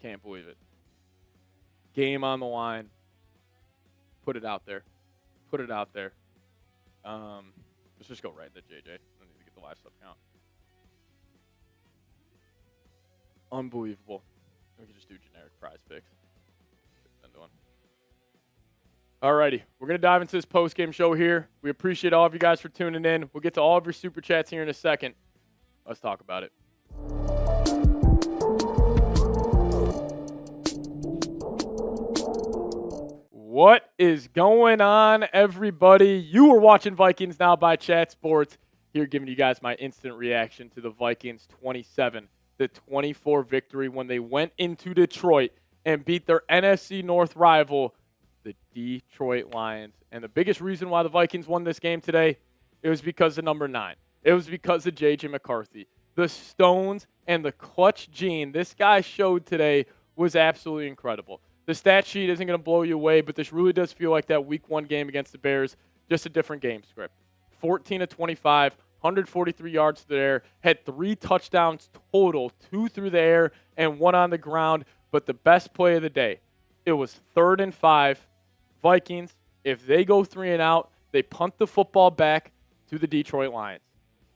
Can't believe it. Game on the line. Put it out there. Put it out there. Let's just go right into JJ. I need to get the live stuff count. Unbelievable. We can just do generic prize picks. Alrighty, we're going to dive into this post-game show here. We appreciate all of you guys for tuning in. We'll get to all of your super chats here in a second. Let's talk about it. What is going on, everybody? You are watching Vikings Now by Chat Sports. Here giving you guys my instant reaction to the Vikings 27-24 victory when they went into Detroit and beat their NFC North rival, the Detroit Lions. And the biggest reason why the Vikings won this game today, it was because of number 9. It was because of J.J. McCarthy. The stones and the clutch gene this guy showed today was absolutely incredible. The stat sheet isn't going to blow you away, but this really does feel like that Week 1 game against the Bears, just a different game script. 14 of 25, 143 yards through the air, had 3 touchdowns total, 2 through the air and 1 on the ground. But the best play of the day, it was 3rd and 5. Vikings, if they go 3 and out, they punt the football back to the Detroit Lions.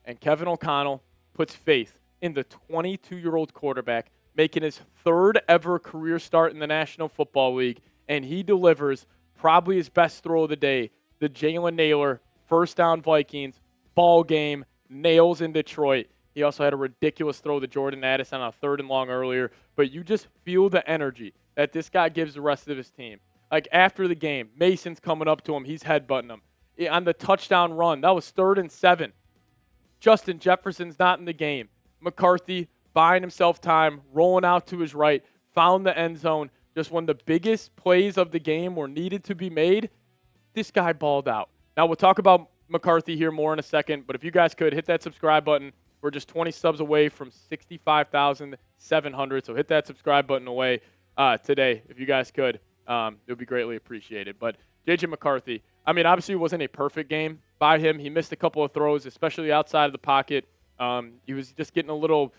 And Kevin O'Connell puts faith in the 22-year-old quarterback, making his 3rd ever career start in the National Football League, and he delivers probably his best throw of the day, the Jalen Nailor first down Vikings ball game, nails in Detroit. He also had a ridiculous throw to Jordan Addison on a 3rd and long earlier, but you just feel the energy that this guy gives the rest of his team. Like after the game, Mason's coming up to him, he's headbutting him. On the touchdown run, that was 3rd and 7. Justin Jefferson's not in the game. McCarthy buying himself time, rolling out to his right, found the end zone. Just when the biggest plays of the game were needed to be made, this guy balled out. Now, we'll talk about McCarthy here more in a second, but if you guys could, hit that subscribe button. We're just 20 subs away from 65,700, so hit that subscribe button away today if you guys could. It would be greatly appreciated. But J.J. McCarthy, I mean, obviously it wasn't a perfect game by him. He missed a couple of throws, especially outside of the pocket. He was just getting a little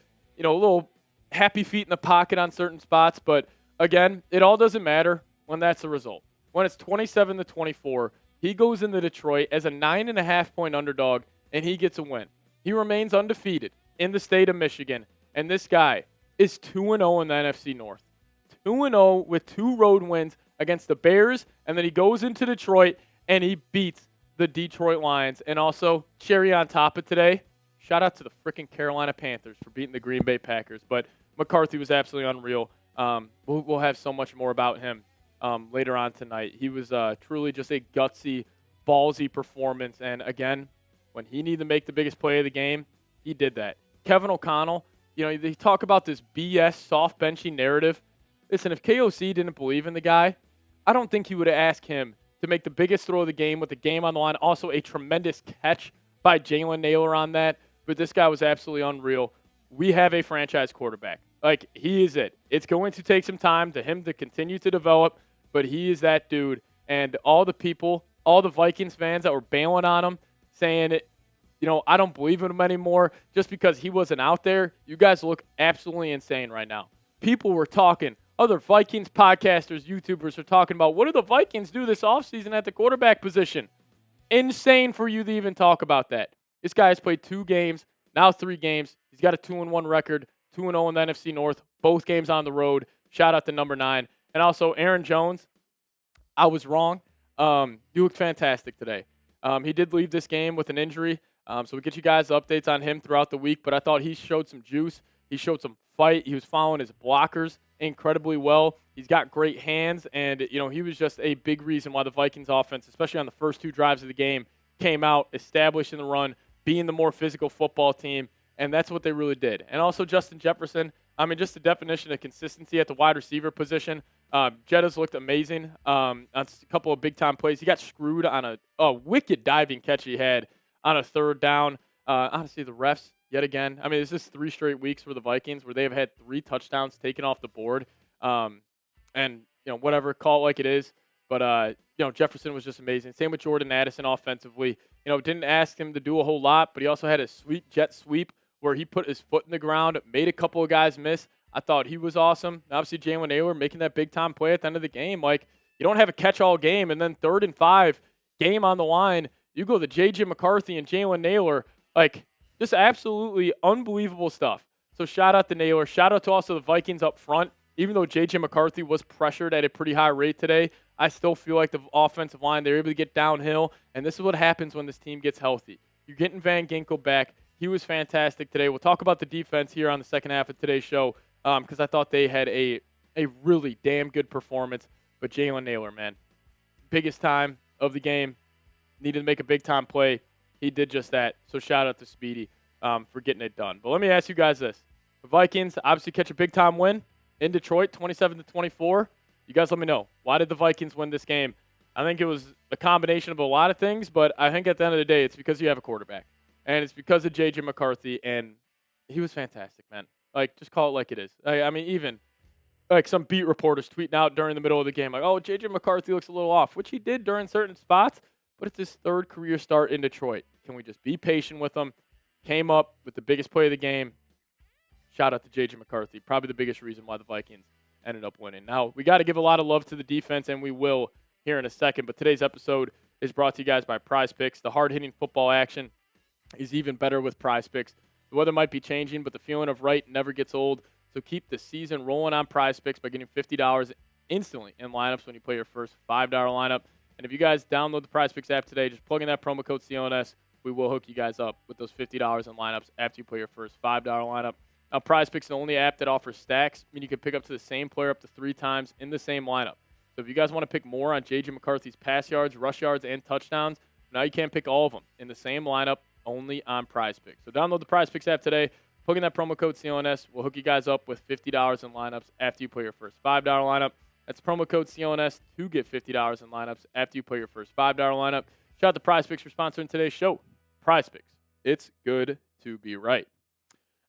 happy feet in the pocket on certain spots. But, again, it all doesn't matter when that's the result. When it's 27-24, he goes into Detroit as a 9.5-point underdog, and he gets a win. He remains undefeated in the state of Michigan, and this guy is 2-0 in the NFC North. 2-0 with 2 road wins against the Bears, and then he goes into Detroit, and he beats the Detroit Lions. And also, cherry on top of today, shout out to the freaking Carolina Panthers for beating the Green Bay Packers. But McCarthy was absolutely unreal. We'll have so much more about him later on tonight. He was truly just a gutsy, ballsy performance. And again, when he needed to make the biggest play of the game, he did that. Kevin O'Connell, they talk about this BS soft benching narrative. Listen, if KOC didn't believe in the guy, I don't think he would have asked him to make the biggest throw of the game with the game on the line. Also, a tremendous catch by Jalen Nailor on that. But this guy was absolutely unreal. We have a franchise quarterback. Like, he is it. It's going to take some time for him to continue to develop, but he is that dude. And all the people, all the Vikings fans that were bailing on him, saying, I don't believe in him anymore just because he wasn't out there, you guys look absolutely insane right now. People were talking. Other Vikings podcasters, YouTubers are talking about, what do the Vikings do this offseason at the quarterback position? Insane for you to even talk about that. This guy has played 2 games, now 3 games. He's got a 2-1 record, 2-0 in the NFC North, both games on the road. Shout out to number 9. And also Aaron Jones, I was wrong. He looked fantastic today. He did leave this game with an injury, so we'll get you guys updates on him throughout the week, but I thought he showed some juice. He showed some fight. He was following his blockers incredibly well. He's got great hands, and he was just a big reason why the Vikings offense, especially on the first 2 drives of the game, came out, establishing the run, being the more physical football team, and that's what they really did. And also Justin Jefferson, I mean, just the definition of consistency at the wide receiver position. Jetta's looked amazing on a couple of big-time plays. He got screwed on a wicked diving catch he had on a 3rd down. Honestly, the refs, yet again, I mean, this is 3 straight weeks for the Vikings where they have had 3 touchdowns taken off the board. And, whatever, call it like it is. But, Jefferson was just amazing. Same with Jordan Addison offensively. Didn't ask him to do a whole lot, but he also had a sweet jet sweep where he put his foot in the ground, made a couple of guys miss. I thought he was awesome. Obviously, Jalen Nailor making that big-time play at the end of the game. Like, you don't have a catch-all game, and then 3rd and 5, game on the line, you go to J.J. McCarthy and Jalen Nailor. Like, just absolutely unbelievable stuff. So shout out to Nailor. Shout out to also the Vikings up front. Even though J.J. McCarthy was pressured at a pretty high rate today, I still feel like the offensive line, they're able to get downhill, and this is what happens when this team gets healthy. You're getting Van Ginkel back. He was fantastic today. We'll talk about the defense here on the second half of today's show because I thought they had a really damn good performance. But Jalen Nailor, man, biggest time of the game, needed to make a big-time play. He did just that. So shout out to Speedy for getting it done. But let me ask you guys this. The Vikings obviously catch a big-time win in Detroit, 27-24. You guys let me know. Why did the Vikings win this game? I think it was a combination of a lot of things, but I think at the end of the day, it's because you have a quarterback. And it's because of J.J. McCarthy, and he was fantastic, man. Like, just call it like it is. I mean, even like some beat reporters tweeting out during the middle of the game, like, oh, J.J. McCarthy looks a little off, which he did during certain spots, but it's his 3rd career start in Detroit. Can we just be patient with him? came up with the biggest play of the game. Shout out to J.J. McCarthy, probably the biggest reason why the Vikings ended up winning. Now, we got to give a lot of love to the defense, and we will here in a second. But today's episode is brought to you guys by Prize Picks. The hard-hitting football action is even better with Prize Picks. The weather might be changing, but the feeling of right never gets old. So keep the season rolling on Prize Picks by getting $50 instantly in lineups when you play your first $5 lineup. And if you guys download the Prize Picks app today, just plug in that promo code CLNS. We will hook you guys up with those $50 in lineups after you play your first $5 lineup. Now, Prize Picks is the only app that offers stacks. I mean, you can pick up to the same player up to 3 times in the same lineup. So if you guys want to pick more on J.J. McCarthy's pass yards, rush yards, and touchdowns, now you can pick all of them in the same lineup only on Prize Picks. So download the Prize Picks app today. Plug in that promo code CLNS. We'll hook you guys up with $50 in lineups after you play your first $5 lineup. That's promo code CLNS to get $50 in lineups after you play your first $5 lineup. Shout out to Prize Picks for sponsoring today's show. Prize Picks. It's good to be right.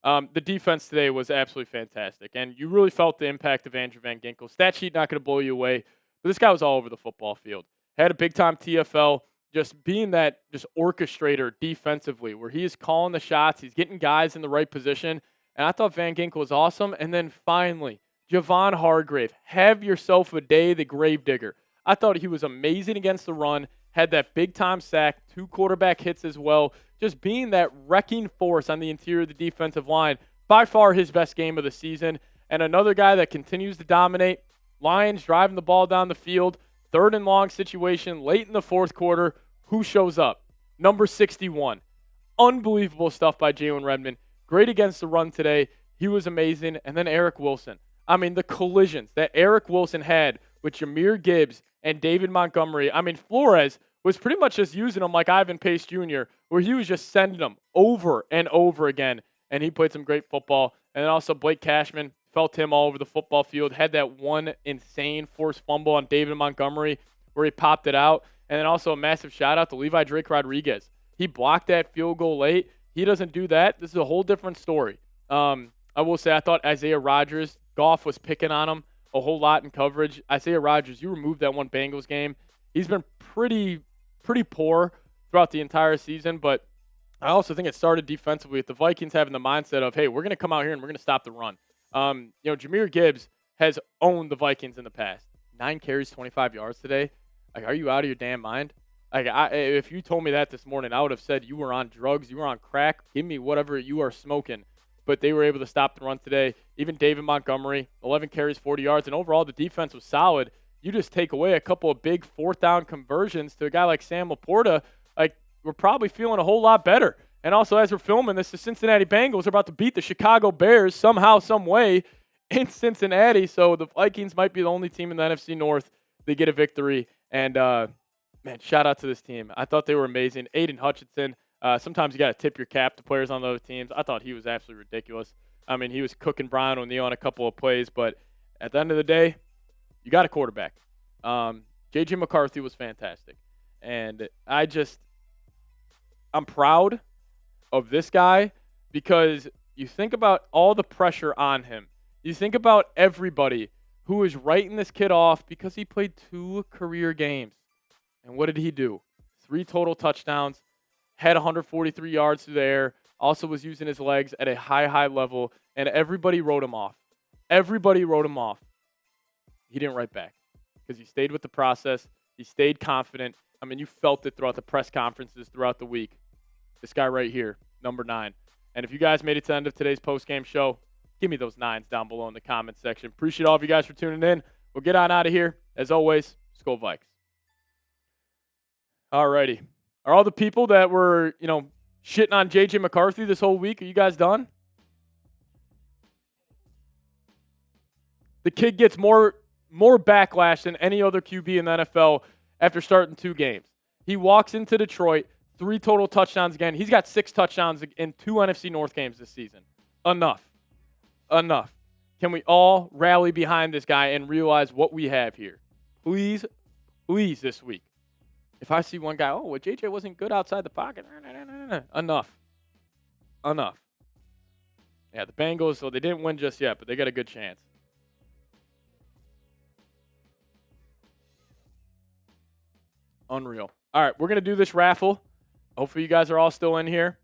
The defense today was absolutely fantastic, and you really felt the impact of Andrew Van Ginkel. Stat sheet not going to blow you away, but this guy was all over the football field. Had a big-time TFL, just being that just orchestrator defensively where he is calling the shots, he's getting guys in the right position, and I thought Van Ginkel was awesome. And then finally, Javon Hargrave, have yourself a day, the gravedigger. I thought he was amazing against the run, had that big-time sack, 2 quarterback hits as well, just being that wrecking force on the interior of the defensive line. By far his best game of the season. And another guy that continues to dominate, Lions driving the ball down the field, 3rd and long situation, late in the 4th quarter. Who shows up? Number 61. Unbelievable stuff by Jalen Redmond. Great against the run today. He was amazing. And then Eric Wilson. I mean, the collisions that Eric Wilson had with Jahmyr Gibbs and David Montgomery. I mean, Flores was pretty much just using them like Ivan Pace Jr., where he was just sending them over and over again. And he played some great football. And then also Blake Cashman, felt him all over the football field. Had that one insane forced fumble on David Montgomery where he popped it out. And then also a massive shout out to Levi Drake Rodriguez. He blocked that field goal late. He doesn't do that. This is a whole different story. I will say I thought Isaiah Rodgers, Goff was picking on him a whole lot in coverage. Isaiah Rodgers, you removed that one Bengals game. He's been pretty poor throughout the entire season, but I also think it started defensively with the Vikings having the mindset of, hey, we're going to come out here and we're going to stop the run. Jahmyr Gibbs has owned the Vikings in the past. 9 carries, 25 yards today. Like, are you out of your damn mind? Like, if you told me that this morning, I would have said you were on drugs, you were on crack. Give me whatever you are smoking. But they were able to stop the run today. Even David Montgomery, 11 carries, 40 yards. And overall, the defense was solid. You just take away a couple of big 4th down conversions to a guy like Sam Laporta, like, we're probably feeling a whole lot better. And also, as we're filming this, the Cincinnati Bengals are about to beat the Chicago Bears somehow, some way in Cincinnati. So the Vikings might be the only team in the NFC North that get a victory. And, man, shout out to this team. I thought they were amazing. Aiden Hutchinson, sometimes you got to tip your cap to players on the other teams. I thought he was absolutely ridiculous. I mean, he was cooking Brian O'Neill on a couple of plays. But at the end of the day, you got a quarterback. J.J. McCarthy was fantastic. And I'm proud of this guy because you think about all the pressure on him. You think about everybody who is writing this kid off because he played 2 career games. And what did he do? 3 total touchdowns, had 143 yards through the air, also was using his legs at a high level, and everybody wrote him off. Everybody wrote him off. He didn't write back because he stayed with the process. He stayed confident. I mean, you felt it throughout the press conferences throughout the week. This guy right here, number 9. And if you guys made it to the end of today's post-game show, give me those 9s down below in the comment section. Appreciate all of you guys for tuning in. We'll get on out of here. As always, Skol Vikes. Alrighty. Are all the people that were, shitting on J.J. McCarthy this whole week, are you guys done? The kid gets more backlash than any other QB in the NFL after starting 2 games. He walks into Detroit, 3 total touchdowns again. He's got 6 touchdowns in 2 NFC North games this season. Enough. Can we all rally behind this guy and realize what we have here? Please this week. If I see one guy, JJ wasn't good outside the pocket. Enough. Yeah, the Bengals, so they didn't win just yet, but they got a good chance. Unreal. All right, we're going to do this raffle. Hopefully you guys are all still in here.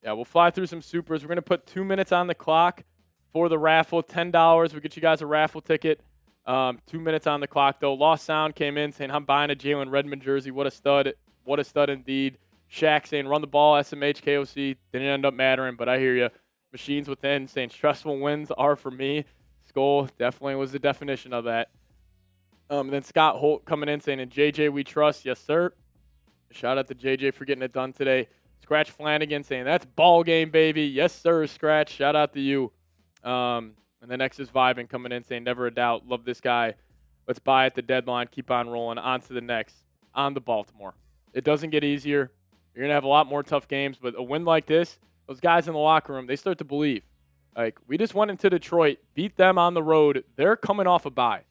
Yeah, we'll fly through some supers. We're going to put 2 minutes on the clock for the raffle. $10. We'll get you guys a raffle ticket. 2 minutes on the clock, though. Lost Sound came in saying, I'm buying a Jalen Redmond jersey. What a stud. What a stud indeed. Shaq saying, run the ball, SMH, KOC. Didn't end up mattering, but I hear you. Machines Within saying, stressful wins are for me. Skull definitely was the definition of that. And then Scott Holt coming in saying, in JJ we trust. Yes, sir. Shout out to JJ for getting it done today. Scratch Flanagan saying, that's ball game, baby. Yes, sir, Scratch. Shout out to you. And then next is Vibing coming in saying, never a doubt. Love this guy. Let's buy at the deadline. Keep on rolling. On to the next. On to Baltimore. It doesn't get easier. You're going to have a lot more tough games. But a win like this, those guys in the locker room, they start to believe. Like, we just went into Detroit, beat them on the road. They're coming off a bye.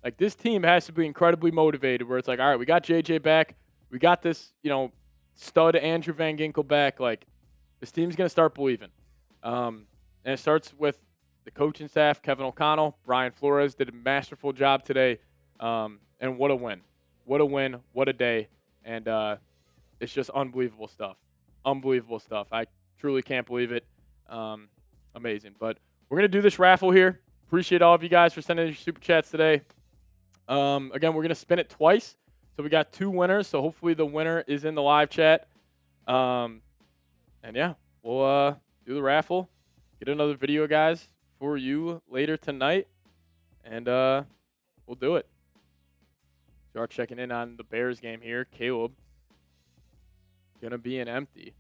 Like, this team has to be incredibly motivated where it's like, all right, we got JJ back. We got this, stud Andrew Van Ginkel back. Like, this team's going to start believing. And it starts with the coaching staff, Kevin O'Connell. Brian Flores did a masterful job today. And what a win. What a win. What a day. And it's just unbelievable stuff. Unbelievable stuff. I truly can't believe it. Amazing. But we're going to do this raffle here. Appreciate all of you guys for sending your super chats today. Again, we're going to spin it twice. So we got 2 winners. So hopefully the winner is in the live chat. And yeah, we'll do the raffle. Get another video, guys, for you later tonight. And we'll do it. Start checking in on the Bears game here. Caleb. Going to be an empty.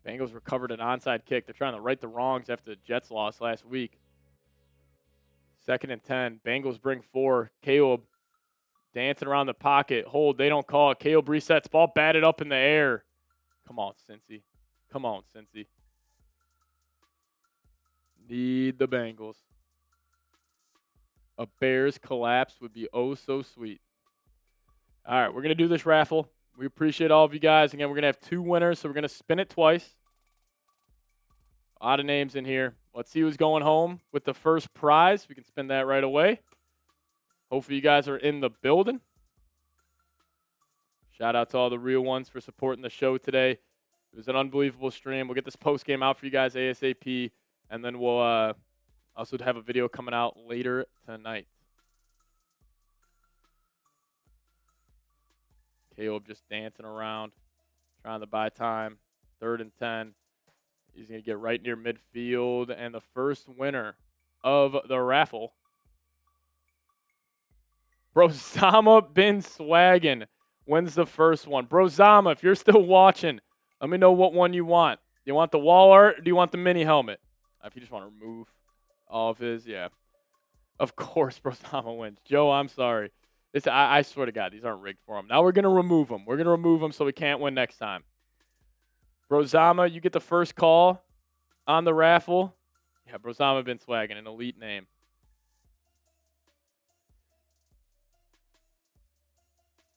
Bengals recovered an onside kick. They're trying to right the wrongs after the Jets lost last week. 2nd and 10. Bengals bring 4. Caleb dancing around the pocket. Hold. They don't call it. Caleb resets. Ball batted up in the air. Come on, Cincy. Come on, Cincy. Need the Bengals. A Bears collapse would be oh so sweet. All right, we're going to do this raffle. We appreciate all of you guys. Again, we're going to have 2 winners, so we're going to spin it twice. A lot of names in here. Let's see who's going home with the first prize. We can spin that right away. Hopefully you guys are in the building. Shout out to all the real ones for supporting the show today. It was an unbelievable stream. We'll get this post game out for you guys ASAP, and then we'll also have a video coming out later tonight. Caleb just dancing around, trying to buy time. 3rd and 10. He's going to get right near midfield. And the first winner of the raffle, Brozama bin Swaggin, wins the first one. Brozama, if you're still watching, let me know what one you want. Do you want the wall art or do you want the mini helmet? If you just want to remove all of his, yeah. Of course, Brozama wins. Joe, I'm sorry. I swear to God, these aren't rigged for him. Now we're going to remove them. We're going to remove them so we can't win next time. Brozama, you get the first call on the raffle. Yeah, Brozama bin Swaggin, an elite name.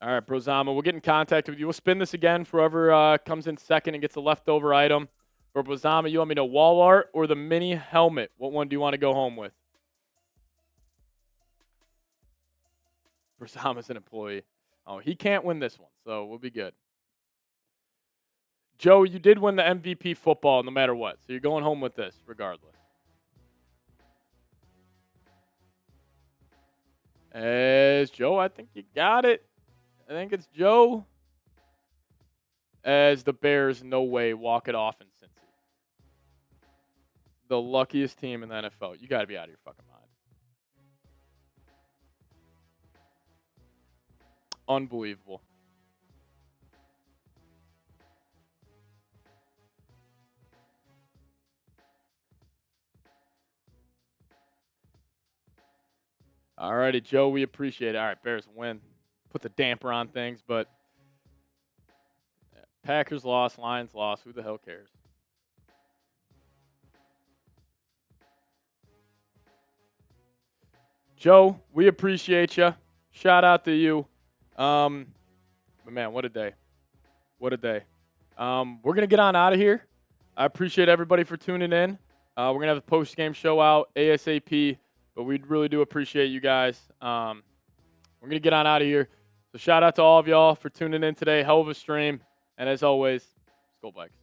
All right, Brozama, we'll get in contact with you. We'll spin this again for whoever comes in second and gets a leftover item. For Brozama, you want me to wall art or the mini helmet? What one do you want to go home with? Brozama's an employee. Oh, he can't win this one, so we'll be good. Joe, you did win the MVP football no matter what, so you're going home with this regardless. As Joe, I think you got it. I think it's Joe. As the Bears, no way, walk it off in Cincy. The luckiest team in the NFL. You got to be out of your fucking mind. Unbelievable. All righty, Joe, we appreciate it. All right, Bears win. Put the damper on things, but Packers lost, Lions lost. Who the hell cares? Joe, we appreciate you. Shout out to you. But man, what a day. What a day. We're going to get on out of here. I appreciate everybody for tuning in. We're going to have the post-game show out ASAP, but we really do appreciate you guys. We're going to get on out of here. So shout out to all of y'all for tuning in today. Hell of a stream. And as always, Skol Vikes.